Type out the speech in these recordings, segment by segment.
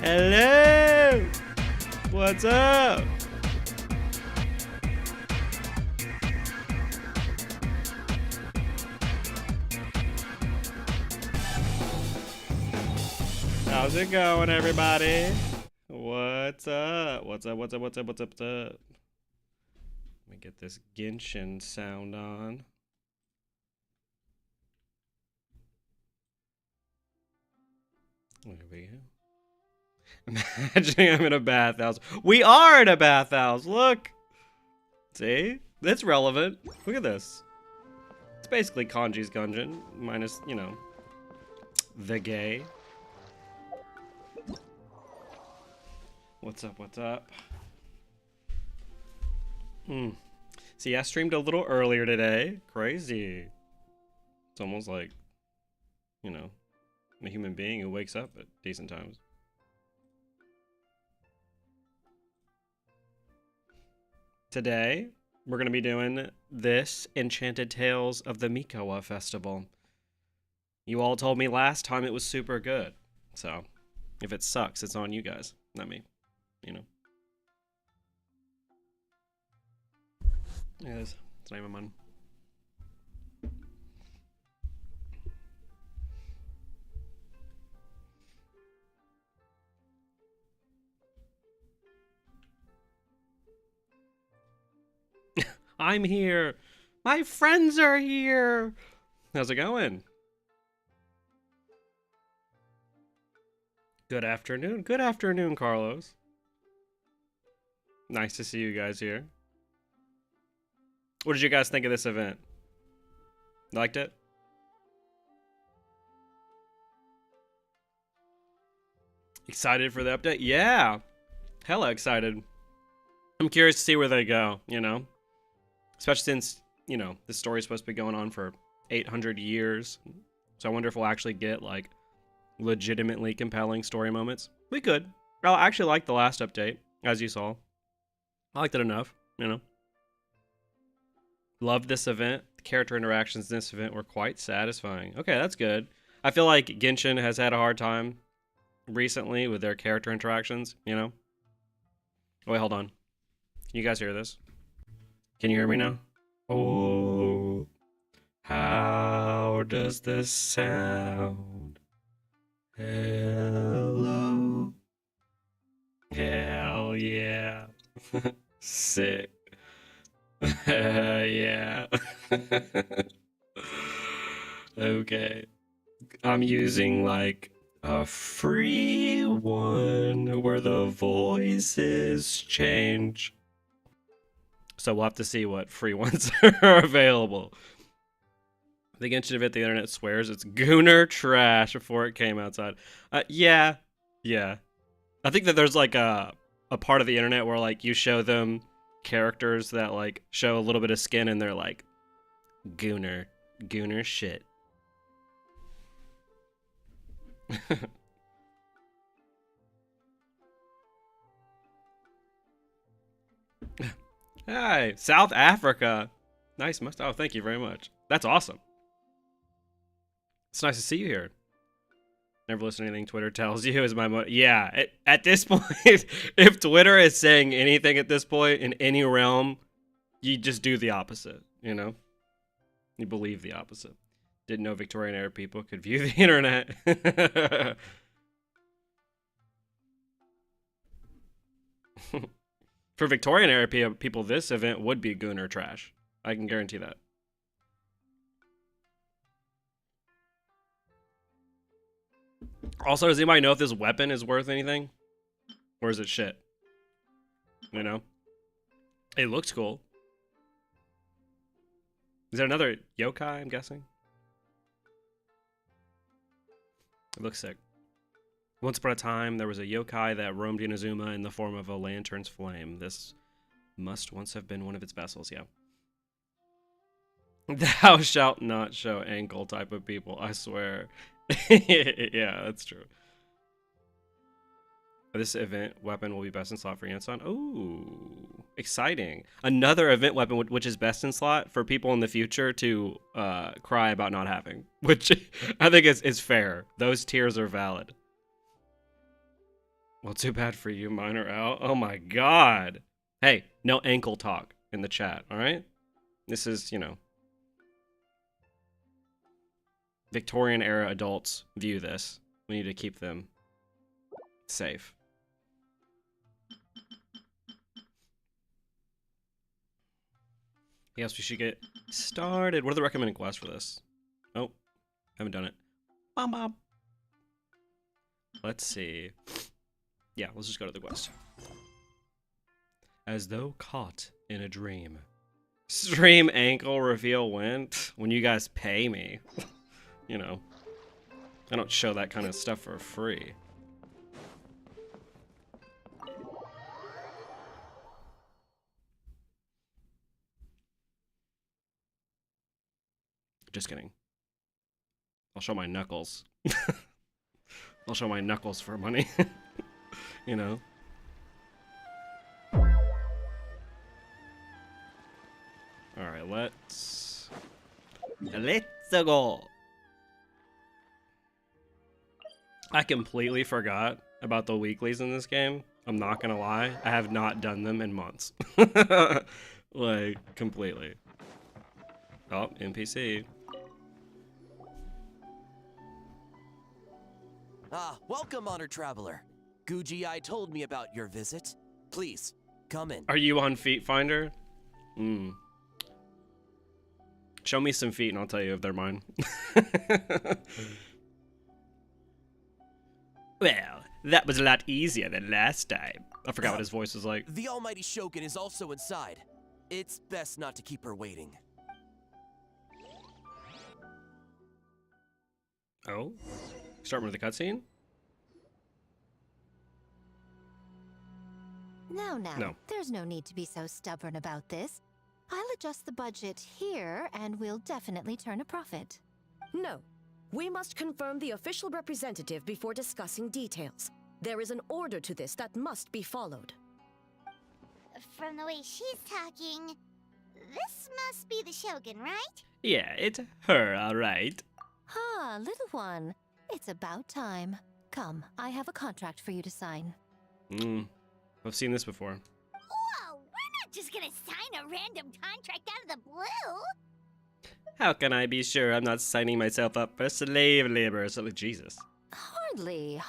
Hello! What's up? How's it going, everybody? What's up? What's up? What's up? What's up? What's up? What's up? Let me get this Genshin sound on. There we go. Imagining I'm in a bathhouse. We are in a bathhouse. Look. See? That's relevant. Look at this. It's basically Kanji's Gungeon, minus, you know, the gay. What's up? What's up? See, I streamed a little earlier today. Crazy. It's almost like, you know, I'm a human being who wakes up at decent times. Today, we're going to be doing this Enchanted Tales of the Mikawa Festival. You all told me last time it was super good. So, if it sucks, it's on you guys, not me. You know. Yeah, it's not even mine. I'm here. My friends are here. How's it going? Good afternoon. Good afternoon, Carlos. Nice to see you guys here. What did you guys think of this event? Liked it? Excited for the update? Yeah. Hella excited. I'm curious to see where they go, you know? Especially since, you know, the story's supposed to be going on for 800 years. So I wonder if we'll actually get, like, legitimately compelling story moments. We could. I actually liked the last update, as you saw. I liked it enough, you know? Loved this event. The character interactions in this event were quite satisfying. Okay, that's good. I feel like Genshin has had a hard time recently with their character interactions, you know? Oh, wait, hold on. Can you guys hear this? Can you hear me now? Oh, how does this sound? Hello. Hell yeah. Sick. Yeah. Okay. I'm using like a free one where the voices change. So we'll have to see what free ones are available. The Genshin event, the internet swears it's gooner trash before it came outside. Yeah. I think that there's like a part of the internet where like you show them characters that like show a little bit of skin and they're like gooner shit. Hi, South Africa. Nice mustache. Oh, thank you very much. That's awesome. It's nice to see you here. Never listen to anything Twitter tells you is my yeah, at this point, if Twitter is saying anything at this point in any realm, you just do the opposite, you know? You believe the opposite. Didn't know Victorian era people could view the internet. For Victorian era people, this event would be gooner trash. I can guarantee that. Also, does anybody know if this weapon is worth anything? Or is it shit? You know? It looks cool. Is there another yokai, I'm guessing? It looks sick. Once upon a time, there was a yokai that roamed Inazuma in the form of a lantern's flame. This must once have been one of its vessels, yeah. Thou shalt not show ankle type of people, I swear. Yeah, that's true. This event weapon will be best in slot for Yansan. Ooh, exciting. Another event weapon which is best in slot for people in the future to cry about not having, which I think is fair. Those tiers are valid. Well, too bad for you. Mine are out. Oh my god. Hey, no ankle talk in the chat, all right? This is, you know, Victorian era adults view this. We need to keep them safe. Yes, we should get started. What are the recommended quests for this? Oh, haven't done it. Bom. Let's see. Yeah, let's just go to the quest. As though caught in a dream. Stream ankle reveal when you guys pay me. You know, I don't show that kind of stuff for free. Just kidding. I'll show my knuckles. I'll show my knuckles for money. You know. Alright, let's go. I completely forgot about the weeklies in this game. I'm not gonna lie. I have not done them in months. Like, completely. Oh, NPC. Welcome, honored traveler. Guji-ai told me about your visit. Please, come in. Are you on Feet Finder? Show me some feet and I'll tell you if they're mine. Well, that was a lot easier than last time. I forgot what his voice was like. The almighty Shogun is also inside. It's best not to keep her waiting. Oh? Starting with the cutscene? No. There's no need to be so stubborn about this. I'll adjust the budget here, and we'll definitely turn a profit. No. We must confirm the official representative before discussing details. There is an order to this that must be followed. From the way she's talking, this must be the Shogun, right? Yeah, it's her, alright. Ah, little one. It's about time. Come, I have a contract for you to sign. I've seen this before. Whoa, we're not just gonna sign a random contract out of the blue! How can I be sure I'm not signing myself up for slave labor? So, Jesus. Hardly.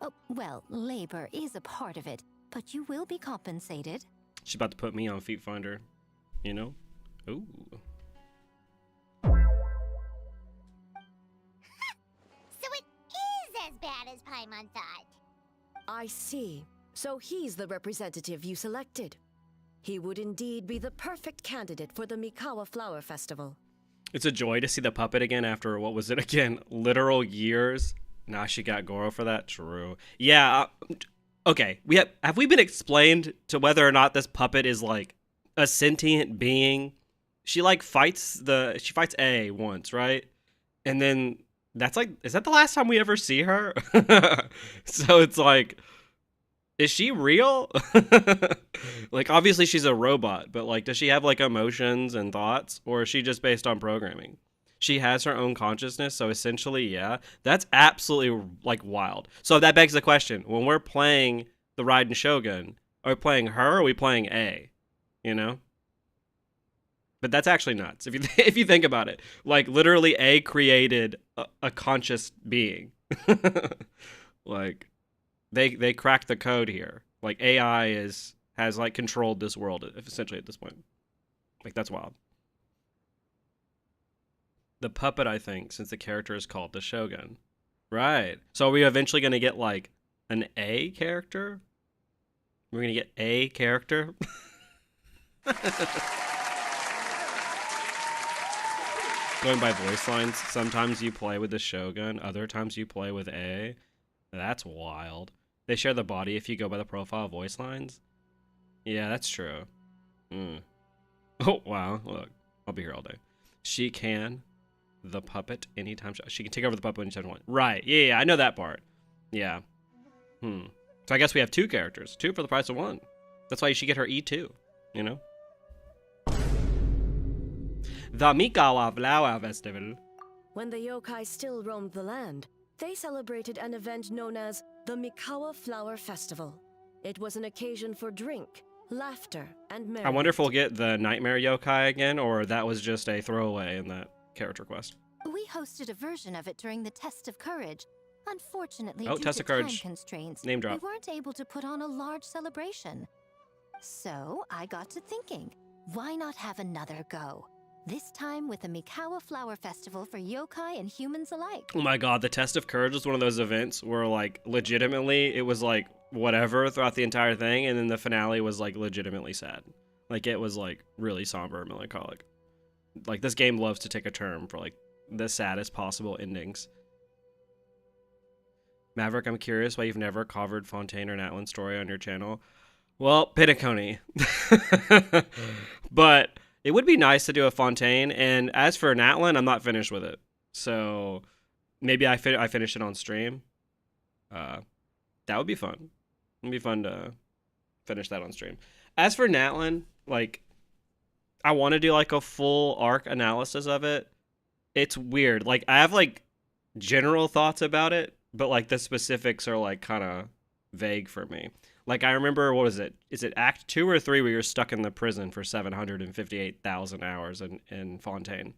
Oh, well, labor is a part of it, but you will be compensated. She's about to put me on Feet Finder, you know? Ooh. So it is as bad as Paimon thought. I see. So he's the representative you selected. He would indeed be the perfect candidate for the Mikawa Flower Festival. It's a joy to see the puppet again after, what was it again? Literal years? Nah, she got Goro for that? True. Yeah, okay. Have we been explained to whether or not this puppet is, like, a sentient being? She, like, fights A once, right? And then that's, like, is that the last time we ever see her? So it's, like, is she real? Like, obviously she's a robot, but, like, does she have, like, emotions and thoughts? Or is she just based on programming? She has her own consciousness, so essentially, yeah. That's absolutely, like, wild. So that begs the question, when we're playing the Raiden Shogun, are we playing her or are we playing A? You know? But that's actually nuts, if you think about it. Like, literally, A created a conscious being. Like, they cracked the code here. Like, AI has like controlled this world essentially at this point. Like, that's wild. The puppet, I think, since the character is called the Shogun. Right. So are we eventually going to get like an A character? We're going to get a character? Going by voice lines, sometimes you play with the Shogun, other times you play with A. That's wild. They share the body if you go by the profile voice lines. Yeah, that's true. Oh, wow. Look, I'll be here all day. She can, the puppet, anytime. She can take over the puppet anytime she wants. Right. Yeah, I know that part. Yeah. So I guess we have two characters. Two for the price of one. That's why you should get her E2, you know? The Mikawa Flower Festival. When the yokai still roamed the land, they celebrated an event known as the Mikawa Flower Festival. It was an occasion for drink, laughter, and merriment. I wonder if we'll get the Nightmare Yokai again, or that was just a throwaway in that character quest. We hosted a version of it during the Test of Courage. Unfortunately, Oh, due Test to of Courage. time constraints, Name drop. we weren't able to put on a large celebration. So I got to thinking, why not have another go? This time with the Mikawa Flower Festival for yokai and humans alike. Oh my god, the Test of Courage was one of those events where, like, legitimately, it was, like, whatever throughout the entire thing, and then the finale was, like, legitimately sad. Like, it was, like, really somber and melancholic. Like, this game loves to take a turn for, like, the saddest possible endings. Maverick, I'm curious why you've never covered Fontaine or Natlan's story on your channel. Well, Pinacone. But it would be nice to do a Fontaine, and as for Natlan, I'm not finished with it. So maybe I finish it on stream. That would be fun. It'd be fun to finish that on stream. As for Natlan, like, I want to do like a full arc analysis of it. It's weird. Like, I have like general thoughts about it, but like the specifics are like kind of vague for me. Like, I remember, what was it? Is it Act 2 or 3 where you're stuck in the prison for 758,000 hours in Fontaine?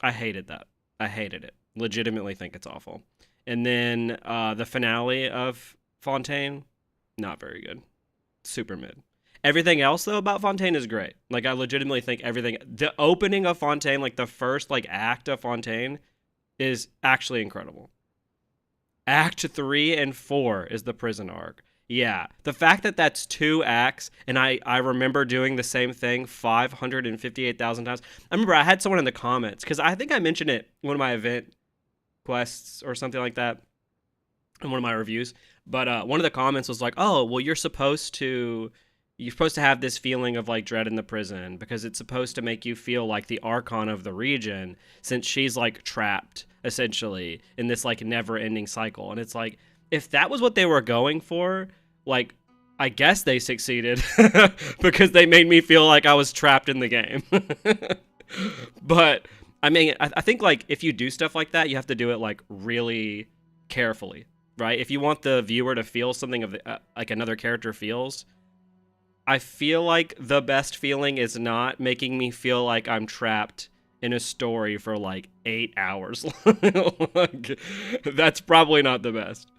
I hated that. I hated it. Legitimately think it's awful. And then the finale of Fontaine, not very good. Super mid. Everything else, though, about Fontaine is great. Like, I legitimately think everything... The opening of Fontaine, like, the first, like, act of Fontaine is actually incredible. Act 3 and 4 is the prison arc. Yeah, the fact that that's 2 acts, and I remember doing the same thing 558,000 times. I remember I had someone in the comments, because I think I mentioned it in one of my event quests or something like that, in one of my reviews. But one of the comments was like, oh, well, you're supposed to have this feeling of like dread in the prison because it's supposed to make you feel like the Archon of the region, since she's like trapped essentially in this like never-ending cycle. And it's like, if that was what they were going for, like, I guess they succeeded because they made me feel like I was trapped in the game. But I mean, I think like if you do stuff like that, you have to do it like really carefully, right? If you want the viewer to feel something of like another character feels, I feel like the best feeling is not making me feel like I'm trapped in a story for like 8 hours. Like, that's probably not the best.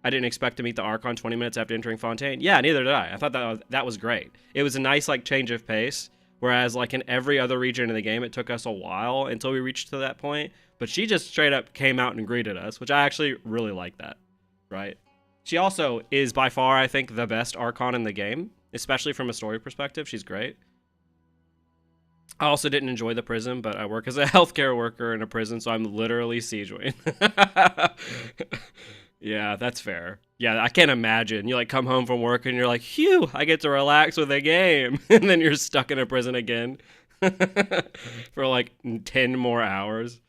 I didn't expect to meet the Archon 20 minutes after entering Fontaine. Yeah, neither did I. I thought that was great. It was a nice like change of pace, whereas like in every other region of the game, it took us a while until we reached to that point. But she just straight up came out and greeted us, which I actually really like that, right? She also is by far, I think, the best Archon in the game, especially from a story perspective. She's great. I also didn't enjoy the prison, but I work as a healthcare worker in a prison, so I'm literally siegeing. Yeah, that's fair. Yeah, I can't imagine. You like come home from work and you're like, phew, I get to relax with a game. And then you're stuck in a prison again for like 10 more hours.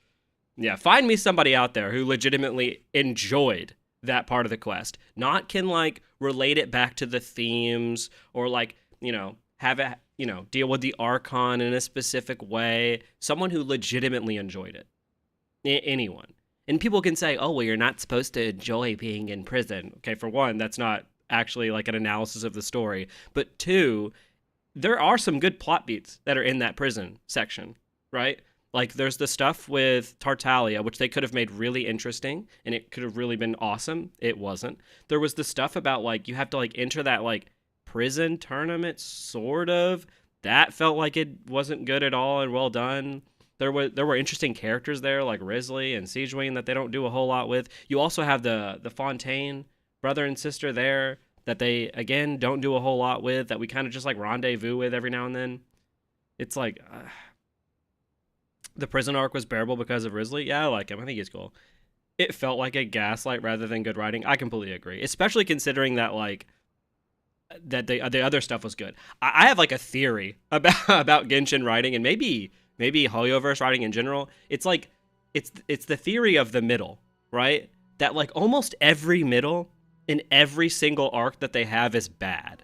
Yeah, find me somebody out there who legitimately enjoyed that part of the quest. Not can like relate it back to the themes or like, you know, have it, you know, deal with the Archon in a specific way. Someone who legitimately enjoyed it. Anyone. And people can say, oh, well, you're not supposed to enjoy being in prison. Okay, for one, that's not actually like an analysis of the story. But two, there are some good plot beats that are in that prison section, right? Like there's the stuff with Tartaglia, which they could have made really interesting and it could have really been awesome. It wasn't. There was the stuff about like you have to like enter that like prison tournament, sort of. That felt like it wasn't good at all and well done. There were interesting characters there, like Risley and Siegewing, that they don't do a whole lot with. You also have the Fontaine brother and sister there that they, again, don't do a whole lot with, that we kind of just, like, rendezvous with every now and then. It's like, the prison arc was bearable because of Risley. Yeah, I like him. I think he's cool. It felt like a gaslight rather than good writing. I completely agree, especially considering that, like, that the other stuff was good. I have, like, a theory about Genshin writing, and maybe Hoyoverse writing in general. It's like it's the theory of the middle, right? That like almost every middle in every single arc that they have is bad.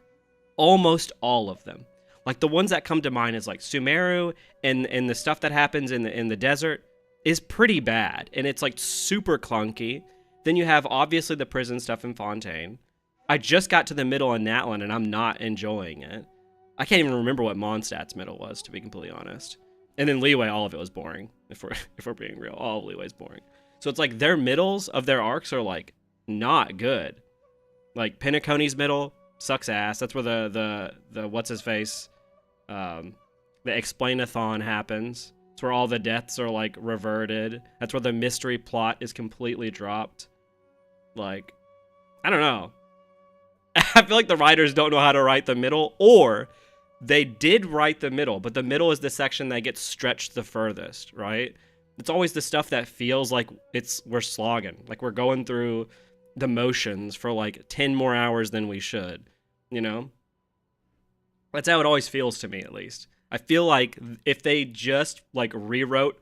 Almost all of them. Like the ones that come to mind is like Sumeru and the stuff that happens in the desert is pretty bad, and it's like super clunky. Then you have obviously the prison stuff in Fontaine. I just got to the middle in Natlan and I'm not enjoying it. I can't even remember what Mondstadt's middle was, to be completely honest. And then Leeway, all of it was boring. If we're being real, all of Leeway's boring. So it's like their middles of their arcs are like not good. Like Penacony's middle sucks ass. That's where the what's his face, the explainathon happens. It's where all the deaths are like reverted. That's where the mystery plot is completely dropped. Like, I don't know. I feel like the writers don't know how to write the middle, or they did write the middle, but the middle is the section that gets stretched the furthest, right? It's always the stuff that feels like we're slogging, like we're going through the motions for like 10 more hours than we should, you know? That's how it always feels to me, at least. I feel like if they just like rewrote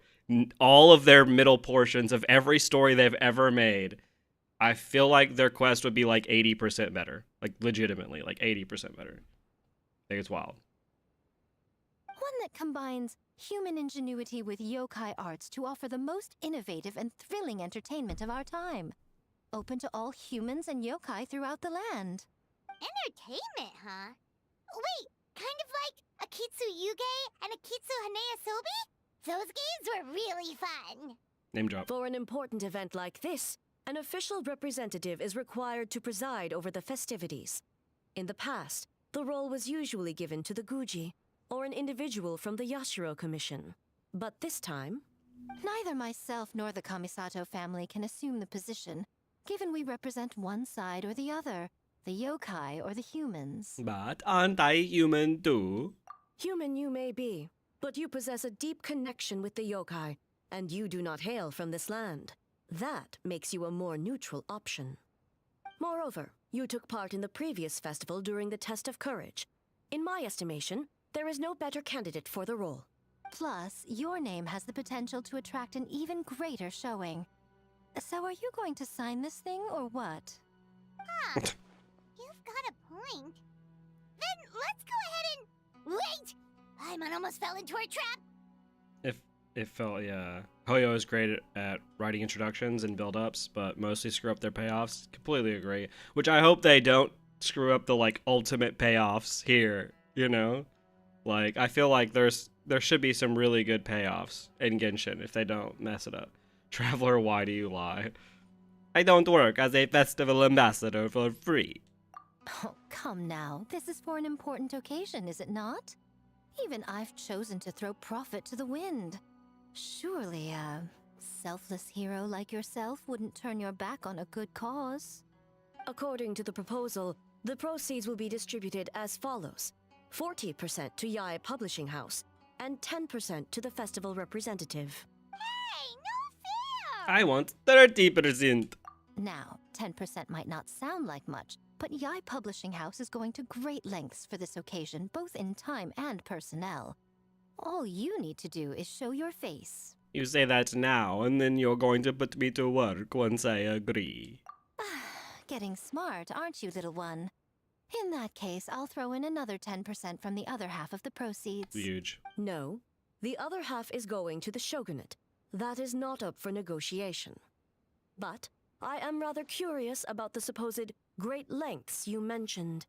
all of their middle portions of every story they've ever made, I feel like their quest would be like 80% better. Like legitimately, like 80% better. I think it's wild. One that combines human ingenuity with yokai arts to offer the most innovative and thrilling entertainment of our time. open to all humans and yokai throughout the land. Entertainment, huh? Wait, kind of like Akitsu Yuge and Akitsu Hanea-sobi? Those games were really fun. Name drop. For an important event like this, an official representative is required to preside over the festivities. In the past, the role was usually given to the Guji, or an individual from the Yashiro Commission. But this time, Neither myself nor the Kamisato family can assume the position, given we represent one side or the other, the yokai or the humans. But aren't I human too? human you may be, but you possess a deep connection with the yokai, and you do not hail from this land. That makes you a more neutral option. Moreover, you took part in the previous festival during the test of courage. In my estimation, there is no better candidate for the role. Plus, your name has the potential to attract an even greater showing. So are you going to sign this thing or what? You've got a point. Then let's go ahead and... Wait! Paimon almost fell into our trap! It felt, yeah. Hoyo is great at writing introductions and build-ups, but mostly screw up their payoffs. Completely agree. Which I hope they don't screw up the, like, ultimate payoffs here, you know? Like, I feel like there should be some really good payoffs in Genshin if they don't mess it up. Traveler, why do you lie? I don't work as a festival ambassador for free. Oh, come now. This is for an important occasion, is it not? Even I've chosen to throw profit to the wind. Surely a selfless hero like yourself wouldn't turn your back on a good cause. According to the proposal, the proceeds will be distributed as follows: 40% to Yae Publishing House, and 10% to the festival representative. Hey, no fair! I want 30%. Now, 10% might not sound like much, but Yae Publishing House is going to great lengths for this occasion, both in time and personnel. All you need to do is show your face. You say that now, and then you're going to put me to work once I agree. Getting smart, aren't you, little one? In that case, I'll throw in another 10% from the other half of the proceeds. Huge. No, the other half is going to the shogunate. That is not up for negotiation. But I am rather curious about the supposed great lengths you mentioned.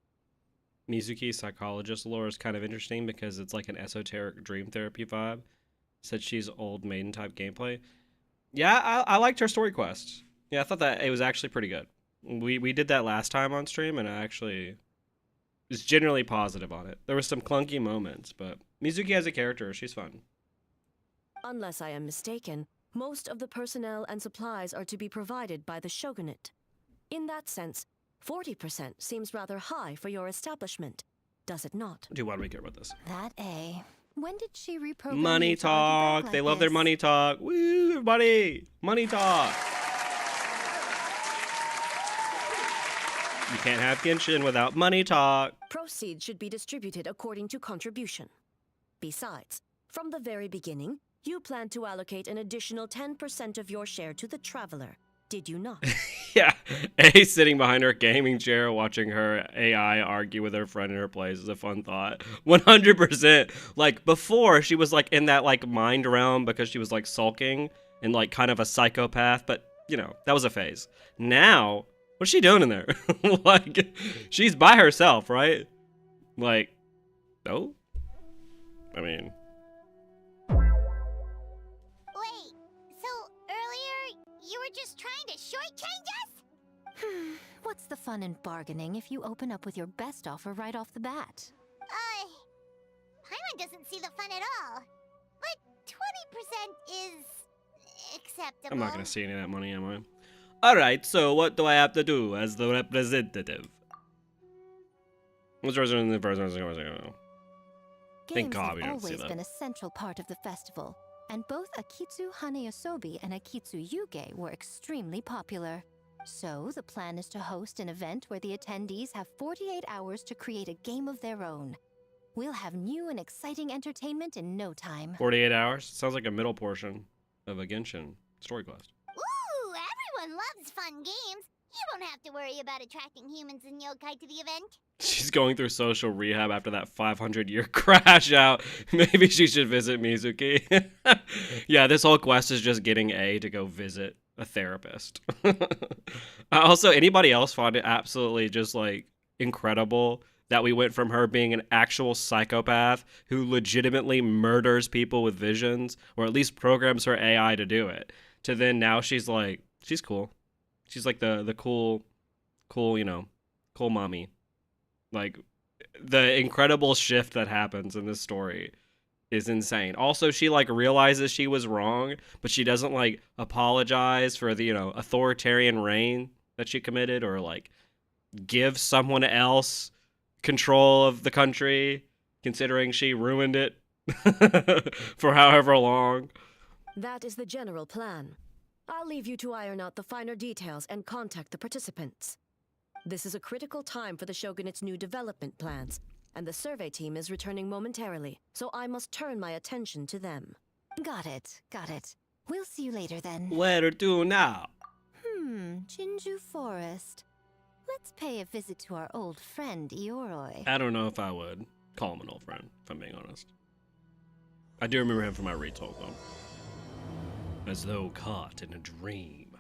Mizuki's psychologist lore is kind of interesting because it's like an esoteric dream therapy vibe. Said she's old maiden type gameplay. Yeah, I liked her story quest. Yeah, I thought that it was actually pretty good. We did that last time on stream, and I actually was generally positive on it. There were some clunky moments, but Mizuki as a character, she's fun. Unless I am mistaken, most of the personnel and supplies are to be provided by the shogunate. In that sense, 40% seems rather high for your establishment, does it not? Dude, why do we care about this? That A. When did she reprogram Money you to argue talk. back They like love their this? money talk. Woo, everybody. Money talk. You can't have Genshin without money talk. Proceeds should be distributed according to contribution. Besides, from the very beginning, you plan to allocate an additional 10% of your share to the traveler, did you not? Yeah, A sitting behind her gaming chair watching her AI argue with her friend in her place is a fun thought. 100%. Like, before, she was, like, in that, like, mind realm because she was, like, sulking and, like, kind of a psychopath, but, you know, that was a phase. Now, what's she doing in there? Like, she's by herself, right? Like, no? I mean... Wait, so earlier you were just trying to shortchange us? What's the fun in bargaining if you open up with your best offer right off the bat? Paimon doesn't see the fun at all. But 20% is acceptable. I'm not gonna see any of that money, am I? Alright, so what do I have to do as the representative? What's the in the first one? Thank Games God have we don't see always that. been a central part of the festival, and both Akitsu Haneasobi and Akitsu Yuge were extremely popular. So, the plan is to host an event where the attendees have 48 hours to create a game of their own. We'll have new and exciting entertainment in no time. 48 hours? Sounds like a middle portion of a Genshin story quest. Ooh, everyone loves fun games. You won't have to worry about attracting humans and yokai to the event. She's going through social rehab after that 500-year crash out. Maybe she should visit Mizuki. Yeah, this whole quest is just getting A to go visit a therapist. Also, anybody else find it absolutely just like incredible that we went from her being an actual psychopath who legitimately murders people with visions, or at least programs her AI to do it, to then now she's like, she's cool. She's like the cool, cool mommy. Like, the incredible shift that happens in this story is insane. Also, she like realizes she was wrong, but she doesn't like apologize for the, authoritarian reign that she committed, or like give someone else control of the country, considering she ruined it for however long. That is the general plan. I'll leave you to iron out the finer details and contact the participants. This is a critical time for the Shogunate's new development plans, and the survey team is returning momentarily, so I must turn my attention to them. Got it, got it. We'll see you later then. Where to now? Jinju Forest. Let's pay a visit to our old friend, Ioroi. I don't know if I would call him an old friend, if I'm being honest. I do remember him from my retold, though. As though caught in a dream.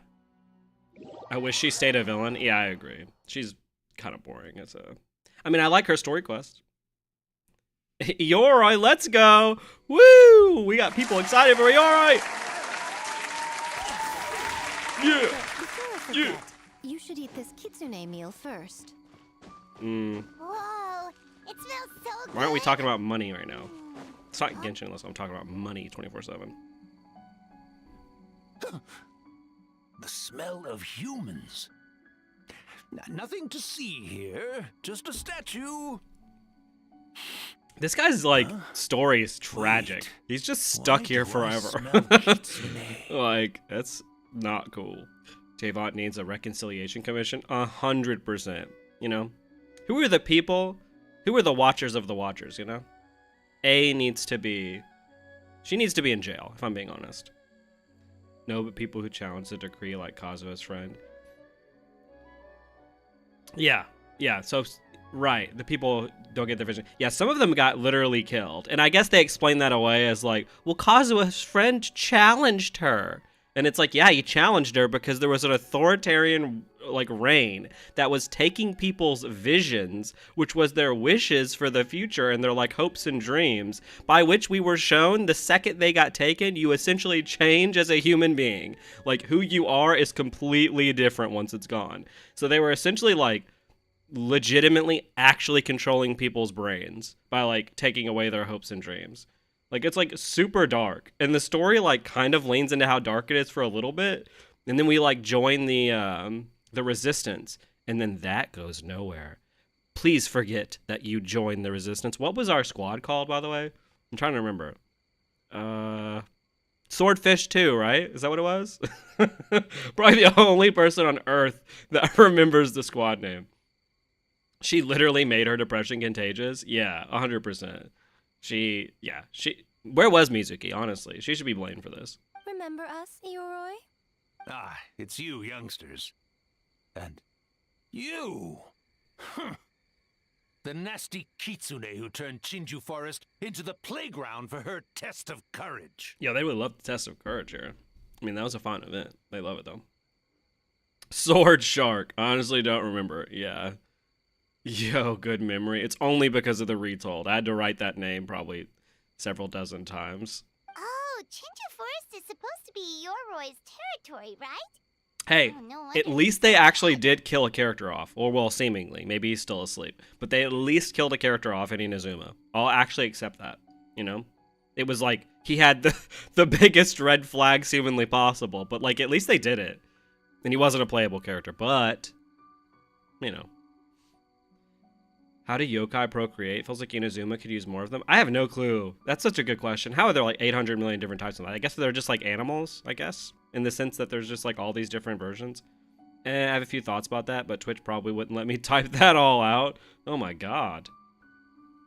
I wish she stayed a villain. Yeah, I agree. She's kind of boring as a... I mean, I like her story quest. Ioroi, let's go! Woo! We got people excited for Ioroi! Yeah! Before I forget, you should eat this kitsune meal first. Whoa, it smells so good. Why aren't we talking about money right now? It's not Genshin unless I'm talking about money 24/7. The smell of humans. Nothing to see here, just a statue. This guy's like story is tragic. Wait, He's just stuck here do I forever. smell kitsune? Like, that's not cool. Tavot needs a reconciliation commission. 100%. You know? Who are the people? Who are the watchers of the watchers, you know? She needs to be in jail, if I'm being honest. No, but people who challenge the decree like Kazuha's friend. Yeah, so, right, the people don't get their vision. Yeah, some of them got literally killed. And I guess they explain that away as like, well, Kazuha's friend challenged her. And it's like, yeah, he challenged her because there was an authoritarian, like, reign that was taking people's visions, which was their wishes for the future and their, like, hopes and dreams, by which we were shown the second they got taken, you essentially change as a human being. Like, who you are is completely different once it's gone. So they were essentially, like, legitimately actually controlling people's brains by, like, taking away their hopes and dreams. Like, it's, like, super dark. And the story, like, kind of leans into how dark it is for a little bit. And then we, like, join the resistance. And then that goes nowhere. Please forget that you joined the resistance. What was our squad called, by the way? I'm trying to remember. Swordfish 2, right? Is that what it was? Probably the only person on Earth that remembers the squad name. She literally made her depression contagious. Yeah, 100%. Where was Mizuki, honestly? She should be blamed for this. Remember us, Ioroi? Ah, it's you, youngsters. And you! The nasty kitsune who turned Chinju Forest into the playground for her test of courage. Yeah, they would love the test of courage here. I mean, that was a fun event. They love it, though. Sword Shark. Honestly, don't remember. Yeah. Yo, good memory. It's only because of the retold. I had to write that name probably several dozen times. Oh, Chinju Forest is supposed to be Yoroi's territory, right? Hey, Oh, no at wonder least he's they so actually bad. did kill a character off. Or, well, seemingly. Maybe he's still asleep. But they at least killed a character off in Inazuma. I'll actually accept that, you know? It was like, he had the biggest red flag seemingly possible. But, like, at least they did it. And he wasn't a playable character. But, you know. How do yokai procreate? Feels like Inazuma could use more of them. I have no clue. That's such a good question. How are there like 800 million different types of that? I guess they're just like animals, I guess. In the sense that there's just like all these different versions. I have a few thoughts about that, but Twitch probably wouldn't let me type that all out. Oh my god.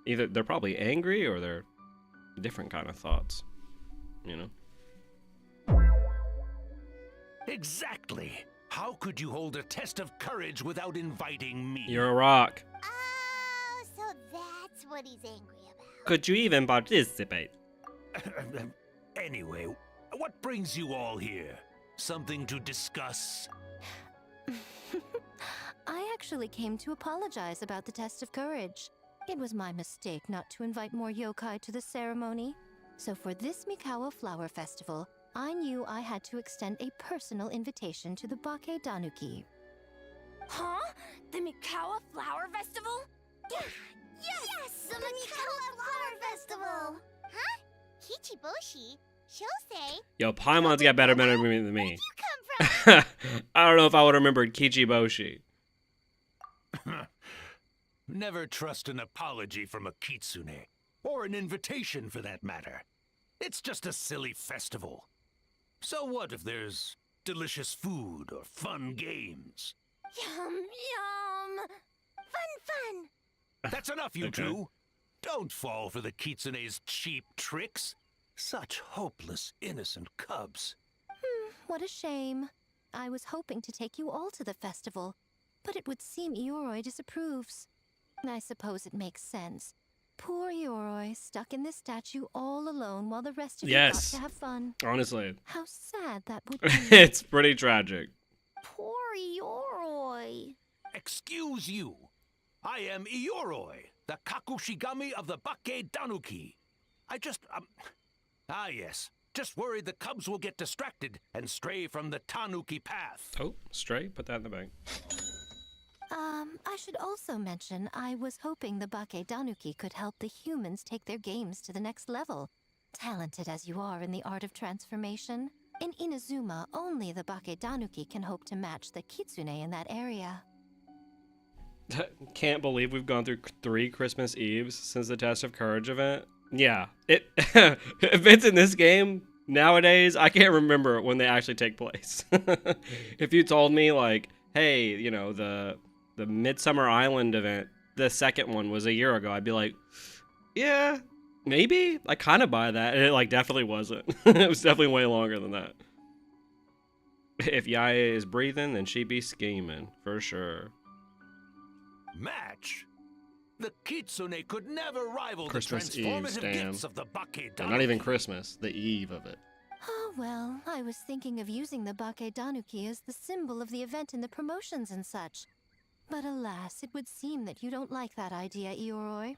Either they're probably angry or they're different kind of thoughts. You know? Exactly. How could you hold a test of courage without inviting me? You're a rock. Oh, so that's what he's angry about. Could you even participate? Anyway, what brings you all here? Something to discuss? I actually came to apologize about the test of courage. It was my mistake not to invite more yokai to the ceremony. So for this Mikawa Flower Festival, I knew I had to extend a personal invitation to the Bake Danuki. Huh? The Mikawa Flower Festival? Yes! The Mikawa Flower Festival! Huh? Kichiboshi? Shosei? Yo, Paimon's got better memory than me. You come from? I don't know if I would have remembered Kichiboshi. Never trust an apology from a kitsune, or an invitation for that matter. It's just a silly festival. So what if there's delicious food or fun games? Yum, yum! Fun! That's enough, you Okay. two. Don't fall for the kitsune's cheap tricks. Such hopeless, innocent cubs. What a shame. I was hoping to take you all to the festival, but it would seem Ioroi disapproves. I suppose it makes sense. Poor Ioroi, stuck in this statue all alone while the rest of Yes. you got to have fun. Honestly, How sad that would be. it's pretty tragic. Poor Ioroi. Excuse you. I am Ioroi, the Kakushigami of the Bake Danuki. I just, yes. Just worried the cubs will get distracted and stray from the Tanuki path. Oh, stray. Put that in the bank. I should also mention I was hoping the Bake Danuki could help the humans take their games to the next level. Talented as you are in the art of transformation, in Inazuma, only the Bake Danuki can hope to match the Kitsune in that area. Can't believe we've gone through 3 Christmas Eves since the Test of Courage event. Yeah, if it's in this game nowadays, I can't remember when they actually take place. If you told me like, hey, you know, the Midsummer Island event, the second one was a year ago, I'd be like, yeah, maybe. I kind of buy that. And it like definitely wasn't. It was definitely way longer than that. If Yaya is breathing, then she be scheming for sure. Match? The kitsune could never rival Christmas the Eve, transformative Stan. gifts of the Bake No, not even Danuki. Christmas, the eve of it. Oh, well, I was thinking of using the Bake Danuki as the symbol of the event in the promotions and such. But alas, it would seem that you don't like that idea, Ioroi.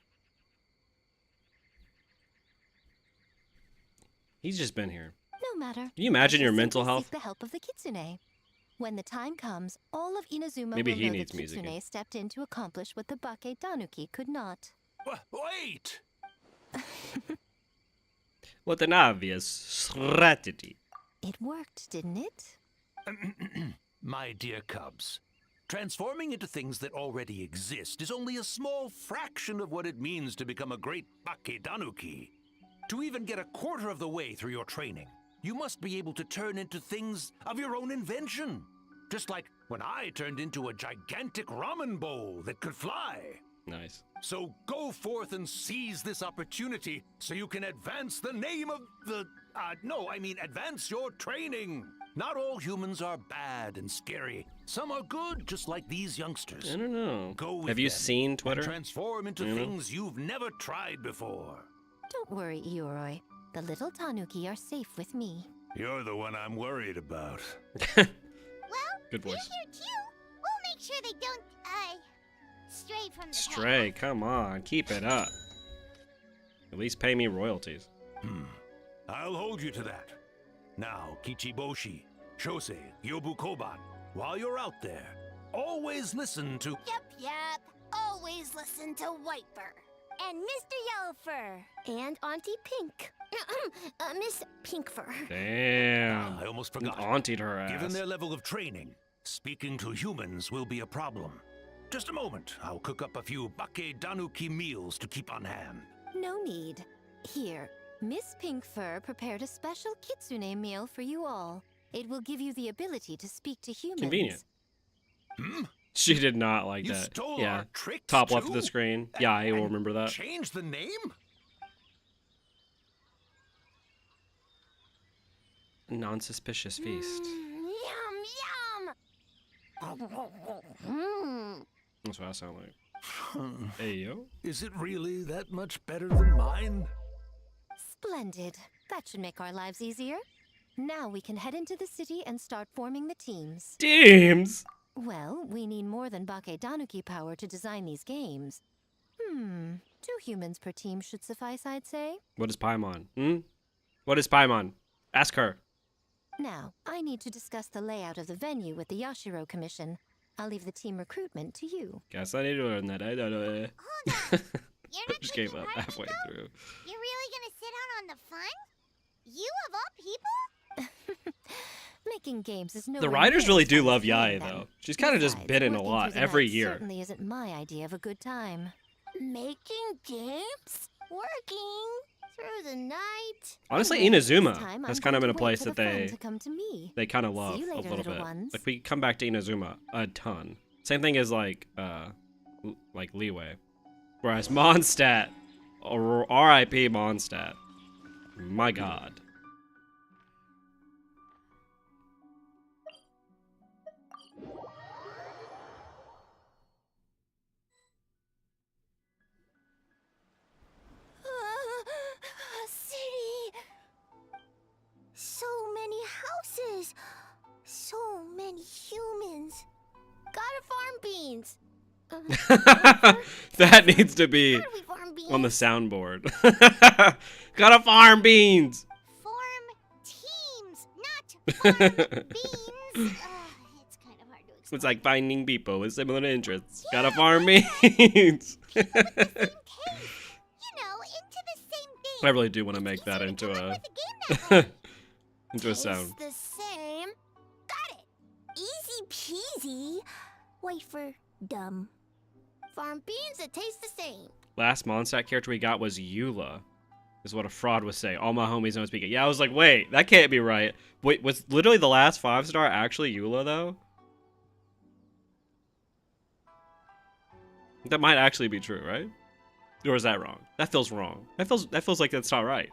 He's just been here. No matter. Can you imagine I your shall mental simply health? seek the help of the Kitsune. When the time comes, all of Inazuma Maybe will he know needs the music Kitsune in. stepped in to accomplish what the Bake Danuki could not. Wait! What an obvious strategy. It worked, didn't it? My dear cubs, transforming into things that already exist is only a small fraction of what it means to become a great Bake Danuki. To even get a quarter of the way through your training, you must be able to turn into things of your own invention. Just like when I turned into a gigantic ramen bowl that could fly. Nice. So go forth and seize this opportunity so you can advance the name of the... advance your training. Not all humans are bad and scary. Some are good, just like these youngsters. I don't know. Go with Have you them seen and Twitter? transform into You know? things you've never tried before. Don't worry, Ioroi. The little Tanuki are safe with me. You're the one I'm worried about. Well, Good we're voice. here too. We'll make sure they don't, stray from the Stray, path. come on, keep it up. At least pay me royalties. I'll hold you to that. Now, Kichiboshi, Shosei, Yobu Koban, while you're out there, always listen to... Yep. Always listen to Whiteber. And Mr. Yellowfur. And Auntie Pink. Miss Pinkfur. Damn. I almost forgot. Auntied her ass. Given their level of training, speaking to humans will be a problem. Just a moment, I'll cook up a few Bake Danuki meals to keep on hand. No need. Here, Miss Pinkfur prepared a special Kitsune meal for you all. It will give you the ability to speak to humans. Convenient. Hmm? She did not like You that. stole Yeah. our tricks Top left of too? the screen. Yeah, I will And remember that. Change the name? Non-suspicious feast. Yum. That's what I sound like. Hey, yo. Is it really that much better than mine? Splendid. That should make our lives easier. Now we can head into the city and start forming the teams. Teams? Well, we need more than Bakedanuki power to design these games. 2 humans per team should suffice, I'd say. What is Paimon? What is Paimon? Ask her. Now, I need to discuss the layout of the venue with the Yashiro Commission. I'll leave the team recruitment to you. Guess I need to learn that. I don't know. Hold on. You're not Just gave taking up part in halfway it, though? through. You're really gonna sit out on the fun? You of all people? Making games is no. The writers really do love Yai, Yai, though. She's kind of just been in a lot every year. Certainly isn't my idea of a good time. Making games? Working through the night? Honestly, Anyway, this Inazuma time has I'm kind of been going a to place wait for that the fun they to come to me. kind of love you a later, little little bit. ones. Like we come back to Inazuma a ton. Same thing as like Leeway. Whereas Mondstadt, or R.I.P. Mondstadt. My God. City. So many houses. So many humans. Gotta farm beans. That needs to be How do we farm beans? on the soundboard. Gotta farm beans. Form teams, not farm beans. It's kind of hard to explain. It's like finding people with similar interests. Gotta farm beans. You know, into the same game. I really do want to make It's that easier into to come a up with a game that way. into a sound. Tastes the same. Got it. Easy peasy. Wait for dumb. Farm beans that taste the same. Last Mondstadt character we got was Eula, is what a fraud was saying. All my homies don't speak it. Yeah, I was like, wait, that can't be right. Wait, was literally the last 5-star actually Eula though? That might actually be true, right? Or is that wrong? That feels wrong. That feels like that's not right.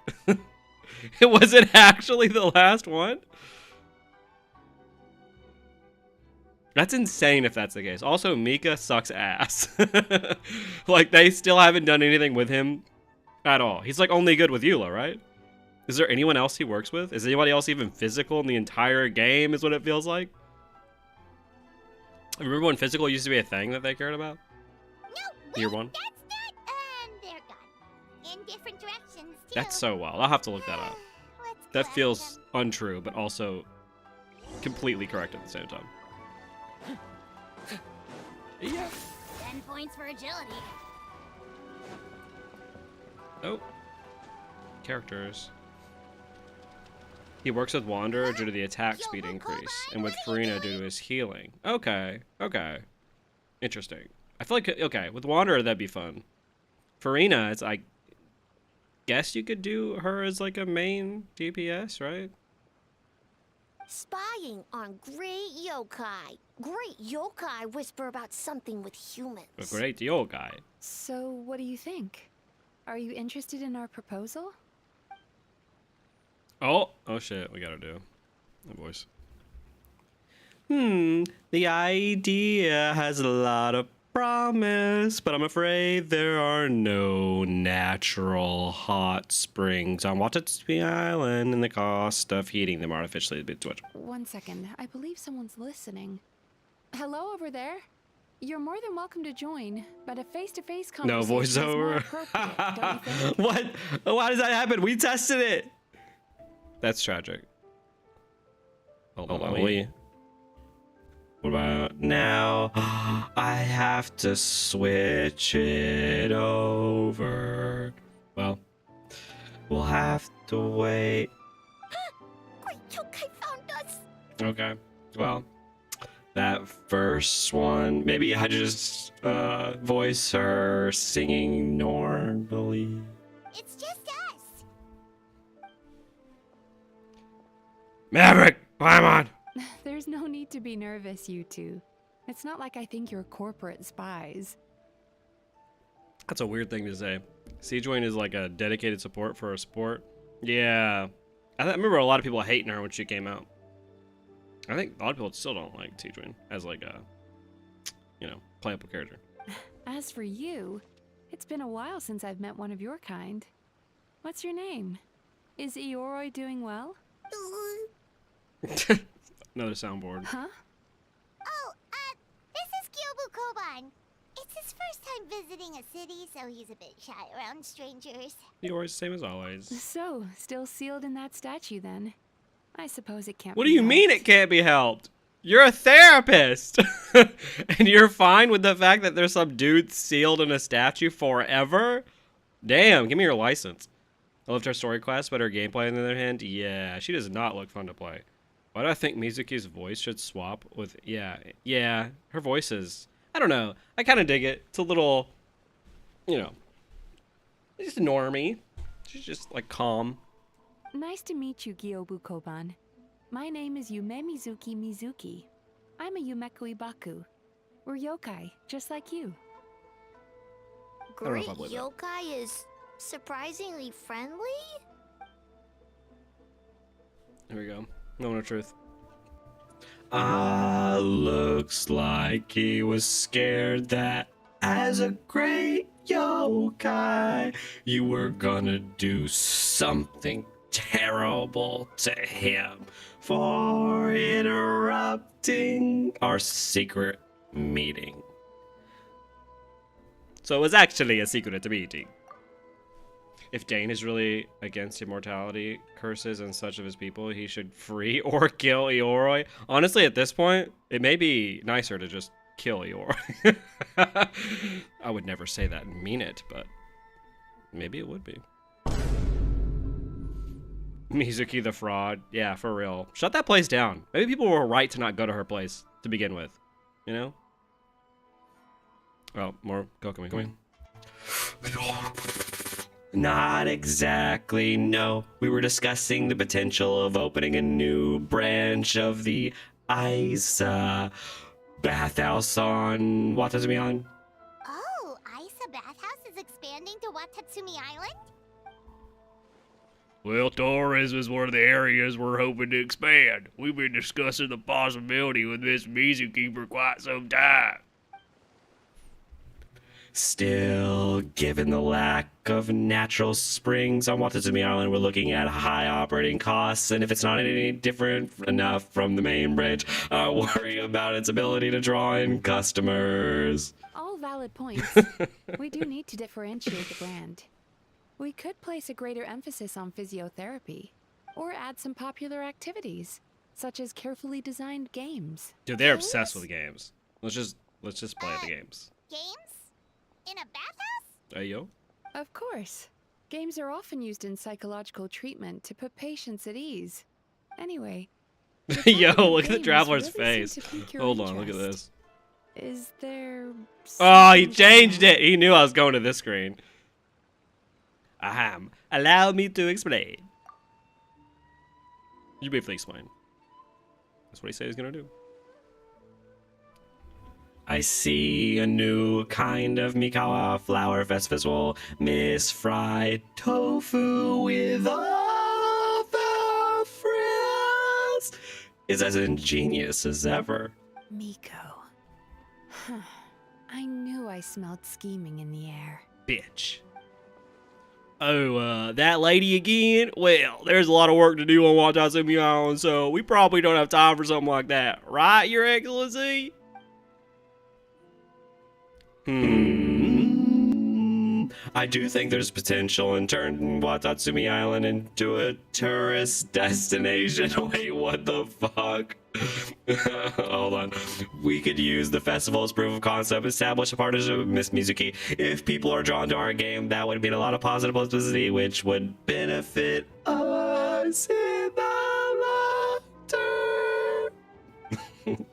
Was it actually the last one? That's insane if that's the case. Also, Mika sucks ass. Like, they still haven't done anything with him at all. He's, like, only good with Eula, right? Is there anyone else he works with? Is anybody else even physical in the entire game, is what it feels like? Remember when physical used to be a thing that they cared about? No, Year wait, one? that's not, they're gone. In different directions, too. That's so wild. I'll have to look that up. Let's That collect feels them. untrue, but also completely correct at the same time. Yeah. 10 points for agility. Oh. Characters. He works with Wanderer due to the attack speed increase, and with Farina due to his healing. Okay, okay. Interesting. I feel like, okay, with Wanderer that'd be fun. Farina, it's I guess you could do her as like a main DPS, right? Spying on great yokai. Great yokai whisper about something with humans. A great yokai. So, what do you think? Are you interested in our proposal? Oh shit, we gotta do a voice. The idea has a lot of promise, but I'm afraid there are no natural hot springs on Watatsuki Island, and the cost of heating them artificially is a bit too much. 1 second. I believe someone's listening. Hello over there. You're more than welcome to join, but a face-to-face No conversation is more voiceover. appropriate, don't you think? What? Why does that happen? We tested it. That's tragic. Hold on, we. What about now? I have to switch it over. Well, we'll have to wait. Great yokai found us. Okay. Well, that first one, maybe I just voice her singing normally. It's just us. Maverick, climb on. There's no need to be nervous, you two. It's not like I think you're corporate spies. That's a weird thing to say. Sejoin is like a dedicated support for a sport. Yeah. I remember a lot of people hating her when she came out. I think a lot of people still don't like Sejoin as like a, playable character. As for you, it's been a while since I've met one of your kind. What's your name? Is Ioroi doing well? Another soundboard. Huh? Oh, this is Kyobu Koban. It's his first time visiting a city, so he's a bit shy around strangers. You're always the same as always. So, still sealed in that statue then. I suppose it can't What be do you mean helped. it can't be helped? You're a therapist! And you're fine with the fact that there's some dude sealed in a statue forever? Damn, give me your license. I loved her story quest, but her gameplay on the other hand, yeah, she does not look fun to play. Why do I think Mizuki's voice should swap with, yeah, her voice is, I don't know, I kind of dig it. It's a little, you know, it's normie. She's just like calm. Nice to meet you, Gyobu Koban. My name is Yume Mizuki Mizuki. I'm a Yumeku Ibaku. We're yokai, just like you. don't know if Great I believe that. yokai is surprisingly friendly? Here we go. Moment of truth. Looks like he was scared that as a great yokai, you were gonna do something terrible to him for interrupting our secret meeting. So it was actually a secret meeting. If Dane is really against immortality, curses, and such of his people, he should free or kill Ioroi. Honestly, at this point, it may be nicer to just kill Ioroi. I would never say that and mean it, but maybe it would be. Mizuki the fraud. Yeah, for real. Shut that place down. Maybe people were right to not go to her place to begin with. You know? Oh, more Kokomi. Come in. Not exactly, no. We were discussing the potential of opening a new branch of the Isa bathhouse on Watatsumi Island. Oh, Isa Bathhouse is expanding to Watatsumi Island? Well, tourism is one of the areas we're hoping to expand. We've been discussing the possibility with Miss Mizuki for quite some time. Still, given the lack of natural springs on Watatsumi Island, we're looking at high operating costs, and if it's not any different enough from the main bridge, I worry about its ability to draw in customers. All valid points. We do need to differentiate the brand. We could place a greater emphasis on physiotherapy, or add some popular activities, such as carefully designed games. Dude, they're obsessed with games. Let's just play the games. Games? In a bathhouse? Hey, yo. Of course. Games are often used in psychological treatment to put patients at ease. Anyway. the Yo, topic of look at the games traveler's really seemed face. to pique your Hold on, look at interest. this. Is there... Oh, he something changed wrong? it. He knew I was going to this screen. Ahem. Allow me to explain. You briefly explain. That's what he said he's gonna do. I see a new kind of Mikawa flower festival. Miss fried tofu with other friends is as ingenious as ever. Miko. Huh. I knew I smelled scheming in the air. Bitch. Oh, that lady again? Well, there's a lot of work to do on Watatsumi Island, so we probably don't have time for something like that. Right, Your Excellency? I do think there's potential in turning Watatsumi Island into a tourist destination. Wait, what the fuck? Hold on. We could use the festival as proof of concept, establish a partnership with Miss Mizuki. If people are drawn to our game, that would mean a lot of positive publicity, which would benefit us in the long term.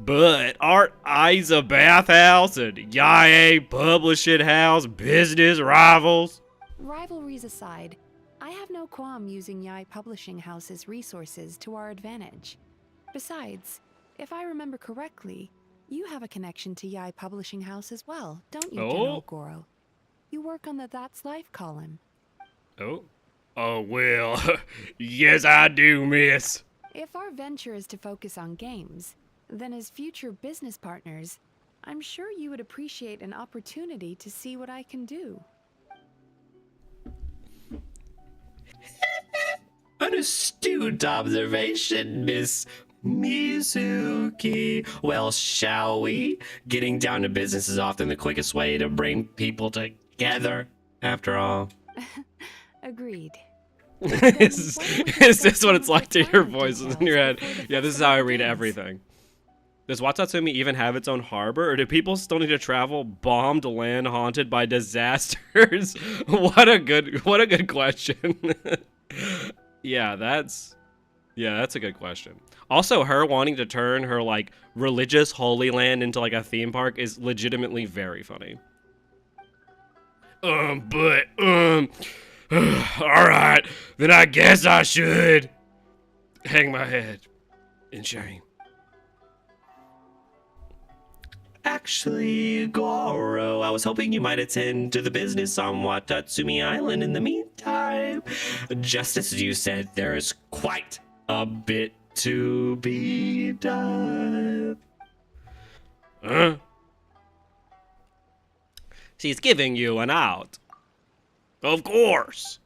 But aren't Isa Bathhouse and Yae Publishing House business rivals? Rivalries aside, I have no qualm using Yai Publishing House's resources to our advantage. Besides, if I remember correctly, you have a connection to Yai Publishing House as well, don't you, Oh. Goro? You work on the That's Life column. Oh. Oh, well, yes I do, miss. If our venture is to focus on games, then as future business partners, I'm sure you would appreciate an opportunity to see what I can do. An An astute observation, Miss Mizuki. Well, shall we? Getting down to business is often the quickest way to bring people together, after all. Agreed. is this what it's like to hear voices in your head? Yeah, this is how I read everything. Does Watatsumi even have its own harbor, or do people still need to travel bombed land haunted by disasters? What a good question. Yeah, that's a good question. Also, her wanting to turn her like religious holy land into like a theme park is legitimately very funny. Alright, then I guess I should hang my head in shame. Actually, Goro, I was hoping you might attend to the business on Watatsumi Island in the meantime. Just as you said, there is quite a bit to be done. Huh? She's giving you an out. Of course.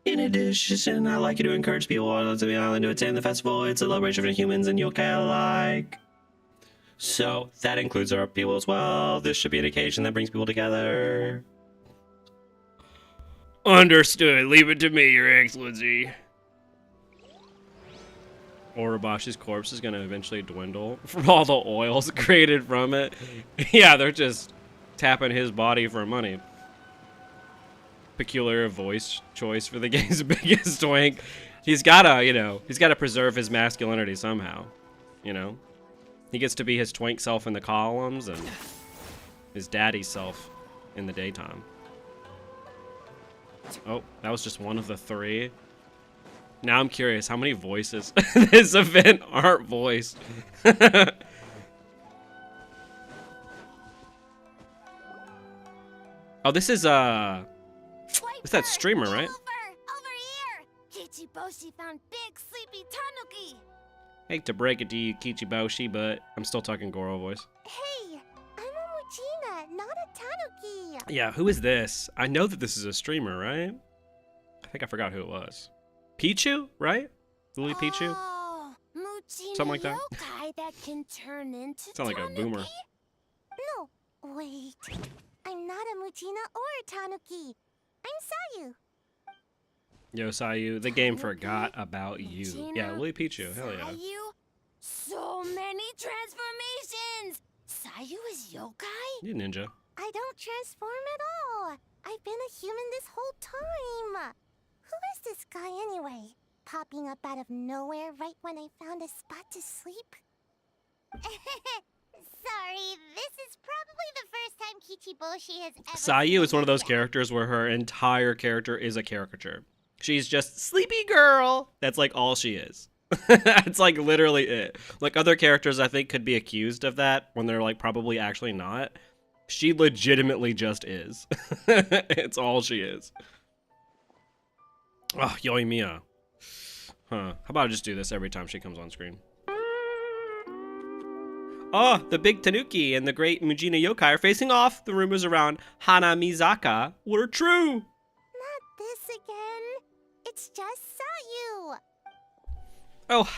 In addition, I'd like you to encourage people on the island to attend the festival. It's a celebration for humans and yokai alike. So, that includes our people as well. This should be an occasion that brings people together. Understood. Leave it to me, Your Excellency. Orobashi's corpse is going to eventually dwindle from all the oils created from it. Yeah, they're just tapping his body for money. Peculiar voice choice for the game's biggest twink. He's gotta preserve his masculinity somehow, you know? He gets to be his twink self in the columns and his daddy self in the daytime. Oh, that was just one of the 3. Now I'm curious, how many voices this event aren't voiced? Oh, this is it's that streamer, right? Over here! Kichiboshi found big sleepy tanuki! Hate to break it to you, Kichiboshi, but I'm still talking Goro voice. Hey, I'm a Muchina, not a tanuki. Yeah, who is this? I know that this is a streamer, right? I think I forgot who it was. Pichu, right? Lily Pichu? Oh, Muchina Something like that. yokai that can turn into Sound like a boomer. No, wait. I'm not a Muchina or a tanuki. I'm Sayu. Yo, Sayu, the game forgot about you. Muchina, Yeah, Lily Pichu, hell yeah. Sayu? So many transformations! Sayu is yokai? You ninja. I don't transform at all. I've been a human this whole time. Who is this guy anyway? Popping up out of nowhere right when I found a spot to sleep? Sorry, this is probably the first time Kichiboshi has ever Sayu is one of those seen characters where her entire character is a caricature. She's just sleepy girl. That's like all she is. It's like literally it. Like other characters I think could be accused of that when they're like probably actually not. She legitimately just is. It's all she is. Oh, Yoimiya. Huh. How about I just do this every time she comes on screen? Oh, the big Tanuki and the great Mujina yokai are facing off. The rumors around Hanamizaka were true. Not this again. It's just Sayu. Oh,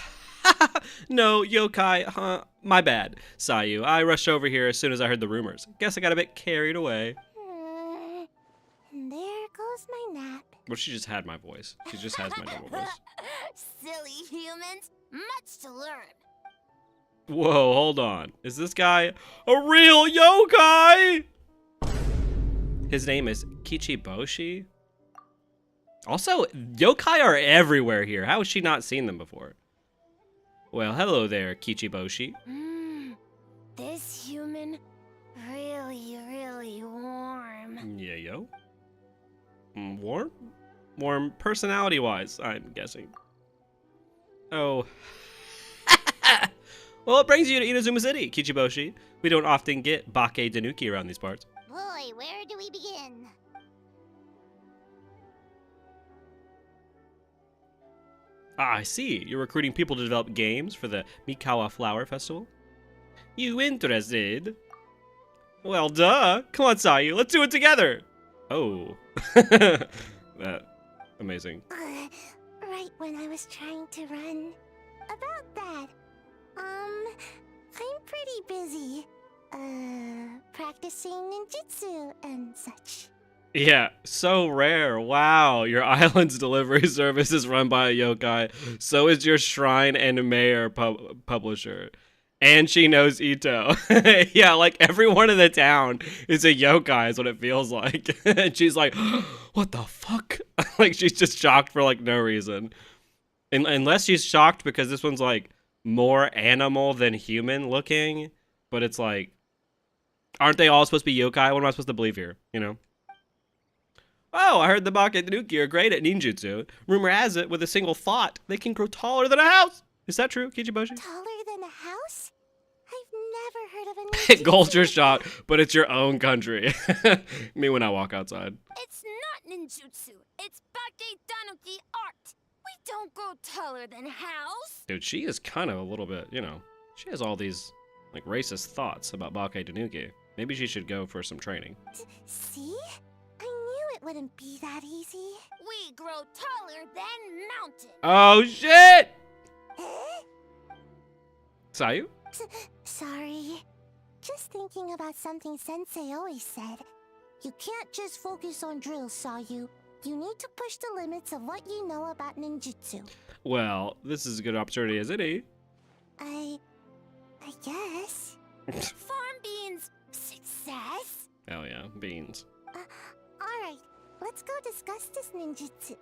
no, yokai, huh? My bad, Sayu. I rushed over here as soon as I heard the rumors. Guess I got a bit carried away. And there goes my nap. Well, she just had my voice. She just has my normal voice. Silly humans, much to learn. Whoa, hold on. Is this guy a real yokai? His name is Kichiboshi. Also, yokai are everywhere here. How has she not seen them before? Well, hello there, Kichiboshi. This human, really warm. Yeah, yo. Warm? Warm personality-wise, I'm guessing. Oh. Well, it brings you to Inazuma City, Kichiboshi. We don't often get Bake Danuki around these parts. Boy, where do we begin? Ah, I see. You're recruiting people to develop games for the Mikawa Flower Festival? You interested? Well, duh. Come on, Sayu. Let's do it together. Oh. Amazing. Right when I was trying to run. About that, I'm pretty busy. Practicing ninjutsu and such. Yeah, so rare. Wow, your island's delivery service is run by a yokai. So is your shrine and mayor publisher. And she knows Ito. Yeah, like everyone in the town is a yokai is what it feels like. And she's like, what the fuck? Like she's just shocked for like no reason. Unless she's shocked because this one's like more animal than human looking. But it's like, aren't they all supposed to be yokai? What am I supposed to believe here? You know? Oh, I heard the Baka Tanuki are great at ninjutsu. Rumor has it, with a single thought, they can grow taller than a house. Is that true, Kichiboshi? Taller than a house? I've never heard of a ninjutsu. Culture shock, but it's your own country. Me when I walk outside. It's not ninjutsu. It's Bake Tanuki art. We don't grow taller than house. Dude, she is kind of a little bit, you know, she has all these, like, racist thoughts about Bake Tanuki. Maybe she should go for some training. See? I knew it wouldn't be that easy. We grow taller than mountains. Oh, shit! Eh? Sayu? Sorry. Just thinking about something Sensei always said. You can't just focus on drills, Sayu. You need to push the limits of what you know about ninjutsu. Well, this is a good opportunity as any. I guess. Farm beans success. Hell yeah, beans. Alright, let's go discuss this ninjutsu.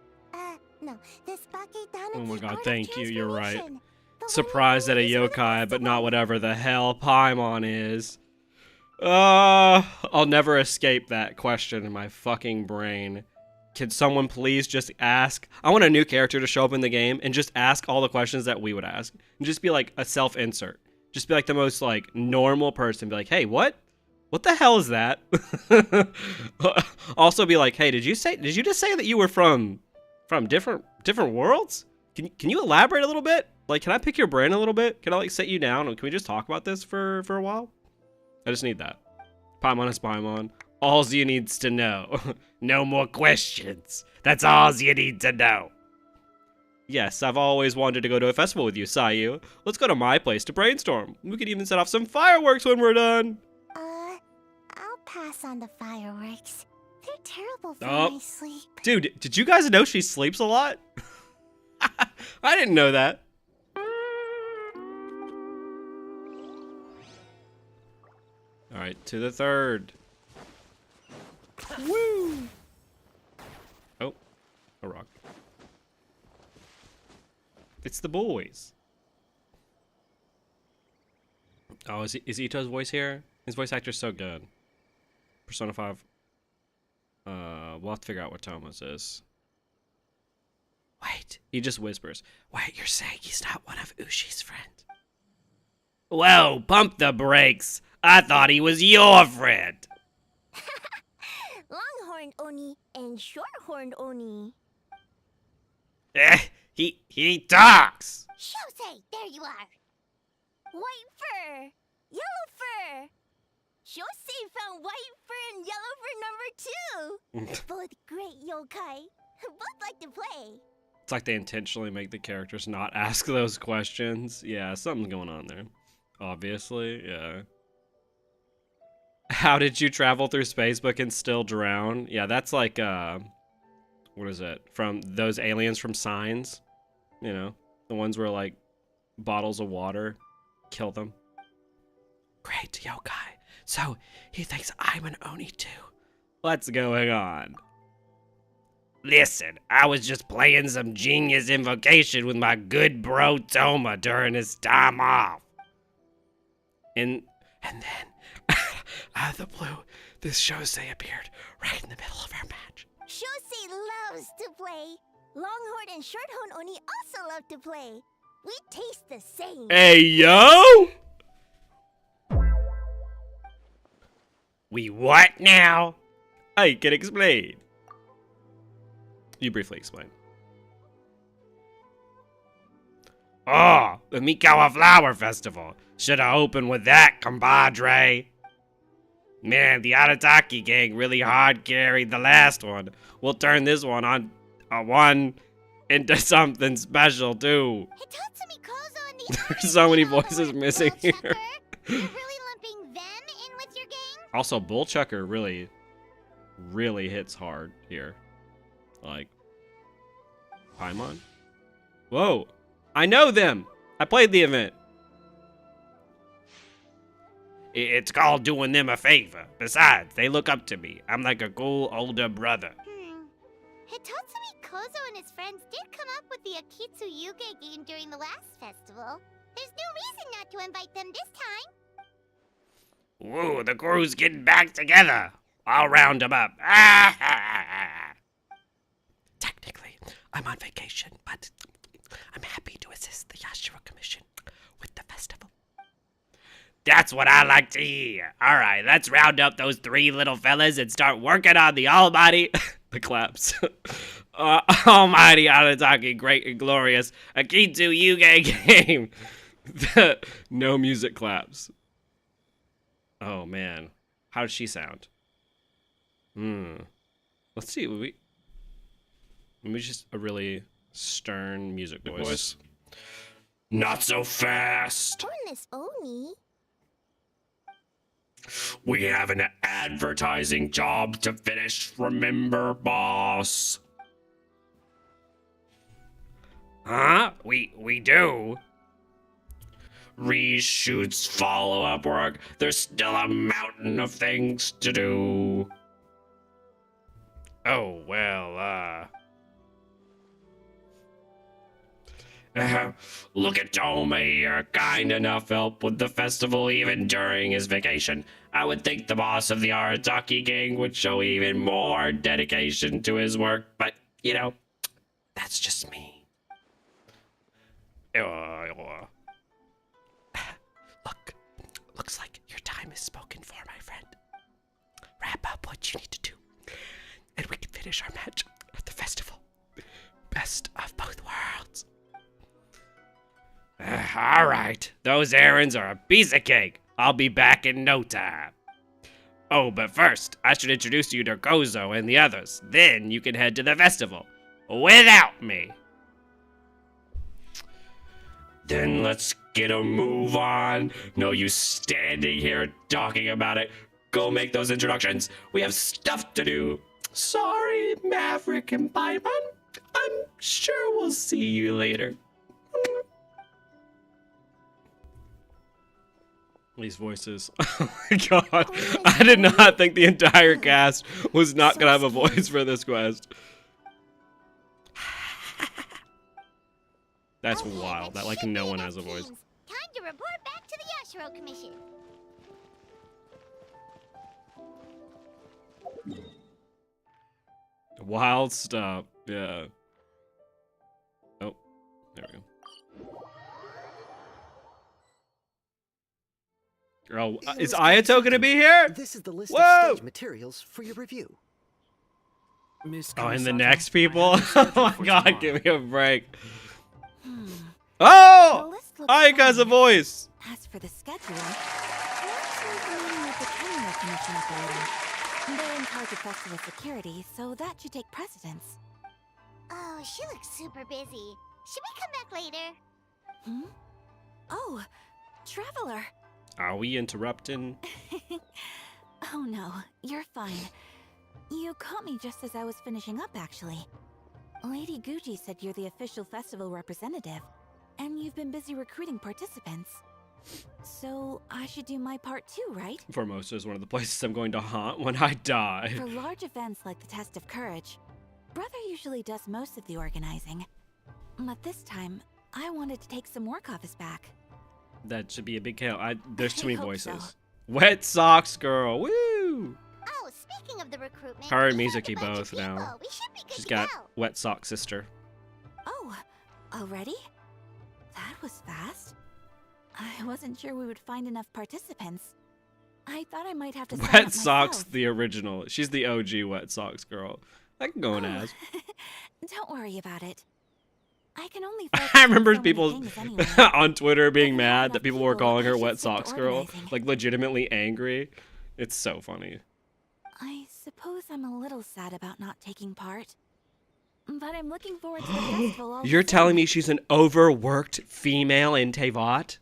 No, this Bake Tanuki Oh my god, art of thank you, you're right. transformation. The one Surprised at a everyone is yokai, but not festival. whatever the hell Paimon is. I'll never escape that question in my fucking brain. Can someone please just ask? I want a new character to show up in the game and just ask all the questions that we would ask. And just be like a self-insert. Just be like the most like normal person. Be like, hey, what? What the hell is that? Also be like, hey, did you just say that you were from different worlds? Can you elaborate a little bit? Like, can I pick your brain a little bit? Can I like sit you down and can we just talk about this for a while? I just need that. Paimon is Paimon. All you needs to know. No more questions. That's all you need to know. Yes, I've always wanted to go to a festival with you, Sayu. Let's go to my place to brainstorm. We could even set off some fireworks when we're done. I'll pass on the fireworks. They're terrible for Oh. my sleep. Dude, did you guys know she sleeps a lot? I didn't know that. All right, to the third. Woo! Oh, a rock. It's the boys. Oh, is Ito's voice here? His voice actor's so good. Persona 5. We'll have to figure out what Thomas is. Wait, he just whispers. Wait, you're saying he's not one of Ushi's friends? Whoa, pump the brakes. I thought he was your friend. Longhorned Oni and Shorthorned Oni. He talks. Shosei, there you are. White fur, yellow fur. Shosei found white fur and yellow fur number 2. Both great yokai. Both like to play. It's like they intentionally make the characters not ask those questions. Yeah, something's going on there. Obviously, yeah. How did you travel through space but can still drown? Yeah, that's like, what is it? From those aliens from Signs. You know, the ones where like bottles of water kill them. Great yokai. So he thinks I'm an Oni too. What's going on? Listen, I was just playing some genius invocation with my good bro Toma during his time off. And then, out of the blue, this Shosei appeared right in the middle of our match. Shosei loves to play. Longhorn and Shorthorn Oni also love to play. We taste the same. Hey, yo! We what now? I can explain. You briefly explain. Oh, the Mikawa Flower Festival. Should have opened with that, compadre. Man, the Arataki gang really hard carried the last one. We'll turn this one on a one into something special too. Hitatsumi Kozo and the There's so many voices missing here. You're really lumping them in with your gang? Also, Bullchucker really hits hard here. Like, Paimon? Whoa, I know them. I played the event. It's called doing them a favor. Besides, they look up to me. I'm like a cool older brother. Hitatsumi Kozo and his friends did come up with the Akitsu Yuge game during the last festival. There's no reason not to invite them this time. Whoa, the crew's getting back together. I'll round them up. Technically, I'm on vacation, but I'm happy to assist the Yashiro Commission with the festival. That's what I like to hear. All right, let's round up those three little fellas and start working on the almighty... The claps. Almighty Arataki, great and glorious Akitsu Yuge game. No music claps. Oh, man. How does she sound? Let's see. Maybe just a really stern music voice. Not so fast. Goodness, Oni. We have an advertising job to finish, remember, boss? Huh? We do? Reshoots, follow-up work. There's still a mountain of things to do. Oh, well, Look at Toma here, kind enough help with the festival even during his vacation. I would think the boss of the Arataki gang would show even more dedication to his work, but, you know, that's just me. Looks like your time is spoken for, my friend. Wrap up what you need to do, and we can finish our match at the festival. Best of both worlds. All right, those errands are a piece of cake. I'll be back in no time. Oh, but first, I should introduce you to Kozo and the others. Then you can head to the festival without me. Then let's get a move on. No use standing here talking about it. Go make those introductions. We have stuff to do. Sorry, Maverick and Paimon. I'm sure we'll see you later. These voices. Oh my god. I did not think the entire cast was not gonna have a voice for this quest. That's wild. That like no one has a voice. Time to report back to the Yashiro Commission. Wild stuff. Yeah. Oh, there we go. Girl, is Ayato gonna be here? This is the list Whoa! of stage materials for your review. Oh, and the next people? Oh my god, give me a break. Oh! Ayaka has a voice! As for the schedule, we're actually at the meeting with the Kenmure Commission operator. They're in charge of festival security, so that should take precedence. Oh, she looks super busy. Should we come back later? Oh, Traveler. Are we interrupting? Oh no, you're fine. You caught me just as I was finishing up, actually. Lady Gucci said you're the official festival representative, and you've been busy recruiting participants. So I should do my part too, right? Formosa is one of the places I'm going to haunt when I die. For large events like the Test of Courage, Brother usually does most of the organizing. But this time, I wanted to take some work off his back. That should be a big kill. There's too many hope voices. so. Wet Socks Girl, woo! Oh, speaking of the recruitment, Her and we have a Mizuki bunch of both people. now. We should be good She's to got go. Wet Sock Sister. Oh, already? That was fast. I wasn't sure we would find enough participants. I thought I might have to sign up Wet Socks, myself. the original. She's the OG Wet Socks Girl. I can go and Oh, ask. Don't worry about it. I can only focus I on remember so many people things anyway. on Twitter being If we have mad enough that people were people, calling I her should Wet stick to Socks Girl. organizing. Like legitimately angry. It's so funny. I suppose I'm a little sad about not taking part. but I'm looking forward to the festival all You're the telling same. me she's an overworked female in Tevat?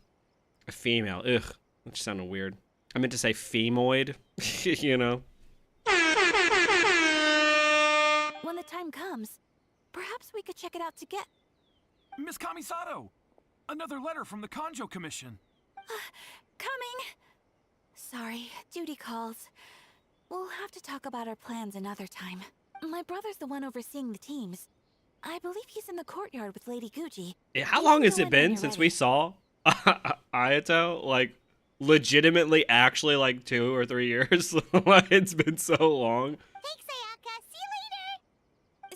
A female. Ugh. That just sounded weird. I meant to say femoid. You know? When the time comes, perhaps we could check it out together. Miss Kamisato! Another letter from the Kanjo Commission. Coming! Sorry, duty calls. We'll have to talk about our plans another time. My brother's the one overseeing the teams. I believe he's in the courtyard with Lady Guji. Yeah, how long has it been since we saw Ayato? Like, legitimately, actually, like 2 or 3 years? It's been so long. Thanks, Ayaka. See you later.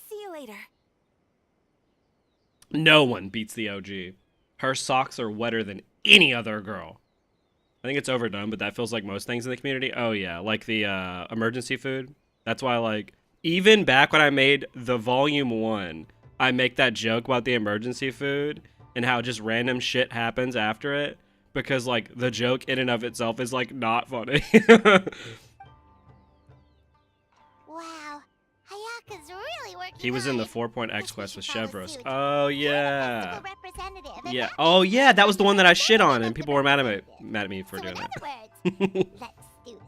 See you later. No one beats the OG. Her socks are wetter than any other girl. I think it's overdone, but that feels like most things in the community. Oh, yeah, like the emergency food. That's why, like, even back when I made the volume 1, I make that joke about the emergency food and how just random shit happens after it. Because, like, the joke in and of itself is, like, not funny. Wow. Ayaka's really working He was in the hard. 4.x quest with Chevros. Suit. Oh, You're the yeah. festival representative, and Yeah. that Oh, means yeah, that was the one that I you're shit on, and the people were mad at representative. me for So doing in that. other words, let's do this.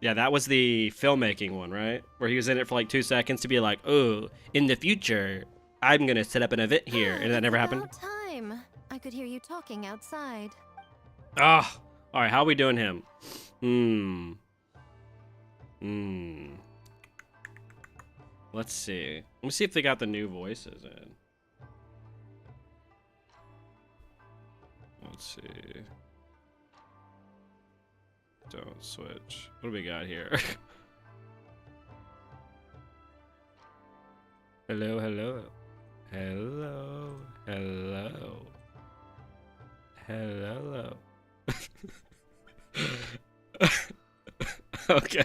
Yeah, that was the filmmaking one, right? Where he was in it for like 2 seconds to be like, oh, in the future, I'm going to set up an event here. And that never happened. About time. I could hear you talking outside. Ah, all right, how are we doing him? Let's see. Let me see if they got the new voices in. Let's see. Don't switch. What do we got here? Hello, hello. Hello, hello. Hello. Okay.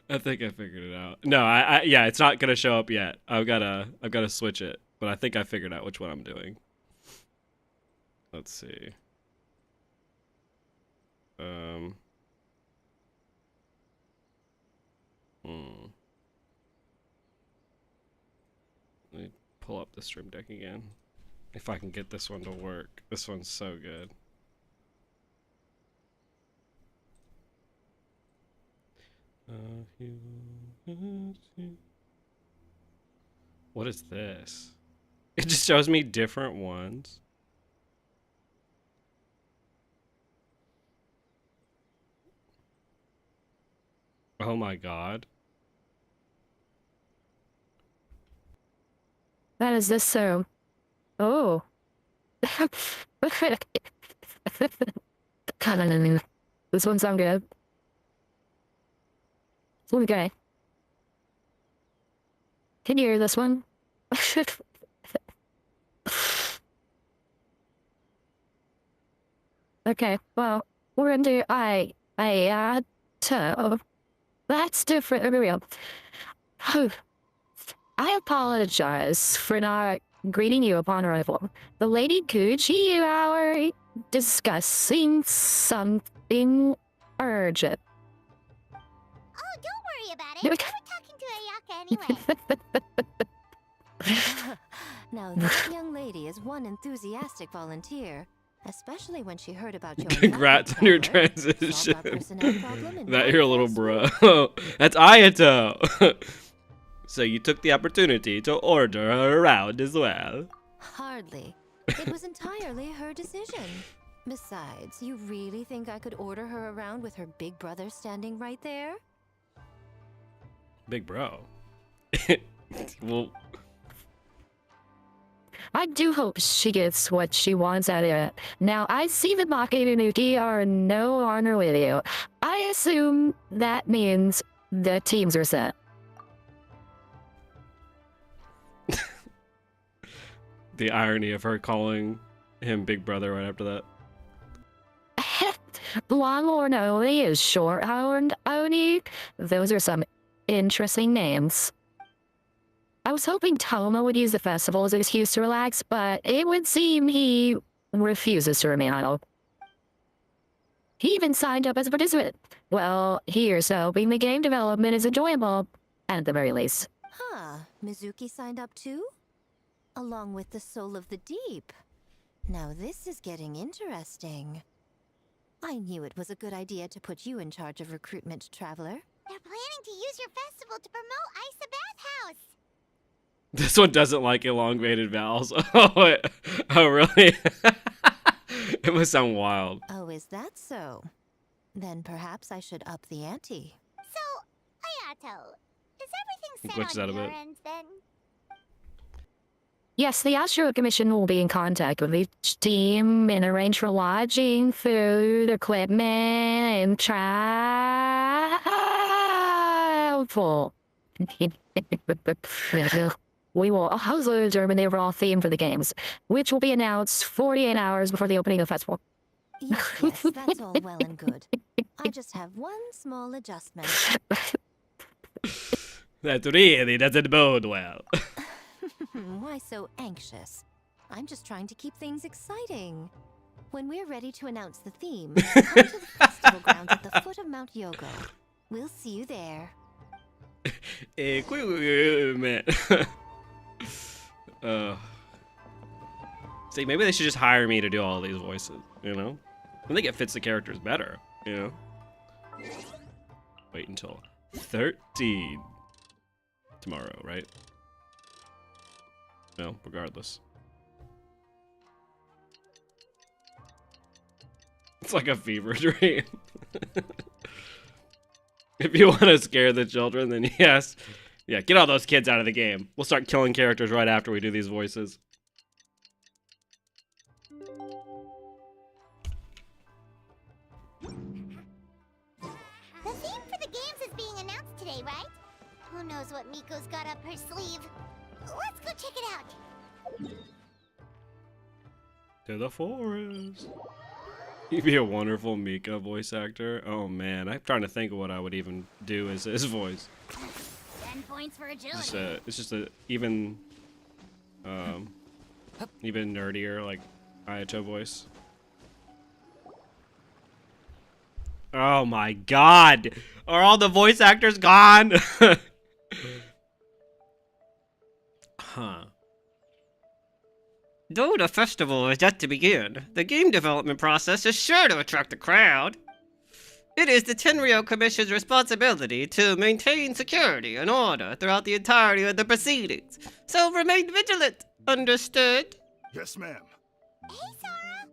I think I figured it out. No, yeah, it's not gonna show up yet. I've gotta switch it. But I think I figured out which one I'm doing. Let's see. Let me pull up the stream deck again. If I can get this one to work. This one's so good. What is this? It just shows me different ones. Oh my god. That is this so. Oh. This one sound good. This one okay. Can you hear this one? Okay, well, we're gonna do that's different. I apologize for not greeting you upon arrival. The Lady Gucci and I are discussing something urgent. Oh, don't worry about it. We were talking to Ayaka anyway. Now, this young lady is one enthusiastic volunteer, especially when she heard about your Congrats on your power, solved our transition. personnel problem in That one your little fell swoop. bro. That's Ayato. So you took the opportunity to order her around as well. Hardly. It was entirely her decision. Besides, you really think I could order her around with her big brother standing right there? Big bro. Well, I do hope she gets what she wants out of it. Now, I see that Maki and Nuki are no honor with you. I assume that means the teams are set. the irony of her calling him big brother right after that. Longhorn Oni is Shorthorn Oni. Those are some interesting names. I was hoping Toma would use the festival as an excuse to relax, but it would seem he refuses to remain idle. He even signed up as a participant. Well, here's hoping the game development is enjoyable, at the very least. Huh. Mizuki signed up too? Along with the Soul of the Deep. Now this is getting interesting. I knew it was a good idea to put you in charge of recruitment, Traveler. They're planning to use your festival to promote Isa Bathhouse. This one doesn't like elongated vowels. Oh, really? It must sound wild. Oh, is that so? Then perhaps I should up the ante. So, Ayato, is everything Glitches set out on a your bit. end then? Yes, the Astro Commission will be in contact with each team and arrange for lodging, food, equipment, and travel. We will also determine the overall theme for the games, which will be announced 48 hours before the opening of the festival. Yes, that's all well and good. I just have one small adjustment. That really doesn't bode well. Why so anxious? I'm just trying to keep things exciting. When we're ready to announce the theme, come to the festival grounds at the foot of Mount Yogo. We'll see you there. Equipment. See, maybe they should just hire me to do all these voices, you know? I think it fits the characters better, you know? Wait until 13. Tomorrow, right? No, regardless. It's like a fever dream. If you want to scare the children, then yes. Yeah, get all those kids out of the game. We'll start killing characters right after we do these voices. The theme for the games is being announced today, right? Who knows what Miko's got up her sleeve? Let's go check it out. To the forest. He'd be a wonderful Mika voice actor. Oh man, I'm trying to think of what I would even do as his voice. 10 points for agility. It's just a even nerdier like Ayato voice. Oh my god! Are all the voice actors gone? Huh. Though the festival is yet to begin, the game development process is sure to attract a crowd. It is the Tenryo Commission's responsibility to maintain security and order throughout the entirety of the proceedings, so remain vigilant. Understood? Yes, ma'am. Hey, Sora!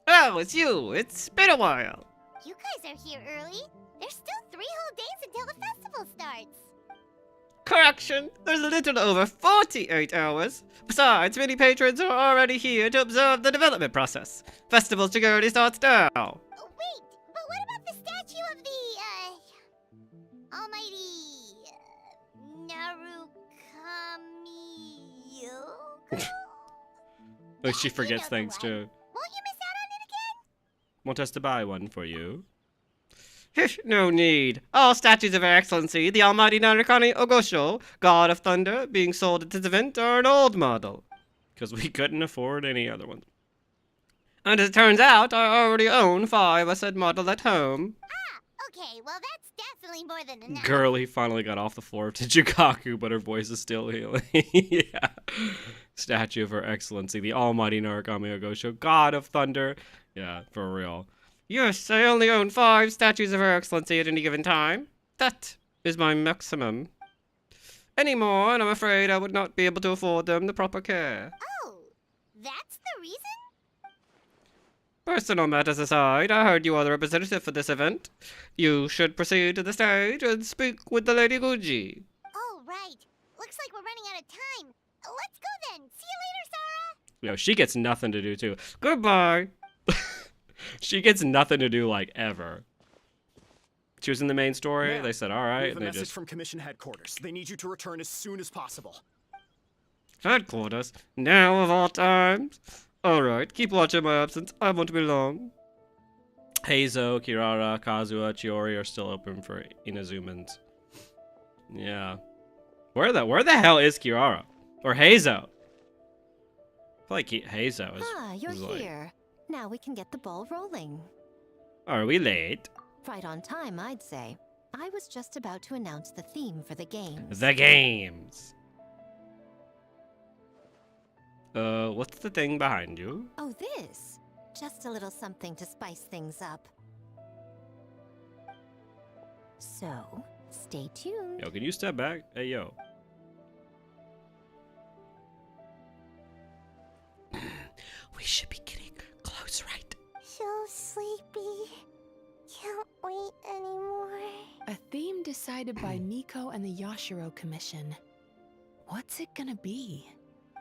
Oh, it's you. It's been a while. You guys are here early. There's still 3 whole days until the festival starts. Correction, there's a little over 48 hours. Besides, many patrons are already here to observe the development process. Festival security starts now. Oh, wait, but what about the statue of the, almighty, Narukami? Like she forgets things too. Won't you miss out on it again? Want us to buy one for you? No need. All statues of Her Excellency, the Almighty Narukami Ogosho, God of Thunder, being sold at this event are an old model. Because we couldn't afford any other ones. And as it turns out, I already own 5 of said model at home. Ah, okay, well that's definitely more than enough. Girlie finally got off the floor of Tsukaku, but her voice is still healing. Yeah. Statue of Her Excellency, the Almighty Narukami Ogosho, God of Thunder. Yeah, for real. Yes, I only own 5 statues of Her Excellency at any given time. That is my maximum. Any more, and I'm afraid I would not be able to afford them the proper care. Oh, that's the reason? Personal matters aside, I heard you are the representative for this event. You should proceed to the stage and speak with the Lady Guji. Oh, right. Looks like we're running out of time. Let's go then. See you later, Sora. Yo, she gets nothing to do too. Goodbye. She gets nothing to do like ever. She was in the main story. Ma'am, They said, all We right, have a and they message just from Commission Headquarters. They need you to return as soon as possible. headquarters. Now of all times. All right, keep watch of my absence. I won't be long. Heizo, Kirara, Kazuha, Chiori are still open for Inazumans. Yeah. Where the hell is Kirara? Or Heizo? I feel like Heizo is. Ah, you're is like, here. Now we can get the ball rolling. Are we late? Right on time, I'd say. I was just about to announce the theme for the games. The games. What's the thing behind you? Oh, this? Just a little something to spice things up. So, stay tuned. Yo, can you step back? Hey, yo. We should be getting close, right? So sleepy. Can't wait anymore. A theme decided by Miko and the Yashiro Commission. What's it gonna be?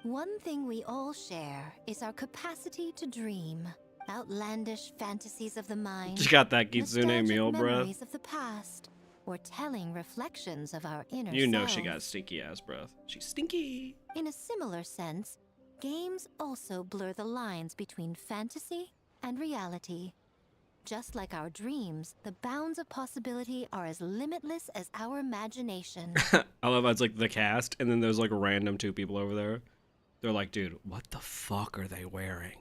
One thing we all share is our capacity to dream. Outlandish fantasies of the mind. She got that Kitsune nostalgic meal breath. memories of the past. Or telling reflections of our inner You know she selves. got stinky ass breath. She's stinky. In a similar sense, games also blur the lines between fantasy and reality. Just like our dreams, the bounds of possibility are as limitless as our imagination. I love how it's like the cast, and then there's like random two people over there. They're like, dude, what the fuck are they wearing?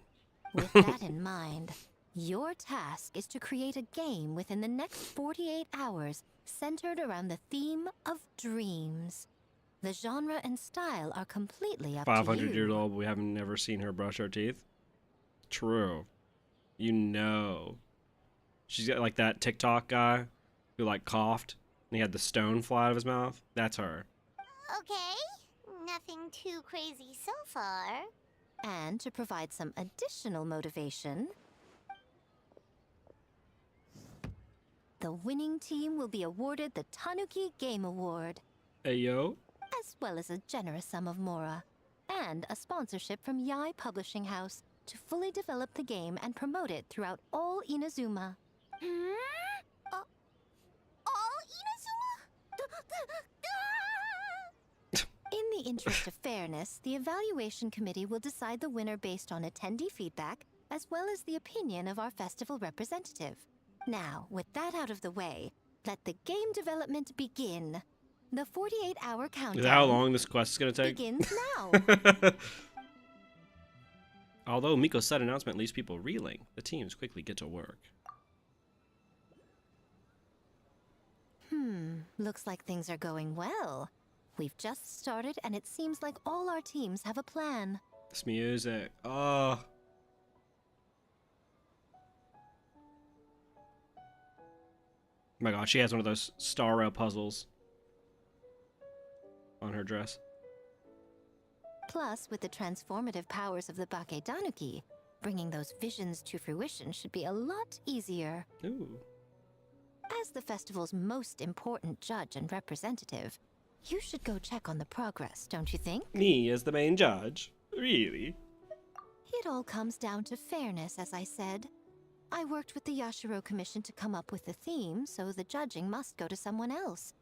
With that in mind, your task is to create a game within the next 48 hours centered around the theme of dreams. The genre and style are completely up to you. 500 years old, we haven't never seen her brush her teeth. True. You know. She's got like that TikTok guy who like coughed and he had the stone fly out of his mouth. That's her. Okay, nothing too crazy so far. And to provide some additional motivation, the winning team will be awarded the Tanuki Game Award, Hey, yo. as well as a generous sum of mora, and a sponsorship from Yai Publishing House to fully develop the game and promote it throughout all Inazuma. All Inazuma? In the interest of fairness, the evaluation committee will decide the winner based on attendee feedback, as well as the opinion of our festival representative. Now, with that out of the way, let the game development begin. The 48-hour countdown Is that how long this quest is going to take? begins now. Although Miko's sudden announcement leaves people reeling, the teams quickly get to work. Looks like things are going well. We've just started, and it seems like all our teams have a plan. This music. Oh. My god, she has one of those star rail puzzles on her dress. Plus, with the transformative powers of the Bakedanuki, bringing those visions to fruition should be a lot easier. Ooh. As the festival's most important judge and representative, you should go check on the progress, don't you think? Me as the main judge? Really? It all comes down to fairness, as I said. I worked with the Yashiro Commission to come up with the theme, so the judging must go to someone else.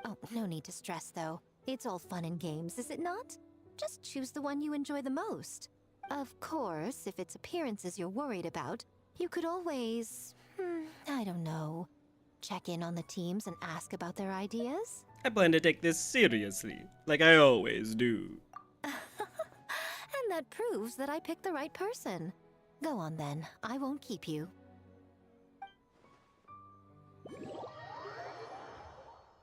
Oh, no need to stress, though. It's all fun and games, is it not? Just choose the one you enjoy the most. Of course, if it's appearances you're worried about, you could always... I don't know. Check in on the teams and ask about their ideas? I plan to take this seriously, like I always do. And that proves that I picked the right person. Go on then, I won't keep you.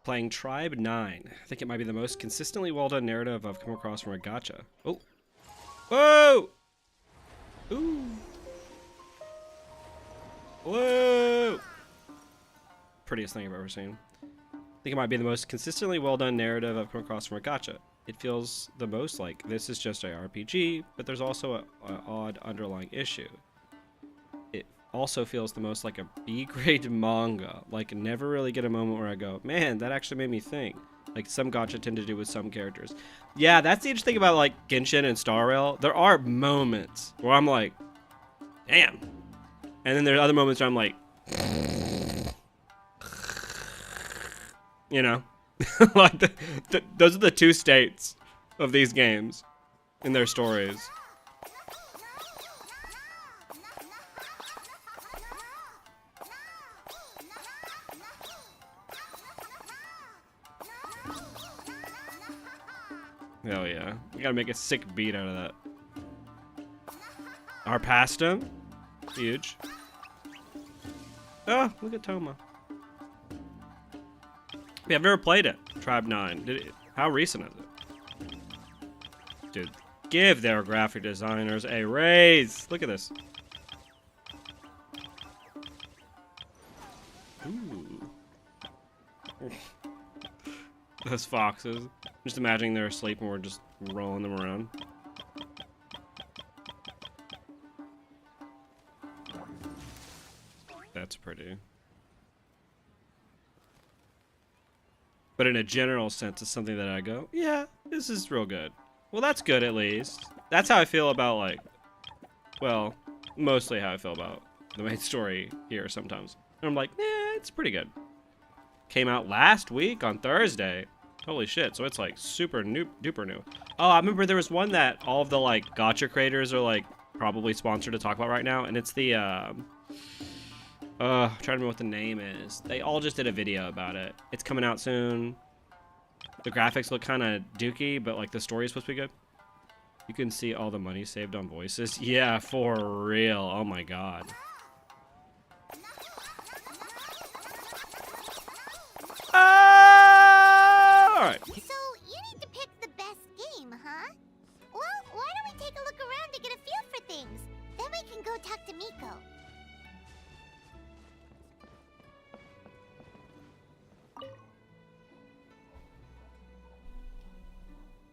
Playing Tribe 9. I think it might be the most consistently well-done narrative I've come across from a gacha. Oh. Whoa! Ooh. Whoa! Prettiest thing I've ever seen. I think it might be the most consistently well-done narrative I've come across from a gacha. It feels the most like this is just a RPG, but there's also an odd underlying issue. It also feels the most like a B-grade manga. Like, never really get a moment where I go, man, that actually made me think. Like some gacha tend to do with some characters. Yeah, that's the interesting thing about like Genshin and Star Rail. There are moments where I'm like, damn. And then there are other moments where I'm like, you know, like those are the two states of these games in their stories. Hell yeah. We gotta make a sick beat out of that. Our pasta. Huge. Oh, look at Toma. Yeah, I've never played it. Tribe 9. How recent is it? Dude, give their graphic designers a raise. Look at this. Ooh. Those foxes. Just imagining they're asleep and we're just rolling them around. That's pretty. But in a general sense, it's something that I go, yeah, this is real good. Well, that's good at least. That's how I feel about, like, well, mostly how I feel about the main story here sometimes. And I'm like, it's pretty good. Came out last week on Thursday. Holy shit, so it's like super duper new. Oh, I remember there was one that all of the like gacha creators are like probably sponsored to talk about right now, and it's the trying to remember what the name is. They all just did a video about it. It's coming out soon. The graphics look kind of dookie, but like the story is supposed to be good. You can see all the money saved on voices. Yeah, for real. Oh my god. Alright. So, you need to pick the best game, huh? Well, why don't we take a look around to get a feel for things? Then we can go talk to Miko.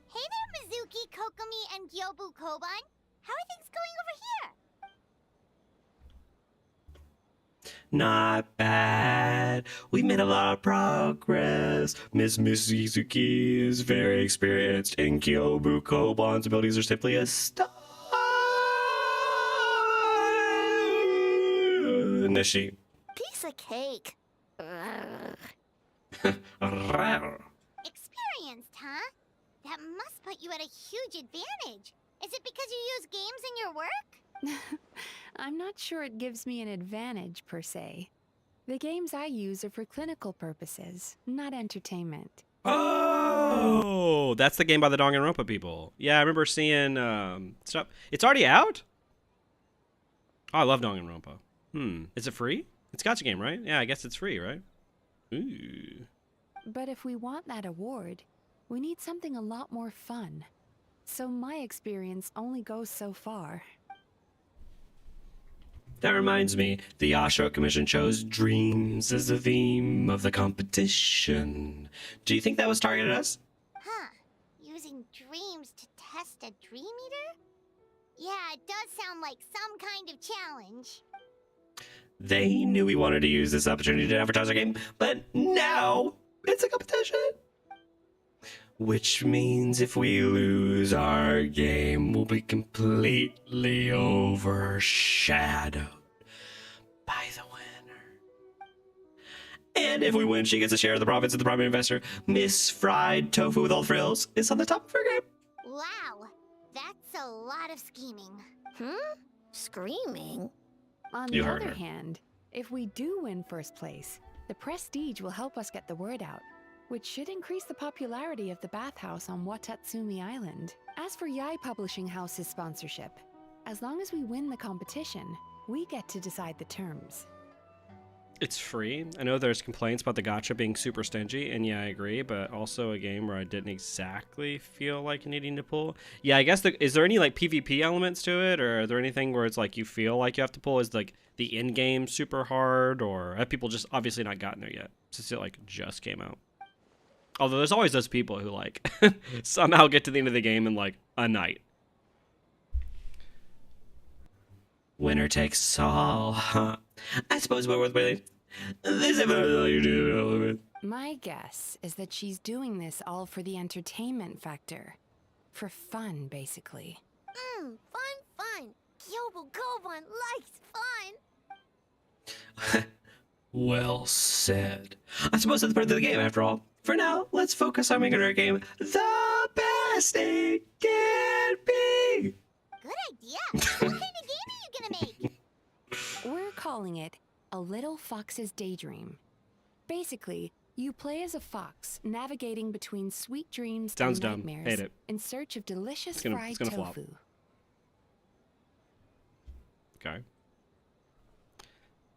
Hey there, Mizuki, Kokomi, and Gyobu Koban. How are things going over here? Not bad. We made a lot of progress. Miss Mizuki is very experienced, and Kyobu Koban's abilities are simply astonishing. Piece of cake. Experienced, huh? That must put you at a huge advantage. Is it because you use games in your work? I'm not sure it gives me an advantage, per se. The games I use are for clinical purposes, not entertainment. Oh, that's the game by the Danganronpa people. Yeah, I remember seeing stuff. It's already out? Oh, I love Danganronpa. Is it free? It's a gacha game, right? Yeah, I guess it's free, right? Ooh. But if we want that award, we need something a lot more fun. So my experience only goes so far. That reminds me, the Ashura Commission chose dreams as the theme of the competition. Do you think that was targeted at us? Huh. Using dreams to test a dream eater? Yeah, it does sound like some kind of challenge. They knew we wanted to use this opportunity to advertise our game, but now it's a competition. Which means if we lose our game, we'll be completely overshadowed by the winner. And if we win, she gets a share of the profits of the primary investor. Miss Fried Tofu with all frills is on the top of her game. Wow, that's a lot of scheming. Screaming? On You the heard other her. hand, if we do win first place, the prestige will help us get the word out, which should increase the popularity of the bathhouse on Watatsumi Island. As for Yai Publishing House's sponsorship, as long as we win the competition, we get to decide the terms. It's free. I know there's complaints about the gacha being super stingy, and yeah, I agree, but also a game where I didn't exactly feel like needing to pull. Yeah, I guess, is there any, like, PvP elements to it, or are there anything where it's, like, you feel like you have to pull? Is, like, the end game super hard, or have people just obviously not gotten there yet, since it, like, just came out? Although there's always those people who, like, somehow get to the end of the game in, like, a night. Winner takes all, huh? I suppose we're worth waiting. This is what you do. My guess is that she's doing this all for the entertainment factor. For fun, basically. Fun. Kyobu Koban likes fun. Well said. I suppose that's part of the game after all. For now, let's focus on making our game the best it can be. Good idea. What kind of game are you gonna make? We're calling it A Little Fox's Daydream. Basically, you play as a fox, navigating between sweet dreams Sounds and dumb. nightmares Hate it. in search of delicious It's gonna fried flop. tofu. Okay.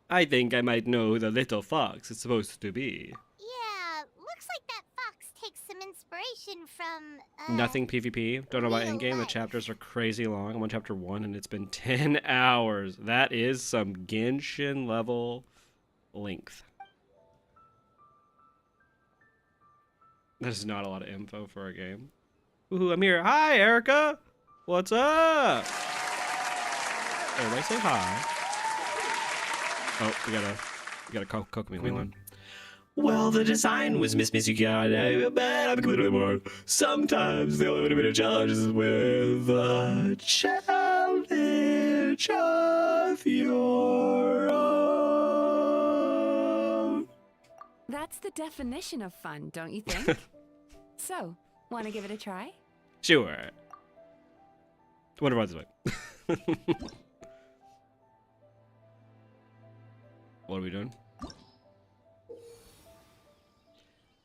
I think I might know who the little fox is supposed to be. Yeah, looks like that fox takes some inspiration from, Nothing PvP. Don't know about real endgame. The life. chapters are crazy long. I'm on chapter 1 and it's been 10 hours. That is some Genshin level length. That is not a lot of info for a game. Ooh, I'm here. Hi, Erica. What's up? Everybody say hi. Oh, we gotta cook me one. Well, the design was Miss Mizukata, but I'm good more. Sometimes the only way to beat a challenge is with a challenge of your own. That's the definition of fun, don't you think? So, want to give it a try? Sure. Wonder why this way. What are we doing?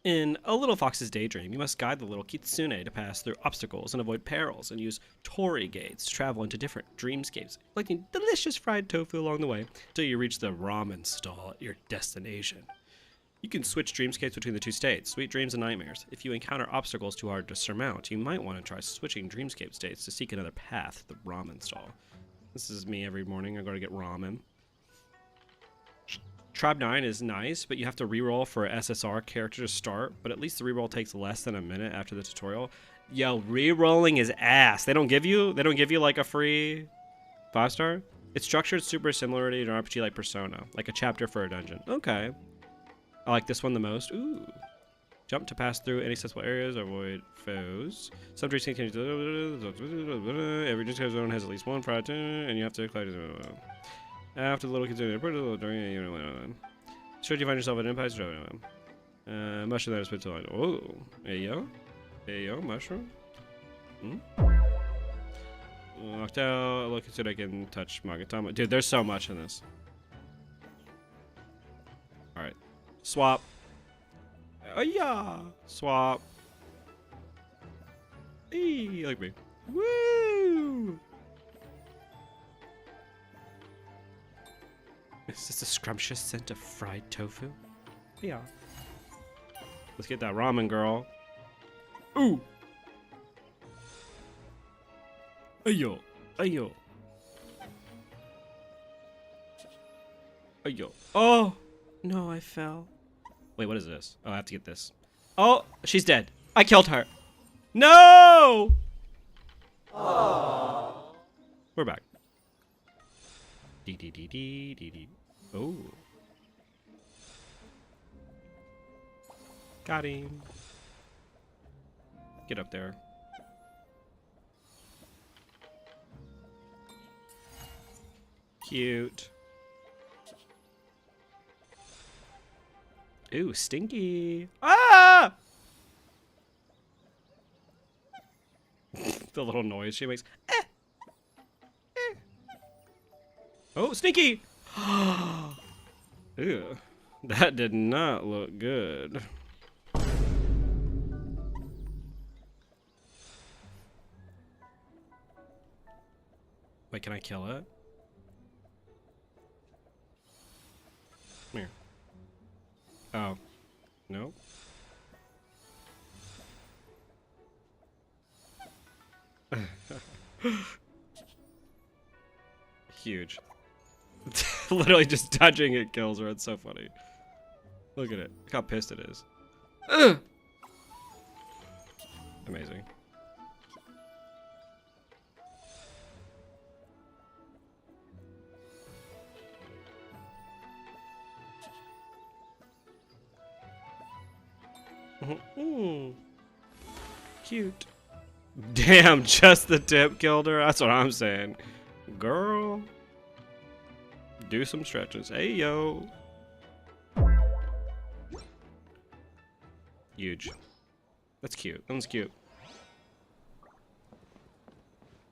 In A Little Fox's Daydream, you must guide the little kitsune to pass through obstacles and avoid perils, and use torii gates to travel into different dreamscapes, collecting delicious fried tofu along the way until you reach the ramen stall at your destination. You can switch dreamscapes between the two states, sweet dreams and nightmares. If you encounter obstacles too hard to surmount, you might want to try switching dreamscape states to seek another path to the ramen stall. This is me every morning. I go to get ramen. Tribe 9 is nice, but you have to reroll for an SSR character to start, but at least the reroll takes less than a minute after the tutorial. Yo, rerolling is ass. They don't give you like a free 5-star? It's structured super similarly to an RPG like Persona, like a chapter for a dungeon. Okay. I like this one the most. Ooh. Jump to pass through any accessible areas, avoid foes. Some dreams can every discard zone has at least one prior to, and you have to collect it. After the little continue, put a little during. Should you find yourself at Impact? Mushroom that is put to line. Oh, hey yo, mushroom. Locked out. Look, so I can touch Magatama. Dude, there's so much in this. All right, swap. Oh yeah, swap. Hey, look at me. Woo! Is this a scrumptious scent of fried tofu? Yeah. Let's get that ramen, girl. Ooh. Ayo. Ayo. Ayo. Oh! No, I fell. Wait, what is this? Oh, I have to get this. Oh, she's dead. I killed her. No! Aww. We're back. Dee. Oh. Got him. Get up there. Cute. Ooh, stinky. Ah! The little noise she makes. Oh, stinky! Ew, that did not look good. Wait, can I kill it? Come here. Oh. No? Huge. Literally just touching it kills her. It's so funny. Look at it. Look how pissed it is. Ugh! Amazing. Cute. Damn, just the tip killed her. That's what I'm saying. Girl. Do some stretches. Hey, yo. Huge. That's cute. That one's cute.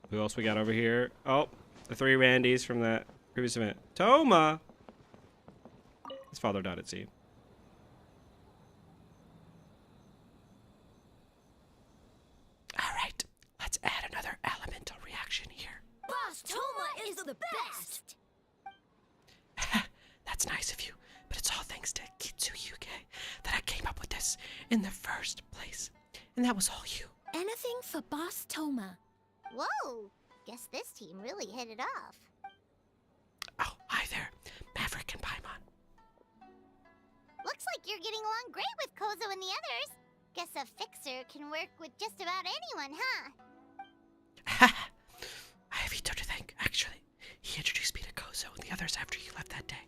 Who else we got over here? Oh, the 3 Randys from that previous event. Toma! His father died at sea. Alright, let's add another elemental reaction here. Boss Toma is the best! That's nice of you, but it's all thanks to Kitsu Yuge that I came up with this in the first place. And that was all you. Anything for Boss Toma. Whoa! Guess this team really hit it off. Oh, hi there, Maverick and Paimon. Looks like you're getting along great with Kozo and the others. Guess a fixer can work with just about anyone, huh? I have Ito to thank, actually. He introduced me to Kozo and the others after you left that day.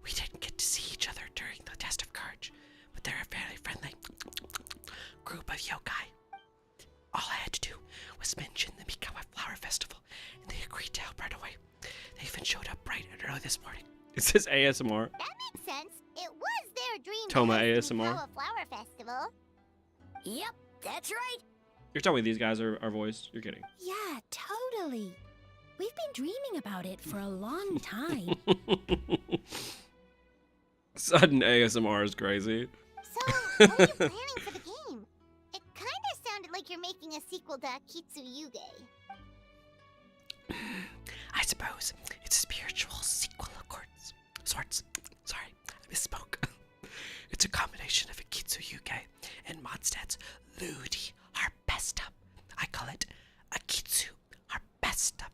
We didn't get to see each other during the test of courage, but they're a fairly friendly group of yokai. All I had to do was mention the Mikawa Flower Festival, and they agreed to help right away. They even showed up bright and early this morning. Is this ASMR? That makes sense. It was their dream Toma to host the ASMR. Mikawa Flower Festival. Yep, that's right. You're telling me these guys are voiced? You're kidding. Yeah, totally. We've been dreaming about it for a long time. Sudden ASMR is crazy. So, what are you planning for the game? It kinda sounded like you're making a sequel to Akitsu Yuge. I suppose it's a spiritual sequel of sorts. Sorry, I misspoke. It's a combination of Akitsu Yuge and Mondstadt's Ludi Harpesta. I call it Akitsu Harpesta.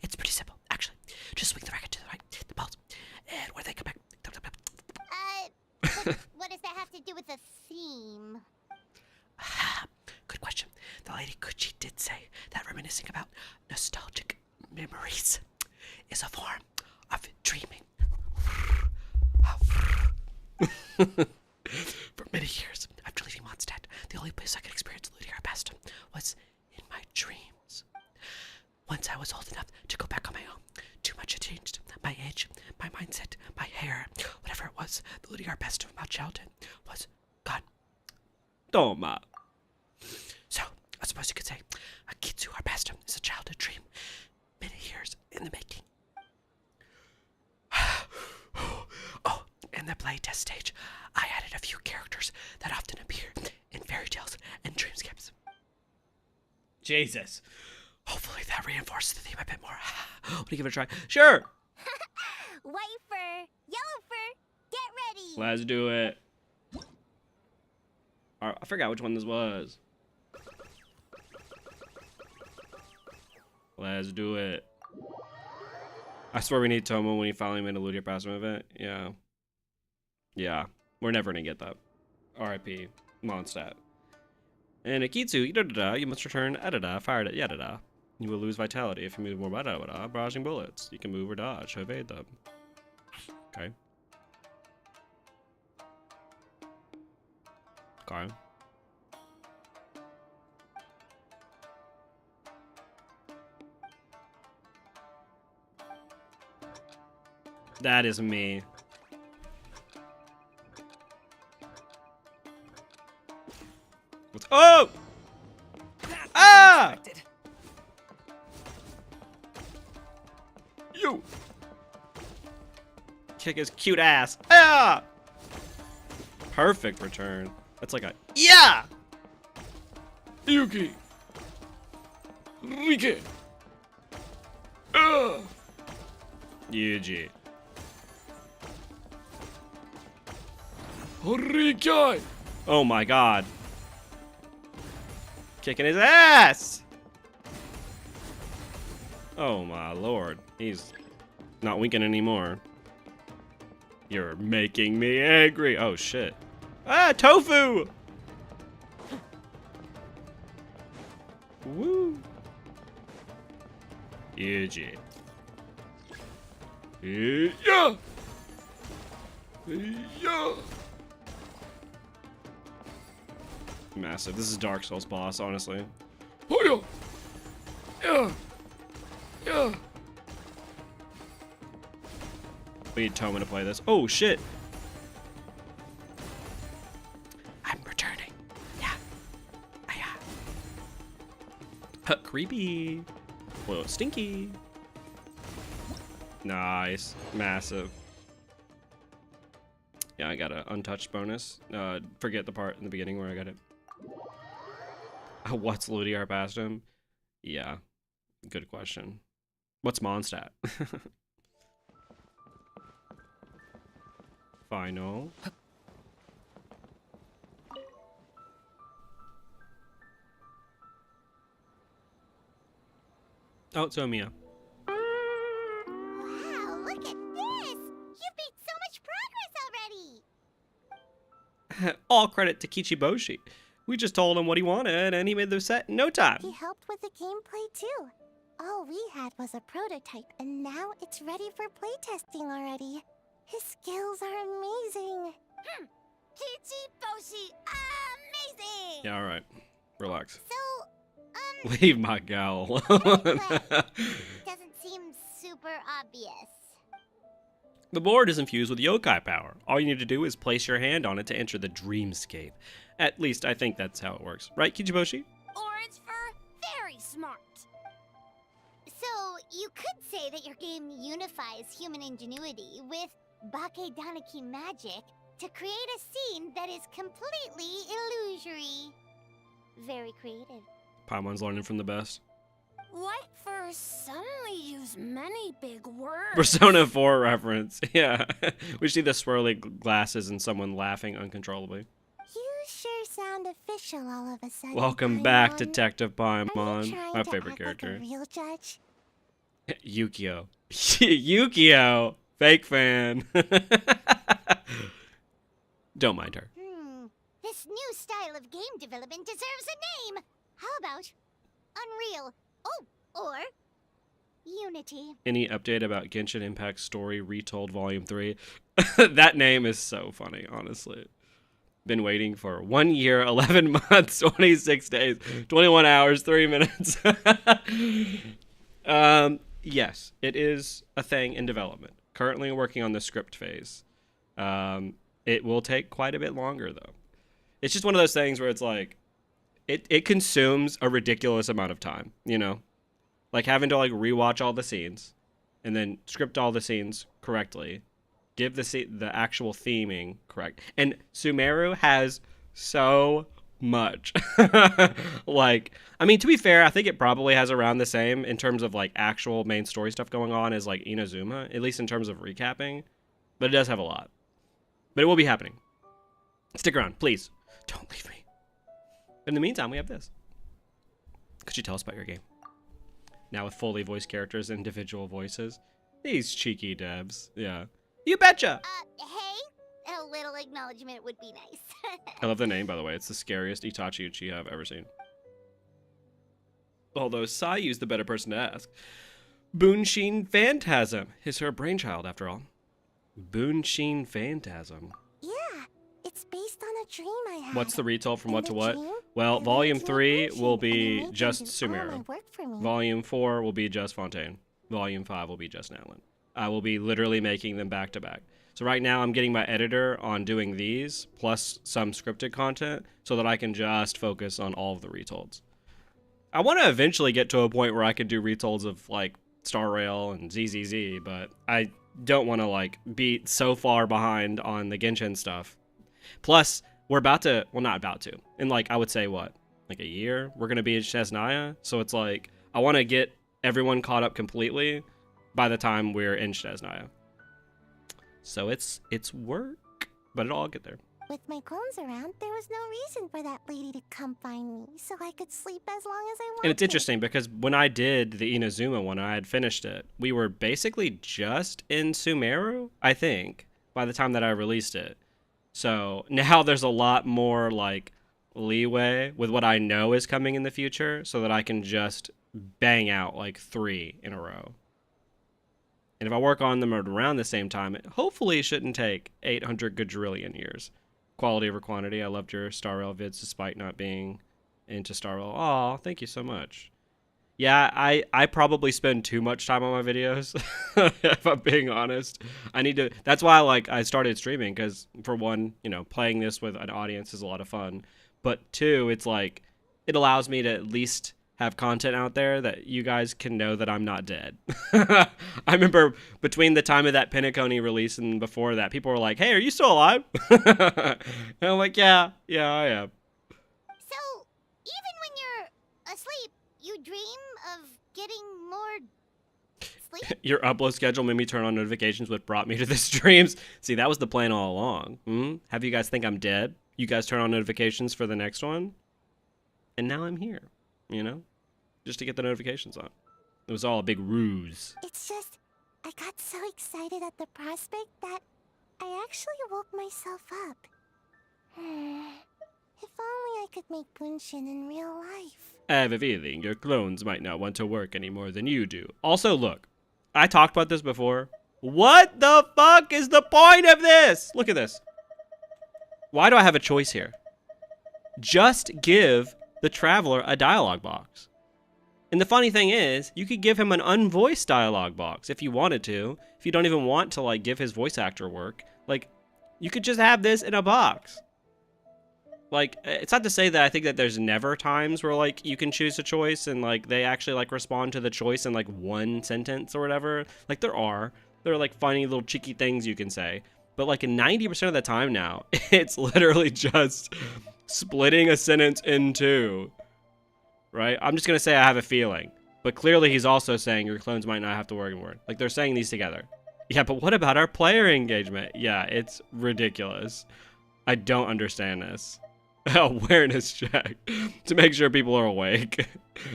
It's pretty simple, actually. Just swing the racket to the right, the balls, and when they come back, But what does that have to do with the theme? Good question. The Lady Kuchi did say that reminiscing about nostalgic memories is a form of dreaming. For many years after leaving Mondstadt, the only place I could experience Ludi Harpesta was in my dreams. Once I was old enough to go back on my own, too much had changed. My age, my mindset, my hair, whatever it was, the Ludi Harpesta of my childhood was gone. Toma. So, I suppose you could say Akitsu Harpesta is a childhood dream, many years in the making. Oh, in the playtest stage, I added a few characters that often appear in fairy tales and dreamscapes. Jesus. Hopefully that reinforces the theme a bit more. Want to give it a try? Sure. White fur, yellow fur, get ready! Let's do it. I forgot which one this was. Let's do it. I swear we need Tomo when he finally made a Ludi Harpesta event. Yeah. Yeah. We're never gonna get that. R.I.P. Mondstadt. And Akitsu, you must return fired at yadada. You will lose vitality if you move more barraging bullets. You can move or dodge to evade them. Okay. Okay. That is me. Oh! Ah! You! Kick his cute ass. Ah! Perfect return. That's like a yeah! Yuki! Rike! Yuji. Rike! Oh my god. Kicking his ass! Oh my lord. He's not winking anymore. You're making me angry. Oh shit. Ah, tofu! Woo! Yuji. Yeah! Yeah! Massive. This is Dark Souls boss, honestly. Oh yeah! Yeah! We need Toma to play this. Oh shit! I'm returning. Yeah. Creepy. Whoa, stinky. Nice. Massive. Yeah, I got an untouched bonus. Forget the part in the beginning where I got it. What's Ludi Harpesta? Yeah. Good question. What's Mondstadt? Final. Oh, it's Omiya. Wow, look at this! You've made so much progress already! All credit to Kichiboshi. We just told him what he wanted, and he made the set in no time. He helped with the gameplay too. All we had was a prototype, and now it's ready for playtesting already. His skills are amazing. Kichiboshi, amazing! Yeah, all right. Relax. So, Leave my gal alone. gameplay doesn't seem super obvious. The board is infused with yokai power. All you need to do is place your hand on it to enter the dreamscape. At least I think that's how it works. Right, Kichiboshi? Or it's for very smart. So, you could say that your game unifies human ingenuity with Bakedanaki magic to create a scene that is completely illusory. Very creative. Paimon's learning from the best. Whitefur suddenly use many big words. Persona 4 reference. Yeah. We see the swirly glasses and someone laughing uncontrollably. You sure sound official all of a sudden. Welcome back, Paimon. Detective Are you Paimon. trying My to favorite act character. Like a real judge? Yukio. Yukio! Fake fan. Don't mind her. This new style of game development deserves a name. How about Unreal? Oh, or Unity. Any update about Genshin Impact Story Retold Volume 3? That name is so funny, honestly. Been waiting for 1 year, 11 months, 26 days, 21 hours, 3 minutes. Yes, it is a thing in development. Currently working on the script phase. It will take quite a bit longer, though. It's just one of those things where it's like, it consumes a ridiculous amount of time, you know? Like having to like rewatch all the scenes and then script all the scenes correctly, give the actual theming correct. And Sumeru has so much. Like, I mean, to be fair, I think it probably has around the same in terms of like actual main story stuff going on as like Inazuma, at least in terms of recapping. But it does have a lot. But it will be happening. Stick around, please. Don't leave me. In the meantime, we have this. Could you tell us about your game? Now with fully voiced characters and individual voices. These cheeky devs. Yeah. You betcha! Hey, a little acknowledgement would be nice. I love the name, by the way. It's the scariest Itachi Uchiha I've ever seen. Although Sayu's the better person to ask. Bunshin Phantasm is her brainchild, after all. Bunshin Phantasm. Yeah, it's based on a dream I had. What's the retold from In what to the what? dream, Well, I Volume went to a 3 potion will and be it made just them do all my Sumeru. work for me. Volume 4 will be just Fontaine. Volume 5 will be just Natlin. I will be literally making them back to back. So right now I'm getting my editor on doing these, plus some scripted content, so that I can just focus on all of the retolds. I want to eventually get to a point where I can do retolds of, like, Star Rail and ZZZ, but I don't want to, like, be so far behind on the Genshin stuff. Plus, we're about to, well, not about to, in, like, I would say, what, like a year? We're going to be in Shesnaya, so it's like, I want to get everyone caught up completely by the time we're in Shesnaya. So it's work, but it'll all get there. With my clones around, there was no reason for that lady to come find me, so I could sleep as long as I wanted. And it's interesting because when I did the Inazuma one, I had finished it. We were basically just in Sumeru, I think, by the time that I released it. So now there's a lot more like leeway with what I know is coming in the future so that I can just bang out like 3 in a row. And if I work on them around the same time, it hopefully shouldn't take 800 quadrillion years. Quality over quantity. I loved your Star Rail vids despite not being into Star Rail. Aw, thank you so much. Yeah, I probably spend too much time on my videos, if I'm being honest. I need to, that's why I started streaming, because for one, you know, playing this with an audience is a lot of fun. But two, it's like, it allows me to at least have content out there that you guys can know that I'm not dead. I remember between the time of that Penacony release and before that, people were like, hey, are you still alive? And I'm like, yeah, I am. So, even when you're asleep, you dream of getting more sleep? Your upload schedule made me turn on notifications, what brought me to the streams. See, that was the plan all along. Have you guys think I'm dead? You guys turn on notifications for the next one? And now I'm here, you know? Just to get the notifications on. It was all a big ruse. It's just, I got so excited at the prospect that I actually woke myself up. If only I could make Bunshin in real life. I have a feeling your clones might not want to work any more than you do. Also, look, I talked about this before. What the fuck is the point of this? Look at this. Why do I have a choice here? Just give the traveler a dialogue box. And the funny thing is, you could give him an unvoiced dialogue box if you wanted to. If you don't even want to, like, give his voice actor work. Like, you could just have this in a box. Like, it's not to say that I think that there's never times where, like, you can choose a choice and, like, they actually, like, respond to the choice in, like, one sentence or whatever. Like, there are like funny little cheeky things you can say. But like 90% of the time now, it's literally just splitting a sentence in two. Right? I'm just going to say I have a feeling. But clearly he's also saying your clones might not have to work anymore. Like, they're saying these together. Yeah, but what about our player engagement? Yeah, it's ridiculous. I don't understand this. Awareness check to make sure people are awake.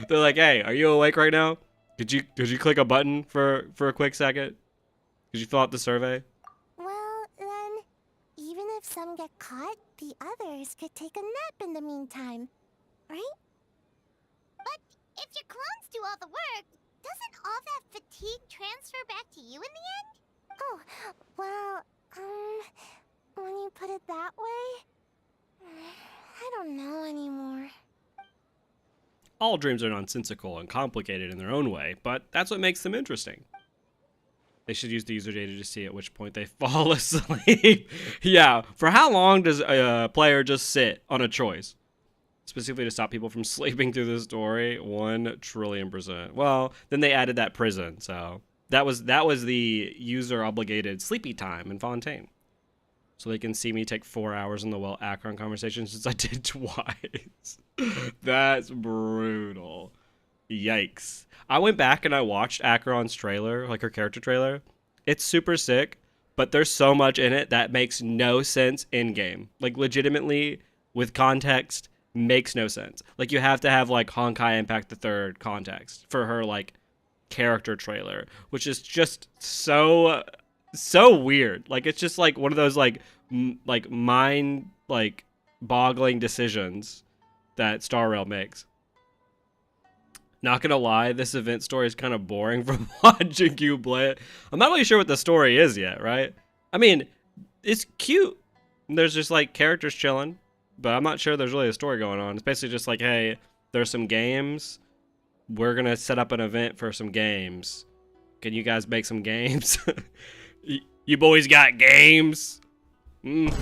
They're like, hey, are you awake right now? Did you click a button for a quick second? Did you fill out the survey? Well, then, even if some get caught, the others could take a nap in the meantime, right? But if your clones do all the work, doesn't all that fatigue transfer back to you in the end? Oh, well, when you put it that way, I don't know anymore. All dreams are nonsensical and complicated in their own way, but that's what makes them interesting. They should use the user data to see at which point they fall asleep. Yeah, for how long does a player just sit on a choice? Specifically to stop people from sleeping through the story, 1,000,000,000,000%. Well, then they added that prison, so that was the user obligated sleepy time in Fontaine. So they can see me take 4 hours in the Well Akron conversation since I did twice. That's brutal. Yikes. I went back and I watched Akron's trailer, like her character trailer. It's super sick, but there's so much in it that makes no sense in-game. Like, legitimately, with context, makes no sense. Like, you have to have, like, Honkai Impact the 3rd context for her, like, character trailer, which is just so weird. Like, it's just, like, one of those, like, mind, like, boggling decisions that Star Rail makes. Not gonna lie, this event story is kind of boring from watching you play it. I'm not really sure what the story is yet, right? I mean, it's cute. There's just like characters chilling, but I'm not sure there's really a story going on. It's basically just like, hey, there's some games. We're gonna set up an event for some games. Can you guys make some games? You boys got games? What's a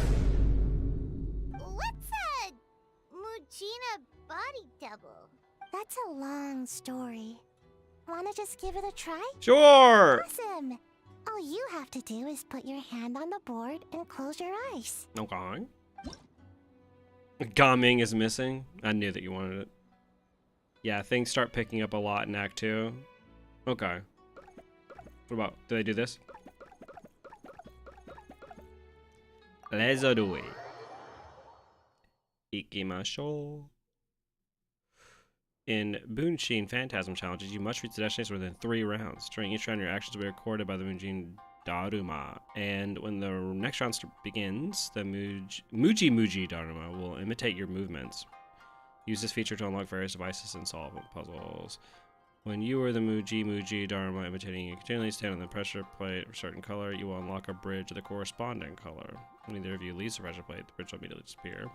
Mujina body double? That's a long story. Wanna just give it a try? Sure! Awesome! All you have to do is put your hand on the board and close your eyes. Okay. Gaming is missing. I knew that you wanted it. Yeah, things start picking up a lot in Act 2. Okay. What about, do they do this? Let's do it. Ikimashou. In Bunshin Phantasm challenges, you must reach the destination within 3 rounds. During each round, your actions will be recorded by the Mujin Daruma. And when the next round begins, the Muji Daruma will imitate your movements. Use this feature to unlock various devices and solve puzzles. When you are the Muji Daruma imitating you, continually stand on the pressure plate of a certain color, you will unlock a bridge of the corresponding color. When either of you leaves the pressure plate, the bridge will immediately disappear.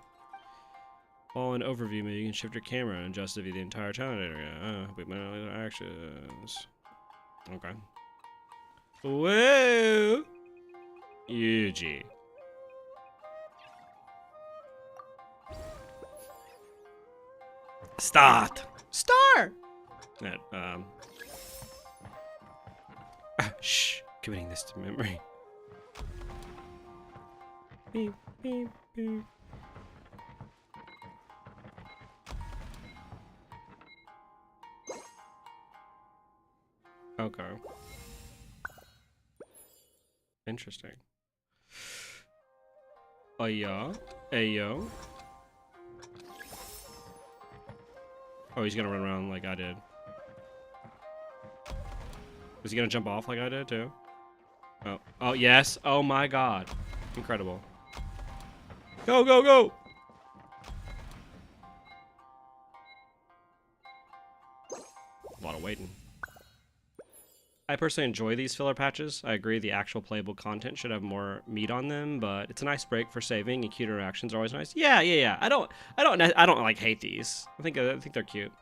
While in overview mode, you can shift your camera and adjust to view the entire challenge area. Wait, my actions. Okay. Whoa! Yuji. Start! Start! Shh. Committing this to memory. Beep, beep, beep. Okay. Interesting. Yeah. Ayo. Oh, he's gonna run around like I did. Is he gonna jump off like I did too? Oh, oh yes. Oh my god. Incredible. Go, go, go! A lot of waiting. I personally enjoy these filler patches. I agree the actual playable content should have more meat on them, but it's a nice break for saving, and cute interactions are always nice. Yeah. I don't like hate these. I think they're cute.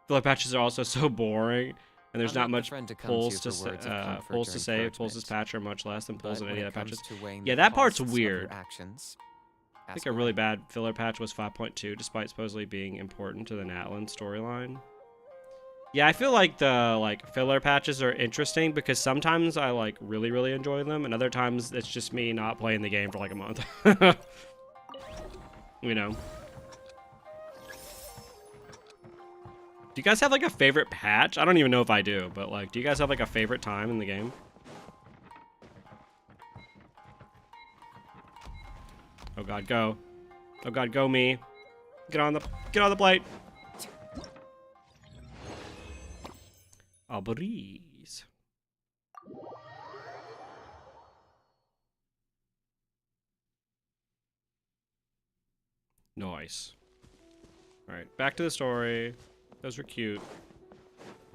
Filler patches are also so boring, and there's not much pulls to save. Pulls this patch are much less than pulls in any other patches. Yeah, that part's weird. I think a really bad filler patch was 5.2, despite supposedly being important to the Natlan storyline. Yeah, I feel like the filler patches are interesting because sometimes I really enjoy them, and other times it's just me not playing the game for like a month. You know. Do you guys have like a favorite patch? I don't even know if I do, but like, do you guys have like a favorite time in the game? Oh god, go. Oh god, go me. Get on the plate. I'll breeze. Nice. Alright, back to the story. Those were cute.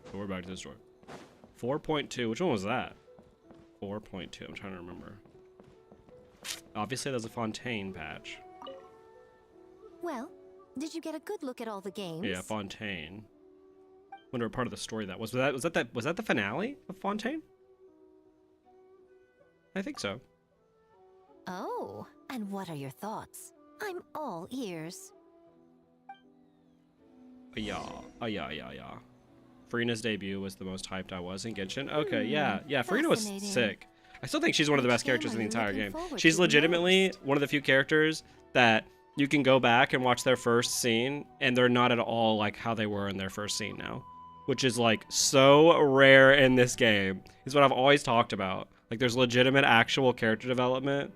But we're back to the story. 4.2, which one was that? 4.2, I'm trying to remember. Obviously, there's a Fontaine patch. Well, did you get a good look at all the games? Yeah, Fontaine. Wonder what part of the story that was. Was that the finale of Fontaine? I think so. Oh, and what are your thoughts? I'm all ears. Yeah. Farina's debut was the most hyped I was in Genshin. Okay, yeah. Farina was sick. I still think she's one of the best characters in the entire game. She's legitimately one of the few characters that you can go back and watch their first scene, and they're not at all like how they were in their first scene now. Which is like so rare in this game. Is what I've always talked about. Like there's legitimate actual character development.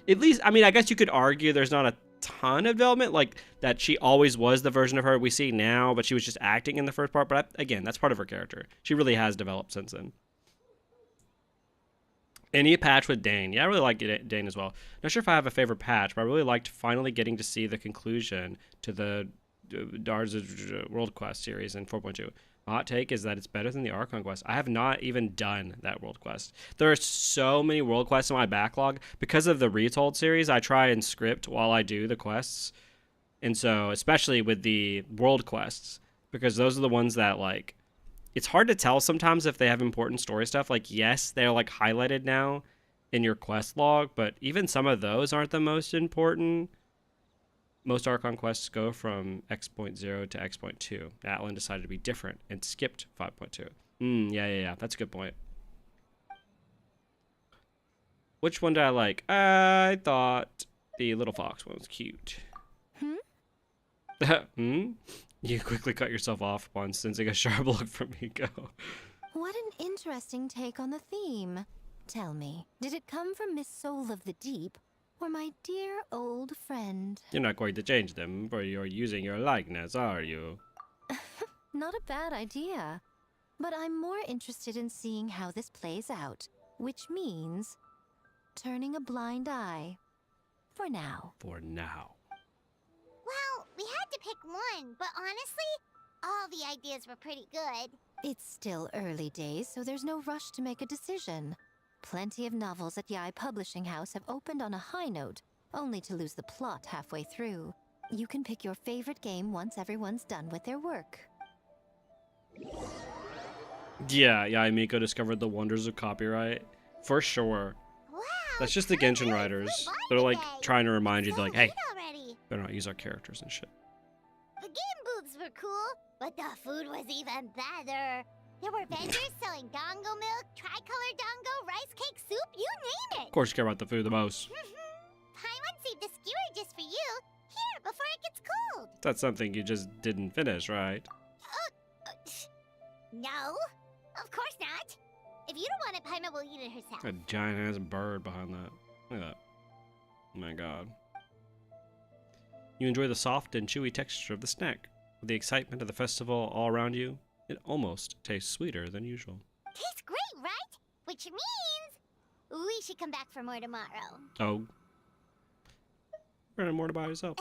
At least, I mean, I guess you could argue there's not a ton of development, like that she always was the version of her we see now, but she was just acting in the first part. But again, that's part of her character. She really has developed since then. Any patch with Dane. Yeah, I really like Dane as well. Not sure if I have a favorite patch, but I really liked finally getting to see the conclusion to the Dar's World Quest series in 4.2. My hot take is that it's better than the Archon quest. I have not even done that world quest. There are so many world quests in my backlog. Because of the Retold series, I try and script while I do the quests. And so, especially with the world quests, because those are the ones that, like, it's hard to tell sometimes if they have important story stuff. Like, yes, they're, like, highlighted now in your quest log, but even some of those aren't the most important. Most Archon quests go from X.0 to X.2. Natlan decided to be different and skipped 5.2. Yeah. That's a good point. Which one did I like? I thought the little fox one was cute. You quickly cut yourself off upon sensing a sharp look from Miko. What an interesting take on the theme. Tell me, did it come from Miss Soul of the Deep, or my dear old friend? You're not going to change them, for you're using your likeness, are you? Not a bad idea. But I'm more interested in seeing how this plays out, which means turning a blind eye. For now. For now. Well, we had to pick one, but honestly, all the ideas were pretty good. It's still early days, so there's no rush to make a decision. Plenty of novels at Yai Publishing House have opened on a high note, only to lose the plot halfway through. You can pick your favorite game once everyone's done with their work. Yeah, Miko discovered the wonders of copyright. For sure. Wow, that's just the Genshin writers. They're like trying to remind you, they're like, hey, already. better not use our characters and shit. The game booths were cool, but the food was even better. There were vendors selling dongo milk, tricolor dongo, rice cake soup, you name it. Of course you care about the food the most. Paimon saved a skewer just for you. Here, before it gets cold. That's something you just didn't finish, right? No, of course not. If you don't want it, Paimon will eat it herself. A giant-ass bird behind that. Look at that. Oh my god. You enjoy the soft and chewy texture of the snack. With the excitement of the festival all around you, it almost tastes sweeter than usual. Tastes great, right? Which means we should come back for more tomorrow. Oh. Learn more about yourself.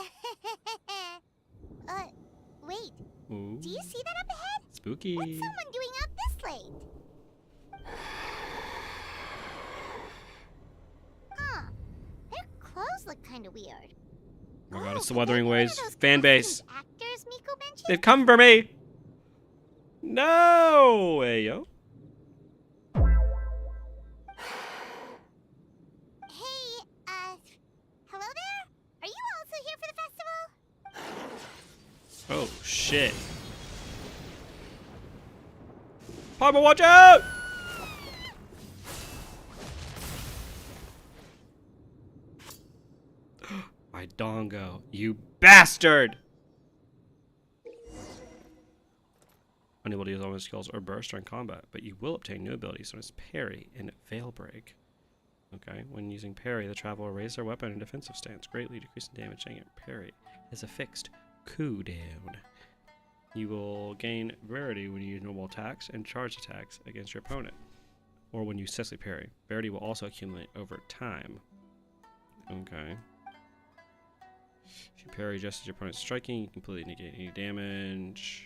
Wait. Ooh. Do you see that up ahead? Spooky. What's someone doing out this late? Huh. Their clothes look kind of weird. Oh my god, it's the could they Wuthering be one of Waves those fan base. costumed actors Miko mentioned? They've come for me. No. Hey, yo. Hey, hello there? Are you also here for the festival? Oh, shit. Palmer, watch out! My dongo, you bastard! Unable to use all my skills or burst during combat, but you will obtain new abilities known as parry and veil break. Okay, when using parry, the traveler will raise their weapon in defensive stance, greatly decreasing damage. Saying parry is a fixed cooldown. You will gain rarity when you use normal attacks and charge attacks against your opponent, or when you successfully parry. Rarity will also accumulate over time. Okay. If you parry just as your opponent's striking, you completely negate any damage.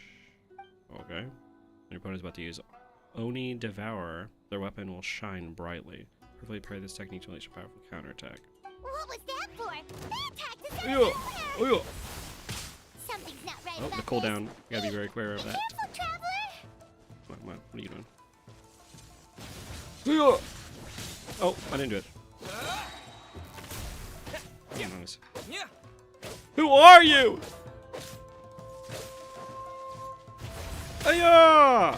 Okay. When your opponent is about to use Oni Devourer, their weapon will shine brightly. Perfectly parry this technique to unleash a powerful counterattack. What was that for? They attacked us Oh, everywhere! yeah. Something's not right Oh, about the cooldown. this. You gotta be very aware of Be that. careful, traveler! Come on, come on. What are you doing? Yeah. Oh, I didn't do it. Oh, nice. Who are you? Aya!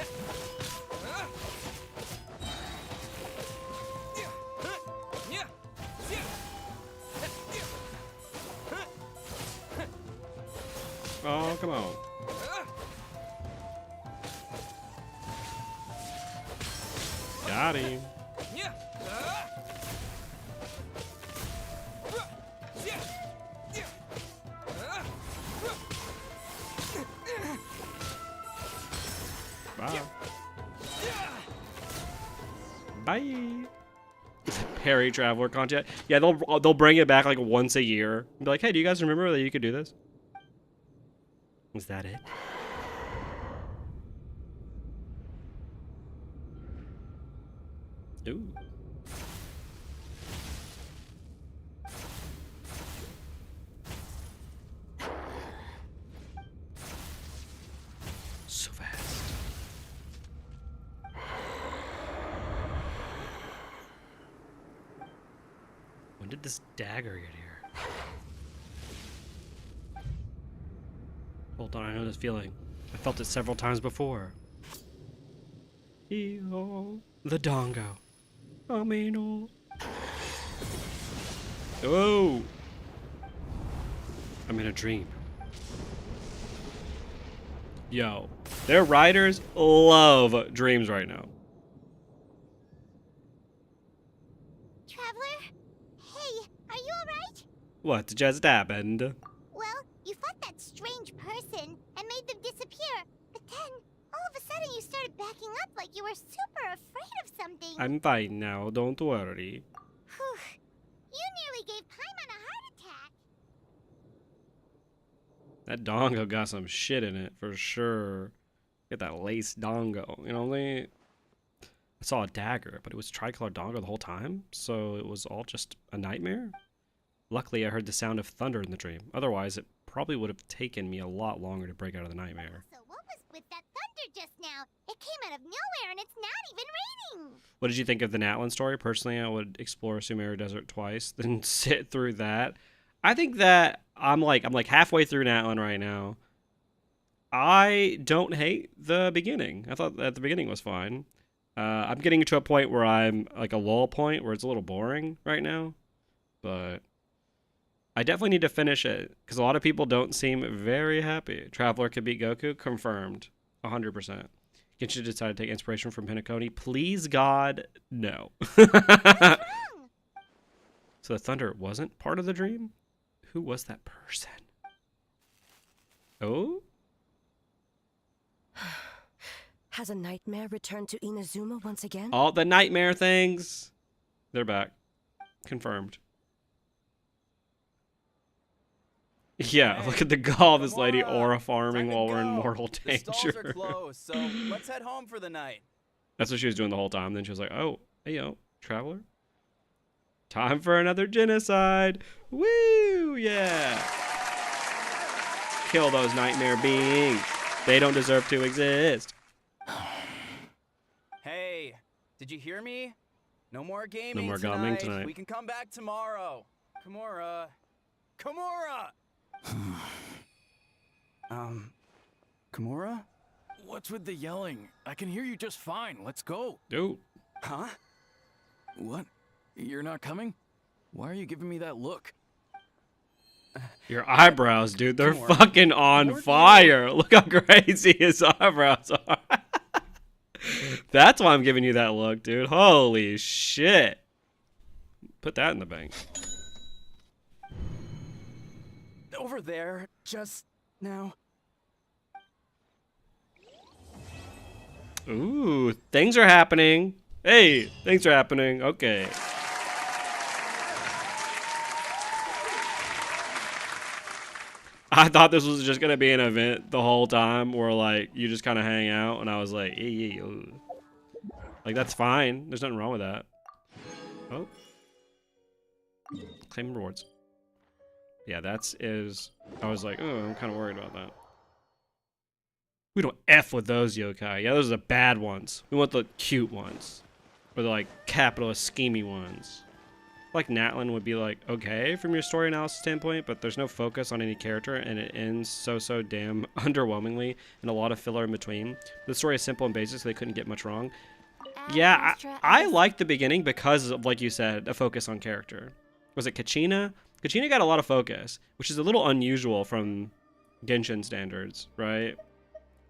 Oh, come on. Got him. Bye. Bye. Parry Traveler content. Yeah, they'll bring it back like once a year. Be like, hey, do you guys remember that you could do this? Was that it? Ooh. So fast. When did this dagger get here? Hold on, I know this feeling. I felt it several times before. Yo, the dongo. Amino. Oh! I'm in a dream. Yo, their riders love dreams right now. Traveler? Hey, are you alright? What just happened? Well, you fought that strange person and made them disappear, but then, all of a sudden you started backing up like you were super afraid of something. I'm fine now, don't worry. Whew. You nearly gave Paimon a heart attack. That dongo got some shit in it, for sure. Get that lace dongo. You know, I saw a dagger, but it was tricolor dongo the whole time, so it was all just a nightmare. Luckily, I heard the sound of thunder in the dream. Otherwise, it probably would have taken me a lot longer to break out of the nightmare. So what was with that thunder just now? It came out of nowhere and it's not even raining. What did you think of the Natlan story? Personally, I would explore Sumeru Desert twice, then sit through that. I think that I'm like halfway through Natlan right now. I don't hate the beginning. I thought that the beginning was fine. I'm getting to a point where I'm like a lull point where it's a little boring right now, but I definitely need to finish it because a lot of people don't seem very happy. Traveler could beat Goku, confirmed, 100%. Genshin decided to take inspiration from Hinokuni. Please God, no. So the thunder wasn't part of the dream? Who was that person? Oh? Has a nightmare returned to Inazuma once again? All the nightmare things. They're back. Confirmed. Yeah, Hey, look at the gall of this lady Gamora, aura farming time to while we're in go. mortal The stalls are danger. closed, so let's head home for the night. That's what she was doing the whole time. Then she was like, oh, hey, yo, traveler. Time for another genocide. Woo, yeah. Kill those nightmare beings. They don't deserve to exist. Hey, did you hear me? No more gaming No more tonight. gaming tonight. We can come back tomorrow. Kimura. Kimura! Kimura? What's with the yelling? I can hear you just fine. Let's go. Dude. Huh? What? You're not coming? Why are you giving me that look? Your eyebrows, dude, they're Kimura. fucking on fire. Look how crazy his eyebrows are. That's why I'm giving you that look, dude. Holy shit. Put that in the bank. Over there, just now. Ooh, things are happening. Hey, things are happening. Okay. I thought this was just gonna be an event the whole time where like you just kind of hang out, and I was like, like that's fine. There's nothing wrong with that. Oh, claim rewards. Yeah, I was like, oh, I'm kind of worried about that. We don't F with those yokai. Yeah, those are the bad ones. We want the cute ones. Or the, like, capitalist, schemy ones. Like, Natlin would be, like, okay from your story analysis standpoint, but there's no focus on any character, and it ends so damn underwhelmingly, and a lot of filler in between. The story is simple and basic, so they couldn't get much wrong. Yeah, I liked the beginning because of, like you said, a focus on character. Was it Kachina? Kachina got a lot of focus, which is a little unusual from Genshin standards, right?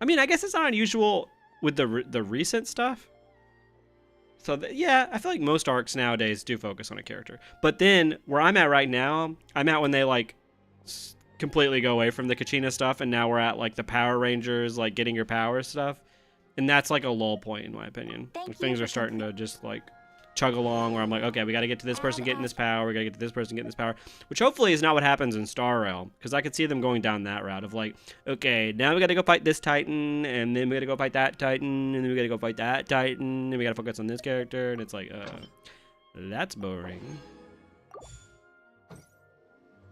I mean, I guess it's not unusual with the recent stuff. So, yeah, I feel like most arcs nowadays do focus on a character. But then, where I'm at right now, I'm at when they, like, completely go away from the Kachina stuff, and now we're at, like, the Power Rangers, like, getting your powers stuff. And that's, like, a lull point, in my opinion. Things are starting to just, like, chug along, where I'm like, okay, we got to get to this person getting this power, we got to get to this person getting this power, which hopefully is not what happens in Star Rail, because I could see them going down that route of like, okay, now we got to go fight this Titan, and then we got to go fight that Titan, and then we got to go fight that Titan, and we got to focus on this character, and it's like, that's boring.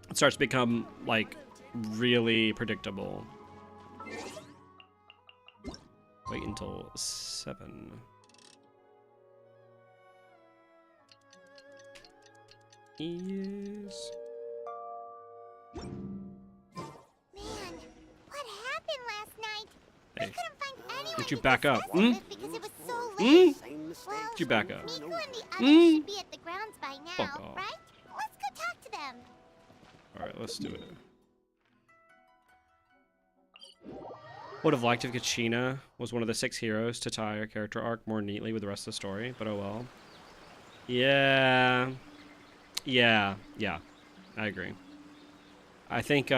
It starts to become like really predictable. Wait until 7. Yes. Man, what happened last night? Hey, We couldn't find anyone did you to back up? discuss it with because it was so late. Well, Did you back up? Miku and the others should be at the grounds by now, Fuck off. right? Let's go talk to them. Alright, let's do it. Would have liked if Kachina was one of the 6 heroes to tie her character arc more neatly with the rest of the story, but oh well. Yeah. Yeah, I agree. I think,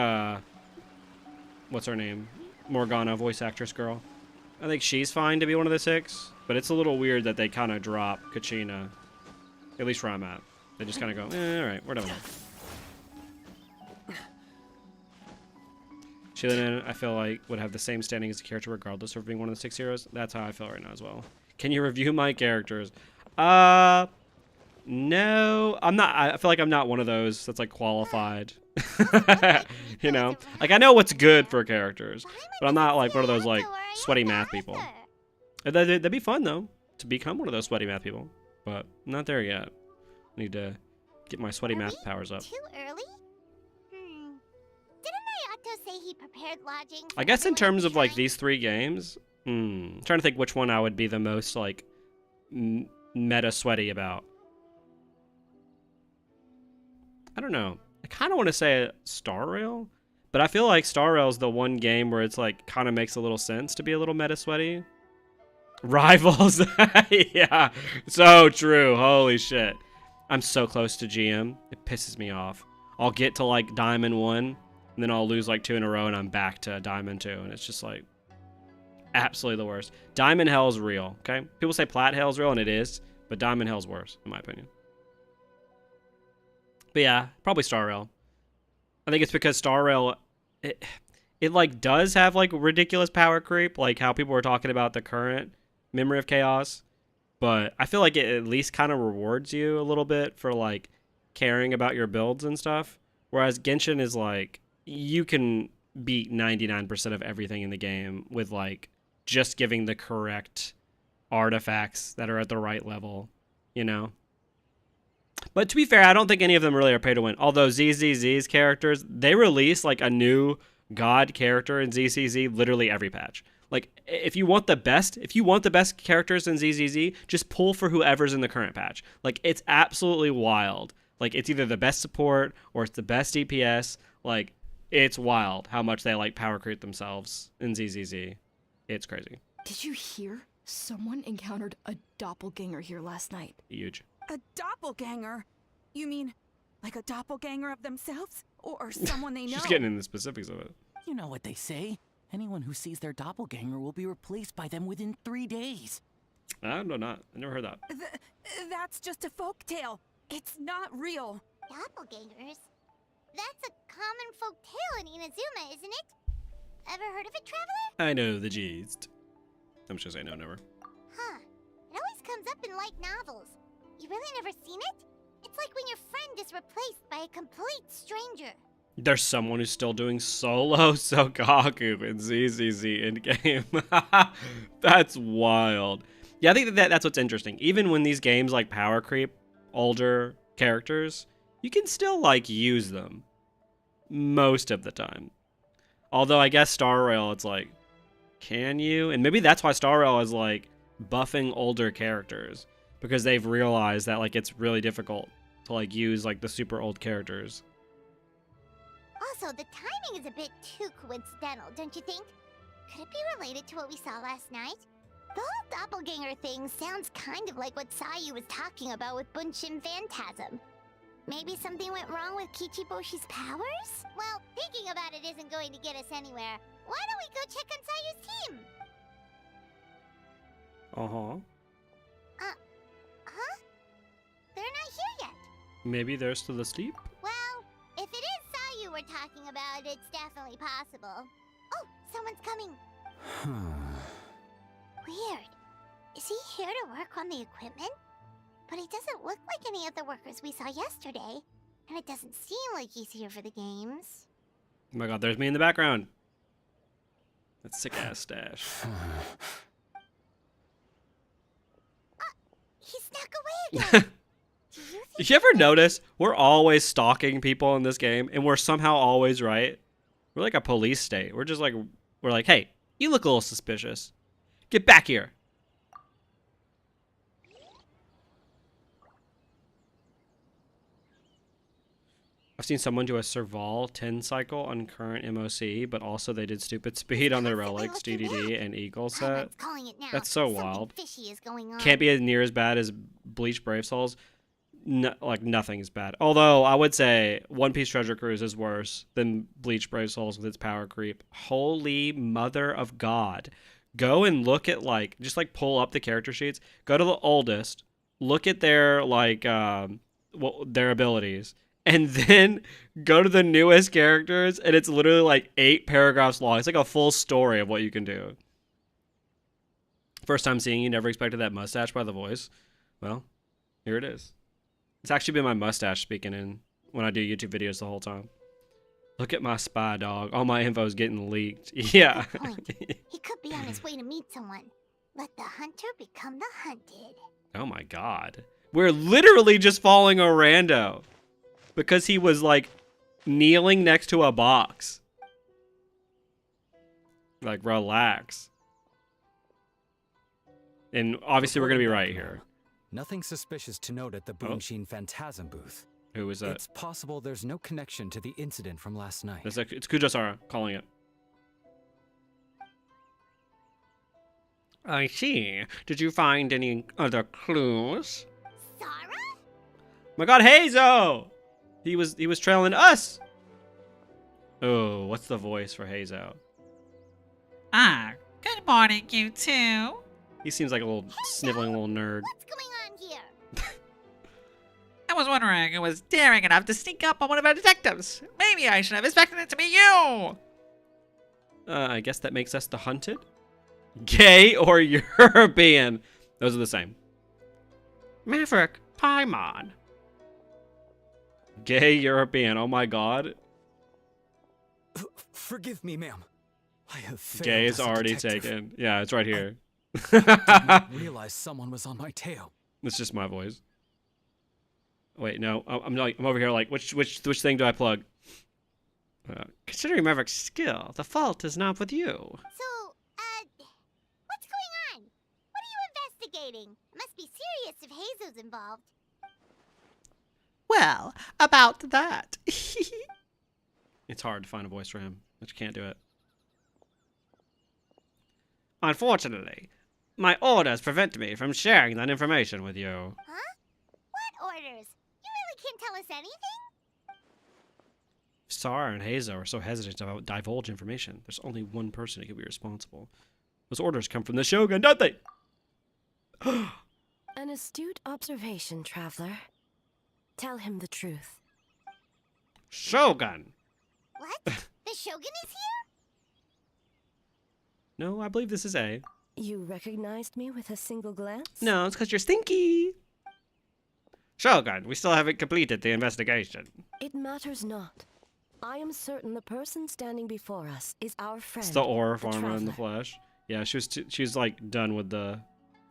what's her name? Morgana, voice actress girl. I think she's fine to be one of the 6, but it's a little weird that they kind of drop Kachina. At least where I'm at. They just kind of go, alright, we're done. Shilin, I feel like, would have the same standing as the character regardless of being one of the 6 heroes. That's how I feel right now as well. Can you review my characters? No, I'm not. I feel like I'm not one of those that's like qualified. You know, like I know what's good for characters, but I'm not like one of those like sweaty math people. That'd be fun though to become one of those sweaty math people, but I'm not there yet. Need to get my sweaty math powers up. Too early? Didn't Naoto say he prepared lodging? I guess in terms of like these 3 games, I'm trying to think which one I would be the most like meta sweaty about. I don't know. I kind of want to say Star Rail, but I feel like Star Rail is the one game where it's like kind of makes a little sense to be a little meta sweaty. Rivals. Yeah, so true. Holy shit. I'm so close to GM. It pisses me off. I'll get to like Diamond 1, and then I'll lose like 2 in a row, and I'm back to Diamond 2, and it's just like, absolutely the worst. Diamond Hell's real, okay? People say Plat Hell's real, and it is, but Diamond Hell's worse, in my opinion. But yeah, probably Star Rail. I think it's because Star Rail, it like does have like ridiculous power creep, like how people were talking about the current Memory of Chaos, but I feel like it at least kind of rewards you a little bit for like caring about your builds and stuff. Whereas Genshin is like, you can beat 99% of everything in the game with like just giving the correct artifacts that are at the right level, you know? But to be fair, I don't think any of them really are pay to win. Although ZZZ's characters, they release like a new god character in ZZZ literally every patch. Like if you want the best characters in ZZZ, just pull for whoever's in the current patch. Like it's absolutely wild. Like it's either the best support or it's the best DPS. Like it's wild how much they like power creep themselves in ZZZ. It's crazy. Did you hear? Someone encountered a doppelganger here last night. Huge. A doppelganger? You mean like a doppelganger of themselves? Or someone they know? She's getting into the specifics of it. You know what they say. Anyone who sees their doppelganger will be replaced by them within 3 days. I don't know. I never heard that. That's just a folk tale. It's not real. Doppelgangers? That's a common folk tale in Inazuma, isn't it? Ever heard of it, Traveler? I know the gist. I'm just gonna say no, never. Huh. It always comes up in light novels. You really never seen it? It's like when your friend is replaced by a complete stranger. There's someone who's still doing solo Sokaku in ZZZ endgame. That's wild. Yeah, I think that's what's interesting. Even when these games like power creep older characters, you can still like use them most of the time. Although I guess Star Rail, it's like, can you? And maybe that's why Star Rail is like buffing older characters, because they've realized that like it's really difficult to like use like the super old characters. Also, the timing is a bit too coincidental, don't you think? Could it be related to what we saw last night? The whole doppelganger thing sounds kind of like what Sayu was talking about with Bunshin Phantasm. Maybe something went wrong with Kichiboshi's powers? Well, thinking about it isn't going to get us anywhere. Why don't we go check on Sayu's team? Huh? They're not here yet. Maybe they're still asleep? Well, if it is Sayu we're talking about, it's definitely possible. Oh, someone's coming. Weird. Is he here to work on the equipment? But he doesn't look like any of the workers we saw yesterday. And it doesn't seem like he's here for the games. Oh my god, there's me in the background. That sick ass stash. He snuck away again. Did you ever notice we're always stalking people in this game and we're somehow always right? We're like a police state. We're like, hey, you look a little suspicious. Get back here. I've seen someone do a Serval 10 cycle on current MOC, but also they did stupid speed on their relics, DDD, and Eagle set. That's so wild. Can't be near as bad as Bleach Brave Souls. No, like nothing is bad. Although I would say One Piece Treasure Cruise is worse than Bleach Brave Souls with its power creep. Holy mother of God. Go and look at like, just like pull up the character sheets. Go to the oldest. Look at their like, their abilities. And then go to the newest characters, and it's literally like 8 paragraphs long. It's like a full story of what you can do. First time seeing you, never expected that mustache by the voice. Well, here it is. It's actually been my mustache speaking in when I do YouTube videos the whole time. Look at my spy dog. All my info is getting leaked. Yeah. Good point. He could be on his way to meet someone. Let the hunter become the hunted. Oh my god. We're literally just following a rando. Because he was, like, kneeling next to a box. Like, relax. And obviously we're going to be right here. Nothing suspicious to note at the Bunshin Phantasm booth. Who was that? It's possible there's no connection to the incident from last night. It's Kujasara calling it. I see. Did you find any other clues? Sarah? My god, Heizo! He was trailing us. Oh, what's the voice for Heizo? Ah, Good morning, you two. He seems like a little sniveling little nerd. What's going on here? I was wondering who was daring enough to sneak up on one of our detectives. Maybe I should have expected it to be you. I guess that makes us the hunted? Gay or European? Those are the same. Maverick, Paimon. Gay European, oh my god. Forgive me, ma'am. I have failed Gay is as a already detective. taken. Yeah, it's right here. Didn't realize someone was on my tail. It's just my voice. Wait, no, I'm over here like, which thing do I plug? Considering Maverick's skill, the fault is not with you. So, what's going on? What are you investigating? It must be serious if Hazo's involved. Well, about that. It's hard to find a voice for him, but you can't do it. Unfortunately, my orders prevent me from sharing that information with you. Huh? What orders? You really can't tell us anything? Sara and Hazo are so hesitant to divulge information. There's only one person who can be responsible. Those orders come from the Shogun, don't they? An astute observation, traveler. Tell him the truth. Shogun! What? The Shogun is here? No, I believe this is A. You recognized me with a single glance? No, it's because you're stinky. Shogun, we still haven't completed the investigation. It matters not. I am certain the person standing before us is our friend. It's the aura the farmer in the traveler. flesh. Yeah, she was like done with the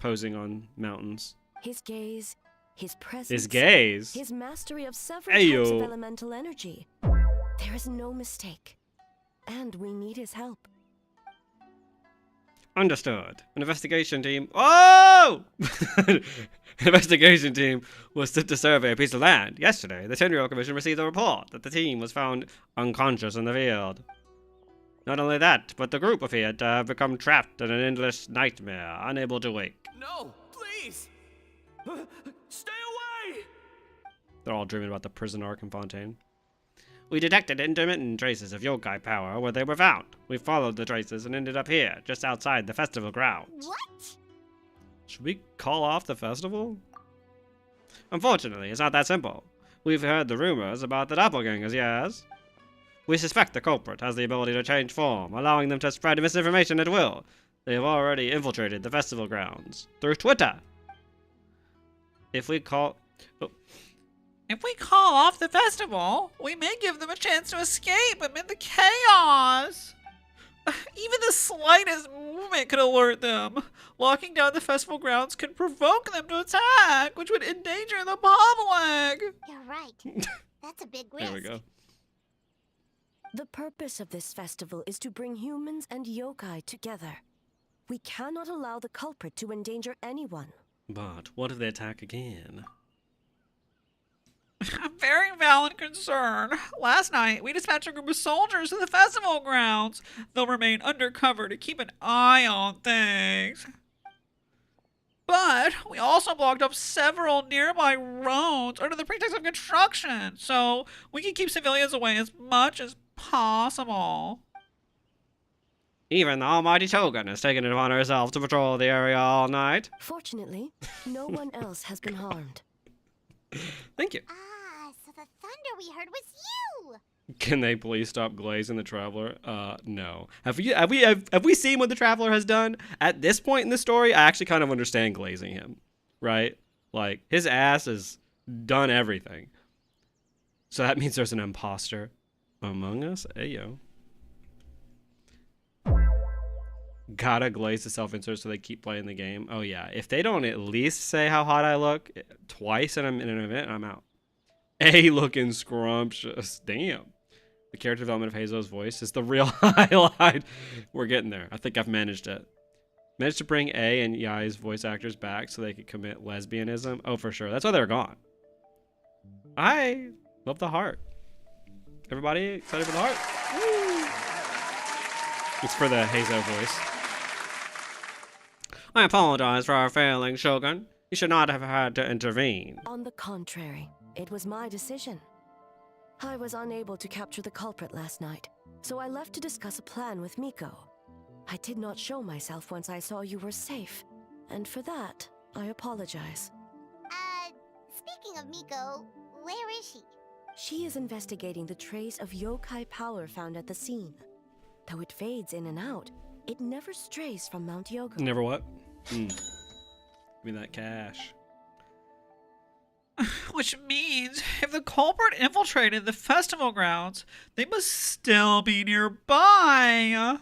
posing on mountains. His gaze, his presence, His gaze? his mastery of several types Ayo. of elemental energy. There is no mistake, and we need his help. Understood. An investigation team. Oh! An investigation team was sent to survey a piece of land. Yesterday, the Tenryou Commission received a report that the team was found unconscious in the field. Not only that, but the group appeared to have become trapped in an endless nightmare, unable to wake. No, please! Stay away! They're all dreaming about the prison arc in Fontaine. We detected intermittent traces of yokai power where they were found. We followed the traces and ended up here, just outside the festival grounds. What? Should we call off the festival? Unfortunately, it's not that simple. We've heard the rumors about the doppelgangers, yes? We suspect the culprit has the ability to change form, allowing them to spread misinformation at will. They have already infiltrated the festival grounds through Twitter. If we call off the festival, we may give them a chance to escape amid the chaos. Even the slightest movement could alert them. Locking down the festival grounds could provoke them to attack, which would endanger the public. You're right. That's a big risk. There we go. The purpose of this festival is to bring humans and yokai together. We cannot allow the culprit to endanger anyone. But what if they attack again? A very valid concern. Last night, we dispatched a group of soldiers to the festival grounds. They'll remain undercover to keep an eye on things. But we also blocked up several nearby roads under the pretext of construction, so we can keep civilians away as much as possible. Even the almighty Shogun has taken it upon herself to patrol the area all night. Fortunately, no one else has been harmed. Thank you. Ah, so the thunder we heard was you! Can they please stop glazing the Traveler? No. Have we seen what the Traveler has done? At this point in the story, I actually kind of understand glazing him, right? Like, his ass has done everything. So that means there's an imposter among us? Ayo. Gotta glaze the self-insert so they keep playing the game. Oh yeah, if they don't at least say how hot I look twice in an event, I'm out. A looking scrumptious. Damn. The character development of Hazo's voice is the real highlight. We're getting there. I think I've managed it. Managed to bring A and Yai's voice actors back so they could commit lesbianism. Oh, for sure. That's why they're gone. I love the heart. Everybody excited for the heart? Woo! It's for the Hazo voice. I apologize for our failing, Shogun. You should not have had to intervene. On the contrary, it was my decision. I was unable to capture the culprit last night, so I left to discuss a plan with Miko. I did not show myself once I saw you were safe, and for that, I apologize. Speaking of Miko, where is she? She is investigating the trace of yokai power found at the scene. Though it fades in and out, it never strays from Mount Yogo. Never what? Give me that cash. Which means, if the culprit infiltrated the festival grounds, they must still be nearby.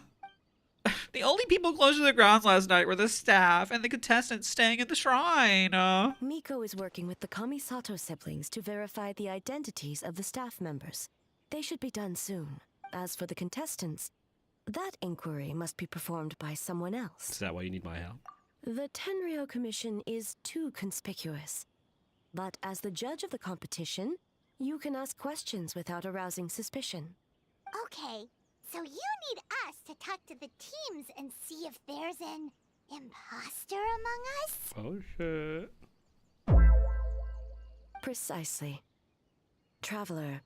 The only people close to the grounds last night were the staff and the contestants staying at the shrine. Miko is working with the Kamisato siblings to verify the identities of the staff members. They should be done soon. As for the contestants, that inquiry must be performed by someone else. Is that why you need my help? The Tenryou Commission is too conspicuous. But as the judge of the competition, you can ask questions without arousing suspicion. Okay, so you need us to talk to the teams and see if there's an imposter among us? Oh shit. Precisely. Traveler,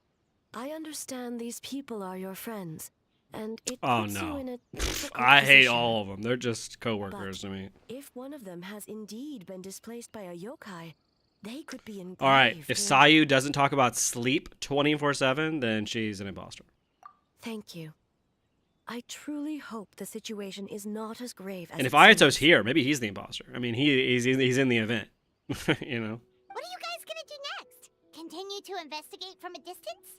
I understand these people are your friends, and it puts you in a difficult I hate position. all of them. They're just co-workers to me. If one of them has indeed been displaced by a yokai, they could be in All right, grave if danger. Sayu doesn't talk about sleep 24/7, then she's an imposter. Thank you. I truly hope the situation is not as grave as And if it seems. Ayato's here, maybe he's the imposter. I mean, he's in the event, you know. What are you guys gonna do next? Continue to investigate from a distance?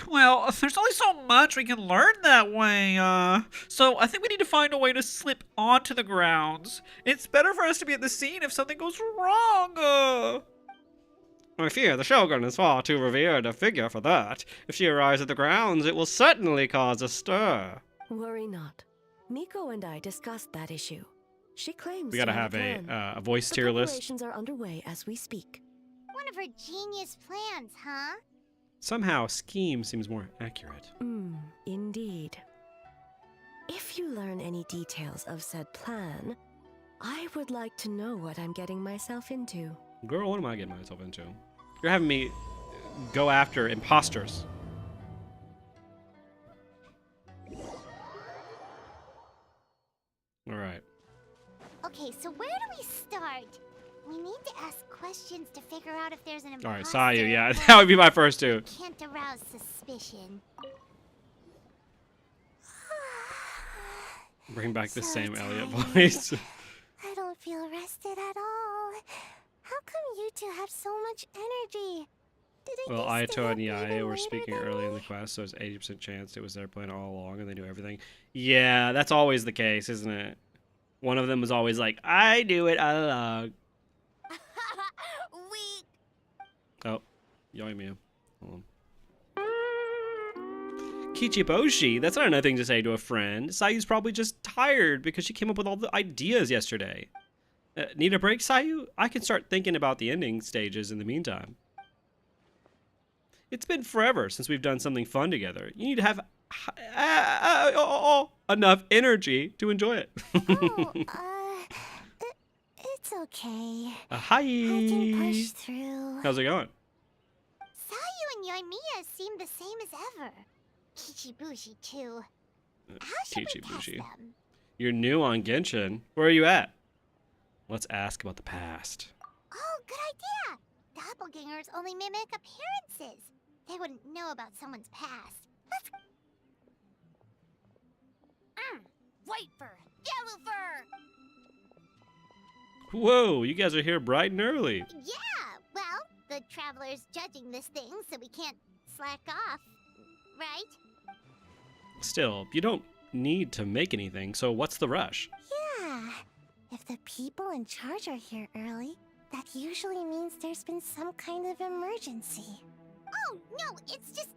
Well, there's only so much we can learn that way, so I think we need to find a way to slip onto the grounds. It's better for us to be at the scene if something goes wrong, I fear the Shogun is far too revered a figure for that. If she arrives at the grounds, it will certainly cause a stir. Worry not. Miko and I discussed that issue. She claims We gotta to have plan. a voice The tier list. preparations are underway as we speak. One of her genius plans, huh? Somehow, scheme seems more accurate. Indeed. If you learn any details of said plan, I would like to know what I'm getting myself into. Girl, what am I getting myself into? You're having me go after imposters. All right. Okay, so where do we start? We need to ask questions to figure out if there's an imposter. All right, Sayu, yeah, that would be my first two. Can't arouse suspicion. Bring back the So same Elliot tired. voice. I don't feel rested at all. How come you two have so much energy? Didn't Well, you stay Ayato up and Yae even were later speaking than early in me? the quest, so it's 80% chance it was their plan all along and they knew everything. Yeah, that's always the case, isn't it? One of them was always like, I do it all along. Weak. Oh, Yoimiya. Hold on. Kichiboshi, that's not nothing to say to a friend. Sayu's probably just tired because she came up with all the ideas yesterday. Need a break, Sayu? I can start thinking about the ending stages in the meantime. It's been forever since we've done something fun together. You need to have enough energy to enjoy it. It's okay. Hi. I can push through. How's it going? Sayu and Yoimiya seem the same as ever. Kichibushi too. How should we test Kichibushi. them? You're new on Genshin. Where are you at? Let's ask about the past. Oh, good idea! Doppelgangers only mimic appearances. They wouldn't know about someone's past. Let's... White fur, yellow fur. Whoa, you guys are here bright and early. Yeah, well, the traveler's judging this thing, so we can't slack off, right? Still, you don't need to make anything, so what's the rush? Yeah. If the people in charge are here early, that usually means there's been some kind of emergency. Oh, no, it's just...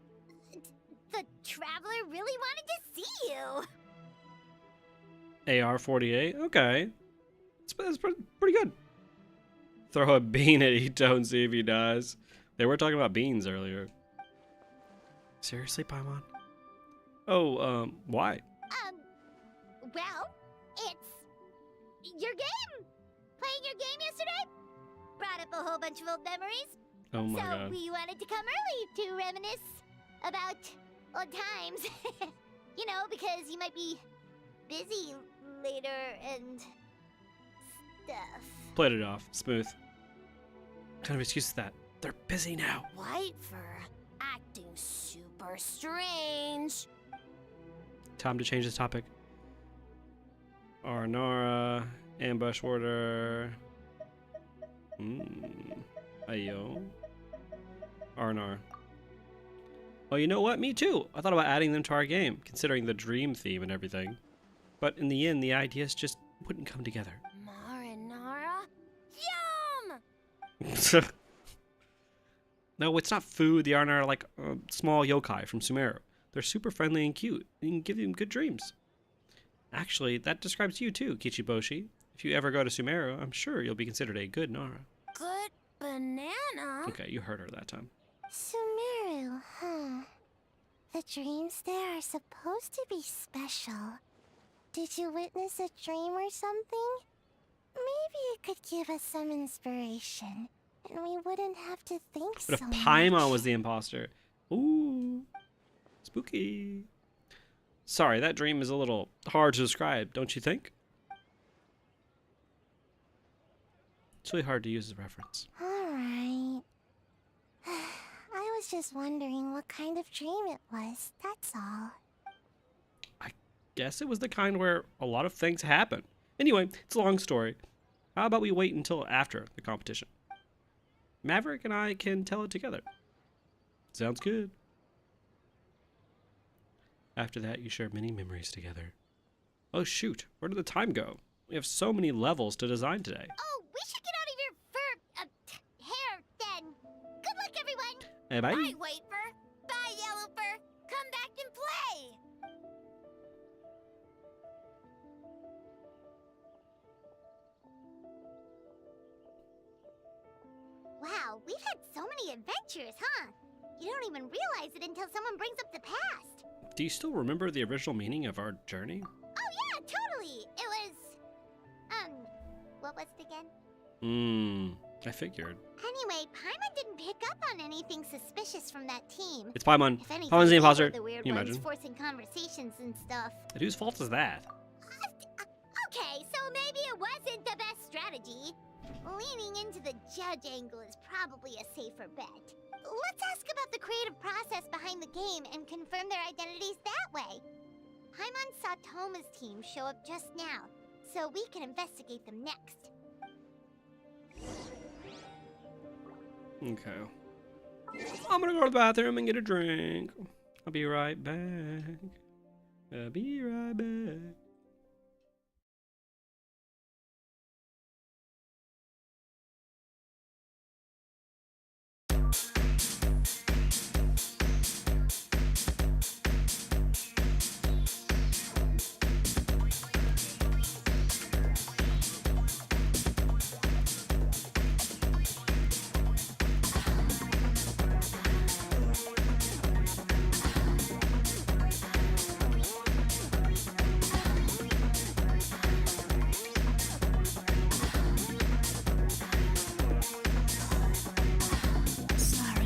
The traveler really wanted to see you. AR-48? Okay. That's pretty good. Throw a bean at Ito and see if he dies. They were talking about beans earlier. Seriously, Paimon? Oh, why? Well, it's... your game! Playing your game yesterday? Brought up a whole bunch of old memories. Oh my so god. we wanted to come early to reminisce about old times. You know, because you might be busy later and stuff. Played it off. Smooth. What kind of excuse is that? They're busy now. White fur acting super strange. Time to change this topic. Arnara, ambush order. Ayo. Arnar. Oh, you know what? Me too. I thought about adding them to our game, considering the dream theme and everything. But in the end, the ideas just wouldn't come together. Marinara? Yum! No, it's not food. The Arnar are like small yokai from Sumeru. They're super friendly and cute, and you can give them good dreams. Actually, that describes you too, Kichiboshi. If you ever go to Sumeru, I'm sure you'll be considered a good Nara. Good banana? Okay, you heard her that time. Sumeru, huh? The dreams there are supposed to be special. Did you witness a dream or something? Maybe it could give us some inspiration, and we wouldn't have to think But so if much. Paimon was the imposter. Ooh. Spooky. Sorry, that dream is a little hard to describe, don't you think? It's really hard to use as a reference. Alright. I was just wondering what kind of dream it was, that's all. Guess it was the kind where a lot of things happen. Anyway, it's a long story. How about we wait until after the competition? Maverick and I can tell it together. Sounds good. After that, you share many memories together. Oh shoot, where did the time go? We have so many levels to design today. Oh, we should get out of your fur hair then. Good luck, everyone. Hey, bye. Bye, White Fur. Bye, Yellow Fur. Come back and play. Wow, we've had so many adventures, huh? You don't even realize it until someone brings up the past. Do you still remember the original meaning of our journey? Oh yeah, totally. It was, what was it again? I figured. Anyway, Paimon didn't pick up on anything suspicious from that team. It's Paimon. If anything, Paimon's the they were imposter. the weird Can you ones imagine? forcing conversations and stuff. And whose fault is that? Okay, so maybe it wasn't the best strategy. Leaning into the judge angle is probably a safer bet. Let's ask about the creative process behind the game and confirm their identities that way. Paimon saw Toma's team show up just now, so we can investigate them next. Okay. I'm gonna go to the bathroom and get a drink. I'll be right back. I'll be right back. Sorry.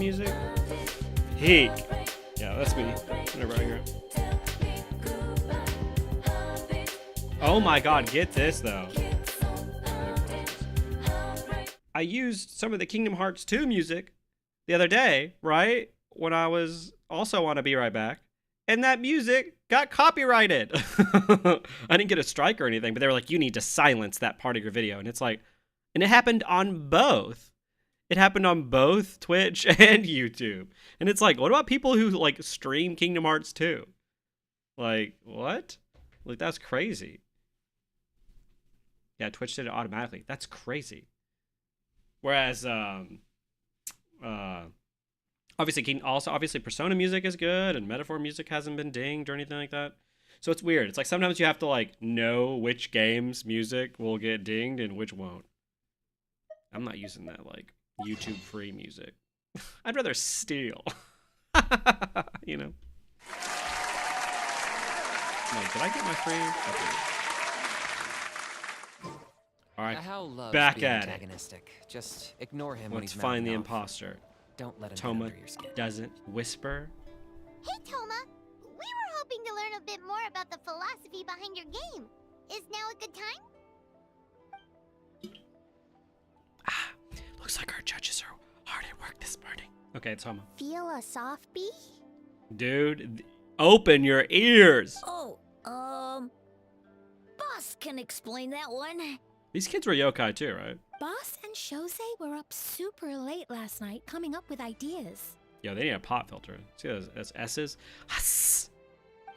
music. Peak. Yeah, that's me. Whenever I hear it. Oh my god, get this though. I used some of the Kingdom Hearts 2 music the other day, right? When I was also on a Be Right Back. And that music got copyrighted. I didn't get a strike or anything, but they were like, you need to silence that part of your video. And it's like, and it happened on both. It happened on both Twitch and YouTube. And it's like, what about people who like stream Kingdom Hearts 2? Like, what? Like, that's crazy. Yeah, Twitch did it automatically. That's crazy. Whereas, obviously Persona music is good, and Metaphor music hasn't been dinged or anything like that. So it's weird. It's like sometimes you have to like know which game's music will get dinged and which won't. I'm not using that like YouTube free music. I'd rather steal. You know. Like, did I get my free? Okay. All right, back at antagonistic. Just ignore him when Let's he's find the mouthing off. imposter. Don't let him Toma get under your skin. doesn't whisper. Hey, Toma. We were hoping to learn a bit more about the philosophy behind your game. Is now a good time? Looks like our judges are hard at work this morning. Okay, Toma. Feel a soft bee? Dude, open your ears. Oh, Boss can explain that one. These kids were yokai too, right? Boss and Shose were up super late last night coming up with ideas. Yo, they need a pop filter. See those S's? Huss.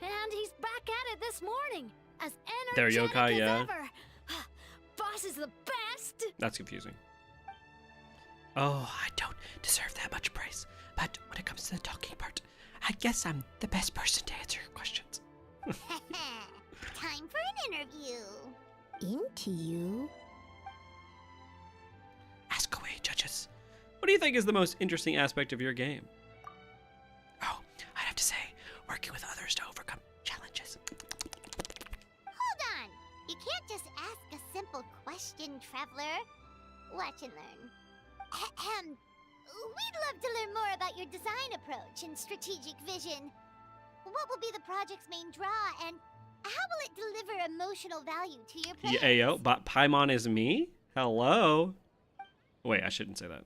And he's back at it this morning, as They're energetic yokai, as yeah. ever. Boss is the best. That's confusing. Oh, I don't deserve that much praise. But when it comes to the talking part, I guess I'm the best person to answer your questions. Time for an interview. Into you? Ask away, judges. What do you think is the most interesting aspect of your game? Oh, I'd have to say, working with others to overcome challenges. Hold on. You can't just ask a simple question, traveler. Watch and learn. We'd love to learn more about your design approach and strategic vision. What will be the project's main draw, and how will it deliver emotional value to your players? Yeah, yo, but Paimon is me? Hello? Wait, I shouldn't say that.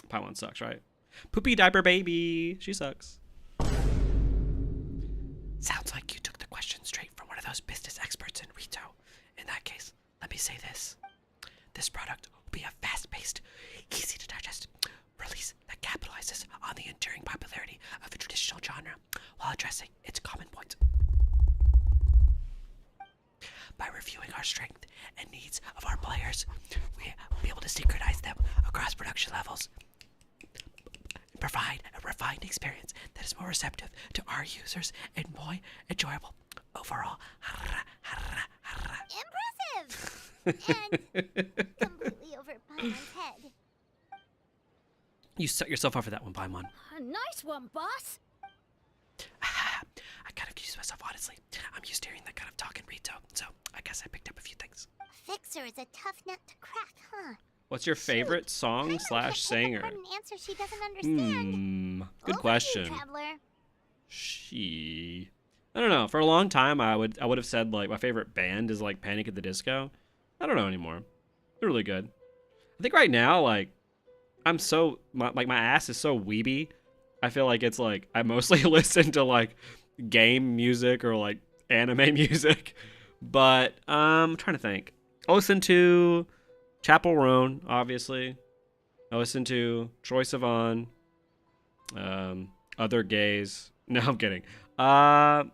Paimon sucks, right? Poopy diaper baby. She sucks. Sounds like you took the question straight from one of those business experts in Rito. In that case, let me say this. This product will be a fast-paced, easy-to-digest release that capitalizes on the enduring popularity of the traditional genre while addressing its common points. By reviewing our strength and needs of our players, we will be able to synchronize them across production levels and provide a refined experience that is more receptive to our users and more enjoyable overall. Impressive! And completely over Paimon's head. You set yourself up for that one, Paimon. Nice one, boss. I kind of confused myself, honestly. I'm used to hearing that kind of talk in Rito, so I guess I picked up a few things. Fixer is a tough nut to crack, huh? What's your favorite song / singer? An answer she doesn't understand. Good Over question. to you, traveler. I don't know. For a long time, I would have said like my favorite band is like Panic at the Disco. I don't know anymore. They're really good. I think right now, like, I'm so my ass is so weeby. I feel like it's like I mostly listen to like game music or like anime music. But I'm trying to think. I listen to Chapel Roan, obviously. I listen to Troye Sivan. Other gays. No, I'm kidding. I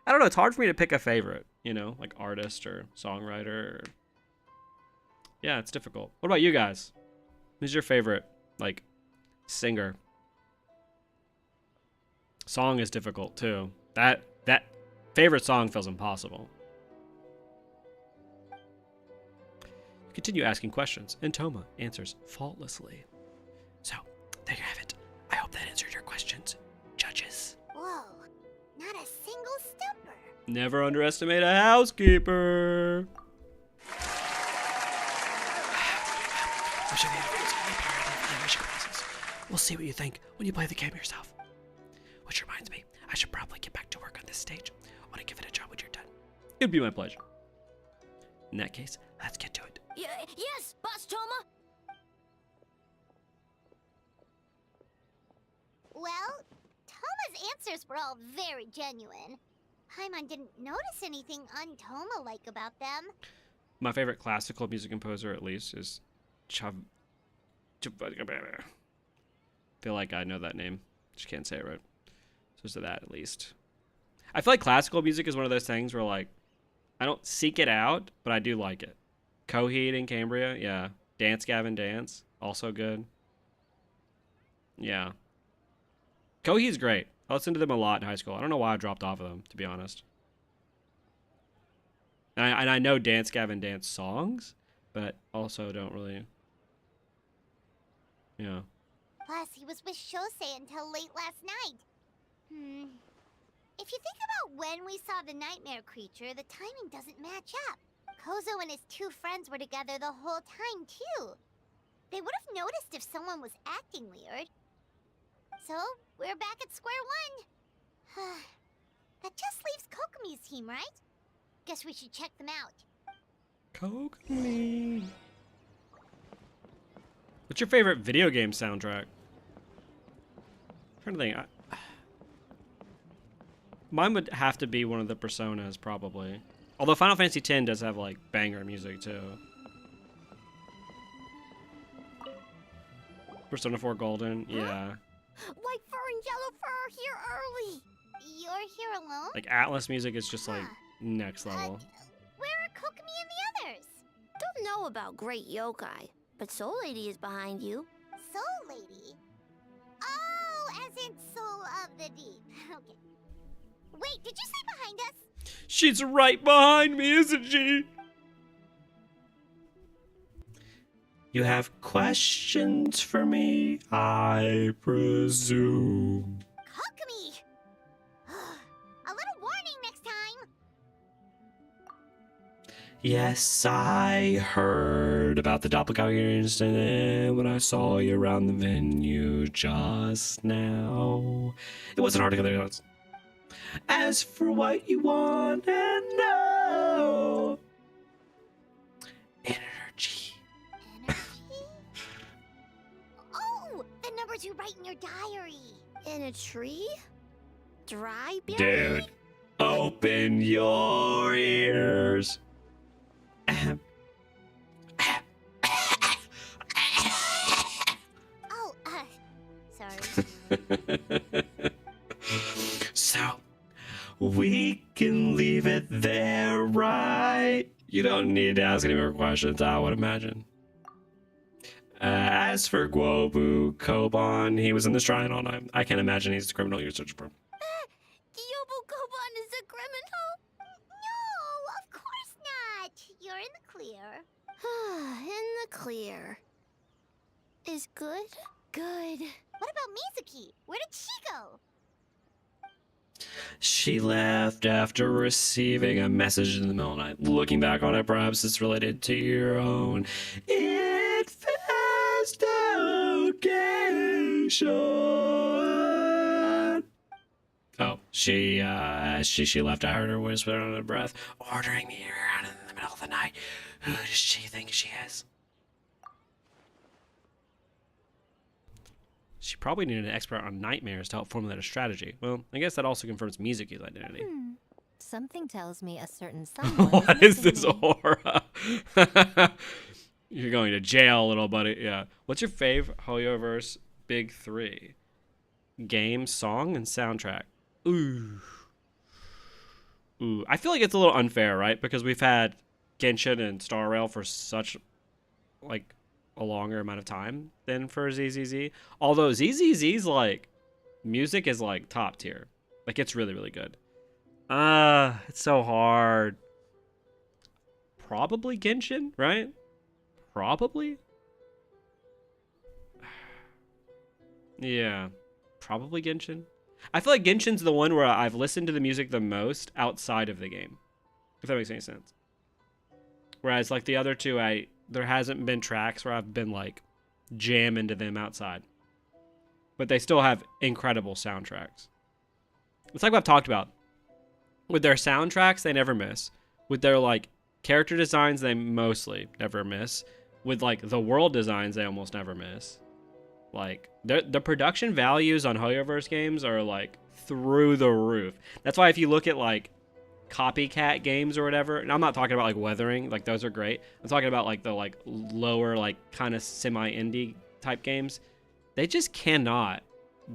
don't know. It's hard for me to pick a favorite, you know, like artist or songwriter. Or... Yeah, it's difficult. What about you guys? Who's your favorite, like, singer? Song is difficult too. That favorite song feels impossible. Continue asking questions, and Toma answers faultlessly. So, there you have it. I hope that answered your questions, judges. Whoa, not a single stumper. Never underestimate a housekeeper. We'll see what you think when you play the game yourself. Which reminds me, I should probably get back to work on this stage. I want to give it a try when you're done. It'd be my pleasure. In that case, let's get to it. Yes, Boss Toma. Well, Toma's answers were all very genuine. Paimon didn't notice anything un-Toma-like about them. My favorite classical music composer, at least, is I feel like I know that name. Just can't say it right. So to that, at least. I feel like classical music is one of those things where, like, I don't seek it out, but I do like it. Coheed and Cambria, yeah. Dance Gavin Dance, also good. Yeah. Coheed's great. I listened to them a lot in high school. I don't know why I dropped off of them, to be honest. And I know Dance Gavin Dance songs, but also don't really... Yeah. Plus, he was with Shosei until late last night. If you think about when we saw the nightmare creature, the timing doesn't match up. Kozo and his two friends were together the whole time, too. They would have noticed if someone was acting weird. So, we're back at square one. That just leaves Kokomi's team, right? Guess we should check them out. Kokomi. What's your favorite video game soundtrack? I'm trying to think. Mine would have to be one of the Personas, probably. Although Final Fantasy X does have, like, banger music, too. Persona 4 Golden, yeah. White Fur and Yellow Fur are here early. You're here alone? Like, Atlas music is just, like, next level. Where are Kokomi and the others? Don't know about Great Yokai, but Soul Lady is behind you. Soul Lady? Oh, as in Soul of the Deep. Okay. Wait, did you say behind us? She's right behind me, isn't she? You have questions for me, I presume. Kokomi! A little warning next time. Yes, I heard about the doppelganger incident when I saw you around the venue just now. It wasn't hard to get the notes. As for what you want to know, energy. Oh, the numbers you write in your diary. In a tree? Dry berry? Dude, open your ears. Oh, sorry. So, we can leave it there, right? You don't need to ask any more questions, I would imagine. As for Guobu Koban, he was in the shrine all night. I can't imagine he's a criminal you're searching for. Gyobu Koban is a criminal? No, of course not. You're in the clear. In the clear. Is good? Good. What about Mizuki? Where did she go? She left after receiving a message in the middle of the night. Looking back on it, perhaps it's related to your own investigation. Oh, she left. I heard her whisper under her breath, ordering me around in the middle of the night. Who does she think she is? She probably needed an expert on nightmares to help formulate a strategy. Well, I guess that also confirms Mizuki's identity. Something tells me a certain someone. What is this aura? You're going to jail, little buddy. Yeah. What's your fave Hoyoverse Big 3? Game, song, and soundtrack. Ooh. I feel like it's a little unfair, right? Because we've had Genshin and Star Rail for such, like, a longer amount of time than for ZZZ. Although ZZZ's, like, music is, like, top tier. Like, it's really, really good. It's so hard. Probably Genshin, right? Probably? Yeah. Probably Genshin. I feel like Genshin's the one where I've listened to the music the most outside of the game. If that makes any sense. Whereas, like, the other two, there hasn't been tracks where I've been, like, jamming to them outside. but they still have incredible soundtracks. It's like what I've talked about. With their soundtracks, they never miss. With their like character designs, they mostly never miss. With like the world designs, they almost never miss. Like the production values on Hoyoverse games are like through the roof. That's why if you look at like copycat games or whatever, and I'm not talking about like Weathering, like those are great. I'm talking about like the like lower like kind of semi-indie type games. They just cannot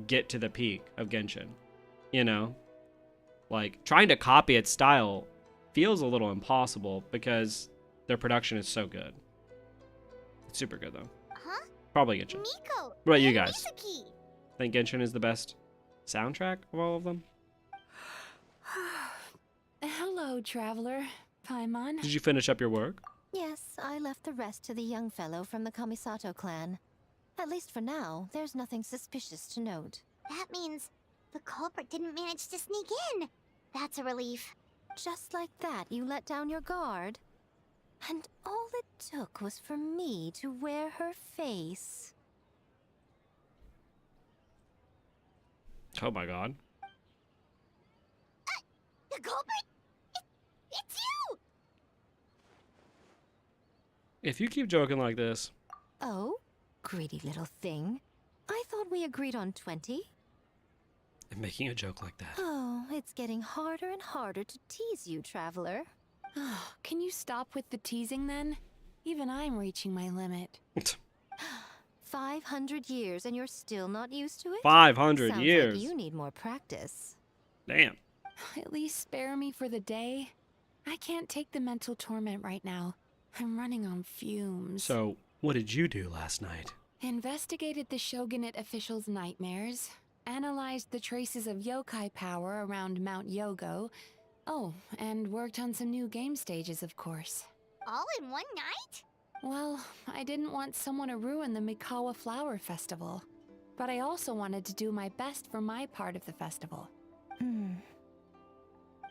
get to the peak of Genshin, you know? Like trying to copy its style feels a little impossible because their production is so good. It's super good though. Huh? Probably Genshin. Miko, What about you and guys? Mizuki. Think Genshin is the best soundtrack of all of them? Hello, traveler. Paimon. Did you finish up your work? Yes, I left the rest to the young fellow from the Kamisato clan. At least for now, there's nothing suspicious to note. That means the culprit didn't manage to sneak in. That's a relief. Just like that, you let down your guard? And all it took was for me to wear her face. Oh my god. The culprit? It's you! If you keep joking like this... Oh? Greedy little thing. I thought we agreed on 20. And making a joke like that. Oh, it's getting harder and harder to tease you, traveler. Can you stop with the teasing then? Even I'm reaching my limit. 500 years and you're still not used to it? 500 Sounds years. like you need more practice. Damn. At least spare me for the day. I can't take the mental torment right now. I'm running on fumes. So, what did you do last night? Investigated the shogunate officials' nightmares, analyzed the traces of yokai power around Mount Yogo. Oh, and worked on some new game stages, of course. All in one night? Well, I didn't want someone to ruin the Mikawa Flower Festival. But I also wanted to do my best for my part of the festival.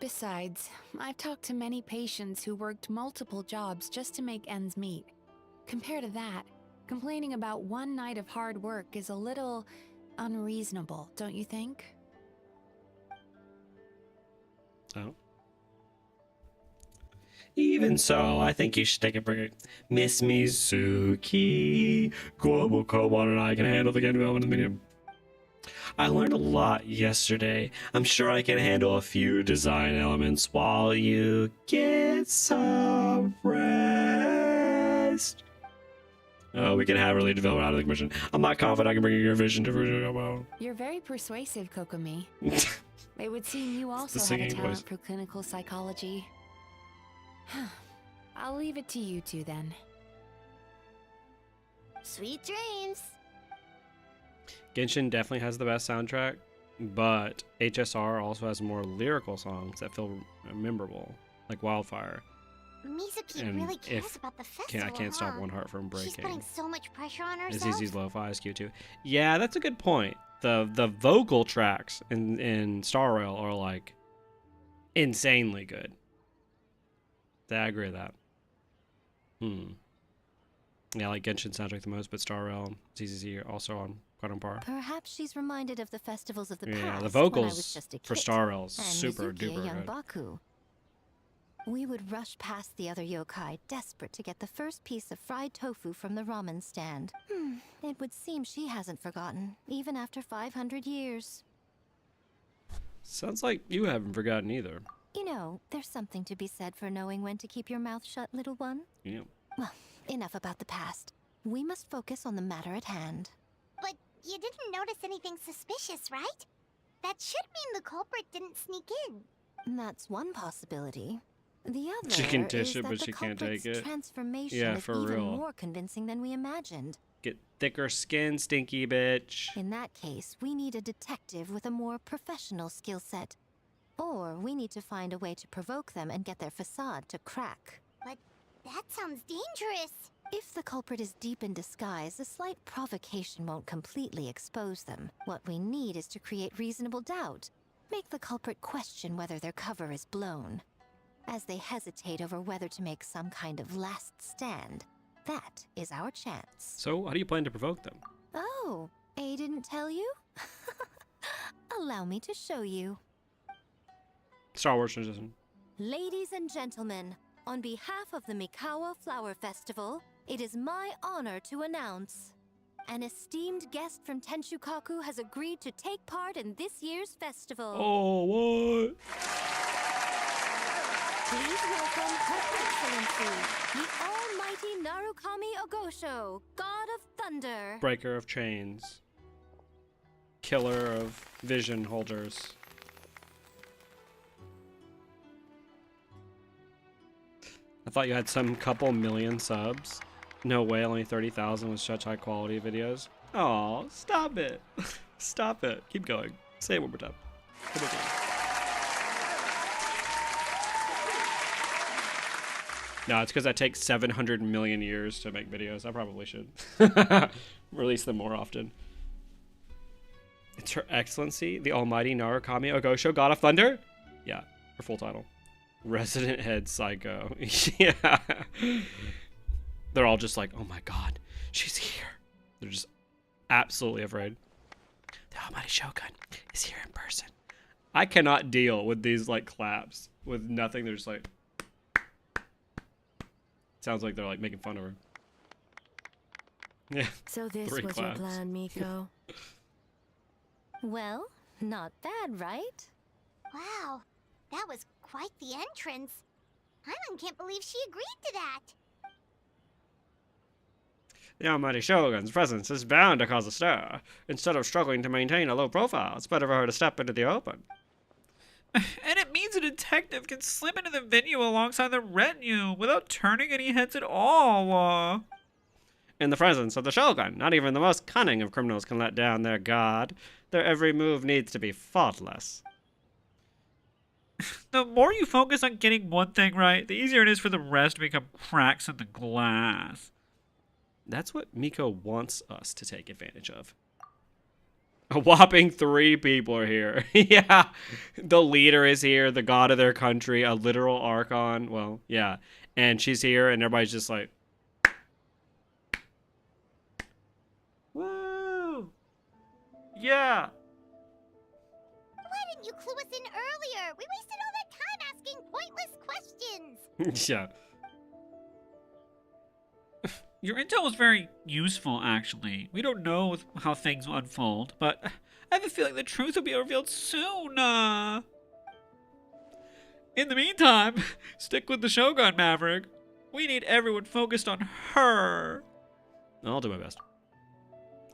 Besides, I've talked to many patients who worked multiple jobs just to make ends meet. Compared to that, complaining about one night of hard work is a little unreasonable, don't you think? Oh. Even so, I think you should take a break. Miss Mizuki, Global Cobalt and I can handle the game development medium. I learned a lot yesterday. I'm sure I can handle a few design elements while you get some rest. Oh, we can have early development out of the commission. I'm not confident I can bring your vision to well. You're very persuasive, Kokomi. It would seem you also have a talent for clinical psychology. I'll leave it to you two then. Sweet dreams. Genshin definitely has the best soundtrack, but HSR also has more lyrical songs that feel memorable, like Wildfire. Mizuki And really cares about the festival, I can't stop huh? one heart from breaking. She's putting so much pressure on herself. Aziz's Lo-Fi is cute too. Yeah, that's a good point. The vocal tracks in Star Rail are like insanely good. Yeah, I agree with that. Yeah, I like Genshin soundtrack the most, but Star Rail, ZZZ are also quite on par. Perhaps she's reminded of the festivals of the past. Yeah, the when I was vocals just a for kid, Star Rail is and super Mizuki, a duper young good. Baku. We would rush past the other yokai, desperate to get the first piece of fried tofu from the ramen stand. It would seem she hasn't forgotten, even after 500 years. Sounds like you haven't forgotten either. You know, there's something to be said for knowing when to keep your mouth shut, little one. Yeah. Well, enough about the past. We must focus on the matter at hand. But you didn't notice anything suspicious, right? That should mean the culprit didn't sneak in. That's one possibility. The other She can dish is it, that but the she can't culprit's take it. transformation Yeah, is for even real. more convincing than we imagined. Get thicker skin, stinky bitch. In that case, we need a detective with a more professional skill set. Or we need to find a way to provoke them and get their facade to crack. But that sounds dangerous. If the culprit is deep in disguise, a slight provocation won't completely expose them. What we need is to create reasonable doubt. Make the culprit question whether their cover is blown. As they hesitate over whether to make some kind of last stand, that is our chance. So, how do you plan to provoke them? Oh, A didn't tell you? Allow me to show you. Star Wars transition. Ladies and gentlemen, on behalf of the Mikawa Flower Festival, it is my honor to announce an esteemed guest from Tenshukaku has agreed to take part in this year's festival. Oh, what? Please welcome Her Excellency, the Almighty Narukami Ogosho, God of Thunder. Breaker of chains. Killer of vision holders. I thought you had some couple million subs. No way, only 30,000 with such high quality videos. Oh, stop it. Stop it. Keep going. Say it one more time. Come on. No, it's because I take 700 million years to make videos. I probably should release them more often. It's Her Excellency, the Almighty Narukami Ogosho, God of Thunder? Yeah, her full title. Resident Head Psycho. Yeah. They're all just like, oh my god, she's here. They're just absolutely afraid. The Almighty Shogun is here in person. I cannot deal with these like claps with nothing. They're just like, sounds like they're like making fun of her. Yeah. So this 3 was claps. your plan, Miko? Well, not bad, right? Wow, that was quite the entrance. Paimon can't believe she agreed to that. The Almighty Shogun's presence is bound to cause a stir. Instead of struggling to maintain a low profile, it's better for her to step into the open. And it means a detective can slip into the venue alongside the retinue without turning any heads at all. In the presence of the Shogun, not even the most cunning of criminals can let down their guard. Their every move needs to be faultless. The more you focus on getting one thing right, the easier it is for the rest to become cracks in the glass. That's what Miko wants us to take advantage of. A whopping 3 people are here. Yeah. The leader is here, the god of their country, a literal archon. Well, yeah. And she's here, and everybody's just like, woo! Yeah. Why didn't you clue us in earlier? We wasted all that time asking pointless questions. Yeah. Your intel was very useful, actually. We don't know how things will unfold, but I have a feeling the truth will be revealed soon. In the meantime, stick with the Shogun, Maverick. We need everyone focused on her. I'll do my best.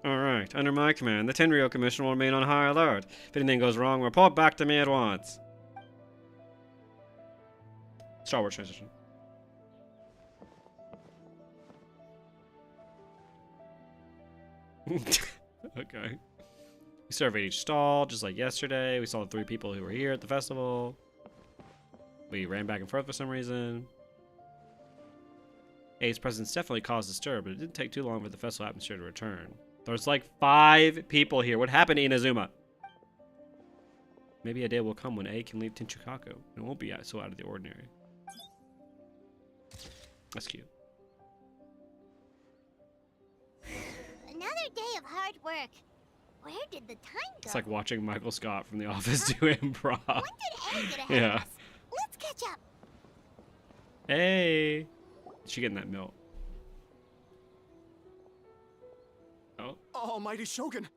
Alright, under my command, the Tenryou Commission will remain on high alert. If anything goes wrong, report back to me at once. Star Wars transition. Okay. We surveyed each stall, just like yesterday. We saw the 3 people who were here at the festival. We ran back and forth for some reason. A's presence definitely caused a stir, but it didn't take too long for the festival atmosphere to return. There's like 5 people here. What happened to Inazuma? Maybe a day will come when A can leave Tenshukaku, and it won't be so out of the ordinary. That's cute. Another day of hard work. Where did the time go? It's like watching Michael Scott from The Office do improv. When did A get ahead Yeah. of us? Let's catch up. Hey! She getting that milk. Oh. Almighty Shogun!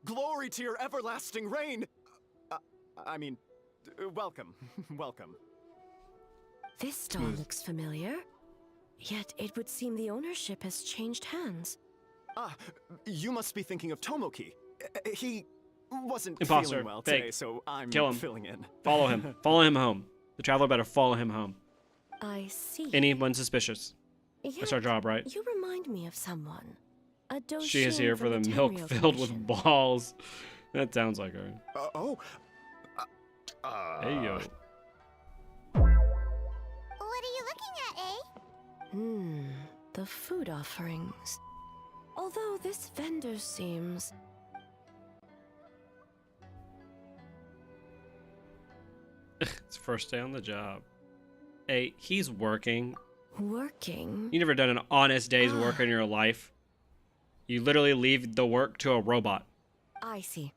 Glory to your everlasting reign! Welcome. Welcome. This stall looks familiar. Yet it would seem the ownership has changed hands. Ah, you must be thinking of Tomoki. He wasn't Imposter. feeling well Fake. today, so I'm Kill him. filling in. Follow him. Follow him home. The traveler better follow him home. I see. Anyone suspicious. That's our job, right? You remind me of someone. A She is Doshin here for from the Tenryou milk filled Commission. with balls. That sounds like her. Hey, yo. What are you looking at, A? The food offerings. Although this vendor seems... It's first day on the job. Hey, he's working. Working? You never done an honest day's work in your life. You literally leave the work to a robot. I see.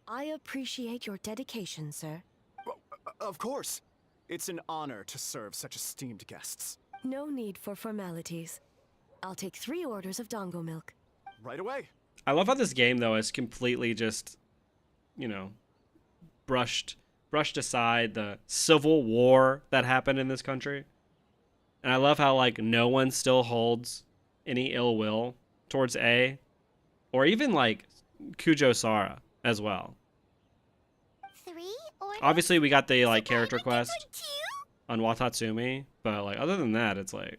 I appreciate your dedication, sir. Of course. It's an honor to serve such esteemed guests. No need for formalities. I'll take 3 orders of dongo milk. Right away. I love how this game, though, is completely just, you know, brushed aside the civil war that happened in this country. And I love how, like, no one still holds any ill will towards A, or even, like, Kujo Sara as well. 3 orders? Obviously, we got the, like, character quest on Watatsumi, but, like, other than that, it's like...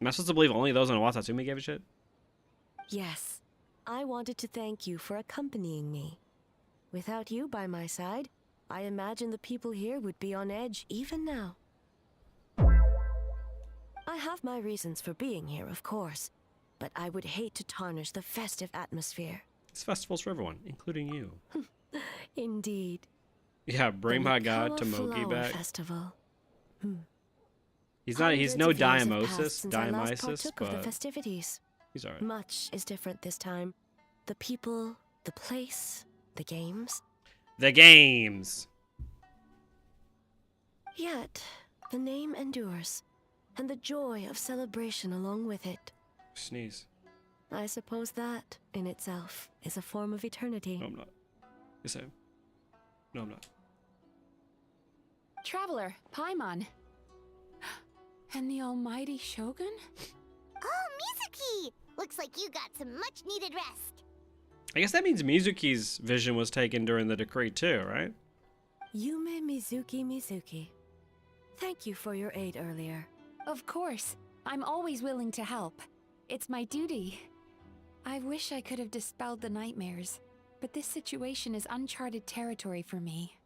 Am I supposed to believe only those on Watatsumi gave a shit? Yes. I wanted to thank you for accompanying me. Without you by my side, I imagine the people here would be on edge even now. I have my reasons for being here, of course, but I would hate to tarnish the festive atmosphere. This festival's for everyone, including you. Indeed. Yeah, bring my god to Mikawa Mogi Flower back. Festival. He's Hundreds no of years have passed Dionysus, since I last partook of the but festivities. he's alright. Much is different this time. The people, the place, the games. The games! Yet, the name endures, and the joy of celebration along with it. Sneeze. I suppose that, in itself, is a form of eternity. No, I'm not. Yes, I am. No, I'm not. Traveler, Paimon. And the almighty Shogun? Oh, Mizuki! Looks like you got some much-needed rest. I guess that means Mizuki's vision was taken during the decree too, right? Yume Mizuki. Thank you for your aid earlier. Of course. I'm always willing to help. It's my duty. I wish I could have dispelled the nightmares, but this situation is uncharted territory for me.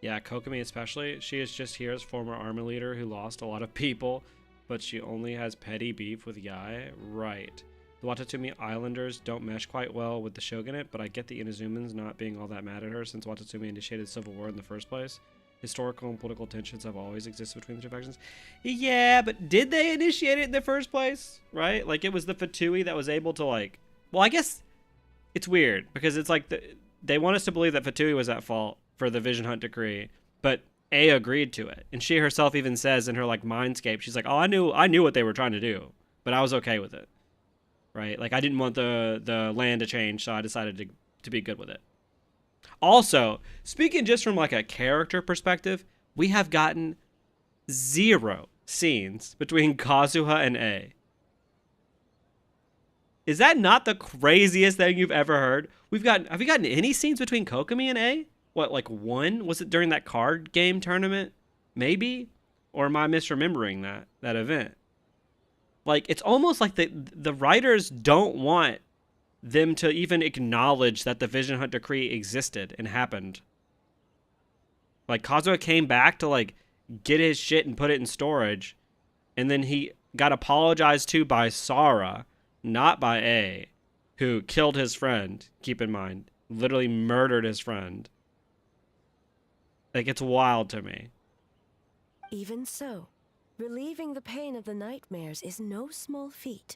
Yeah, Kokomi especially. She is just here as former army leader who lost a lot of people, but she only has petty beef with Yae. Right. The Watatsumi Islanders don't mesh quite well with the Shogunate, but I get the Inazumans not being all that mad at her since Watatsumi initiated civil war in the first place. Historical and political tensions have always existed between the two factions. Yeah, but did they initiate it in the first place? Right? Like, it was the Fatui that was able to, like... Well, I guess it's weird, because it's like they want us to believe that Fatui was at fault for the Vision Hunt decree, but A agreed to it. And she herself even says in her, like, Mindscape, she's like, oh, I knew what they were trying to do, but I was okay with it. Right? Like, I didn't want the land to change, so I decided to be good with it. Also, speaking just from, like, a character perspective, we have gotten 0 scenes between Kazuha and A. Is that not the craziest thing you've ever heard? Have we gotten any scenes between Kokomi and A? What, like 1? Was it during that card game tournament? Maybe? Or am I misremembering that event? Like, it's almost like the writers don't want them to even acknowledge that the Vision Hunt decree existed and happened. Like, Kazuha came back to, like, get his shit and put it in storage, and then he got apologized to by Sara, not by A, who killed his friend, keep in mind. Literally murdered his friend. Like, it's wild to me. Even so, relieving the pain of the nightmares is no small feat.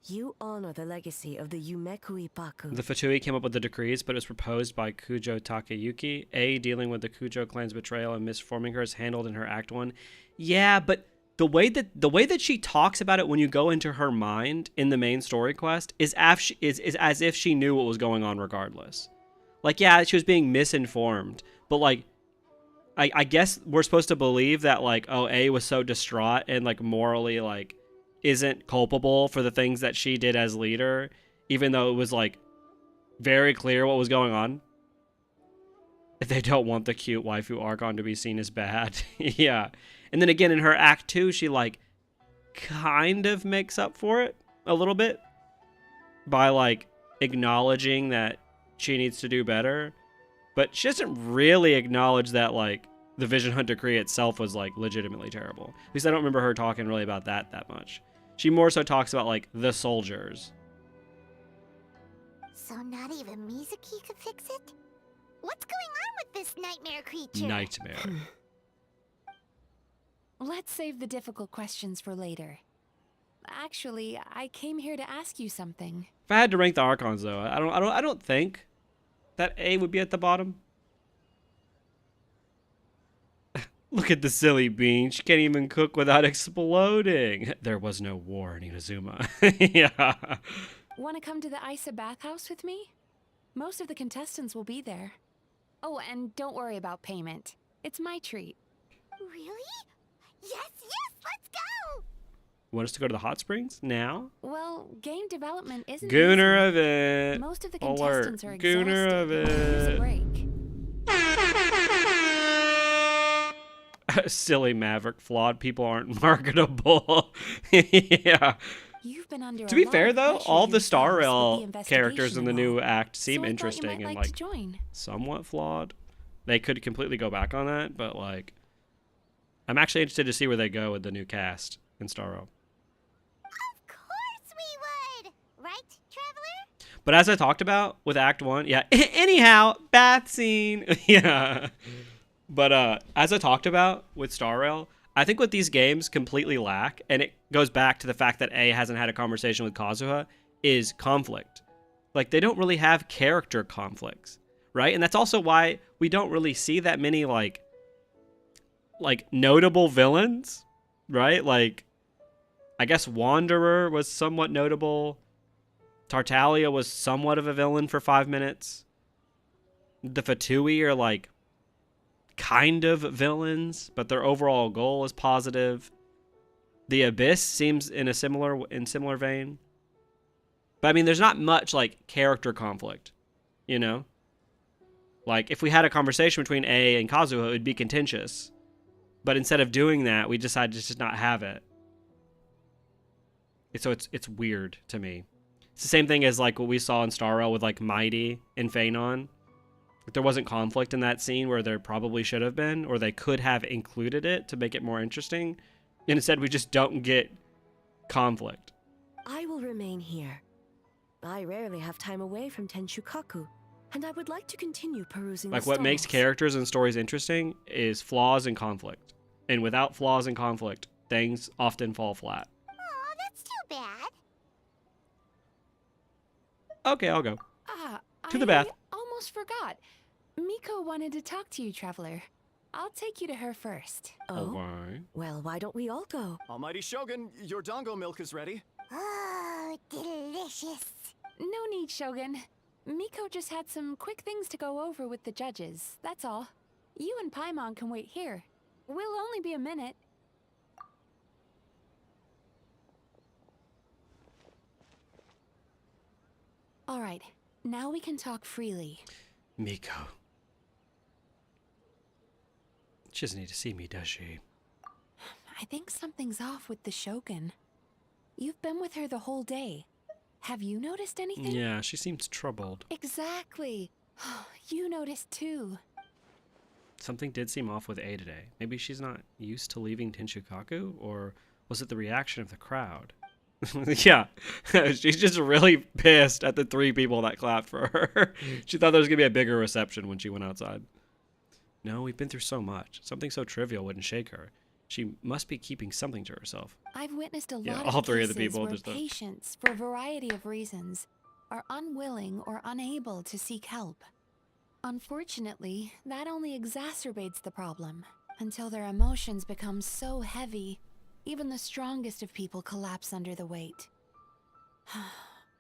You honor the legacy of the Yumeku Ippaku. The Fatui came up with the decrees, but it was proposed by Kujo Takeyuki. A, dealing with the Kujo clan's betrayal and misforming her is handled in her Act 1. Yeah, but the way that she talks about it when you go into her mind in the main story quest is as if she knew what was going on regardless. Like, yeah, she was being misinformed, but, like, I guess we're supposed to believe that, like, oh, A was so distraught and, like, morally, like, isn't culpable for the things that she did as leader, even though it was, like, very clear what was going on. They don't want the cute waifu Archon to be seen as bad. Yeah. And then again, in her Act 2, she, like, kind of makes up for it a little bit by, like, acknowledging that she needs to do better. But she doesn't really acknowledge that, like, the Vision Hunt decree itself was, like, legitimately terrible. At least I don't remember her talking really about that much. She more so talks about, like, the soldiers. So not even Mizuki could fix it? What's going on with this nightmare creature? Nightmare. Let's save the difficult questions for later. actually, I came here to ask you something. If I had to rank the Archons, though, I don't think that A would be at the bottom. Look at the silly bean. She can't even cook without exploding. There was no war in Inazuma. Yeah. Want to come to the Isa bathhouse with me? Most of the contestants will be there. Oh, and don't worry about payment. It's my treat. Really? Yes, let's go! Want us to go to the hot springs now? Well, game development isn't Gooner easy. event. Most of the Alert. contestants are exhausted. Gooner Here's a event. break. Silly Maverick. Flawed people aren't marketable. Yeah. You've been under To a be lot fair, of though, pressure all the Star yourselves with Rail the characters in the investigation new and all. act seem So I thought you interesting might and like to like join. somewhat flawed. They could completely go back on that, but like, I'm actually interested to see where they go with the new cast in Star Rail. Of course we would! Right, Traveler? But as I talked about with Act 1, yeah, anyhow, bath scene. Yeah. But as I talked about with Star Rail, I think what these games completely lack, and it goes back to the fact that A hasn't had a conversation with Kazuha, is conflict. Like, they don't really have character conflicts, right? And that's also why we don't really see that many, like notable villains, right? Like, I guess Wanderer was somewhat notable. Tartaglia was somewhat of a villain for 5 minutes. The Fatui are like kind of villains, but their overall goal is positive. The Abyss seems in similar vein. But I mean, there's not much like character conflict, you know? Like, if we had a conversation between A and Kazuha, it would be contentious. But instead of doing that, we decided to just not have it. So it's weird to me. It's the same thing as like what we saw in Star Rail with like Mighty and Phanon. There wasn't conflict in that scene where there probably should have been, or they could have included it to make it more interesting. And instead, we just don't get conflict. I will remain here. I rarely have time away from Tenshukaku, and I would like to continue perusing Like, the what makes stalls. characters and stories interesting is flaws and conflict. And without flaws and conflict, things often fall flat. Aw, that's too bad. Okay, I'll go. Ah, To the bath. I almost forgot. Miko wanted to talk to you, Traveler. I'll take you to her first. Oh? Why? Well, why don't we all go? Almighty Shogun, your dango milk is ready. Oh, delicious. No need, Shogun. Miko just had some quick things to go over with the judges, that's all. You and Paimon can wait here. We'll only be a minute. All right, now we can talk freely. Miko. She doesn't need to see me, does she? I think something's off with the Shogun. You've been with her the whole day. Have you noticed anything? Yeah, she seems troubled. Exactly. You noticed too. Something did seem off with A today. Maybe she's not used to leaving Tenshukaku, or was it the reaction of the crowd? Yeah, she's just really pissed at the 3 people that clapped for her. She thought there was going to be a bigger reception when she went outside. No, we've been through so much. Something so trivial wouldn't shake her. She must be keeping something to herself. I've witnessed a Yeah, lot all of 3 of the cases people, where there's the- patients, for a variety of reasons, are unwilling or unable to seek help. Unfortunately, that only exacerbates the problem until their emotions become so heavy, even the strongest of people collapse under the weight.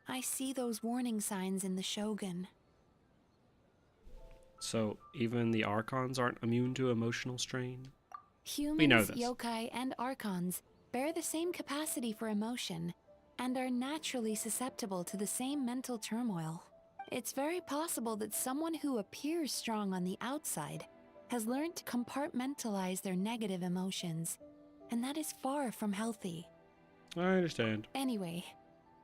I see those warning signs in the Shogun. So even the Archons aren't immune to emotional strain? Humans, We know this. yokai, and archons bear the same capacity for emotion and are naturally susceptible to the same mental turmoil. It's very possible that someone who appears strong on the outside has learned to compartmentalize their negative emotions, and that is far from healthy. I understand. Anyway,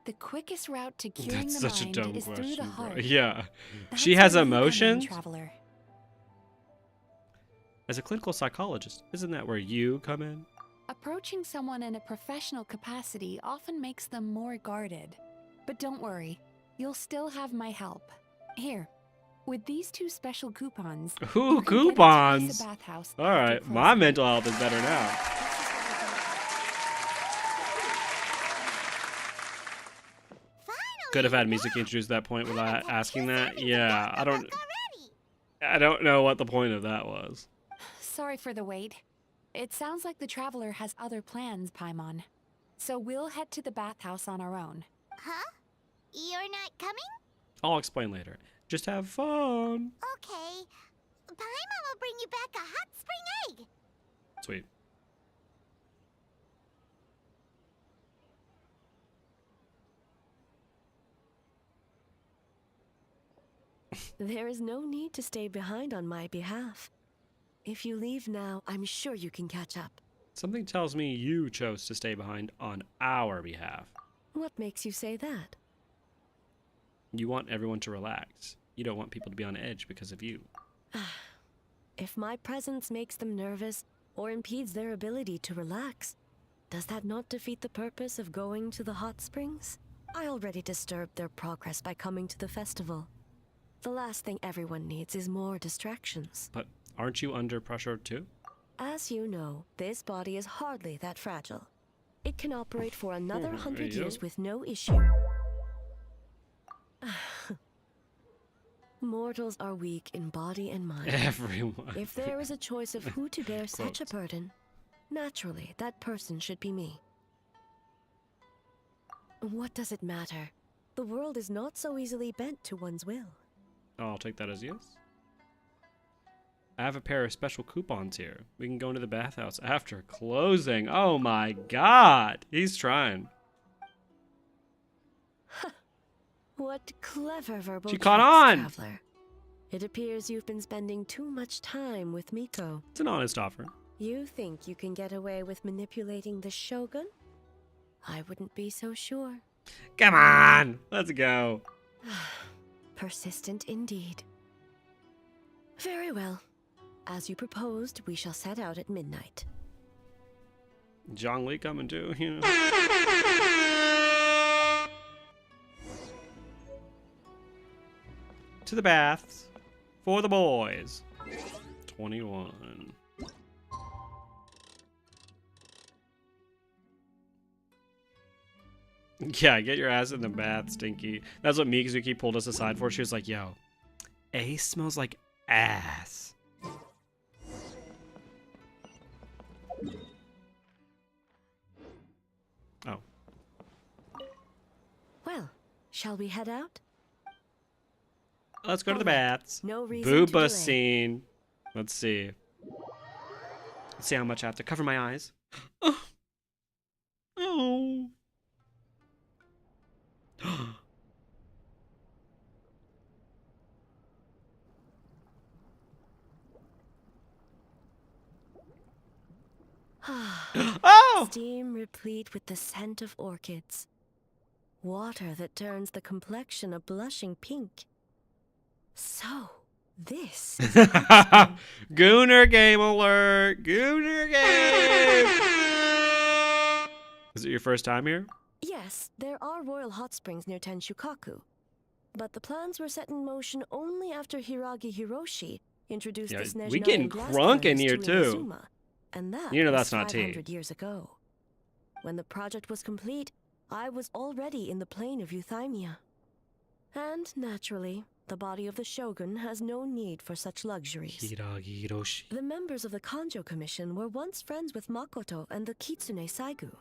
the quickest route to curing That's the such a mind dumb is question, through the bro. heart. Yeah. That's She has where you come in, emotions? Traveler. As a clinical psychologist, isn't that where you come in? Approaching someone in a professional capacity often makes them more guarded. But don't worry, you'll still have my help. Here, with these 2 special coupons. Ooh, you can get into coupons! Isa Bathhouse All after right, my closing. mental health is better now. could have had Mizuki introduced that point without asking that. Yeah, I don't know what the point of that was. Sorry for the wait. It sounds like the traveler has other plans, Paimon. So we'll head to the bathhouse on our own. Huh? You're not coming? I'll explain later. Just have fun. Okay. Paimon will bring you back a hot spring egg. Sweet. There is no need to stay behind on my behalf. If you leave now, I'm sure you can catch up. Something tells me you chose to stay behind on our behalf. What makes you say that? You want everyone to relax. You don't want people to be on edge because of you. If my presence makes them nervous or impedes their ability to relax, does that not defeat the purpose of going to the hot springs? I already disturbed their progress by coming to the festival. The last thing everyone needs is more distractions. But aren't you under pressure too? As you know, this body is hardly that fragile. It can operate for another 100 years with no issue. Mortals are weak in body and mind. Everyone. If there is a choice of who to bear such a burden, naturally, that person should be me. What does it matter? The world is not so easily bent to one's will. Oh, I'll take that as yes. I have a pair of special coupons here. We can go into the bathhouse after closing. Oh my god. He's trying. What clever verbal She caught tricks, on! traveler. It appears you've been spending too much time with Miko. It's an honest offer. You think you can get away with manipulating the Shogun? I wouldn't be so sure. Come on! Let's go. Persistent indeed. Very well. As you proposed, we shall set out at midnight. Zhongli coming too, you know. To the baths. For the boys. 21. Yeah, get your ass in the bath, Stinky. That's what Mizuki pulled us aside for. She was like, yo, Ace smells like ass. Oh. Well, shall we head out? Let's go to the baths. No reason to Booba delay. scene. Let's see. Let's see how much I have to cover my eyes. Oh. Oh. Oh! Steam replete with the scent of orchids. Water that turns the complexion a blushing pink. So, this is Gooner game alert! Gooner game! Is it your first time here? Yes, there are royal hot springs near Tenshukaku. But the plans were set in motion only after Hiragi Hiroshi introduced the Snezhnaya we getting blast crunk in furnace here to too. Inazuma, and that You know was that's not tea. 500 years ago. When the project was complete, I was already in the plain of Euthymia. And naturally, the body of the Shogun has no need for such luxuries. Hiragi Hiroshi. The members of the Kanjo Commission were once friends with Makoto and the Kitsune Saigu.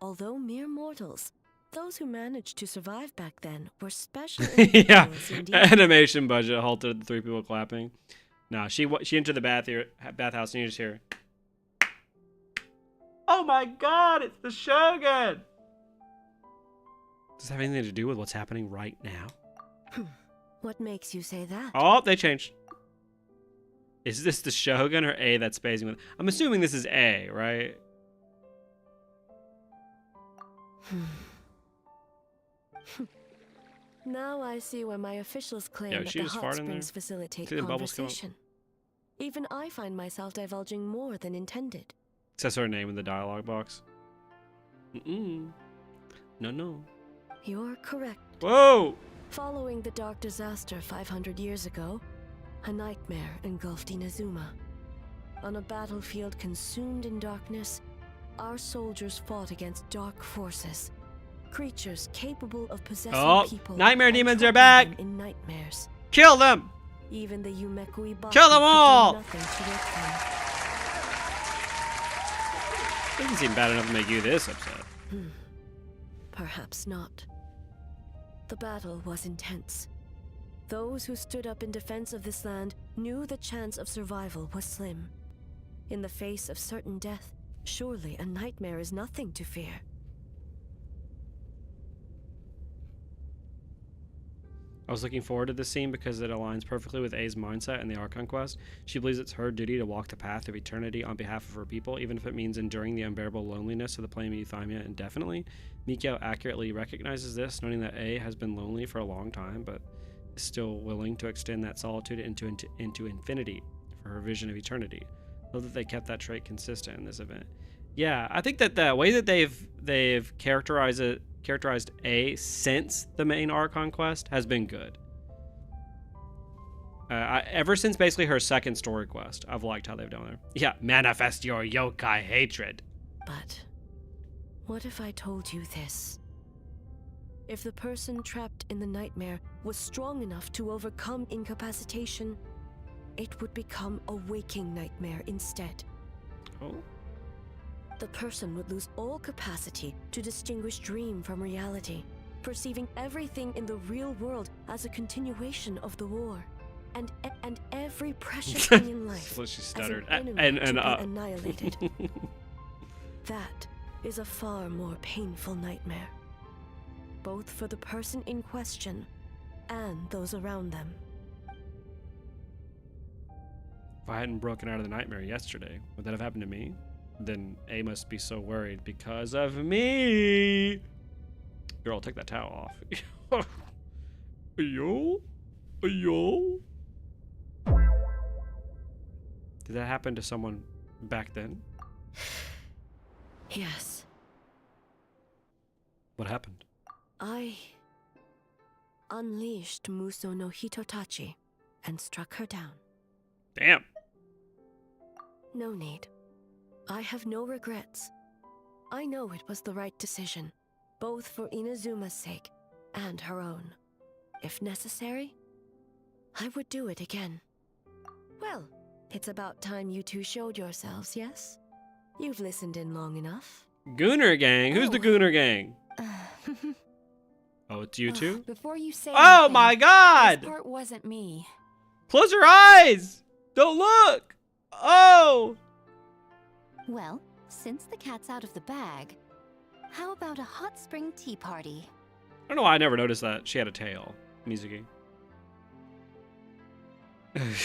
Although mere mortals, those who managed to survive back then were special Yeah, individuals indeed. animation budget halted the 3 people clapping. No, she entered the bathhouse and you just hear, oh my god, it's the Shogun! Does that have anything to do with what's happening right now? What makes you say that? Oh, they changed. Is this the Shogun or A that's spacing with? I'm assuming this is A, right? Now I see why my officials claim Yo, that she the just hot farted in there. springs facilitate See the bubbles come up? conversation. Even I find myself divulging more than intended. It says her name in the dialogue box. Mm-mm. No. You're correct. Whoa! Following the dark disaster 500 years ago, a nightmare engulfed Inazuma. On a battlefield consumed in darkness, our soldiers fought against dark forces, Creatures capable of possessing Oh, people. nightmare and demons are trapping back! them in nightmares. Kill them! Even the Yumekui Baku Kill them could do all! nothing to wake them. Doesn't seem bad enough to make you this upset. Perhaps not. The battle was intense. Those who stood up in defense of this land knew the chance of survival was slim. In the face of certain death, surely a nightmare is nothing to fear. I was looking forward to this scene because it aligns perfectly with A's mindset in the Archon quest. She believes it's her duty to walk the path of eternity on behalf of her people, even if it means enduring the unbearable loneliness of the plane of Euthymia indefinitely. Mikawa accurately recognizes this, noting that A has been lonely for a long time, but is still willing to extend that solitude into infinity for her vision of eternity. Love that they kept that trait consistent in this event. Yeah, I think that the way that they've characterized A since the main Archon quest has been good. Ever since basically her second story quest, I've liked how they've done it. Yeah, manifest your yokai hatred. But what if I told you this? If the person trapped in the nightmare was strong enough to overcome incapacitation, it would become a waking nightmare instead. Oh. The person would lose all capacity to distinguish dream from reality, perceiving everything in the real world as a continuation of the war, and every precious thing in life So she stuttered. as an enemy to be annihilated. That is a far more painful nightmare, both for the person in question and those around them. If I hadn't broken out of the nightmare yesterday, would that have happened to me? Then A must be so worried because of me. Girl, take that towel off. Yo? Yo? Did that happen to someone back then? Yes. What happened? I unleashed Muso no Hitotachi and struck her down. Damn. No need. I have no regrets. I know it was the right decision, both for Inazuma's sake and her own. If necessary, I would do it again. Well, it's about time you two showed yourselves, yes? You've listened in long enough. Gooner Gang? Who's the Gooner Gang? Oh, it's you two? Before you say Oh anything, my god! This part wasn't me. Close your eyes! Don't look! Oh! Well, since the cat's out of the bag, how about a hot spring tea party? I don't know why I never noticed that she had a tail. Mizuki.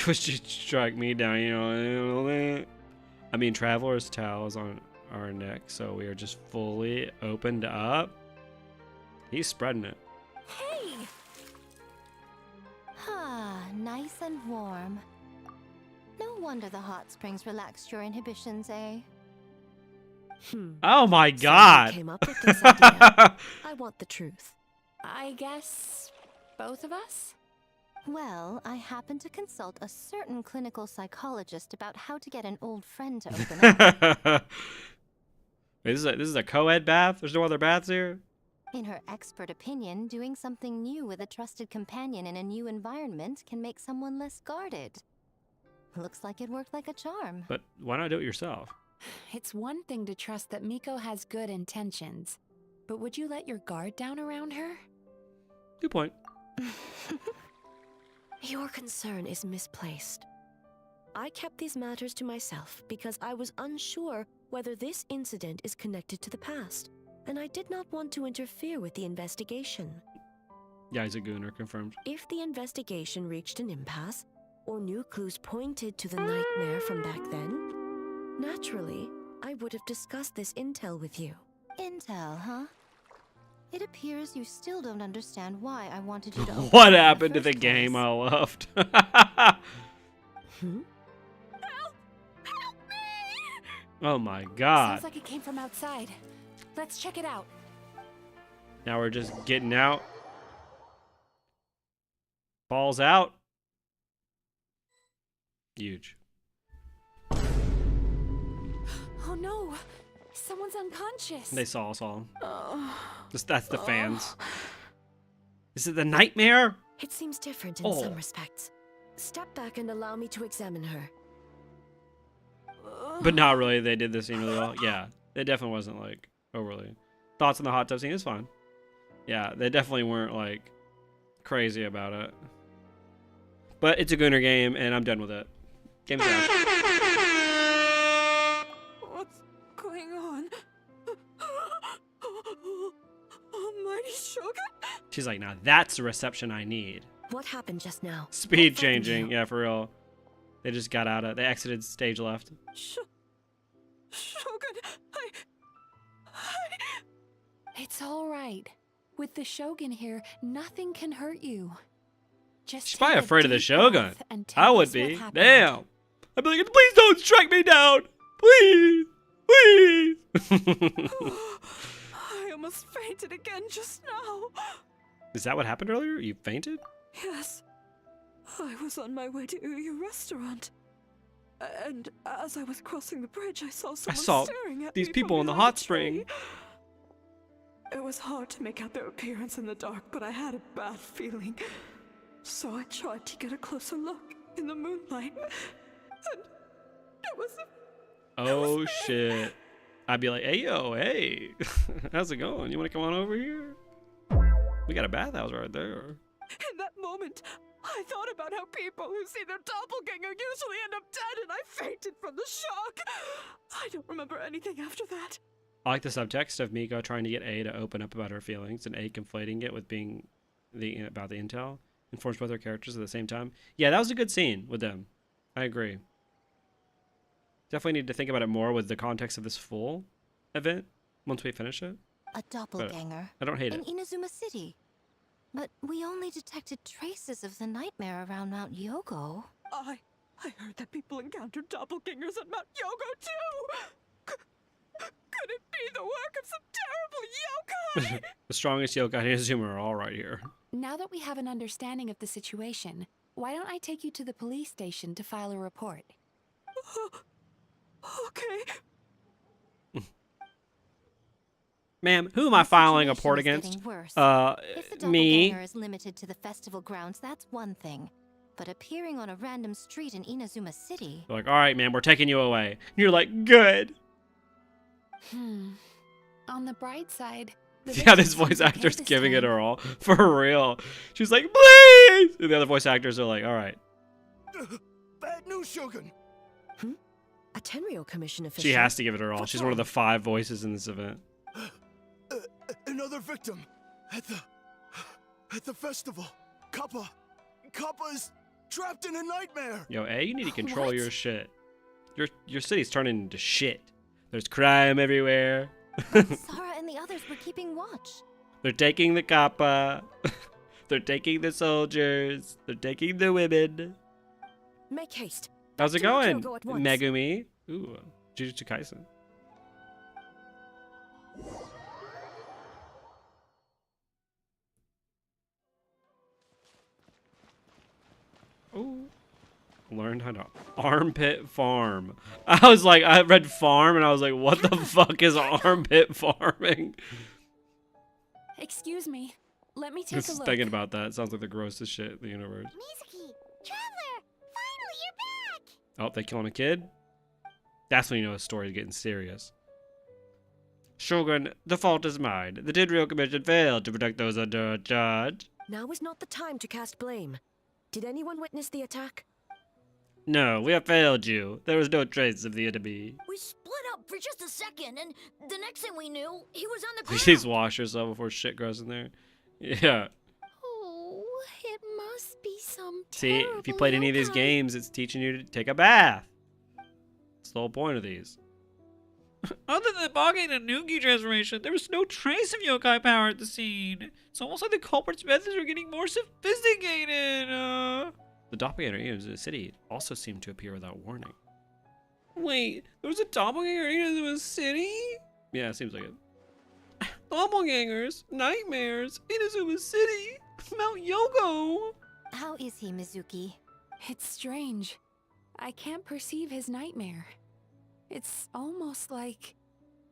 Which just strike me down, you know. I mean, Traveler's towels on our neck, so we are just fully opened up. He's spreading it. Hey! Ah, nice and warm. No wonder the hot springs relaxed your inhibitions, eh? Oh my Someone god! came up with this idea. I want the truth. I guess both of us? Well, I happened to consult a certain clinical psychologist about how to get an old friend to open up. Wait, this is a co-ed bath? There's no other baths here? In her expert opinion, doing something new with a trusted companion in a new environment can make someone less guarded. Looks like it worked like a charm. But why not do it yourself? It's one thing to trust that Miko has good intentions, but would you let your guard down around her? Good point. Your concern is misplaced. I kept these matters to myself because I was unsure whether this incident is connected to the past, and I did not want to interfere with the investigation. Yeah, he's a gooner, confirmed. If the investigation reached an impasse, or new clues pointed to the nightmare from back then, naturally, I would have discussed this intel with you. Intel, huh? It appears you still don't understand why I wanted you to open What up in happened to the the first game place. I loved? Oh my god. Sounds like it came from outside. Let's check it out. Now we're just getting out. Balls out. Huge. Oh no! Someone's unconscious. They saw us all. Oh. That's the fans. Is it the nightmare? It seems different in some respects. Step back and allow me to examine her. But not really. They did this scene really well. Yeah, it definitely wasn't like overly. Thoughts on the hot tub scene is fine. Yeah, they definitely weren't like crazy about it. But it's a Gunner game, and I'm done with it. Game's out. What's going on? Almighty Shogun? She's like, now that's the reception I need. What happened just now? Speed changing. Yeah, for real. They just got out of. They exited stage left. Shogun, It's all right. With the Shogun here, nothing can hurt you. Just She's probably take a afraid of the deep Shogun. breath and tell I would us what be. happened. Damn. I'd be like, please don't strike me down. Please. Please. I almost fainted again just now. Is that what happened earlier? You fainted? Yes. I was on my way to your restaurant. And as I was crossing the bridge, I saw someone staring at these me people from in the behind hot a spring. tree. It was hard to make out their appearance in the dark, but I had a bad feeling. So I tried to get a closer look in the moonlight. And it was Oh, shit. I'd be like, hey, yo, hey. How's it going? You want to come on over here? We got a bathhouse right there. in that moment, I thought about how people who see their doppelganger usually end up dead, and I fainted from the shock. I don't remember anything after that. I like the subtext of Miko trying to get A to open up about her feelings and A conflating it with being about the intel. Informs both their characters at the same time. Yeah, that was a good scene with them. I agree. Definitely need to think about it more with the context of this full event once we finish it. A doppelganger. I don't hate in it. Inazuma City. But we only detected traces of the nightmare around Mount Yogo. I heard that people encountered doppelgangers at Mount Yogo too. Could it be the work of some terrible yokai? The strongest yokai in Inazuma are all right here. Now that we have an understanding of the situation, why don't I take you to the police station to file a report? Okay. Ma'am, who am I filing a report against? If the Me. doppelganger is limited to the festival grounds, that's one thing. But appearing on a random street in Inazuma City... They're like, all right, ma'am, we're taking you away. And you're like, good. On the bright side... Yeah, this voice actor's giving it her all. For real. She's like, please! And the other voice actors are like, all right. Bad news, Shogun. A Tenryo Commission official. She has to give it her all. She's one of the 5 voices in this event. Another victim at the festival. Kappa is trapped in a nightmare. Yo, A, you need to control your shit. Your city's turning into shit. There's crime everywhere. Sara and the others were keeping watch. They're taking the Kappa. They're taking the soldiers. They're taking the women. Make haste. How's it Do not going, go at once. Megumi? Ooh, Jujutsu Kaisen. Ooh. Learned how to armpit farm. I was like, I read farm and I was like, what the fuck is armpit farming? Excuse me. Let me take a Just look. thinking about that. It sounds like the grossest shit in the universe. Mizuki, Traveler, finally you're back! Oh, they killing a kid? That's when you know a story is getting serious. Shogun, the fault is mine. The Tenryo Commission failed to protect those under charge. Now is not the time to cast blame. Did anyone witness the attack? No, we have failed you. There was no trace of the enemy. We split up for just a second, and the next thing we knew, he was on the ground. Please wash yourself before shit grows in there. Yeah. Oh, it must be some See, if you played any of these games, it's teaching you to take a bath. That's the whole point of these. Other than the Boggy and Nugi transformation, there was no trace of yokai power at the scene. It's almost like the culprit's methods are getting more sophisticated. The doppelganger in the city also seemed to appear without warning. Wait, there was a doppelganger in Inazuma City? Yeah, it seems like it. Doppelgangers, nightmares, Inazuma City, Mount Yogo. How is he, Mizuki? It's strange. I can't perceive his nightmare. It's almost like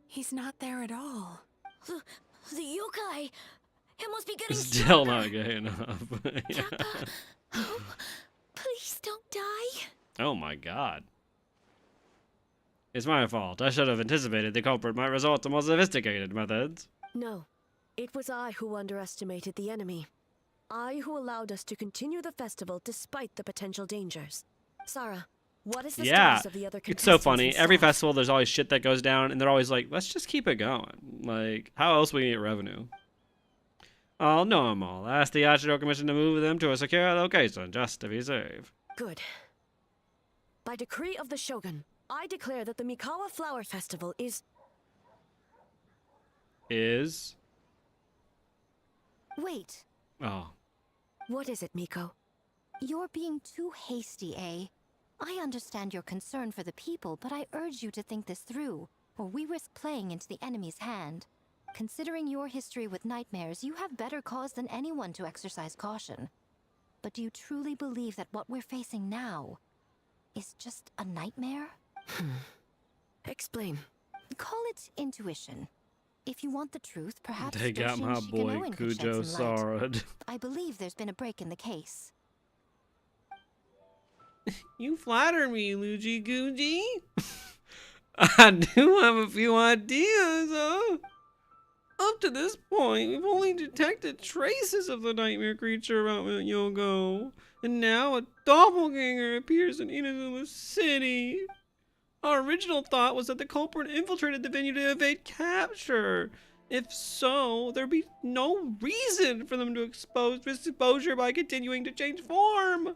He's not there at all. The yokai! It must be getting Still not gay enough. Yeah. Please don't die. Oh my god. It's my fault. I should have anticipated the culprit might resort to more sophisticated methods. No. It was I who underestimated the enemy. I who allowed us to continue the festival despite the potential dangers. Sarah, what is the status of the other contestants? It's so funny. and Every staff? festival, there's always shit that goes down, and they're always like, let's just keep it going. Like, how else will we get revenue? All normal. Ask the Yashiro Commission to move them to a secure location, just to be safe. Good. By decree of the Shogun, I declare that the Mikawa Flower Festival is... Wait. Oh. What is it, Miko? You're being too hasty, eh? I understand your concern for the people, but I urge you to think this through, or we risk playing into the enemy's hand. Considering your history with nightmares, you have better cause than anyone to exercise caution. But do you truly believe that what we're facing now is just a nightmare? Explain. Call it intuition. If you want the truth, perhaps They got my Doshin boy Shikanoin could shed Kujo some light. Sarad. I believe there's been a break in the case. You flatter me, Luigi Gucci. I do have a few ideas, huh? Up to this point, we've only detected traces of the nightmare creature around Mount Yogo. And now a doppelganger appears in Inazuma City. Our original thought was that the culprit infiltrated the venue to evade capture. If so, there'd be no reason for them to expose exposure by continuing to change form.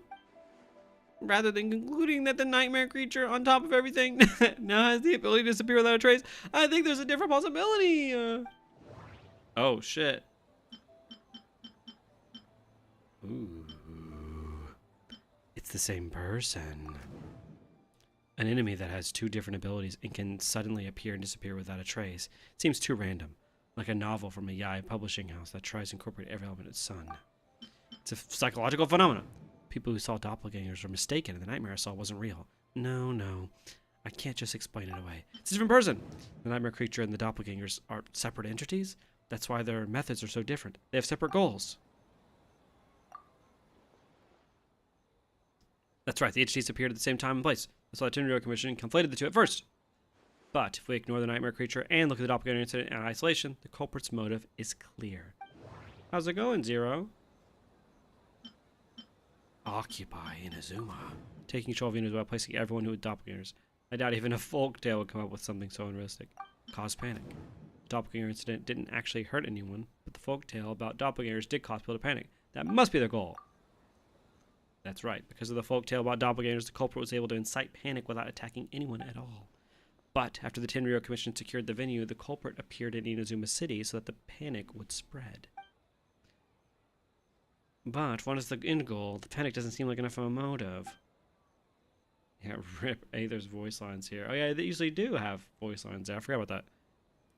Rather than concluding that the nightmare creature, on top of everything, now has the ability to disappear without a trace, I think there's a different possibility. Oh, shit. Ooh. It's the same person. An enemy that has two different abilities and can suddenly appear and disappear without a trace. It seems too random. Like a novel from a Yaoi publishing house that tries to incorporate every element of Sun. It's a psychological phenomenon. People who saw doppelgangers were mistaken and the nightmare I saw wasn't real. No. I can't just explain it away. It's a different person. The nightmare creature and the doppelgangers are separate entities. That's why their methods are so different. They have separate goals. That's right, the entities appeared at the same time and place. That's why the Tenryou Commission conflated the two at first. But if we ignore the nightmare creature and look at the doppelganger incident in isolation, the culprit's motive is clear. How's it going, Zero? Occupy Inazuma. Taking control of Inazuma while placing everyone who had doppelgangers. I doubt even a folktale would come up with something so unrealistic. Cause panic. The doppelganger incident didn't actually hurt anyone, but the folktale about doppelgangers did cause people to panic. That must be their goal. That's right. Because of the folktale about doppelgangers, the culprit was able to incite panic without attacking anyone at all. But after the Tenryou Commission secured the venue, the culprit appeared in Inazuma City so that the panic would spread. But what is the end goal? The panic doesn't seem like enough of a motive. Yeah, rip. Hey, there's voice lines here. Oh yeah, they usually do have voice lines there. I forgot about that.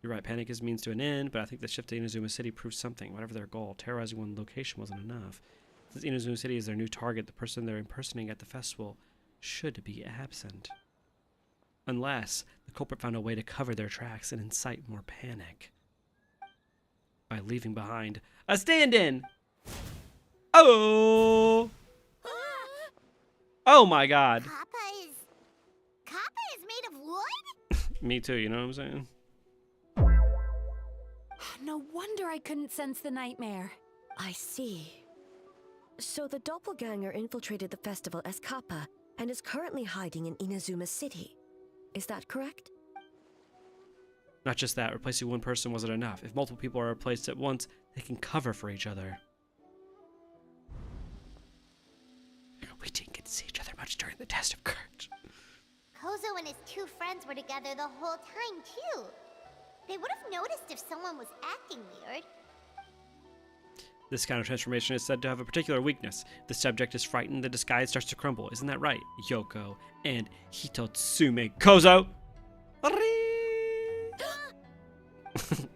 You're right, panic is means to an end, but I think the shift to Inazuma City proves something. Whatever their goal, terrorizing one location wasn't enough. Since Inazuma City is their new target, the person they're impersonating at the festival should be absent. Unless the culprit found a way to cover their tracks and incite more panic. By leaving behind a stand-in! Oh! Oh my god. Kappa is made of wood? Me too, you know what I'm saying? No wonder I couldn't sense the nightmare. I see. So the doppelganger infiltrated the festival as Kappa and is currently hiding in Inazuma City. Is that correct? Not just that, replacing one person wasn't enough. If multiple people are replaced at once, they can cover for each other. We didn't get to see each other much during the test of courage. Kozo and his two friends were together the whole time, too. They would have noticed if someone was acting weird. This kind of transformation is said to have a particular weakness. If the subject is frightened, the disguise starts to crumble. Isn't that right, Yoko and Hitotsume Kozo? It's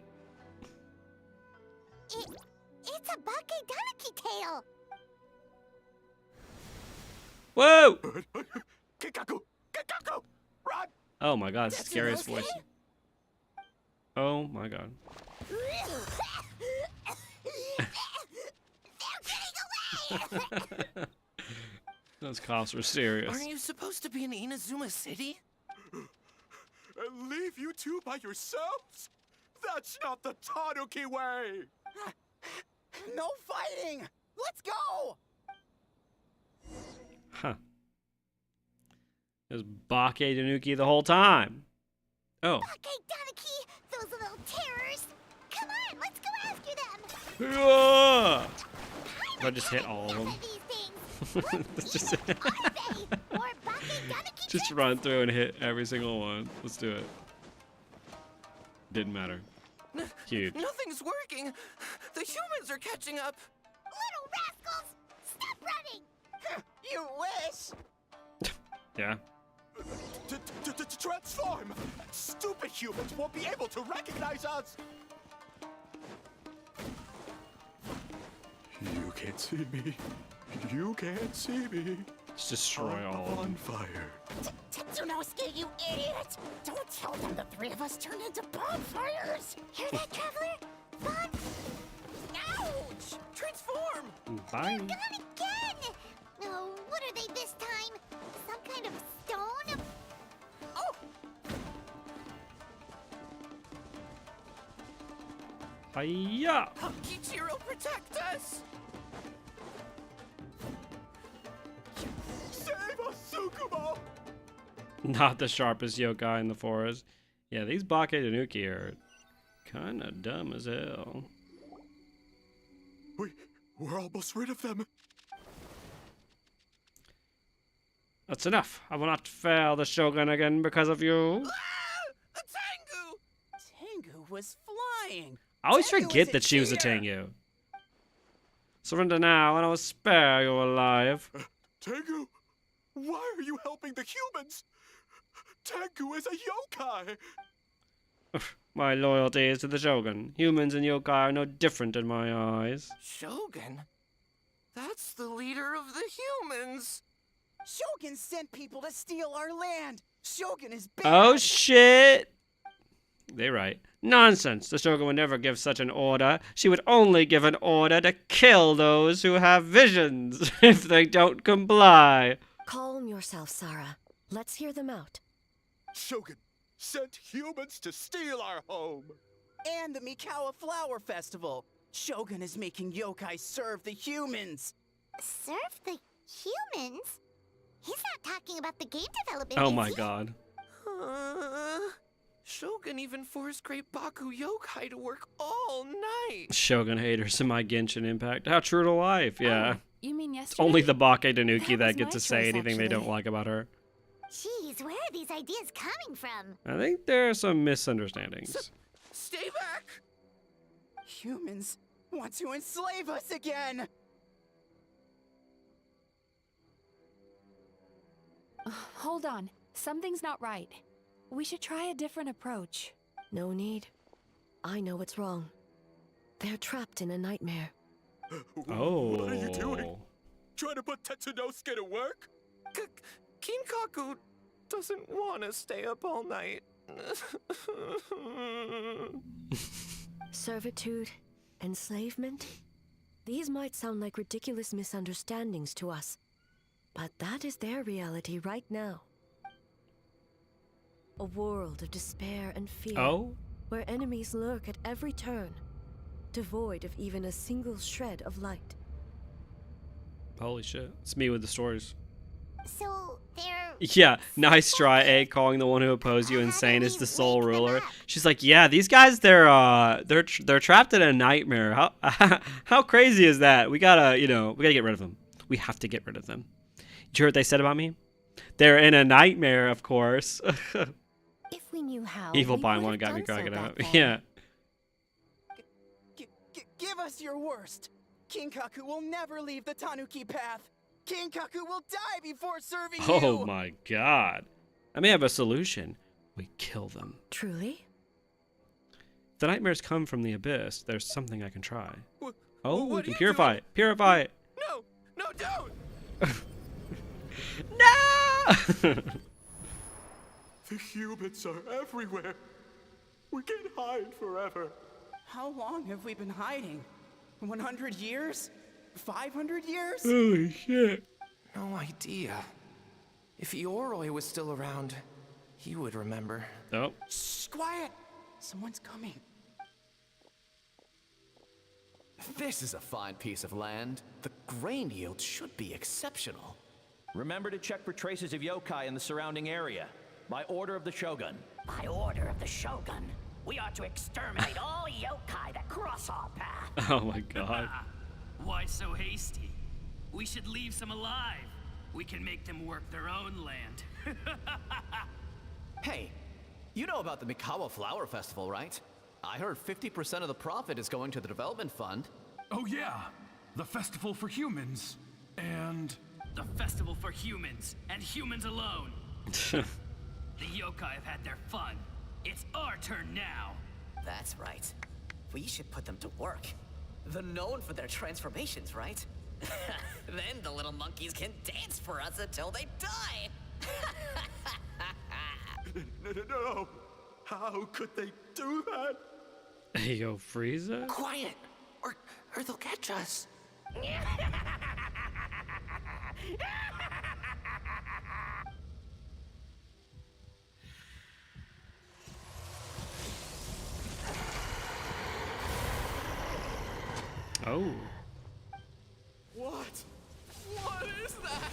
a Bakedaniki tail! Whoa! Kikaku! Kikaku! Run! Oh my god, it's the scariest voice. Oh my god. Those cops were serious. Aren't you supposed to be in Inazuma City? And leave you two by yourselves? That's not the Tanuki way! No fighting! Let's go! Huh. It was Bake Tanuki the whole time. Oh. Bake Tanuki, those little terrors! Come on, let's go after them! Yeah! I just hit all of them. Just run through and hit every single one. Let's do it. Didn't matter. Huge. Nothing's working. The humans are catching up. Little rascals, stop running! You wish! Yeah. Transform! Stupid humans won't be able to recognize us! You can't see me. You can't see me. Let's destroy all of them. On fire. Tetsunosuke, you idiot! Don't tell them the three of us turned into bonfires! Hear that, Traveler? Bon... Ouch! Transform! Bye. Gone again! Oh, what are they this time? Some kind of stone? Oh! Hiya! Kichiro, protect us! Save us, Tsukumo! Not the sharpest yokai in the forest. Yeah, these Bake Tanuki are kind of dumb as hell. We're almost rid of them. That's enough. I will not fail the Shogun again because of you. Ah! A Tengu! Tengu was flying! I always Tengu forget is that she was a cheater. Tengu. Surrender now, and I will spare you alive. Tengu, why are you helping the humans? Tengu is a yokai. My loyalty is to the Shogun. Humans and yokai are no different in my eyes. Shogun? That's the leader of the humans. Shogun sent people to steal our land! Shogun is bad! Oh shit! They right. Nonsense. The Shogun would never give such an order. She would only give an order to kill those who have visions if they don't comply. Calm yourself, Sarah. Let's hear them out. Shogun sent humans to steal our home. And the Mikawa Flower Festival! Shogun is making yokai serve the humans! Serve the humans? He's not talking about the game development. Oh is my he? god. Shogun even forced Great Baku Yokai to work all night. Shogun haters in my Genshin Impact. How true to life, yeah. Oh, you mean It's yesterday? only the Bake Tanuki That that was get my to say choice, anything they don't actually. like about her. Jeez, where are these ideas coming from? I think there are some misunderstandings. Stay back! Humans want to enslave us again! Hold on. Something's not right. We should try a different approach. No need. I know what's wrong. They're trapped in a nightmare. Oh. What are you doing? Trying to put Tetsunosuke to work? Kinkaku doesn't want to stay up all night. Servitude, enslavement. These might sound like ridiculous misunderstandings to us, but that is their reality right now. A world of despair and fear, Oh? where enemies lurk at every turn, devoid of even a single shred of light. Holy shit. It's me with the stories. So they're... Yeah, nice try, A, calling the one who opposed you insane is the sole ruler. She's like, yeah, these guys, they're trapped in a nightmare. How crazy is that? We gotta get rid of them. We have to get rid of them. Did you hear what they said about me? They're in a nightmare, of course. If we knew how, Evil we Pine would one have got me done so cracking up. back then. Yeah. Give us your worst! Kinkaku will never leave the Tanuki path! Kinkaku will die before serving you! Oh my god. I may have a solution. We kill them. Truly? If the nightmares come from the abyss, there's something I can try. Oh, we what can are you purify doing? it. Purify it. No, don't! No! The humans are everywhere. We can hide forever. How long have we been hiding? 100 years? 500 years? Holy shit. No idea. If Ioroi was still around, he would remember. Oh. Shh, quiet! Someone's coming. This is a fine piece of land. The grain yield should be exceptional. Remember to check for traces of yokai in the surrounding area. By order of the Shogun. By order of the Shogun, we ought to exterminate all yokai that cross our path. Oh my god. Why so hasty? We should leave some alive. We can make them work their own land. Hey, you know about the Mikawa Flower Festival, right? I heard 50% of the profit is going to the development fund. Oh yeah, the festival for humans, and... The festival for humans, and humans alone. The yokai have had their fun. It's our turn now. That's right. We should put them to work. They're known for their transformations, right? Then the little monkeys can dance for us until they die. No. How could they do that? Hey, yo, Frieza? Quiet, or they'll catch us. Oh. What? What is that?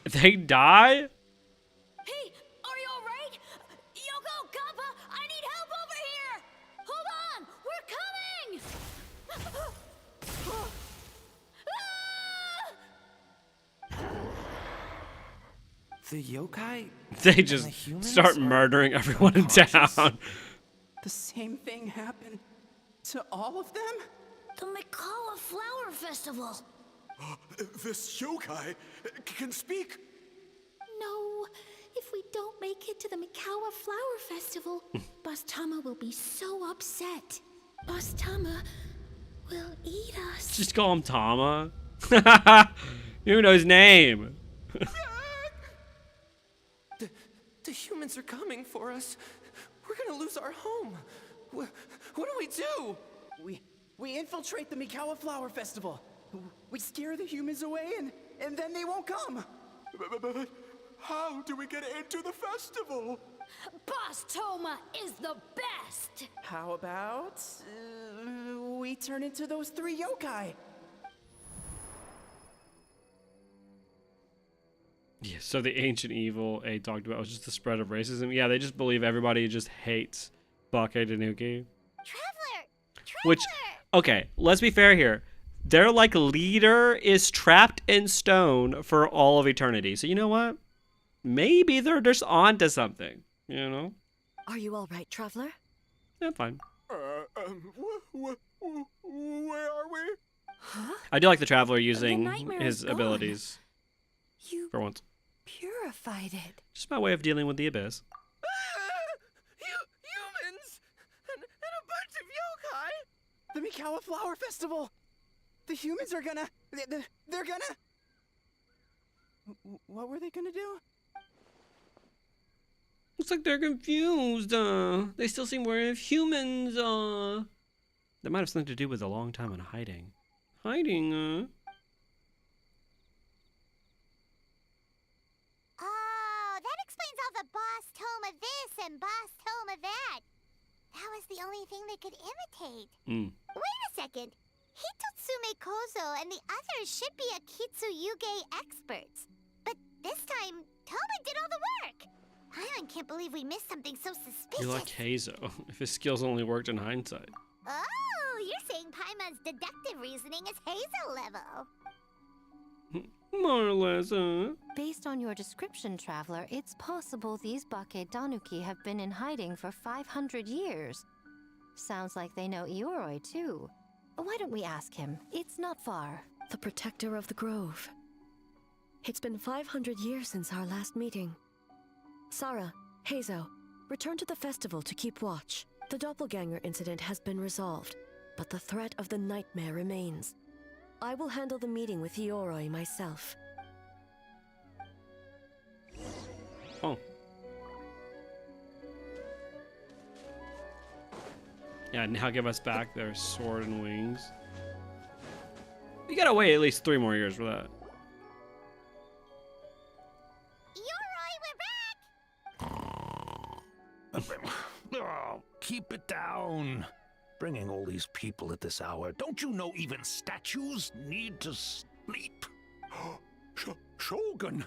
They die? Hey, are you alright? Yoko, Kappa, I need help over here! Hold on, we're coming! The yokai? They just start murdering everyone in town. The same thing happened to all of them? The Mikawa Flower Festival! This yokai can speak. No, if we don't make it to the Mikawa Flower Festival, Boss Tama will be so upset. Boss Tama will eat us. Just call him Tama. You know his name. The humans are coming for us. We're gonna lose our home. What do we do? We infiltrate the Mikawa Flower Festival. We scare the humans away and then they won't come. But how do we get into the festival? Boss Toma is the best! How about we turn into those 3 yokai? Yeah, so the ancient evil A talked about was just the spread of racism. Yeah, they just believe everybody just hates Baketanuki. Traveler! Which, okay, let's be fair here. Their, like, leader is trapped in stone for all of eternity. So you know what? Maybe they're just onto something, you know? Are you all right, Traveler? Yeah, fine. Where are we? Huh? I do like the Traveler using nightmare his is gone. abilities. You for once. purified it. Just my way of dealing with the abyss. Humans! And a bunch of yokai! The Mikawa Flower Festival! The humans are gonna... They're gonna... What were they gonna do? Looks like they're confused. They still seem wary of humans. That might have something to do with a long time in hiding. Hiding, Oh, that explains all the Boss Toma this and Boss Toma that. That was the only thing they could imitate. Wait a second. Hitotsume Kozo and the others should be Akitsu Yuge experts. But this time, Toma did all the work. Paimon can't believe we missed something so suspicious. You're like Hazo, if his skills only worked in hindsight. Oh, you're saying Paimon's deductive reasoning is Hazel level. More or less, Based on your description, Traveler, it's possible these Baketanuki have been in hiding for 500 years. Sounds like they know Ioroi, too. Why don't we ask him? It's not far. The protector of the grove. It's been 500 years since our last meeting. Sarah, Hazo, return to the festival to keep watch. The doppelganger incident has been resolved, but the threat of the nightmare remains. I will handle the meeting with Ioroi myself. Oh. Yeah, now give us back their sword and wings. You gotta wait at least 3 more years for that. Oh, keep it down. Bringing all these people at this hour. Don't you know even statues need to sleep? Shogun,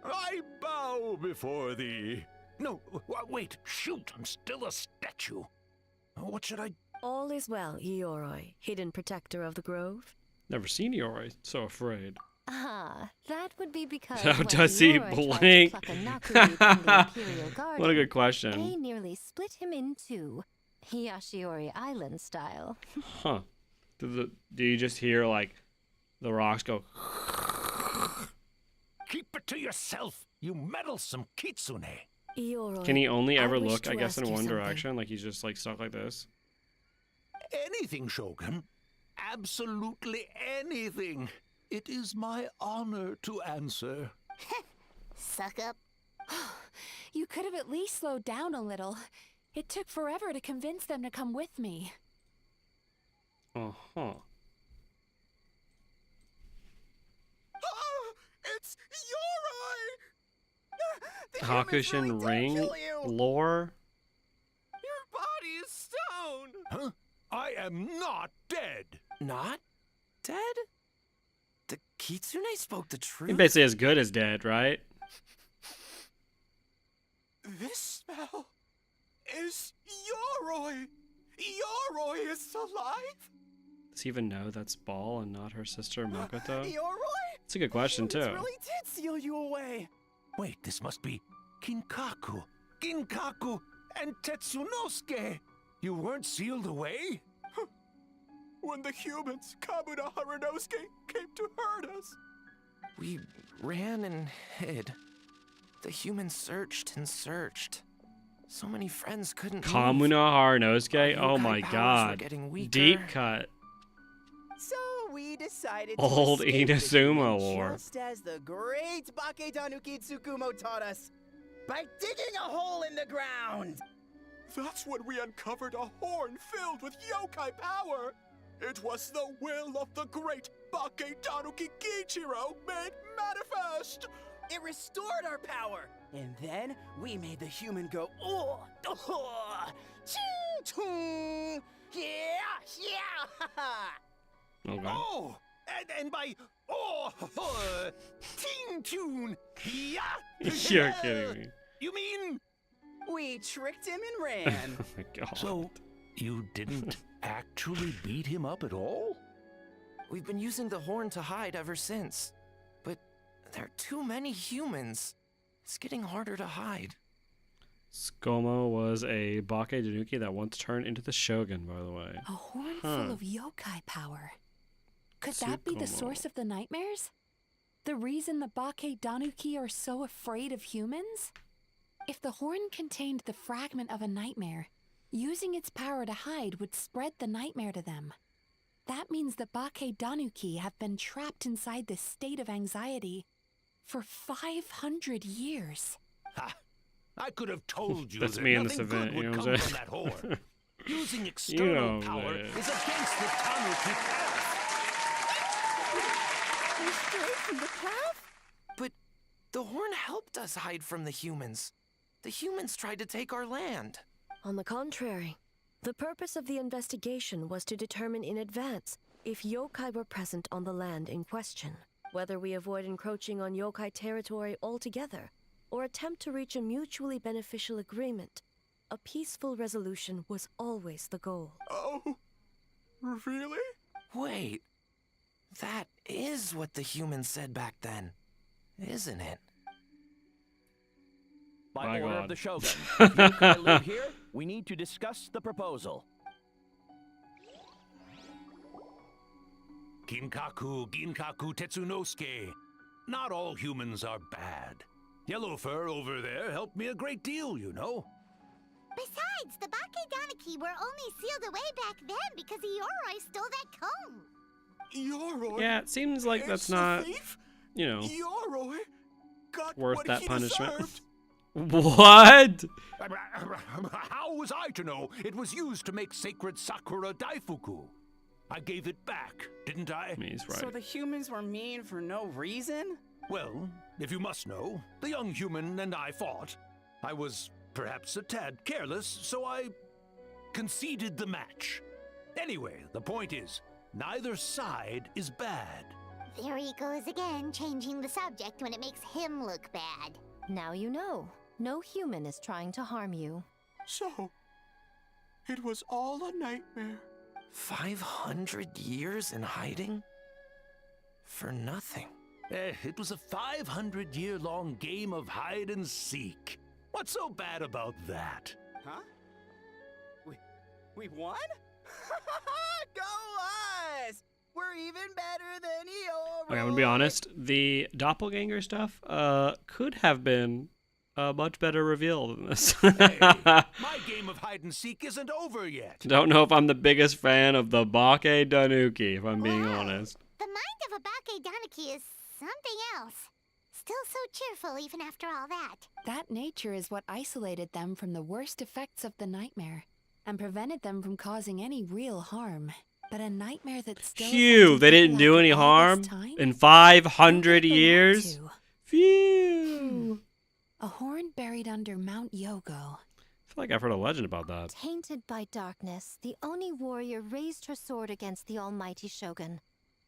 I bow before thee. No, wait, shoot, I'm still a statue. What should I... All is well, Ioroi, hidden protector of the grove. Never seen Ioroi, so afraid. Ah, that would be because How when does he Ioroi tried to blink? pluck a Nakuru from the Imperial Garden, What a good question. they nearly split him in two, Yashiori Island style. Huh. Do you just hear, like, the rocks go... Keep it to yourself, you meddlesome kitsune. Ioroi, Can he only ever wish look, to I guess, ask in you one something. direction? Like, he's just, like, stuck like this? Anything, Shogun. Absolutely anything. It is my honor to answer. Suck up. You could have at least slowed down a little. It took forever to convince them to come with me. Uh-huh. It's Ioroi! Hakushin ring lore? Your body is stone! Huh? I am not dead. Not dead? The Kitsune spoke the truth. He's basically as good as dead, right? This smell is Ioroi! Ioroi is alive? Does he even know that's Ball and not her sister Makoto? Ioroi? It's a good question, too. Humans really did seal you away. Wait, this must be Kinkaku, Ginkaku, and Tetsunosuke. You weren't sealed away? When the humans, Kamuna Harunosuke, came to hurt us. We ran and hid. The humans searched and searched. So many friends couldn't move. Kamuna Harunosuke? Our Oh yokai my powers were god. getting weaker. Deep cut. So we decided Old to escape the Inazuma human lore. just as the great Bakedanuki Tsukumo taught us, by digging a hole in the ground. That's when we uncovered a horn filled with yokai power. It was the will of the great Bakedanuki Gichiro made manifest. It restored our power, and then we made the human go, oh, ching, chung, yeah. Okay. Oh, and by Ting Tune, yeah. You're kidding me. You mean? We tricked him and ran. Oh my god. So, you didn't actually beat him up at all? We've been using the horn to hide ever since. But there are too many humans. It's getting harder to hide. Skomo was a Bakedanuki that once turned into the Shogun, by the way. A horn full of yokai power. Could that be the Tsukumo. source of the nightmares? The reason the Bakedanuki are so afraid of humans? If the horn contained the fragment of a nightmare, using its power to hide would spread the nightmare to them. That means the Bakedanuki have been trapped inside this state of anxiety for 500 years. Ha! I could have told you That's that me in nothing this event, good you would know come what I'm from that horn. Using You external know power that. is against the Tanuki path. We strayed from the path? But the horn helped us hide from the humans. The humans tried to take our land. On the contrary, the purpose of the investigation was to determine in advance if yokai were present on the land in question, whether we avoid encroaching on yokai territory altogether, or attempt to reach a mutually beneficial agreement. A peaceful resolution was always the goal. Oh, really? Wait, that is what the humans said back then, isn't it? By My order God. of the Shogun, if yokai live here, we need to discuss the proposal. Kinkaku, Ginkaku, Tetsunosuke. Not all humans are bad. Yellow Fur over there helped me a great deal, you know. Besides, the Bakedanuki were only sealed away back then because Ioroi stole that comb. Ioroi? Yeah, it seems like is that's the not, thief? you know, Ioroi got worth what that he punishment. deserved. What? How was I to know it was used to make sacred Sakura Daifuku? I gave it back, didn't I? He's right. So the humans were mean for no reason? Well, if you must know, the young human and I fought. I was perhaps a tad careless, so I conceded the match. Anyway, the point is, neither side is bad. There he goes again, changing the subject when it makes him look bad. Now you know. No human is trying to harm you. So, it was all a nightmare. 500 years in hiding? For nothing. It was a 500-year-long game of hide and seek. What's so bad about that? Huh? We won? Go us! We're even better than Eeyore! Okay, I'm gonna be honest. The doppelganger stuff could have been a much better reveal than this. Hey, my game of hide and seek isn't over yet. Don't know if I'm the biggest fan of the Bake Danuki, if I'm being honest. The mind of a Bake Danuki is something else. Still so cheerful even after all that. That nature is what isolated them from the worst effects of the nightmare and prevented them from causing any real harm. But a nightmare that still... Phew, they didn't do any harm in 500 years? Phew. A horn buried under Mount Yogo. I feel like I've heard a legend about that. Tainted by darkness, the Oni warrior raised her sword against the almighty shogun.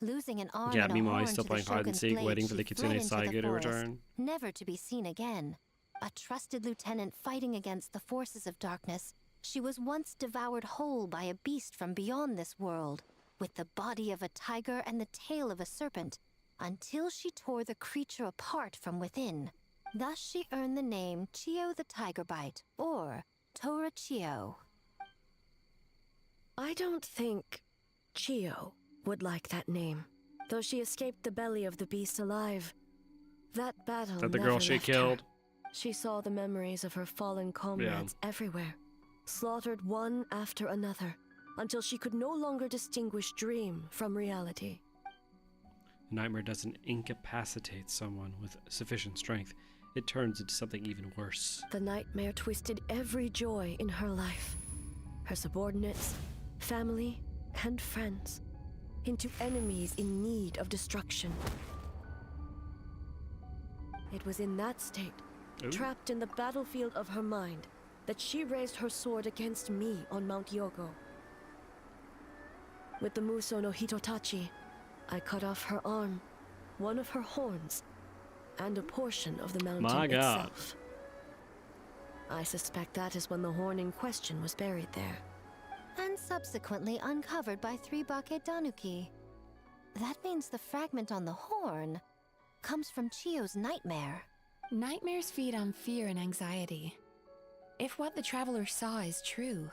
Losing an arm Yeah, and a meanwhile, horn he's still to playing the hide and shogun's seek, blade, waiting for the she fled Kitsune into the Saige to forest, return. never to be seen again. A trusted lieutenant fighting against the forces of darkness, she was once devoured whole by a beast from beyond this world, with the body of a tiger and the tail of a serpent, until she tore the creature apart from within. Thus she earned the name Chio the Tigerbite, or Tora Chio. I don't think Chio would like that name, though she escaped the belly of the beast alive. That battle Is that the never girl she left her. killed? She saw the memories of her fallen comrades everywhere, slaughtered one after another, until she could no longer distinguish dream from reality. Nightmare doesn't incapacitate someone with sufficient strength. It turns into something even worse. The nightmare twisted every joy in her life, her subordinates, family, and friends, into enemies in need of destruction. It was in that state, trapped in the battlefield of her mind, that she raised her sword against me on Mount Yogo. With the Muso no Hitotachi, I cut off her arm, one of her horns, and a portion of the mountain My God. itself. I suspect that is when the horn in question was buried there. And subsequently uncovered by 3 Bake Danuki. That means the fragment on the horn comes from Chio's nightmare. Nightmares feed on fear and anxiety. If what the traveler saw is true,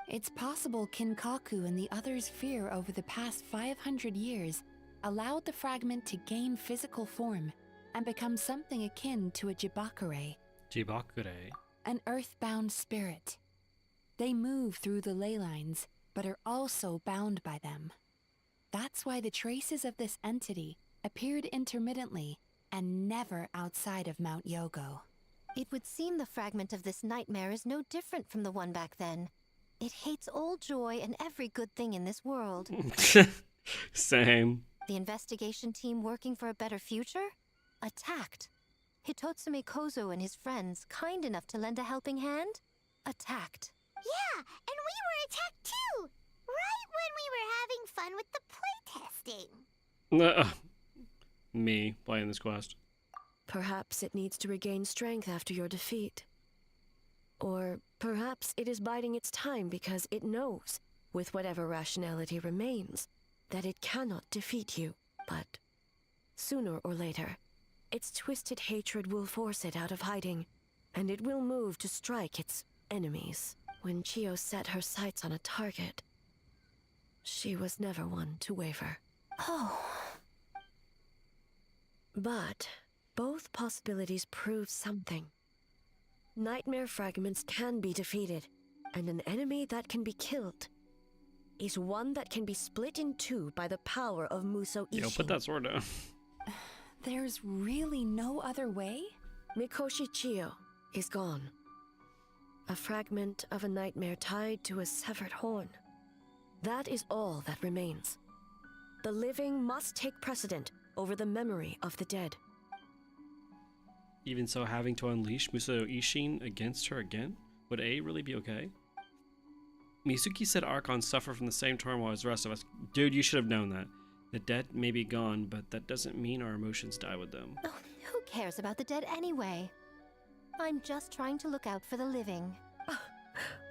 it's possible Kinkaku and the others' fear over the past 500 years allowed the fragment to gain physical form and become something akin to a Jibakure, Jibakure. an earthbound spirit. They move through the ley lines, but are also bound by them. That's why the traces of this entity appeared intermittently and never outside of Mount Yogo. It would seem the fragment of this nightmare is no different from the one back then. It hates all joy and every good thing in this world. Same. The investigation team working for a better future? Attacked. Hitotsume Kozo and his friends, kind enough to lend a helping hand? Attacked. Yeah, and we were attacked too! Right when we were having fun with the playtesting. Me playing this quest. Perhaps it needs to regain strength after your defeat. Or perhaps it is biding its time because it knows, with whatever rationality remains, that it cannot defeat you. But sooner or later, its twisted hatred will force it out of hiding, and it will move to strike its enemies. When Chio set her sights on a target, she was never one to waver. Oh. But both possibilities prove something. Nightmare fragments can be defeated, and an enemy that can be killed is one that can be split in two by the power of Muso Ishin. Yo, put that sword down. There's really no other way? Mikoshi Chio, is gone. A fragment of a nightmare tied to a severed horn. That is all that remains. The living must take precedent over the memory of the dead. Even so, having to unleash Musato Ishin against her again? Would A really be okay? Mizuki said Archons suffer from the same turmoil as the rest of us. Dude, you should have known that. The dead may be gone, but that doesn't mean our emotions die with them. Oh, who cares about the dead anyway? I'm just trying to look out for the living.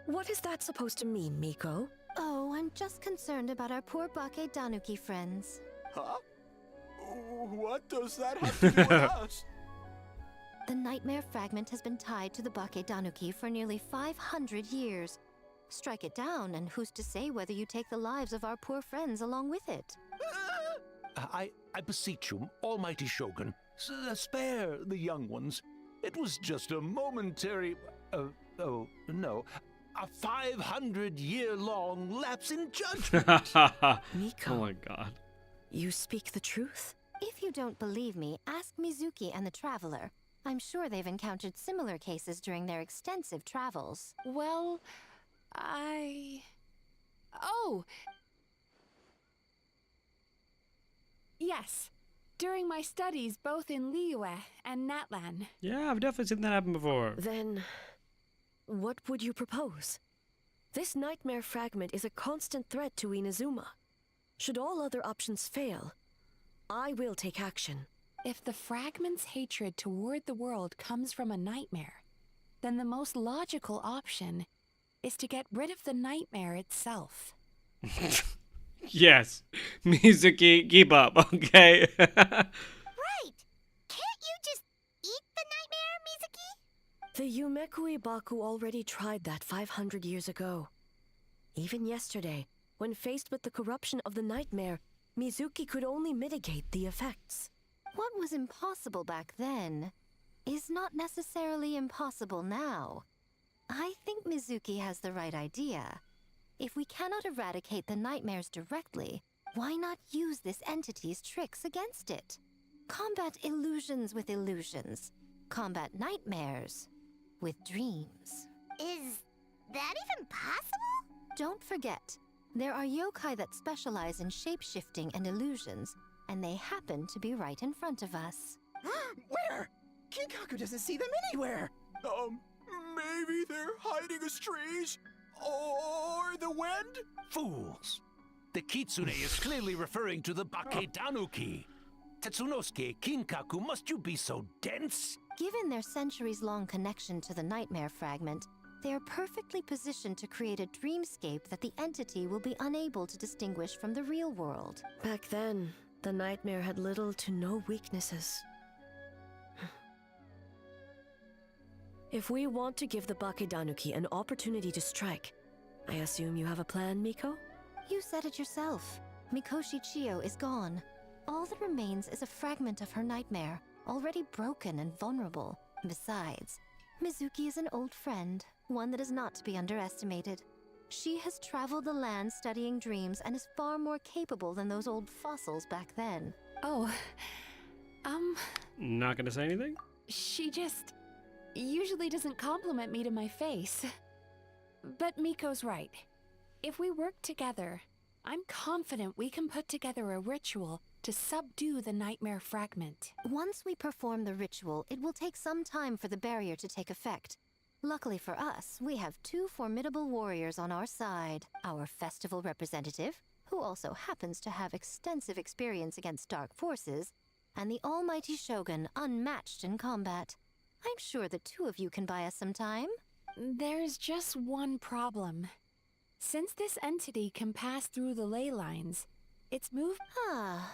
What is that supposed to mean, Miko? Oh, I'm just concerned about our poor Bake Danuki friends. Huh? What does that have to do with us? The nightmare fragment has been tied to the Bake Danuki for nearly 500 years. Strike it down, and who's to say whether you take the lives of our poor friends along with it? I beseech you, almighty Shogun, spare the young ones. It was just a momentary... oh, no. A 500-year-long lapse in judgment. Miko. Oh my god. You speak the truth? If you don't believe me, ask Mizuki and the Traveler. I'm sure they've encountered similar cases during their extensive travels. Well, Oh! Yes. During my studies both in Liyue and Natlan. Yeah, I've definitely seen that happen before. Then, what would you propose? This nightmare fragment is a constant threat to Inazuma. Should all other options fail, I will take action. If the fragment's hatred toward the world comes from a nightmare, then the most logical option is to get rid of the nightmare itself. Yes. Mizuki, keep up, okay? Right! Can't you just eat the nightmare, Mizuki? The Yumekui Baku already tried that 500 years ago. Even yesterday, when faced with the corruption of the nightmare, Mizuki could only mitigate the effects. What was impossible back then is not necessarily impossible now. I think Mizuki has the right idea. If we cannot eradicate the nightmares directly, why not use this entity's tricks against it? Combat illusions with illusions. Combat nightmares with dreams. Is that even possible? Don't forget, there are yokai that specialize in shape-shifting and illusions, and they happen to be right in front of us. Where? Kinkaku doesn't see them anywhere! Maybe they're hiding as trees? Or the wind? Fools! The Kitsune is clearly referring to the Bake Danuki. Tetsunosuke, Kinkaku, must you be so dense? Given their centuries-long connection to the nightmare fragment, they are perfectly positioned to create a dreamscape that the entity will be unable to distinguish from the real world. Back then, the nightmare had little to no weaknesses. If we want to give the Bake Danuki an opportunity to strike, I assume you have a plan, Miko? You said it yourself. Mikoshi Chiyo is gone. All that remains is a fragment of her nightmare, already broken and vulnerable. Besides, Mizuki is an old friend, one that is not to be underestimated. She has traveled the land studying dreams and is far more capable than those old fossils back then. Oh, Not gonna say anything? she just usually doesn't compliment me to my face. But Miko's right. If we work together, I'm confident we can put together a ritual to subdue the nightmare fragment. Once we perform the ritual, it will take some time for the barrier to take effect. Luckily for us, we have two formidable warriors on our side. Our festival representative, who also happens to have extensive experience against dark forces, and the almighty Shogun, unmatched in combat. I'm sure the two of you can buy us some time. There's just one problem. Since this entity can pass through the ley lines, its move...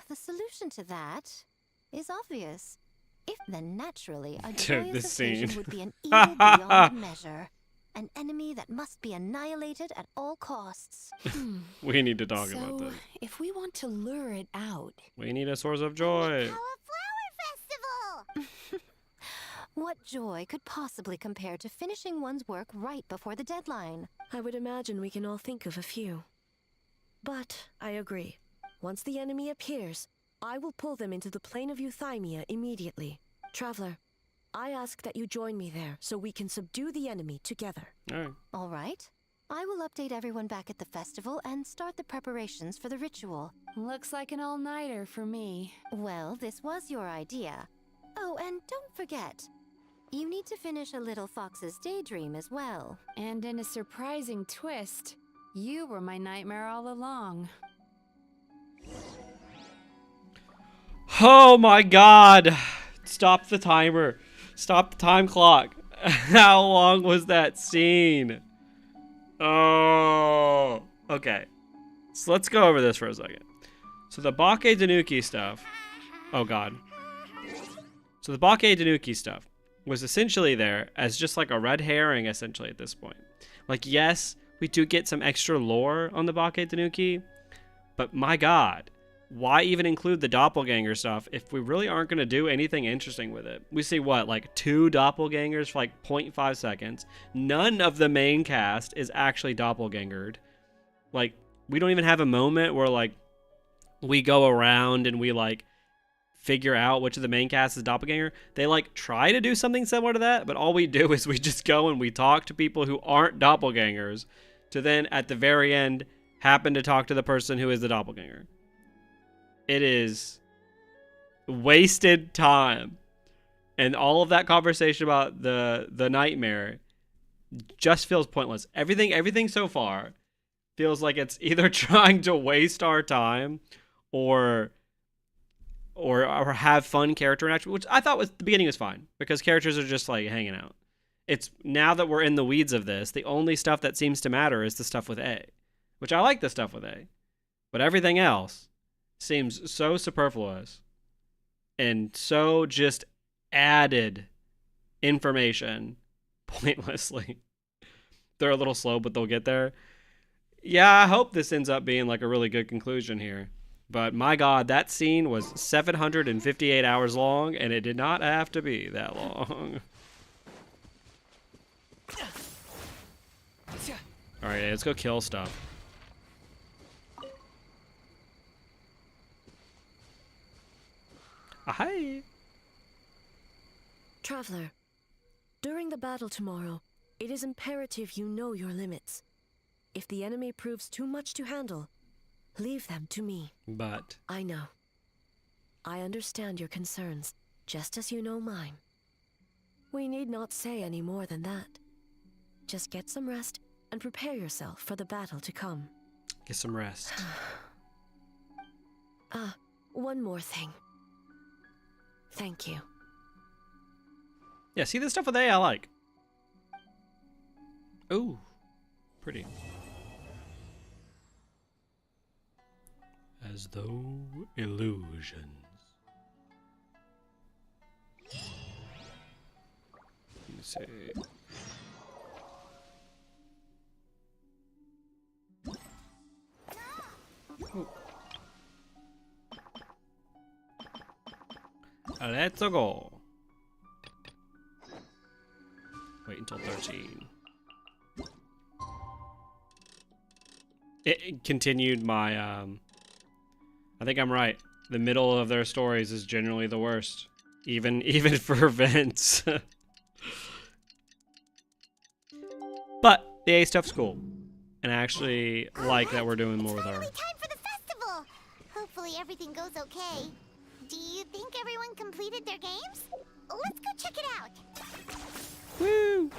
The solution to that is obvious. If then naturally, a Dude, joyous this occasion scene. would be an evil beyond measure. An enemy that must be annihilated at all costs. We need to talk about So, this. if we want to lure it out... We need a source of joy. What joy could possibly compare to finishing one's work right before the deadline? I would imagine we can all think of a few. But I agree. Once the enemy appears, I will pull them into the plane of euthymia immediately. Traveler, I ask that you join me there so we can subdue the enemy together. All right. I will update everyone back at the festival and start the preparations for the ritual. Looks like an all-nighter for me. Well, this was your idea. Oh, and don't forget, you need to finish a little fox's daydream as well. And in a surprising twist, you were my nightmare all along. Oh my god! Stop the timer. Stop the time clock. How long was that scene? Oh. Okay. So let's go over this for a second. So the Bake Tanuki stuff. Oh god. So the Bake Tanuki stuff was essentially there as just like a red herring essentially at this point. Like, yes, we do get some extra lore on the Bake Tanuki, but my god, why even include the doppelganger stuff if we really aren't going to do anything interesting with it? We see what, like 2 doppelgangers for like 0.5 seconds. None of the main cast is actually doppelgangered. Like, we don't even have a moment where like we go around and we like figure out which of the main cast is doppelganger. They like try to do something similar to that, but all we do is we just go and we talk to people who aren't doppelgangers to then at the very end happen to talk to the person who is the doppelganger. It is wasted time. And all of that conversation about the nightmare just feels pointless. Everything so far feels like it's either trying to waste our time or have fun character interaction, which I thought was the beginning was fine because characters are just like hanging out. It's now that we're in the weeds of this, the only stuff that seems to matter is the stuff with A, which I like the stuff with A, but everything else seems so superfluous and so just added information pointlessly. They're a little slow, but they'll get there. Yeah, I hope this ends up being like a really good conclusion here. But my god, that scene was 758 hours long, and it did not have to be that long. Alright, let's go kill stuff. Hi. Traveler, during the battle tomorrow, it is imperative you know your limits. If the enemy proves too much to handle, leave them to me. But I know. I understand your concerns, just as you know mine. We need not say any more than that. Just get some rest and prepare yourself for the battle to come. Get some rest. One more thing. Thank you. Yeah, see this stuff with A I like. Ooh, pretty. As though illusions. Let me see. Ooh. Let's go. Wait until 13. It continued my I think I'm right. The middle of their stories is generally the worst. Even for Vince. But the A stuff's cool. And I actually like that we're doing more with her. Time for the festival. Hopefully everything goes okay. Do you think everyone completed their games? Let's go check it out. Woo!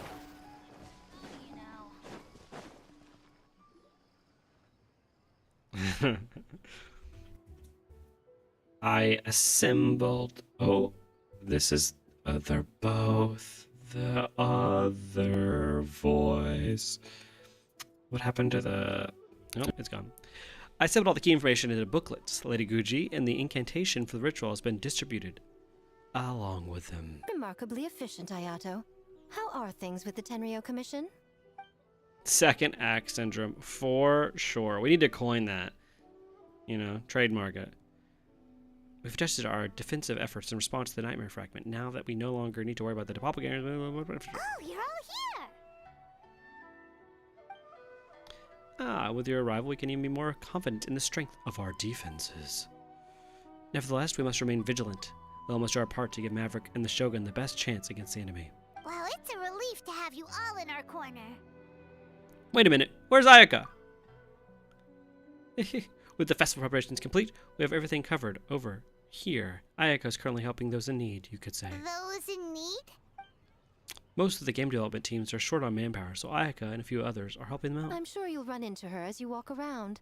I assembled. Oh, this is other both. The other voice. What happened to the... Oh, it's gone. I assembled all the key information into booklets, Lady Guji, and the incantation for the ritual has been distributed along with them. Remarkably efficient, Ayato. How are things with the Tenryo Commission? Second act syndrome, for sure. We need to coin that. You know, trademark it. We've adjusted our defensive efforts in response to the Nightmare Fragment. Now that we no longer need to worry about the doppelgangers. Oh, you're all here! With your arrival, we can even be more confident in the strength of our defenses. Nevertheless, we must remain vigilant. We all must do our part to give Maverick and the Shogun the best chance against the enemy. Well, it's a relief to have you all in our corner. Wait a minute, where's Ayaka? With the festival preparations complete, we have everything covered over here. Ayaka is currently helping those in need, you could say. Those in need? Most of the game development teams are short on manpower, so Ayaka and a few others are helping them out. I'm sure you'll run into her as you walk around.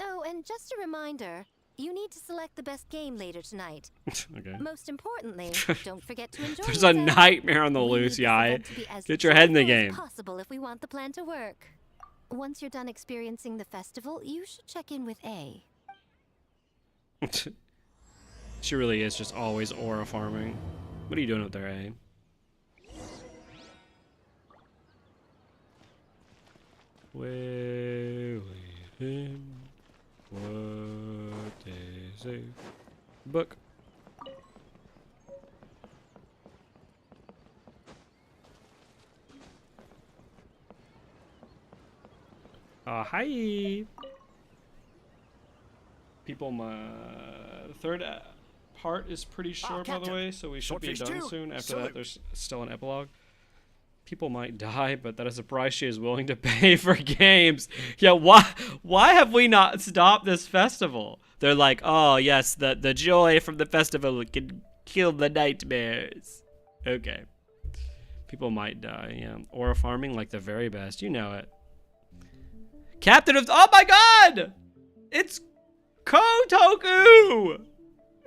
Oh, and just a reminder, you need to select the best game later tonight. Okay. Most importantly, don't forget to enjoy There's a nightmare on the loose, Yai. Get your head in the game. Possible if we want the plan to work. Once you're done experiencing the festival, you should check in with A. She really is just always aura farming. What are you doing up there, A? Waiting. What is a book? Hi. People, the third part is pretty short, by the way, so we should be done soon. After that, there's still an epilogue. People might die, but that is a price she is willing to pay for games. Yeah, why have we not stopped this festival? They're like, oh yes, the joy from the festival can kill the nightmares. Okay. People might die, yeah. Aura farming like the very best, you know it. Captain of, oh my god! It's Kotoku!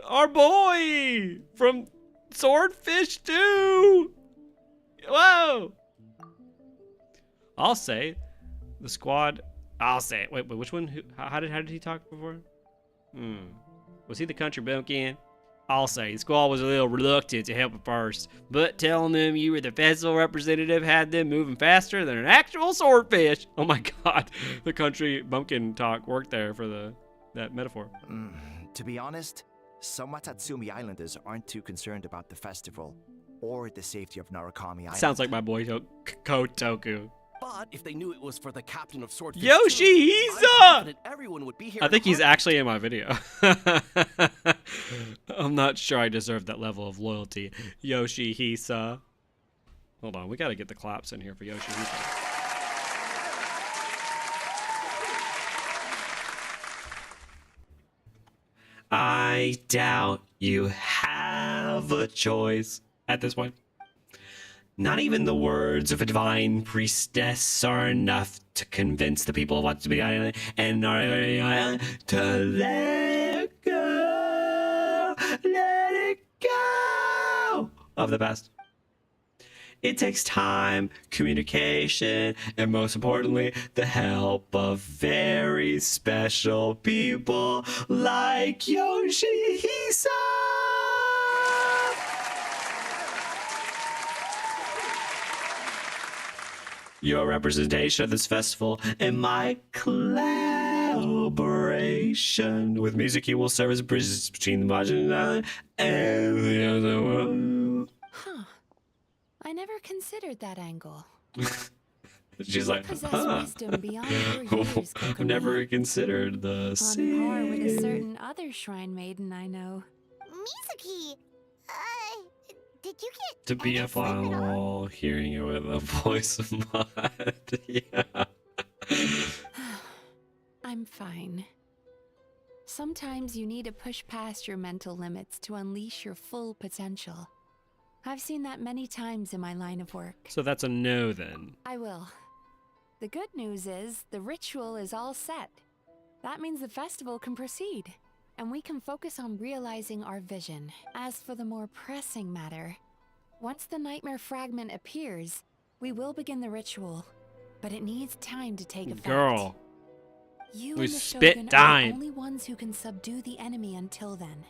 Our boy from Swordfish 2! Whoa! I'll say the squad. I'll say it. Wait, which one? How did he talk before? Was he the country bumpkin? I'll say the squad was a little reluctant to help at first, but telling them you were the festival representative had them moving faster than an actual swordfish. Oh my god, the country bumpkin talk worked there for that metaphor. To be honest, some Watatsumi Islanders aren't too concerned about the festival or the safety of Narukami Island. Sounds like my boy Kotoku. But if they knew it was for the captain of Swordfish, Yoshihisa! Everyone would be here. I think he's actually in my video. I'm not sure I deserve that level of loyalty. Yoshihisa. Hold on, we gotta get the claps in here for Yoshihisa. I doubt you have a choice at this point. Not even the words of a divine priestess are enough to convince the people of Watatsumi Island and Narukami Island to let it go of the past. It takes time, communication, and most importantly, the help of very special people like Yoshihisa. Your representation of this festival and my collaboration with music will serve as bridges between the Majin Island and the other world. Huh. I never considered that angle. She's like, wisdom beyond your years, I've never considered the on par with a certain other shrine maiden I know. Mizuki, did you get to be a fly on the wall, hearing it with a voice of mud. Yeah. I'm fine. Sometimes you need to push past your mental limits to unleash your full potential. I've seen that many times in my line of work. So that's a no then. I will. The good news is the ritual is all set. That means the festival can proceed, and we can focus on realizing our vision. As for the more pressing matter, once the nightmare fragment appears, we will begin the ritual, but it needs time to take effect. Girl, you we and the spit Shogun are time. the only ones who can subdue the enemy until then.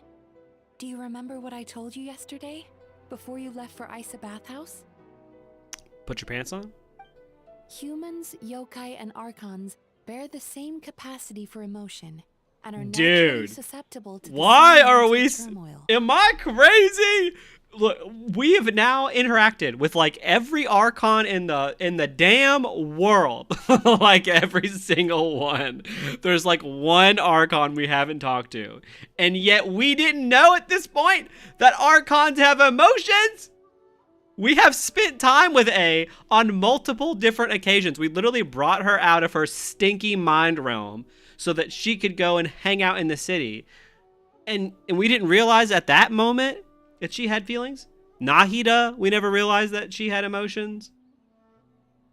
Do you remember what I told you yesterday, before you left for Isa Bathhouse? Put your pants on? Humans, yokai, and archons bear the same capacity for emotion and are naturally susceptible to the why same are we turmoil. Am I crazy? look, we have now interacted with like every Archon in the damn world. Like every single one. There's like one Archon we haven't talked to. And yet we didn't know at this point that Archons have emotions. We have spent time with A on multiple different occasions. We literally brought her out of her stinky mind realm so that she could go and hang out in the city. And we didn't realize at that moment that she had feelings. Nahida, we never realized that she had emotions.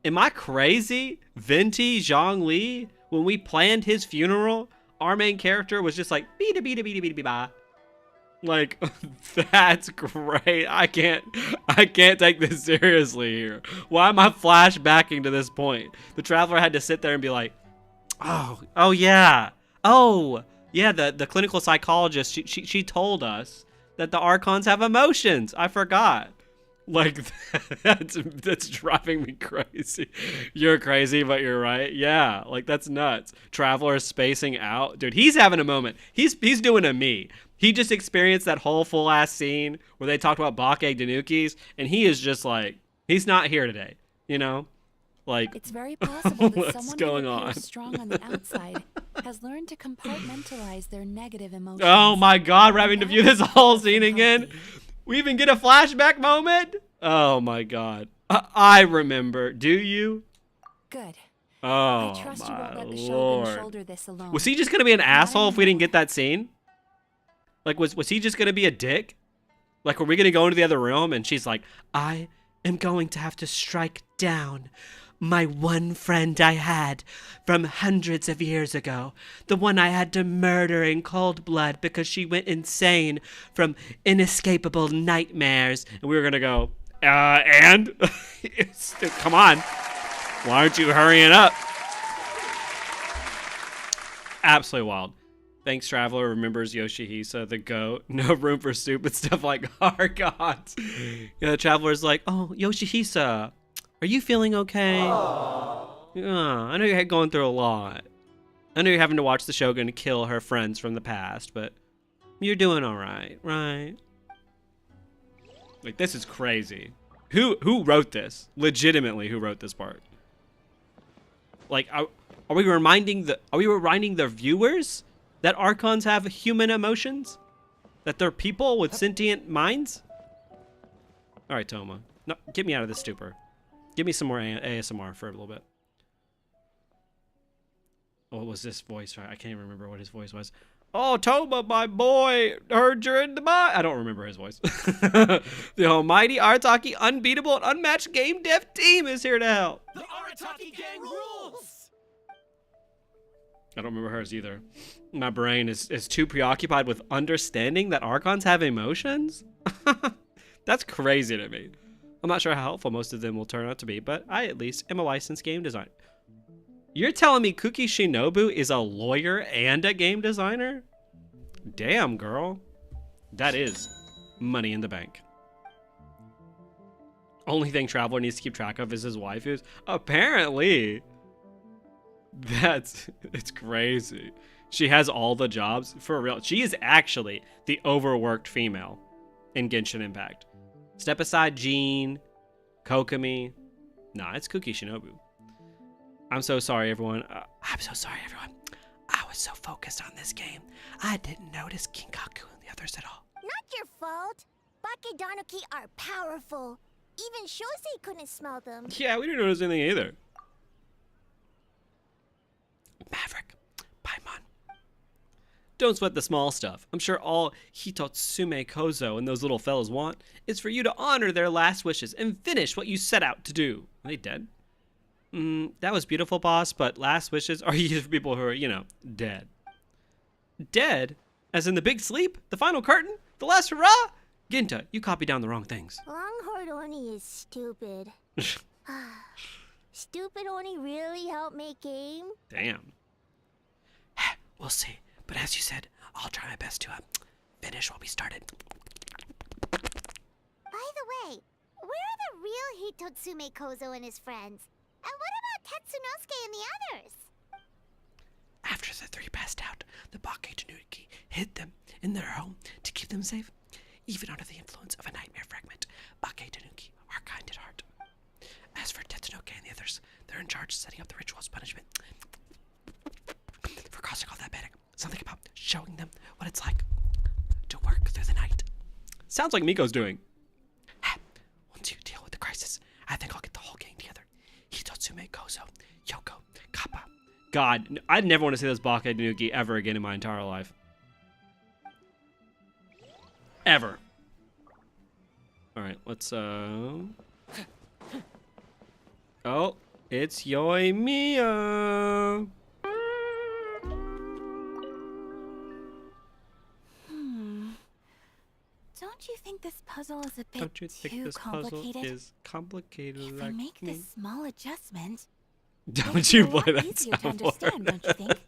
Am I crazy? Venti, Zhongli, when we planned his funeral, our main character was just like, bee-da-bee-da-bee-da-bee-da-bee-ba. Like, that's great. I can't take this seriously here. Why am I flashbacking to this point? The Traveler had to sit there and be like, oh yeah. Oh, yeah, the clinical psychologist, she told us that the Archons have emotions. I forgot. Like, that's driving me crazy. You're crazy, but you're right. Yeah, like, that's nuts. Traveler is spacing out. Dude, he's having a moment. He's doing a me. He just experienced that whole full-ass scene where they talked about Bake Danukis, and he is just like, he's not here today, you know? Like, it's very possible that what's someone going who on? appears strong on the outside has learned to compartmentalize their negative emotions. Oh my God, we're having to view this whole scene again. We even get a flashback moment. Oh my God, I remember. Do you? Good. Oh I trust you won't my let the Shogun Lord. shoulder this alone. Was he just gonna be an asshole if we didn't get that scene? Like, was he just gonna be a dick? Like, were we gonna go into the other room and she's like, I am going to have to strike down my one friend I had from hundreds of years ago. The one I had to murder in cold blood because she went insane from inescapable nightmares. And we were gonna go, and? Come on. Why aren't you hurrying up? Absolutely wild. Thanks, Traveler remembers Yoshihisa, the goat. No room for stupid stuff like Archons. Yeah, the Traveler's like, oh, Yoshihisa, are you feeling okay? I know you're going through a lot. I know you're having to watch the Shogun kill her friends from the past, but you're doing all right, right? Like, this is crazy. Who wrote this? Legitimately, who wrote this part? Like, are we reminding the viewers that Archons have human emotions? That they're people with sentient minds? All right, Toma. No, get me out of this stupor. Give me some more ASMR for a little bit. What was this voice? I can't remember what his voice was. Oh, Toma, my boy, heard you're in the mind. I don't remember his voice. The almighty Arataki unbeatable and unmatched game dev team is here to help. The Arataki gang rules! I don't remember hers either. My brain is too preoccupied with understanding that Archons have emotions? That's crazy to me. I'm not sure how helpful most of them will turn out to be, but I at least am a licensed game designer. You're telling me Kuki Shinobu is a lawyer and a game designer? Damn, girl. That is money in the bank. Only thing Traveler needs to keep track of is his waifus. Apparently. It's crazy. She has all the jobs. For real. She is actually the overworked female in Genshin Impact. Step aside Jean, Kokomi. Nah, it's Kuki Shinobu. I'm so sorry, everyone. I'm so sorry, everyone. I was so focused on this game, I didn't notice Kinkaku and the others at all. Not your fault. Bakedanuki are powerful. Even Shosei couldn't smell them. Yeah, we didn't notice anything either. Maverick, Paimon. Don't sweat the small stuff. I'm sure all Hitotsume Kozo and those little fellas want is for you to honor their last wishes and finish what you set out to do. Are they dead? That was beautiful, boss, but last wishes are used for people who are, you know, dead. Dead? As in the big sleep? The final curtain? The last hurrah? Ginta, you copied down the wrong things. Longhorn Oni is stupid. Stupid Oni really helped make game? Damn. We'll see. But as you said, I'll try my best to finish what we started. By the way, where are the real Hitotsume Kozo and his friends? And what about Tetsunosuke and the others? After the three passed out, the Bake Tanuki hid them in their home to keep them safe. even under the influence of a nightmare fragment. Bake Tanuki are kind at heart. As for Tetsunoke and the others, they're in charge of setting up the ritual's punishment for causing all that panic. Something about showing them what it's like to work through the night. Sounds like Miko's doing. Once you deal with the crisis, I think I'll get the whole gang together. Hitotsume, Kozo, Yoko, Kappa. God, I'd never want to see this Bake Tanuki ever again in my entire life. Ever. Alright, let's, Oh, it's Yoimiya. Don't you think this puzzle is a bit Don't you think too this complicated? puzzle is complicated If like we make me? this small adjustment, Don't you it'll be play a lot that easier to soundboard? understand, don't you think?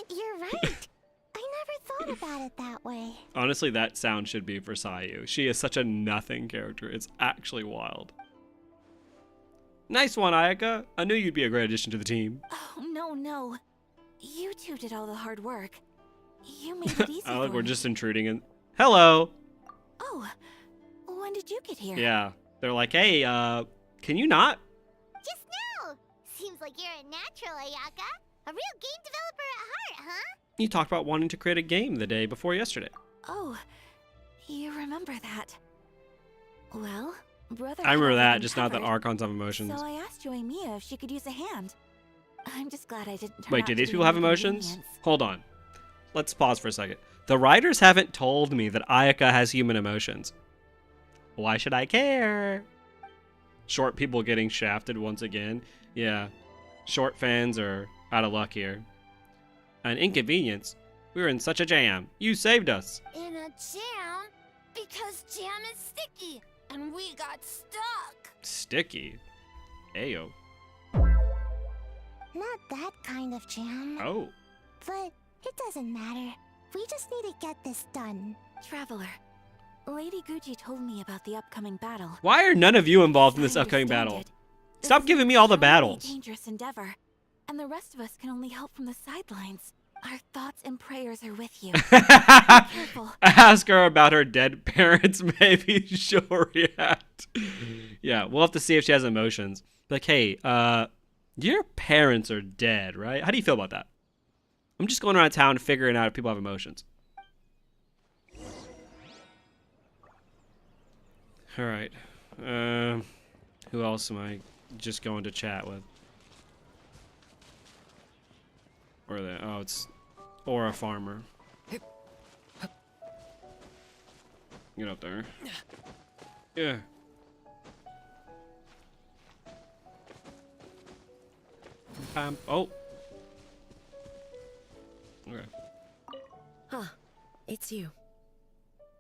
You're right. I never thought about it that way. Honestly, that sound should be for Sayu. She is such a nothing character. It's actually wild. Nice one, Ayaka. I knew you'd be a great addition to the team. Oh, no. You two did all the hard work. You made it easy I like for we're me. just intruding in. Hello. Oh, when did you get here? Yeah. They're like, hey, can you not? Just now. Seems like you're a natural, Ayaka. A real game developer at heart, huh? You talked about wanting to create a game the day before yesterday. Oh, you remember that. Well, brother. I remember had that, everything just not that covered, Archons have emotions. So I asked Yoimiya if she could use a hand. I'm just glad I didn't turn Wait, out do to these be people an have emotions? inconvenience. Hold on. Let's pause for a second. The writers haven't told me that Ayaka has human emotions. Why should I care? Short people getting shafted once again. Yeah. Short fans are out of luck here. An inconvenience? We were in such a jam. You saved us. In a jam? Because jam is sticky, and we got stuck. Sticky? Ayo. Not that kind of jam. Oh. But it doesn't matter. We just need to get this done. Traveler, Lady Gucci told me about the upcoming battle. Why are none of you involved in As this I upcoming understand battle? it, Stop giving me all the this is a battles. dangerous endeavor, and the rest of us can only help from the sidelines. Our thoughts and prayers are with you. Be careful. Ask her about her dead parents. Maybe she'll react. Yeah, we'll have to see if she has emotions. Like, hey, your parents are dead, right? How do you feel about that? I'm just going around town figuring out if people have emotions. All right. Who else am I just going to chat with? Or the it's or a farmer. Get up there. Yeah. Oh. Okay. It's you.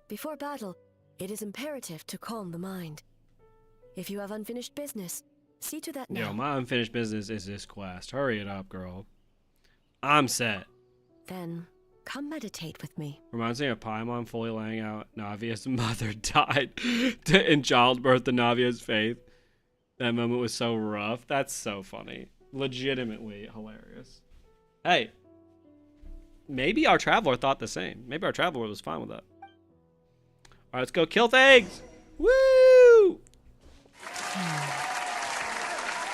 Before battle, it is imperative to calm the mind. If you have unfinished business, see to that now. Yo, my unfinished business is this quest. Hurry it up, girl. I'm set. Then, come meditate with me. Reminds me of Paimon fully laying out Navia's mother died in childbirth to Navia's faith. That moment was so rough. That's so funny. Legitimately hilarious. Hey. Maybe our traveler thought the same. Maybe our traveler was fine with that. Alright, let's go kill things! Woo!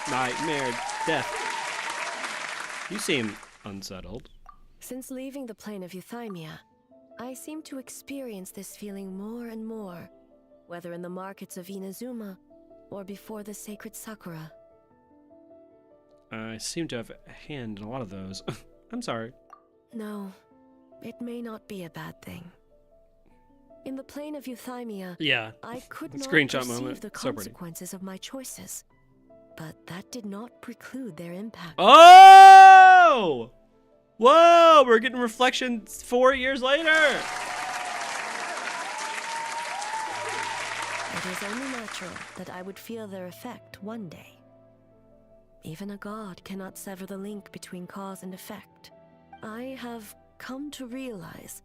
Nightmare death. You seem unsettled. Since leaving the plane of Euthymia, I seem to experience this feeling more and more, whether in the markets of Inazuma or before the sacred Sakura. I seem to have a hand in a lot of those. I'm sorry. No, it may not be a bad thing. In the plane of Euthymia, Yeah. I could not Screenshot perceive moment. the So pretty. consequences of my choices, but that did not preclude their impact. Oh! Whoa! We're getting reflections 4 years later! It is only natural that I would feel their effect one day. Even a god cannot sever the link between cause and effect. I have come to realize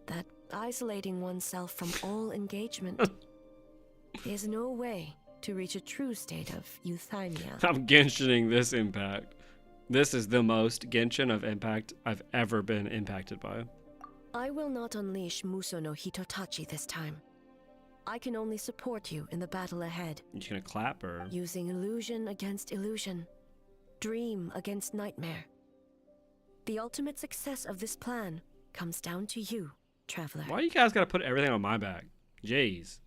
that isolating oneself from all engagement is no way to reach a true state of euthymia. I'm Genshining this impact. This is the most Genshin of impact I've ever been impacted by. I will not unleash Muso no Hitotachi this time. I can only support you in the battle ahead. You gonna clap or? Using illusion against illusion. Dream against nightmare. The ultimate success of this plan comes down to you, Traveler. Why you guys gotta put everything on my back? Jeez.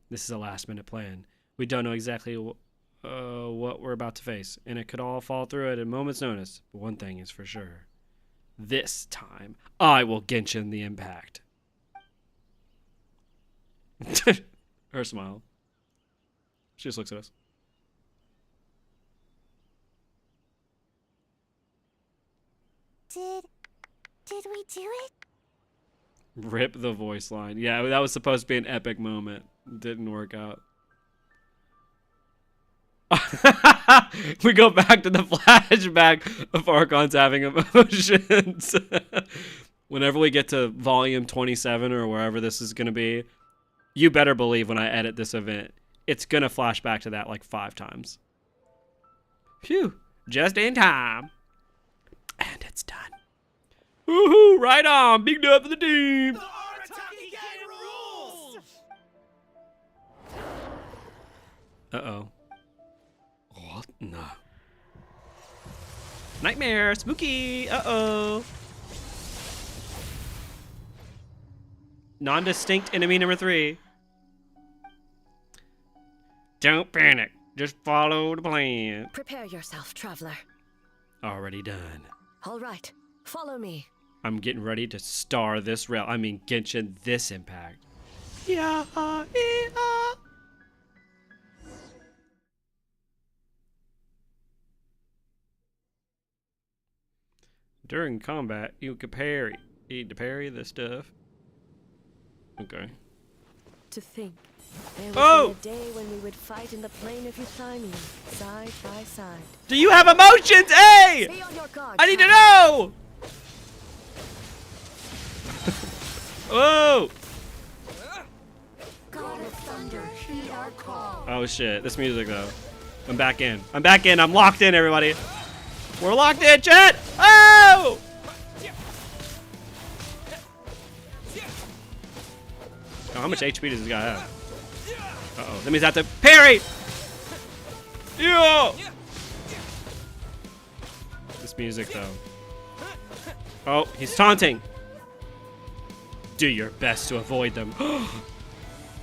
This is a last-minute plan. We don't know exactly what we're about to face, and it could all fall through at a moment's notice. But one thing is for sure. This time, I will Genshin the Impact. Her smile. She just looks at us. Did we do it? Rip the voice line. Yeah, that was supposed to be an epic moment. Didn't work out. We go back to the flashback of Archons having emotions. Whenever we get to volume 27 or wherever this is going to be, you better believe when I edit this event, it's going to flash back to that like 5 times. Phew. Just in time. And it's done. Woohoo! Right on! Big dub for the team! Uh-oh. What? No. Nightmare! Spooky! Uh-oh! Non-distinct enemy number 3. Don't panic. Just follow the plan. Prepare yourself, Traveler. Already done. All right. Follow me. I'm getting ready to star this rail. I mean, Genshin this Impact. Yeah, yeah. During combat, you can parry. You need to parry this stuff. Okay. To think, there would be a day when we would fight in the plain of Yuthymia, side by side. Do you have emotions? Hey! Be on your guard, I need to know! Whoa! God of thunder, heed our call. Oh shit, this music though. I'm back in. I'm back in. I'm locked in, everybody. We're locked in, chat! Oh! Oh, how much HP does this guy have? Uh-oh. That means I have to parry! Yeah! This music, though. Oh, he's taunting. Do your best to avoid them.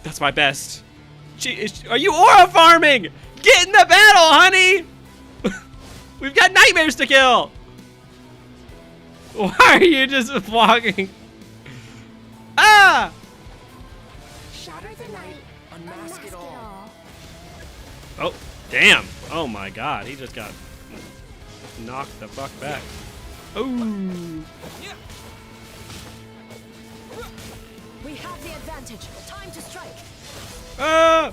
That's my best. Are you aura farming? Get in the battle, honey! We've got nightmares to kill! Why are you just walking? Ah! Shatter the night, unmask it all. Oh, damn. Oh my god, he just got knocked the fuck back. Ooh. We have the advantage. Time to strike. Ah!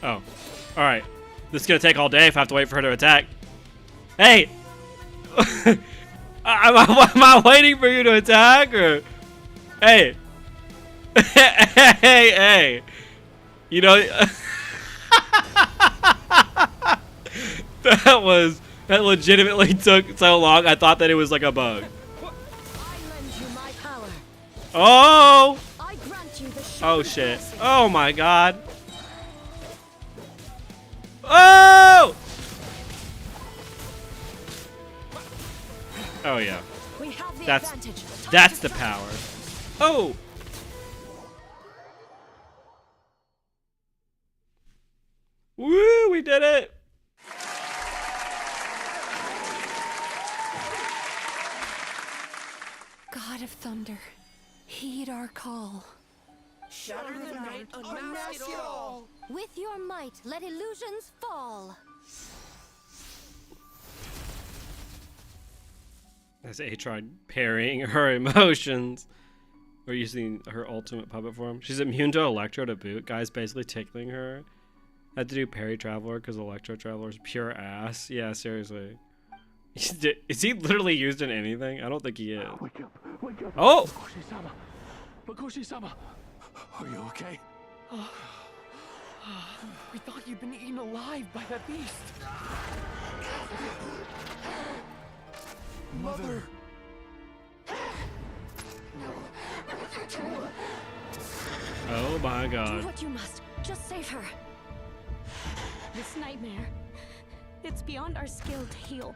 Oh, alright. This is gonna take all day if I have to wait for her to attack. Hey! am I waiting for you to attack, or? Hey! hey! You know... That legitimately took so long, I thought that it was like a bug. Oh! Oh shit. Oh my god. Oh! Oh yeah. That's the power. Oh! Woo, we did it! God of thunder, heed our call. Shatter the night, unmask it all. With your might, let illusions fall. As A tried parrying her emotions. Or using her ultimate puppet form. She's immune to Electro to boot. Guy's basically tickling her. Had to do Parry Traveler because Electro Traveler's pure ass. Yeah, seriously. Is he literally used in anything? I don't think he is. Oh! Makoshi-sama, are you okay? We thought you'd been eaten alive by that beast. Mother! Oh my Do god. what you must. Just save her. This nightmare, it's beyond our skill to heal.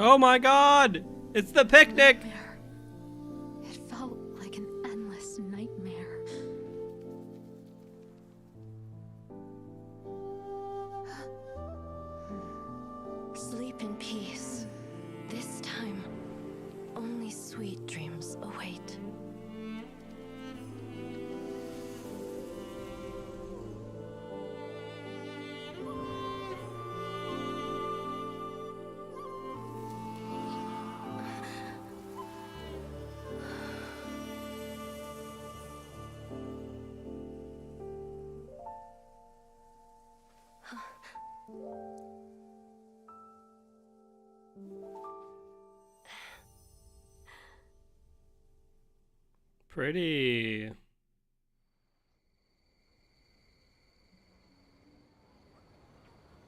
Oh my god! It's the picnic! It felt like an endless nightmare. Sleep in peace. This time, only sweet dreams await. Pretty.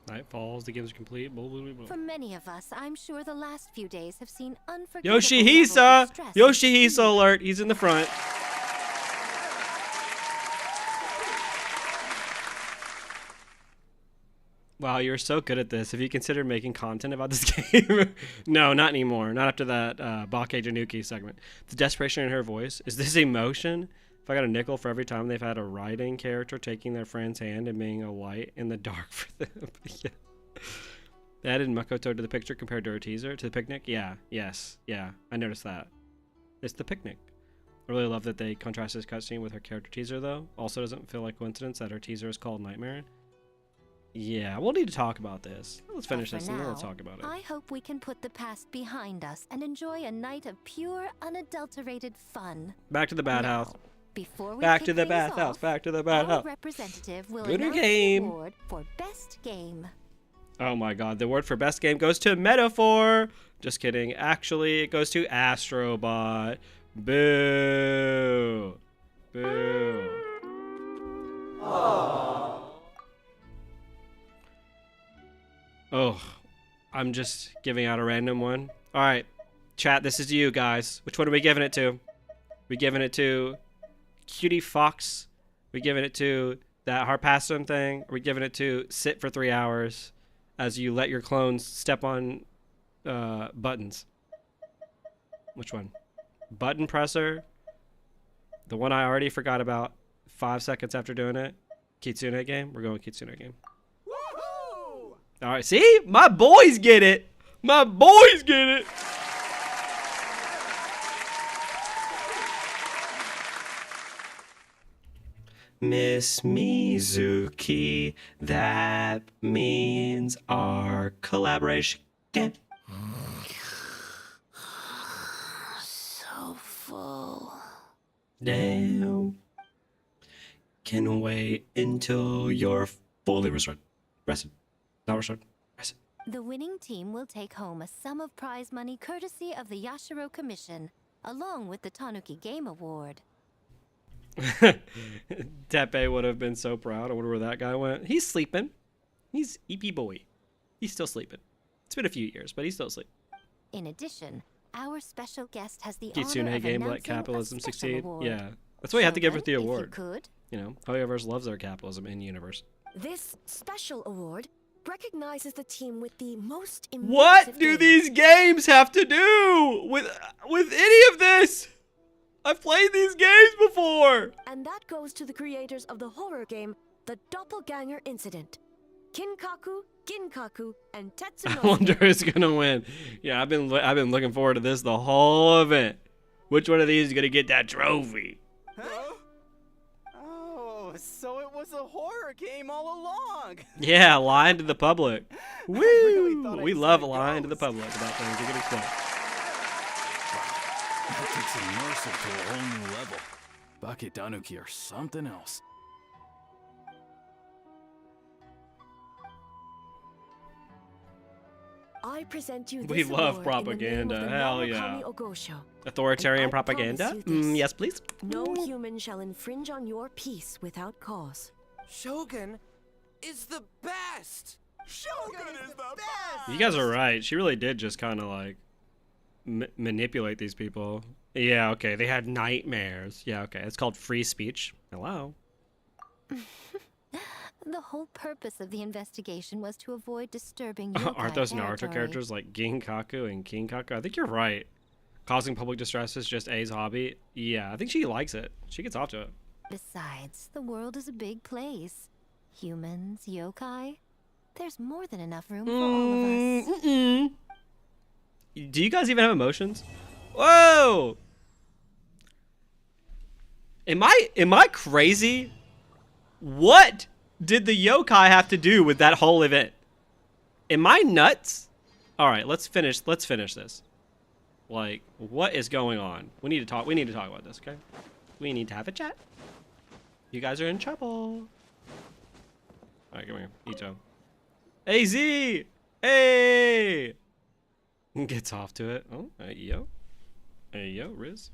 Night falls, the game's complete. Blah, blah, blah, blah. For many of us, I'm sure the last few days have seen unforgettable levels of Yoshihisa! stress. Yoshihisa alert! He's in the front. Wow, you're so good at this. Have you considered making content about this game? No, not anymore. Not after that Bake Januki segment. The desperation in her voice. Is this emotion? If I got a nickel for every time they've had a writing character taking their friend's hand and being a light in the dark for them. Yeah. They added Makoto to the picture compared to her teaser. To the picnic? Yeah. Yes. Yeah. I noticed that. It's the picnic. I really love that they contrast this cutscene with her character teaser, though. Also doesn't feel like coincidence that her teaser is called Nightmare. Yeah, we'll need to talk about this. Let's finish this and then we'll talk about it. I hope we can put the past behind us and enjoy a night of pure, unadulterated fun. Back to the bad house. Before we Back kick to the things bad off, house. Back to the bad our house. representative will Good announce game. the award for best game. Oh my god, the award for best game goes to Metaphor. Just kidding. Actually, it goes to Astrobot. Boo. Boo. Oh, I'm just giving out a random one. All right, chat, this is to you guys. Which one are we giving it to? We giving it to Cutie Fox? We giving it to that Harpassum thing? Are we giving it to sit for 3 hours as you let your clones step on buttons? Which one? Button presser? The one I already forgot about 5 seconds after doing it? Kitsune game? We're going Kitsune game. All right, see? My boys get it. My boys get it. Miss Mizuki, that means our collaboration game. So full. Damn. Can wait until you're fully rested. Not restored. Rested. The winning team will take home a sum of prize money courtesy of the Yashiro Commission, along with the Tanuki Game Award. Tepe would have been so proud. I wonder where that guy went. He's sleeping. He's EP boy. He's still sleeping. It's been a few years, but he's still asleep. In addition, our special guest has the Kitsune honor of game, let announcing capitalism a special succeed. award. Yeah, that's why you have to give her the Sheldon, if award. you could. You know, Hoyoverse loves their capitalism in universe. This special award recognizes the team with the most What immersive do game. these games have to do with any of this? I've played these games before! And that goes to the creators of the horror game, The Doppelganger Incident. Kinkaku, Ginkaku, and I Tetsunosuke. wonder who's gonna win. Yeah, I've been looking forward to this the whole event. Which one of these is gonna get that trophy? Huh? Oh, so it was a horror game all along. Yeah, lying to the public. Woo! really We love lying to the public about things you can explain. That takes immersive to a whole new level. Bake Tanuki are something else. I present you We this love award propaganda. in the name of the Hell Narakami yeah. Ogosho. Authoritarian And I propaganda? promise you this. Yes, please. No human shall infringe on your peace without cause. Shogun is the best! Shogun is the best! You guys are right. She really did just kind of like manipulate these people. Yeah, okay. They had nightmares. Yeah, okay. It's called free speech. Hello. The whole purpose of the investigation was to avoid disturbing yokai Aren't those Naruto territory. characters like Ginkaku and Kinkaku? I think you're right. Causing public distress is just A's hobby. Yeah, I think she likes it. She gets off to it. Besides, the world is a big place. Humans, yokai. There's more than enough room for all of us. Do you guys even have emotions? Whoa! Am I crazy? What did the yokai have to do with that whole event? Am I nuts? All right, let's finish this. Like, what is going on? We need to talk about this, okay? We need to have a chat. You guys are in trouble. All right, come here, Ito. Hey, Z! Hey! Gets off to it. Oh, hey, yo. Hey, yo, Riz.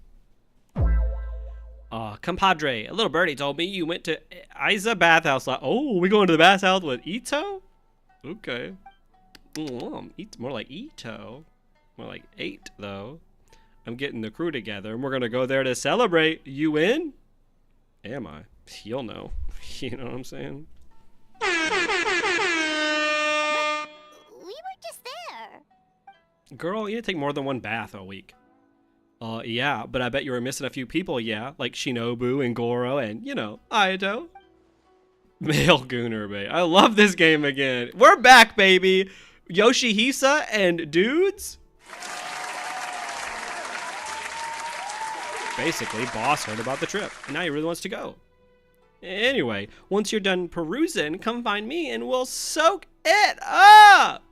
Compadre, a little birdie told me you went to Isa bathhouse. Oh, we going to the bathhouse with Ito? Okay. It's more like Ito. More like 8, though. I'm getting the crew together, and we're going to go there to celebrate. You in? Am I? You'll know. You know what I'm saying? We were just there. Girl, you need to take more than one bath a week. Yeah, but I bet you were missing a few people, yeah? Like Shinobu and Goro and, you know, Aito. Male Gooner, babe. I love this game again. We're back, baby. Yoshihisa and dudes? Basically, boss heard about the trip, and now he really wants to go. Anyway, once you're done perusing, come find me and we'll soak it up!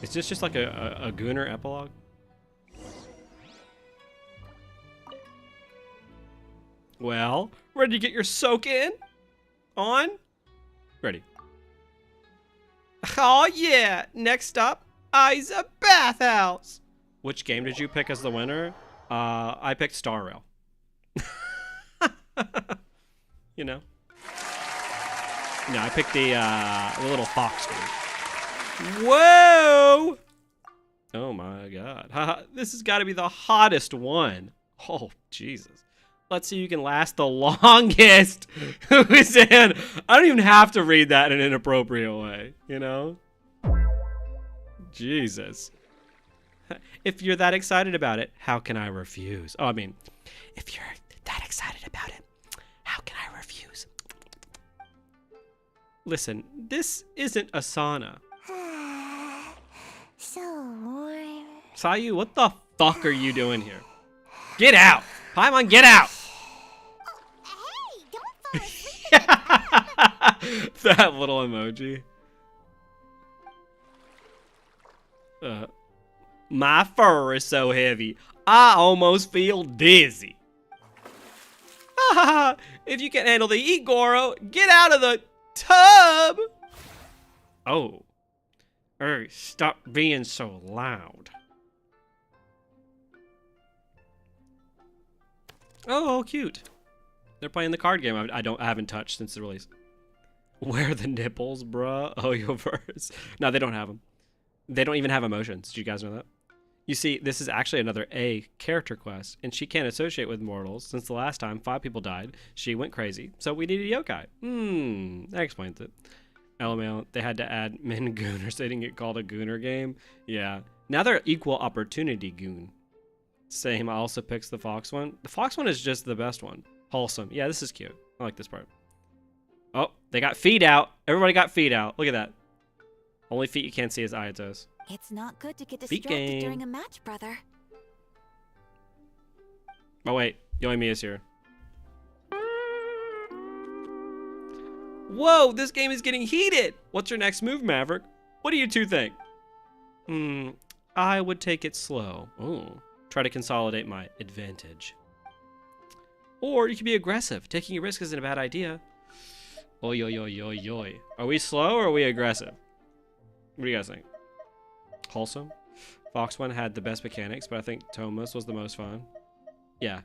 Is this just like a Gooner epilogue? Well, ready to get your soak in? On? Ready. Oh yeah! Next up, Isa Bathhouse! Which game did you pick as the winner? I picked Star Rail. You know? No, I picked the little fox one. Whoa! Oh my god. This has got to be the hottest one. Oh, Jesus. Let's see who can last the longest. Who's in? I don't even have to read that in an inappropriate way, you know? Jesus. If you're that excited about it, how can I refuse? Oh, I mean, if you're that excited about it, how can I refuse? Listen, this isn't a sauna. So warm. Sayu, what the fuck are you doing here? Get out! Paimon, get out! Hey, don't fall asleep. That little emoji. My fur is so heavy, I almost feel dizzy. If you can't handle the heat, Goro, get out of the tub! Oh. Hey, stop being so loud. Oh, cute. They're playing the card game I haven't touched since the release. Where are the nipples, bruh? Oh, your verse. No, they don't have them. They don't even have emotions. Did you guys know that? You see, this is actually another A character quest, and she can't associate with mortals. Since the last time 5 people died, she went crazy. So we needed a yokai. That explains it. LMAO, they had to add men gooners. They didn't get called a gooner game. Yeah. Now they're equal opportunity goon. Same, I also picks the fox one. The fox one is just the best one. Wholesome. Yeah, this is cute. I like this part. Oh, they got feet out. Everybody got feet out. Look at that. Only feet you can't see is Ayato's. It's not good to get Feet distracted game. during a match, brother. Oh wait, Yoimiya's here. Whoa, this game is getting heated. What's your next move, Maverick? What do you two think? I would take it slow. Ooh, try to consolidate my advantage. Or you could be aggressive. Taking a risk isn't a bad idea. Oi, oi, oi, oi, oi. Are we slow or are we aggressive? What do you guys think? Wholesome. Fox one had the best mechanics, but I think Thomas was the most fun. Yeah.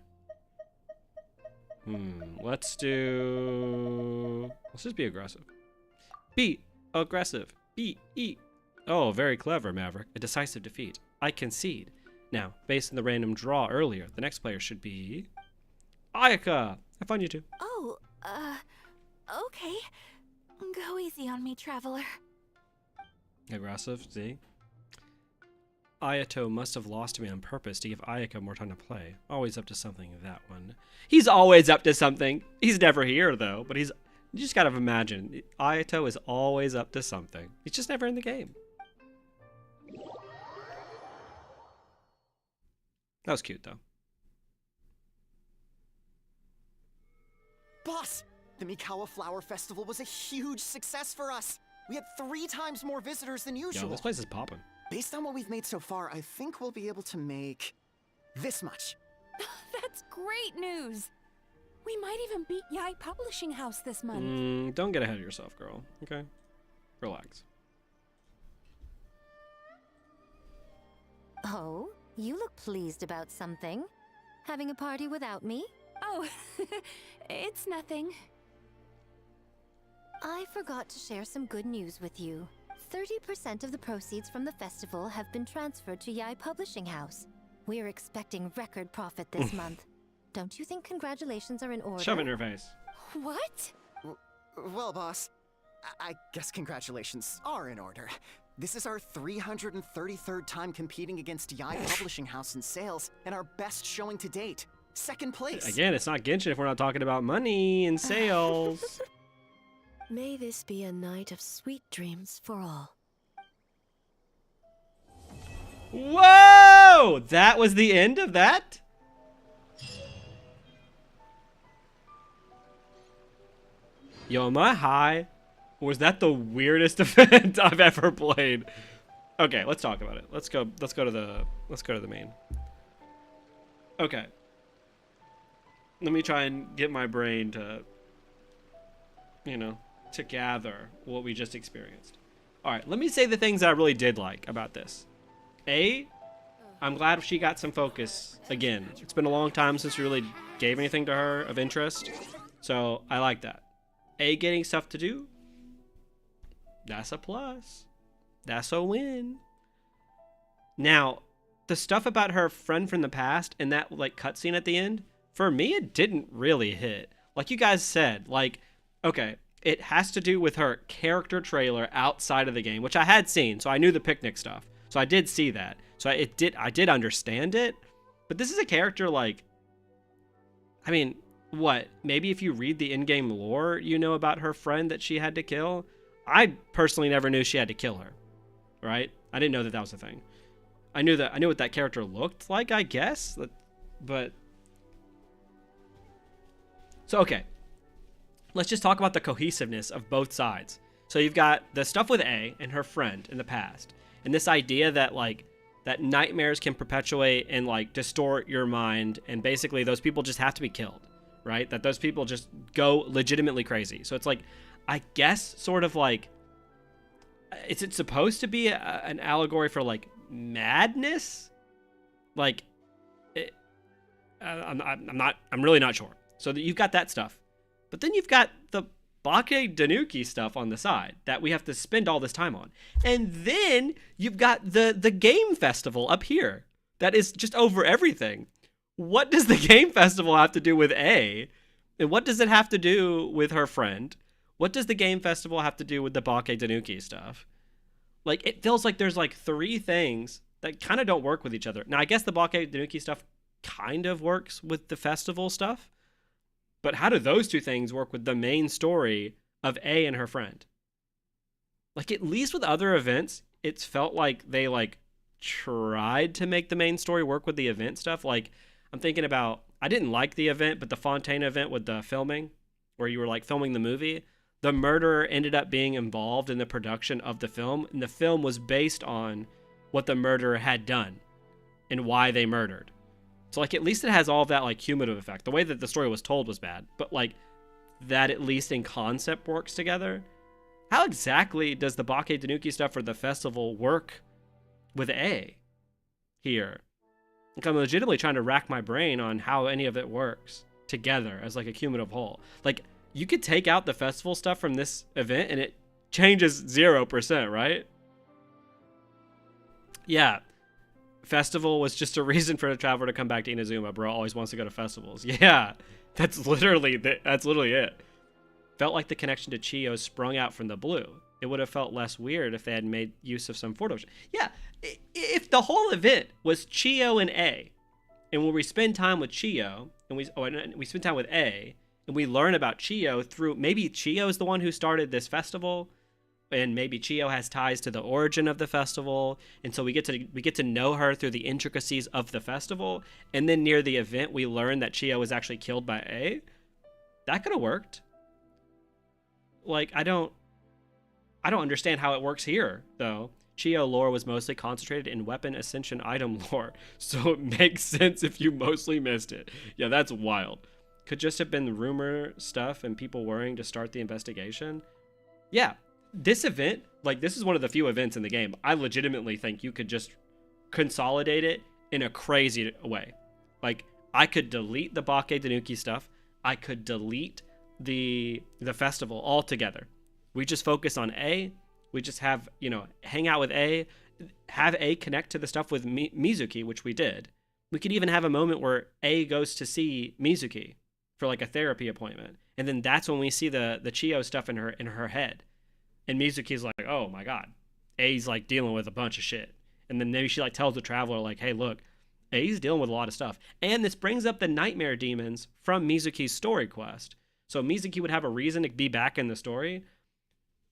Let's just be aggressive. Be aggressive. Be. Oh, very clever, Maverick. A decisive defeat. I concede. Now, based on the random draw earlier, the next player should be Ayaka. Have fun, you two. Oh, okay. Go easy on me, traveler. Aggressive, see? Ayato must have lost to me on purpose to give Ayaka more time to play. Always up to something, that one. He's always up to something. He's never here, though, but you just gotta imagine. Ayato is always up to something. He's just never in the game. That was cute, though. Boss, the Mikawa Flower Festival was a huge success for us. We had 3 times more visitors than usual. Yo, this place is popping. Based on what we've made so far, I think we'll be able to make this much. That's great news. We might even beat Yai Publishing House this month. Don't get ahead of yourself, girl. Okay? Relax. Oh, you look pleased about something. Having a party without me? Oh, it's nothing. I forgot to share some good news with you. 30% of the proceeds from the festival have been transferred to Yai Publishing House. We're expecting record profit this month. Don't you think congratulations are in order? Shove it in her face. What? Well, boss, I guess congratulations are in order. This is our 333rd time competing against Yai Publishing House in sales, and our best showing to date. 2nd place. Again, it's not Genshin if we're not talking about money and sales. May this be a night of sweet dreams for all. Whoa! That was the end of that? Yo, am I high? Or was that the weirdest event I've ever played? Okay, let's talk about it. Let's go to the main. Okay. Let me try and get my brain to, to gather what we just experienced. All right, let me say the things that I really did like about this. I'm glad she got some focus again. It's been a long time since we really gave anything to her of interest, so I like that. Getting stuff to do, that's a plus. That's a win. Now, the stuff about her friend from the past and that cutscene at the end, for me, it didn't really hit. Like you guys said, okay, it has to do with her character trailer outside of the game, which I had seen, so I knew the picnic stuff. So I did see that. So I did understand it. But this is a character I mean, what? Maybe if you read the in-game lore, you know about her friend that she had to kill. I personally never knew she had to kill her, right? I didn't know that was a thing. I knew what that character looked like, I guess, but so okay. Let's just talk about the cohesiveness of both sides. So you've got the stuff with A and her friend in the past, and this idea that that nightmares can perpetuate and distort your mind, and basically those people just have to be killed, right? That those people just go legitimately crazy. So it's I guess sort of is it supposed to be an allegory for madness? I'm really not sure. So that you've got that stuff, but then you've got the Bake Danuki stuff on the side that we have to spend all this time on, and then you've got the game festival up here that is just over everything. What does the game festival have to do with A, and what does it have to do with her friend? What does the game festival have to do with the Bake Danuki stuff? It feels like there's 3 things that kind of don't work with each other. Now, I guess the Bake Danuki stuff kind of works with the festival stuff. But how do those two things work with the main story of A and her friend? Like, at least with other events, it's felt like they like tried to make the main story work with the event stuff. Like, I'm thinking about, I didn't like the event, but the Fontaine event with the filming, where you were like filming the movie, the murderer ended up being involved in the production of the film, and the film was based on what the murderer had done and why they murdered. So like, at least it has all of that like cumulative effect. The way that the story was told was bad, but like that at least in concept works together. How exactly does the Bake Tanuki stuff for the festival work with A here? Like, I'm legitimately trying to rack my brain on how any of it works together as like a cumulative whole. Like, you could take out the festival stuff from this event and it changes 0%, right? Yeah. Festival was just a reason for a traveler to come back to Inazuma. Bro always wants to go to festivals. Yeah, that's literally it. Felt like the connection to Chiyo sprung out from the blue. It would have felt less weird if they had made use of some photos. Yeah, if the whole event was Chiyo and A, and when we spend time with Chiyo, and we spend time with A, and we learn about Chiyo through, maybe Chiyo is the one who started this festival, and maybe Chiyo has ties to the origin of the festival, and so we get to know her through the intricacies of the festival, and then near the event we learn that Chiyo was actually killed by A. That could have worked. Like, I don't understand how it works here, though. Chiyo lore was mostly concentrated in weapon ascension item lore, so it makes sense if you mostly missed it. Yeah, that's wild. Could just have been rumor stuff and people worrying to start the investigation. Yeah, this event, like, this is one of the few events in the game. I legitimately think you could just consolidate it in a crazy way. Like, I could delete the Bake Tanuki stuff. I could delete the festival altogether. We just focus on A. We just have, hang out with A, have A connect to the stuff with Mizuki, which we did. We could even have a moment where A goes to see Mizuki for like a therapy appointment, and then that's when we see the Chiyo stuff in her head, and Mizuki's like, oh my god, A's like dealing with a bunch of shit, and then maybe she like tells the traveler like, hey look, A's dealing with a lot of stuff, and this brings up the nightmare demons from Mizuki's story quest. So Mizuki would have a reason to be back in the story.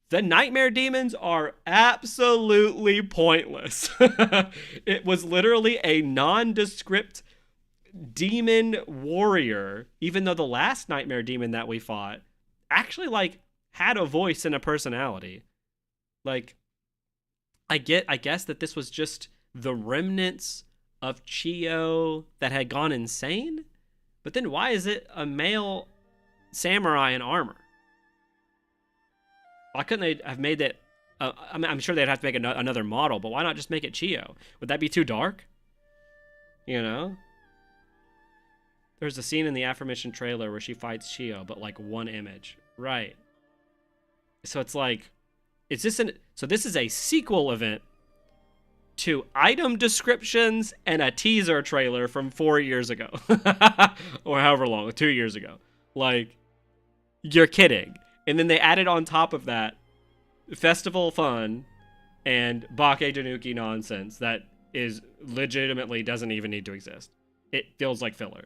The nightmare demons are absolutely pointless. It was literally a nondescript demon warrior, even though the last nightmare demon that we fought actually like had a voice and a personality. Like, I guess that this was just the remnants of Chiyo that had gone insane, but then why is it a male samurai in armor? Why couldn't they have made that? I'm sure they'd have to make another model, but why not just make it Chiyo? Would that be too dark? There's a scene in the aforementioned trailer where she fights Chiyo, but like one image. Right. So it's like, so this is a sequel event to item descriptions and a teaser trailer from 4 years ago. Or however long, 2 years ago. Like, you're kidding. And then they added on top of that festival fun and Bake Tanuki nonsense that is legitimately doesn't even need to exist. It feels like filler.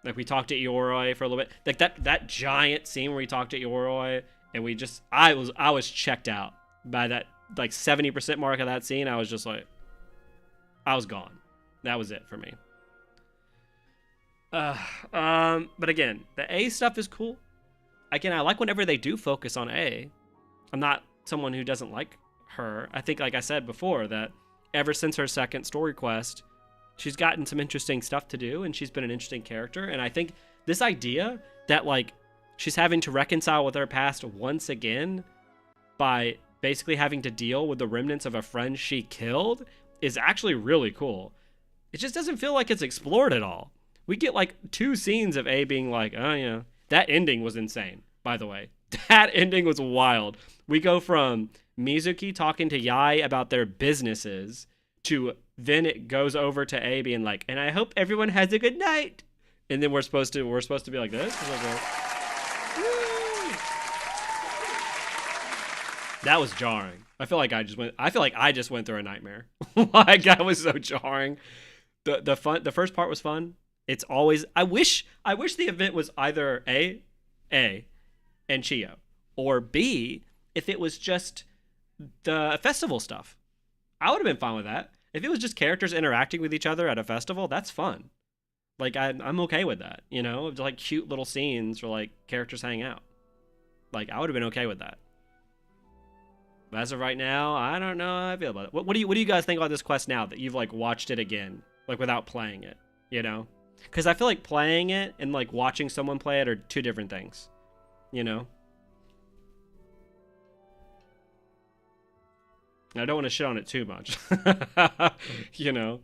Like, we talked to Ioroi for a little bit. Like that giant scene where we talked to Ioroi and we just, I was checked out by that like 70% mark of that scene. I was just like, I was gone. That was it for me. But again, the A stuff is cool. Again, I like whenever they do focus on A. I'm not someone who doesn't like her. I think, like I said before, that ever since her second story quest, she's gotten some interesting stuff to do, and she's been an interesting character. And I think this idea that, like, she's having to reconcile with her past once again by basically having to deal with the remnants of a friend she killed is actually really cool. It just doesn't feel like it's explored at all. We get, like, 2 scenes of A being like, oh, yeah. That ending was insane, by the way. That ending was wild. We go from Mizuki talking to Yai about their businesses to then it goes over to A being like, and I hope everyone has a good night. And then we're supposed to be like this. That was jarring. I feel like I just went through a nightmare. Like, that was so jarring. The first part was fun. It's always I wish the event was either A and Chio, or B if it was just the festival stuff. I would have been fine with that. If it was just characters interacting with each other at a festival, that's fun. Like I'm okay with that, you know, like cute little scenes or like characters hang out. Like I would have been okay with that. But as of right now, I don't know how I feel about it. What do you guys think about this quest now that you've like watched it again, like without playing it, you know? Because I feel like playing it and like watching someone play it are two different things, you know? I don't want to shit on it too much, you know?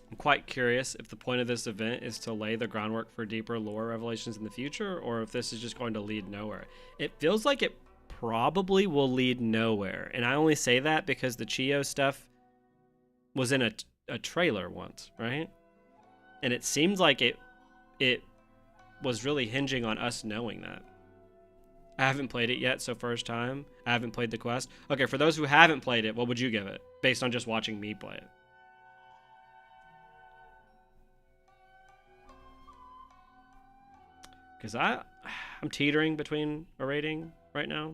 I'm quite curious if the point of this event is to lay the groundwork for deeper lore revelations in the future, or if this is just going to lead nowhere. It feels like it probably will lead nowhere, and I only say that because the Chio stuff was in a trailer once, right? And it seems like it was really hinging on us knowing that. I haven't played it yet, so first time. I haven't played the quest. Okay, for those who haven't played it, what would you give it based on just watching me play it? Because I'm teetering between a rating right now.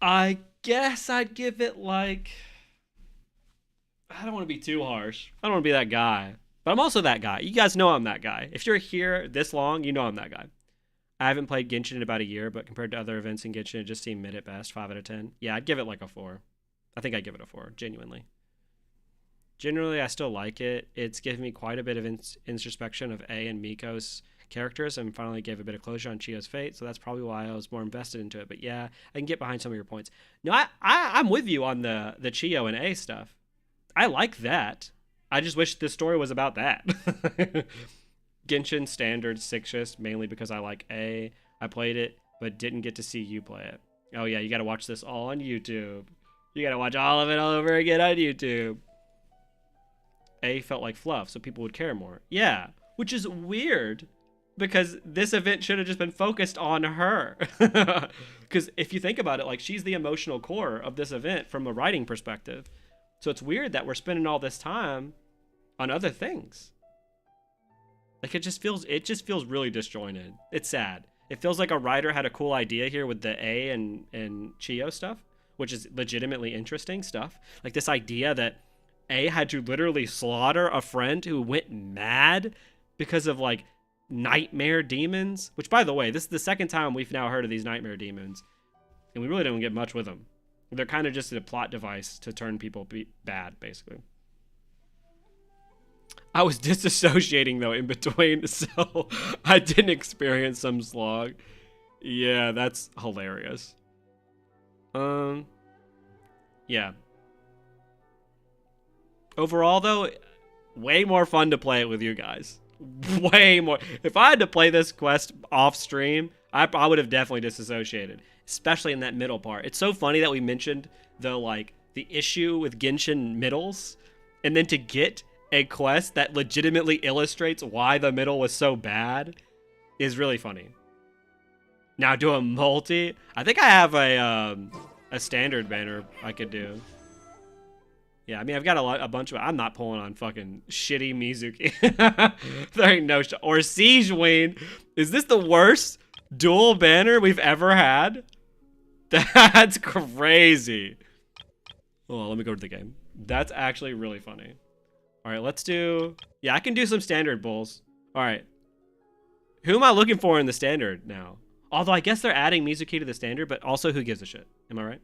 I guess I'd give it like... I don't want to be too harsh. I don't want to be that guy. But I'm also that guy. You guys know I'm that guy. If you're here this long, you know I'm that guy. I haven't played Genshin in about a year, but compared to other events in Genshin, it just seemed mid at best, 5 out of 10. Yeah, I'd give it like a 4. I think I'd give it a 4, genuinely. Generally, I still like it. It's given me quite a bit of introspection of A and Miko's characters, and finally gave a bit of closure on Chio's fate, so that's probably why I was more invested into it. But yeah, I can get behind some of your points. No, I'm with you on the Chio and A stuff. I like that. I just wish the story was about that. Genshin Standard 6th, mainly because I like A. I played it, but didn't get to see you play it. Oh yeah, you gotta watch this all on YouTube. You gotta watch all of it all over again on YouTube. A felt like fluff, so people would care more. Yeah, which is weird, because this event should have just been focused on her. Because if you think about it, like, she's the emotional core of this event from a writing perspective. So it's weird that we're spending all this time on other things. Like, it just feels really disjointed. It's sad. It feels like a writer had a cool idea here with the A and Chio stuff, which is legitimately interesting stuff. Like this idea that A had to literally slaughter a friend who went mad because of like nightmare demons, which by the way, this is the second time we've now heard of these nightmare demons, and we really don't get much with them. They're kind of just a plot device to turn people bad, basically. I was disassociating though in between, so I didn't experience some slog. Yeah, that's hilarious. Yeah. Overall though, way more fun to play it with you guys. Way more. If I had to play this quest off stream, I would have definitely disassociated, especially in that middle part. It's so funny that we mentioned the issue with Genshin middles, and then to get a quest that legitimately illustrates why the middle was so bad is really funny. Now do a multi. I think I have a standard banner I could do. Yeah, I mean, I've got a bunch of... I'm not pulling on fucking shitty Mizuki. There ain't no... Or Siege Wayne. Is this the worst dual banner we've ever had? That's crazy. Oh, let me go to the game. That's actually really funny. All right, let's do... Yeah, I can do some standard bulls. All right. Who am I looking for in the standard now? Although I guess they're adding Mizuki to the standard, but also who gives a shit? Am I right?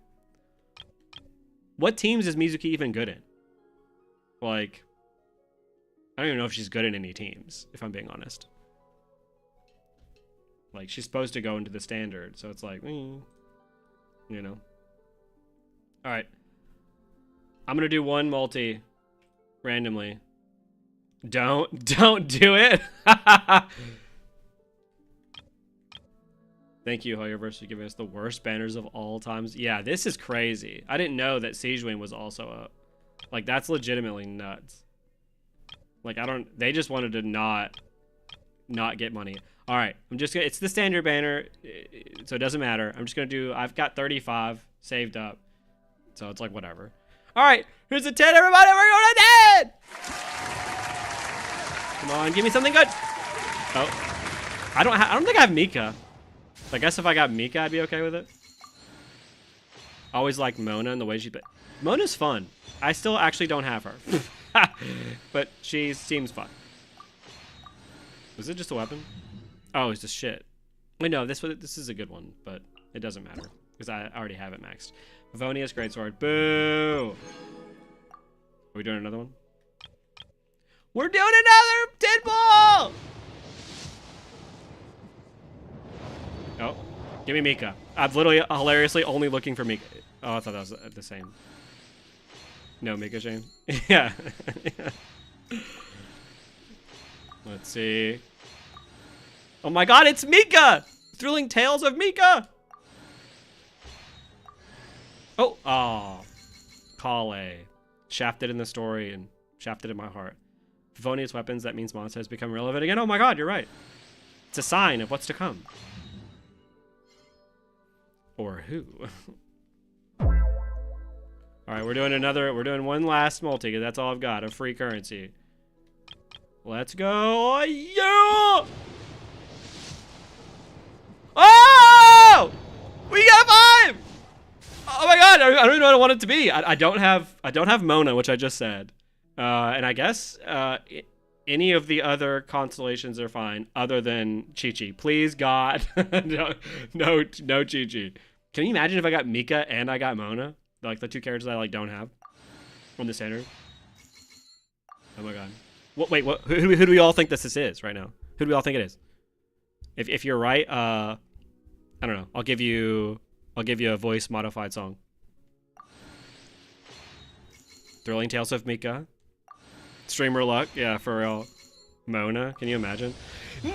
What teams is Mizuki even good in? Like, I don't even know if she's good in any teams, if I'm being honest. Like, she's supposed to go into the standard, so it's like, you know. All right. I'm going to do one multi randomly. Don't do it. Thank you, Hoyoverse, for giving us the worst banners of all times. Yeah, this is crazy. I didn't know that Siegewind was also up. Like, that's legitimately nuts. Like, they just wanted to not get money. All right, I'm just gonna, it's the standard banner, so it doesn't matter. I'm just gonna do, I've got 35 saved up, so it's like, whatever. All right, here's a 10, everybody, we're going to 10! Come on, give me something good. Oh, I don't think I have Mika. I guess if I got Mika, I'd be okay with it. Always liked Mona and the way Mona's fun. I still actually don't have her. But she seems fun. Was it just a weapon? Oh, it's just shit. Wait, no, this is a good one, but it doesn't matter because I already have it maxed. Favonius Greatsword. Boo! Are we doing another one? We're doing another tin ball! Oh, give me Mika. I'm literally hilariously only looking for Mika. Oh, I thought that was the same. No, Mika Shane. Yeah. Let's see. Oh my god, it's Mika! Thrilling Tales of Mika! Oh, Kale. Shafted in the story and shafted in my heart. Favonius weapons, that means Monster has become relevant again. Oh my god, you're right. It's a sign of what's to come. Or who? Alright, we're doing one last multi, because that's all I've got, a free currency. Let's go! Yeah! Oh! We got 5! Oh my god, I don't even know what I want it to be. I don't have Mona, which I just said. And I guess any of the other constellations are fine, other than Chi-Chi. Please, God, no Chi-Chi. Can you imagine if I got Mika and I got Mona? Like the two characters I don't have on the standard. Oh my god. Wait, what? Who do we all think this is right now? Who do we all think it is? If you're right, I don't know. I'll give you a voice modified song. Thrilling Tales of Mika. Streamer luck, yeah, for real. Mona, can you imagine? No!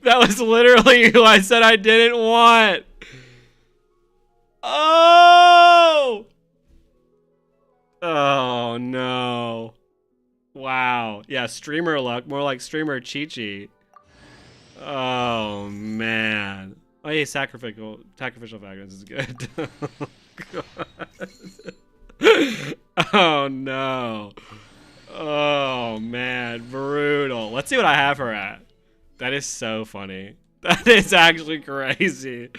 That was literally who I said I didn't want. Oh! Oh no. Wow. Yeah, streamer luck, more like streamer Chi-Chi. Oh man. Oh yeah, sacrificial fragments is good. Oh no. Oh man, brutal. Let's see what I have her at. That is so funny. That is actually crazy.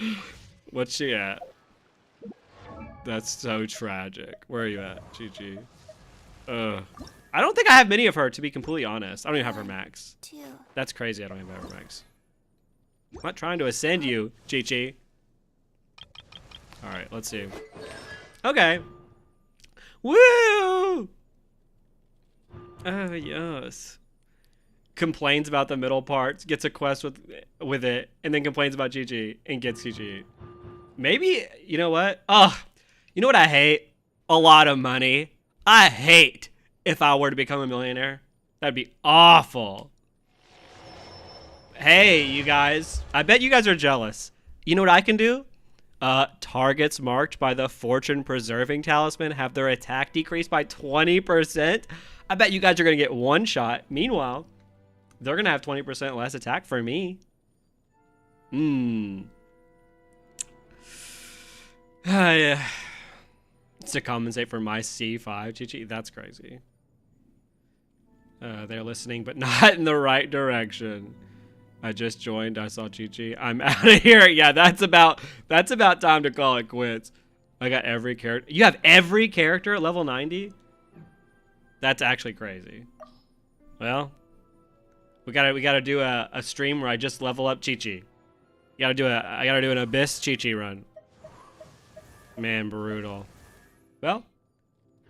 What's she at? That's so tragic. Where are you at, Chi-Chi? I don't think I have many of her, to be completely honest. I don't even have her max. That's crazy, I don't even have her max. I'm not trying to ascend you, Chi-Chi. Alright, let's see. Okay. Woo! Oh, yes. Complains about the middle parts, gets a quest with it, and then complains about Chi-Chi and gets Chi-Chi. Maybe, you know what? Oh, you know what I hate? A lot of money. I hate if I were to become a millionaire. That'd be awful. Hey, you guys. I bet you guys are jealous. You know what I can do? Targets marked by the Fortune Preserving Talisman have their attack decreased by 20%. I bet you guys are going to get one shot. Meanwhile, they're going to have 20% less attack for me. Yeah. It's to compensate for my C5, Chi-Chi. That's crazy. They're listening, but not in the right direction. I just joined. I saw Chi-Chi. I'm out of here. Yeah, that's about time to call it quits. I got every character. You have every character at level 90? That's actually crazy. Well, we gotta do a stream where I just level up Chi-Chi. I gotta do an Abyss Chi-Chi run. Man, brutal. Well,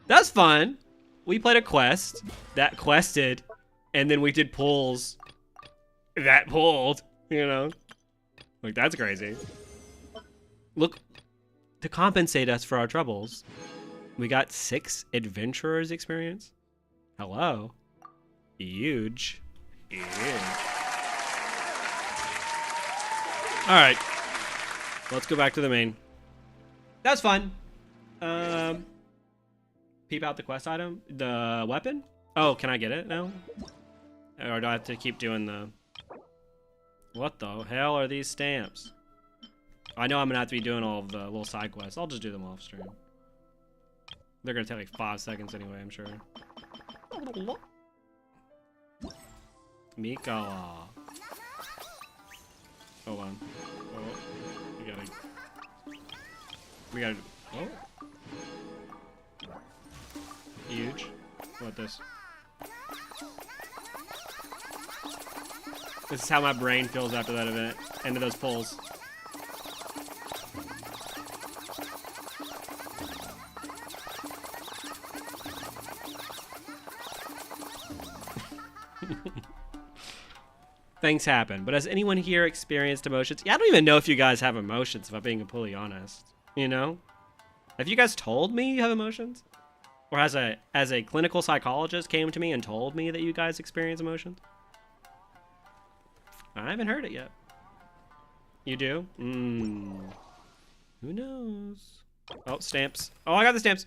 that's fun. We played a quest that quested, and then we did pulls that pulled, you know? Like, that's crazy. Look, to compensate us for our troubles, We got 6 adventurers experience. Hello. Huge. Huge. Alright. Let's go back to the main. That's fun. Peep out the quest item. The weapon? Oh, can I get it now? Or do I have to keep doing the... What the hell are these stamps? I know I'm gonna have to be doing all of the little side quests. I'll just do them off stream. They're gonna take like 5 seconds anyway, I'm sure. Mikawa. Hold on. Oh, we gotta. Oh. Huge. What this? This is how my brain feels after that event. End of those polls. Things happen, but has anyone here experienced emotions? Yeah, I don't even know if you guys have emotions, if I'm being completely honest. You know? Have you guys told me you have emotions? Or as a clinical psychologist came to me and told me that you guys experience emotions? I haven't heard it yet. You do? Who knows? Oh, stamps. Oh, I got the stamps.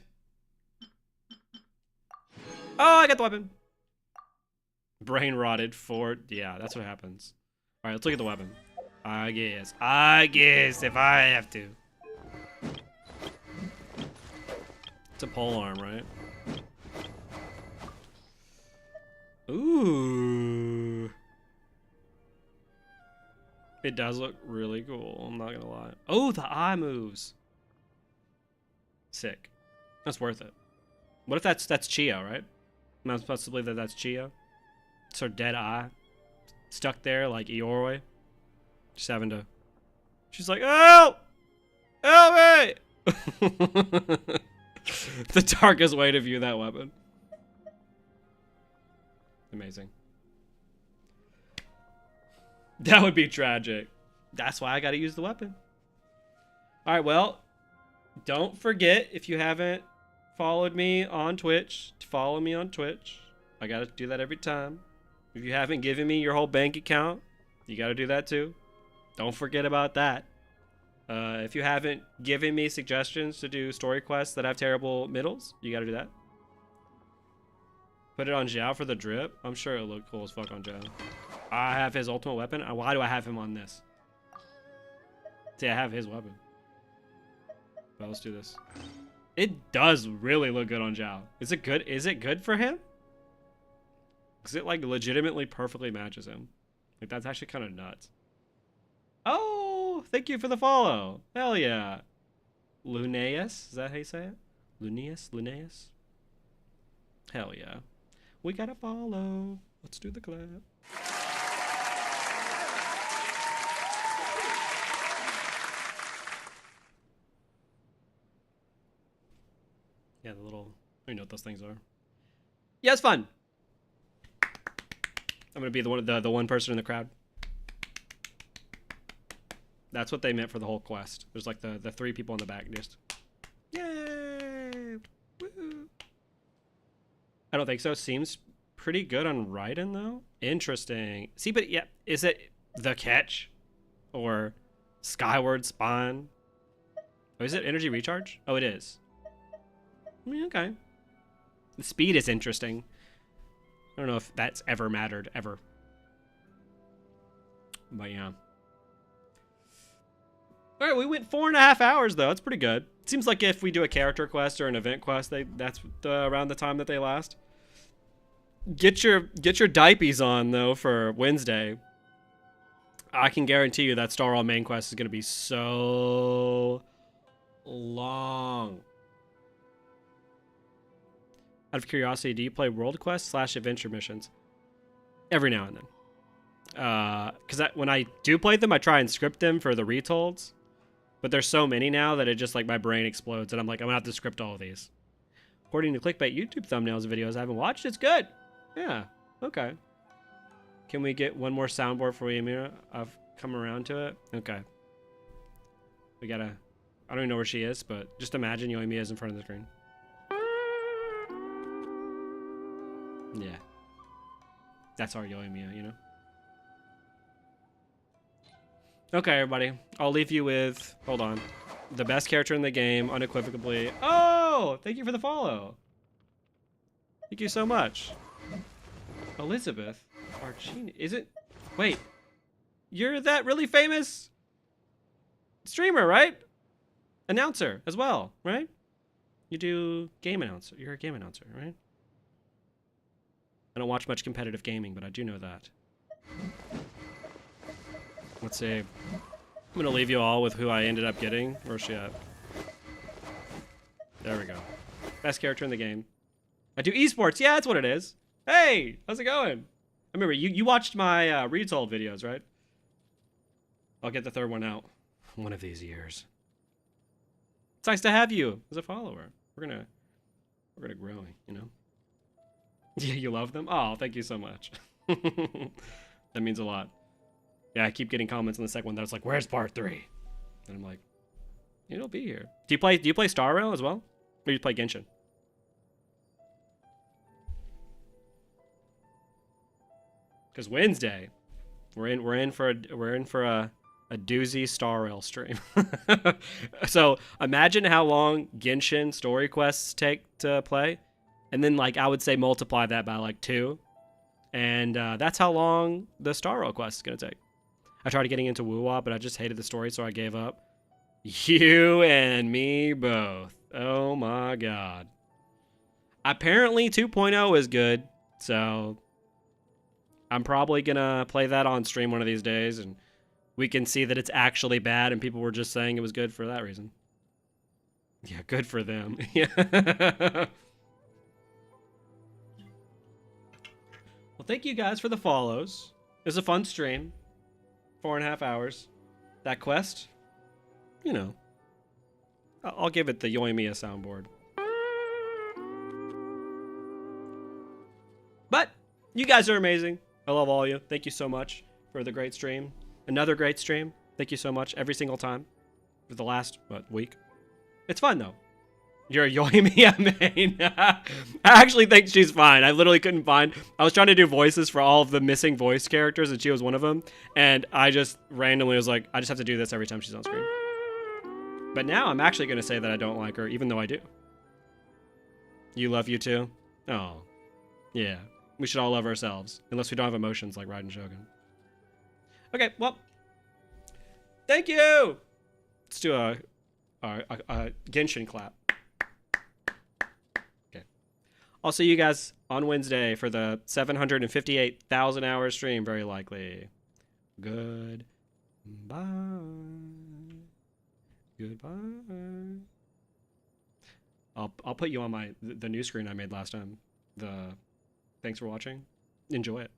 Oh, I got the weapon. Brain rotted for... Yeah, that's what happens. Alright, let's look at the weapon. I guess if I have to. It's a pole arm, right? Ooh. It does look really cool, I'm not gonna lie. Oh, the eye moves. Sick. That's worth it. What if that's Chio, right? Am I supposed to believe that that's Chio? It's her dead eye. Stuck there like Eoroi. Just having to... She's like, help! Help me! The darkest way to view that weapon. Amazing. That would be tragic. That's why I gotta use the weapon. Alright, well, don't forget, if you haven't followed me on Twitch, to follow me on Twitch. I gotta do that every time. If you haven't given me your whole bank account, you gotta do that too. Don't forget about that. If you haven't given me suggestions to do story quests that have terrible middles, you gotta do that. Put it on Zhao for the drip. I'm sure it'll look cool as fuck on Zhao. I have his ultimate weapon. Why do I have him on this? See, I have his weapon. But let's do this. It does really look good on Zhao. Is it good? Is it good for him? Because it like legitimately perfectly matches him. Like that's actually kind of nuts. Oh, thank you for the follow. Hell yeah. Luneus, is that how you say it? Luneus? Hell yeah. We gotta follow. Let's do the clap. Yeah, the little, I don't know what those things are. Yeah, it's fun. I'm gonna be the one person in the crowd. That's what they meant for the whole quest. There's like the 3 people in the back just, yay! Woo! I don't think so. Seems pretty good on Raiden though. Interesting. See, but yeah, is it the catch or Skyward Spawn? Oh, is it energy recharge? Oh, it is. I mean, okay. The speed is interesting. I don't know if that's ever mattered, ever. But yeah. Alright, we went 4.5 hours, though. That's pretty good. Seems like if we do a character quest or an event quest, that's around the time that they last. Get your diapies on, though, for Wednesday. I can guarantee you that Star Rail main quest is going to be so long. Out of curiosity, do you play world quests / adventure missions? Every now and then. Because when I do play them, I try and script them for the retolds. But there's so many now that it just like my brain explodes and I'm like, I'm gonna have to script all of these. According to clickbait YouTube thumbnails and videos I haven't watched, it's good. Yeah, okay. Can we get one more soundboard for Ymir? I've come around to it. Okay. We gotta, I don't even know where she is, but just imagine Yoimiya is in front of the screen. Yeah. That's our Yoimiya, you know? Okay, everybody. I'll leave you with, hold on, the best character in the game, unequivocally. Oh, thank you for the follow. Thank you so much. Elizabeth Archini. Is it? Wait. You're that really famous streamer, right? Announcer as well, right? You do game announcer. You're a game announcer, right? I don't watch much competitive gaming, but I do know that. Let's see. I'm gonna leave you all with who I ended up getting. Where's she at? There we go. Best character in the game. I do esports. Yeah, that's what it is. Hey, how's it going? I remember you watched my retold videos, right? I'll get the third one out one of these years. It's nice to have you as a follower. We're gonna grow, you know. Yeah, you love them? Oh, thank you so much. That means a lot. Yeah, I keep getting comments on the second one that's like, "Where's part 3?" And I'm like, it'll be here. Do you play Star Rail as well? Or do you play Genshin? Because Wednesday, we're in for a doozy Star Rail stream. So imagine how long Genshin story quests take to play, and then like I would say multiply that by like 2, and that's how long the Star Rail quest is gonna take. I tried getting into Woo-Wah, but I just hated the story, so I gave up. You and me both. Oh my god. Apparently 2.0 is good, so I'm probably gonna play that on stream one of these days, and we can see that it's actually bad and people were just saying it was good for that reason. Yeah, good for them. Yeah. Well, thank you guys for the follows. It was a fun stream. 4.5 hours. That quest, you know, I'll give it the Yoimiya soundboard. But you guys are amazing. I love all of you. Thank you so much for the great stream. Another great stream. Thank you so much every single time for the last, week. It's fun, though. You're a Yoimiya main. I actually think she's fine. I literally couldn't find... I was trying to do voices for all of the missing voice characters, and she was one of them. And I just randomly was like, I just have to do this every time she's on screen. But now I'm actually going to say that I don't like her, even though I do. You love you too? Oh. Yeah. We should all love ourselves. Unless we don't have emotions like Raiden Shogun. Okay, well. Thank you! Let's do a Genshin clap. Okay. I'll see you guys on Wednesday for the 758,000 hour stream, very likely. Goodbye. Goodbye. I'll put you on the new screen I made last time. Thanks for watching. Enjoy it.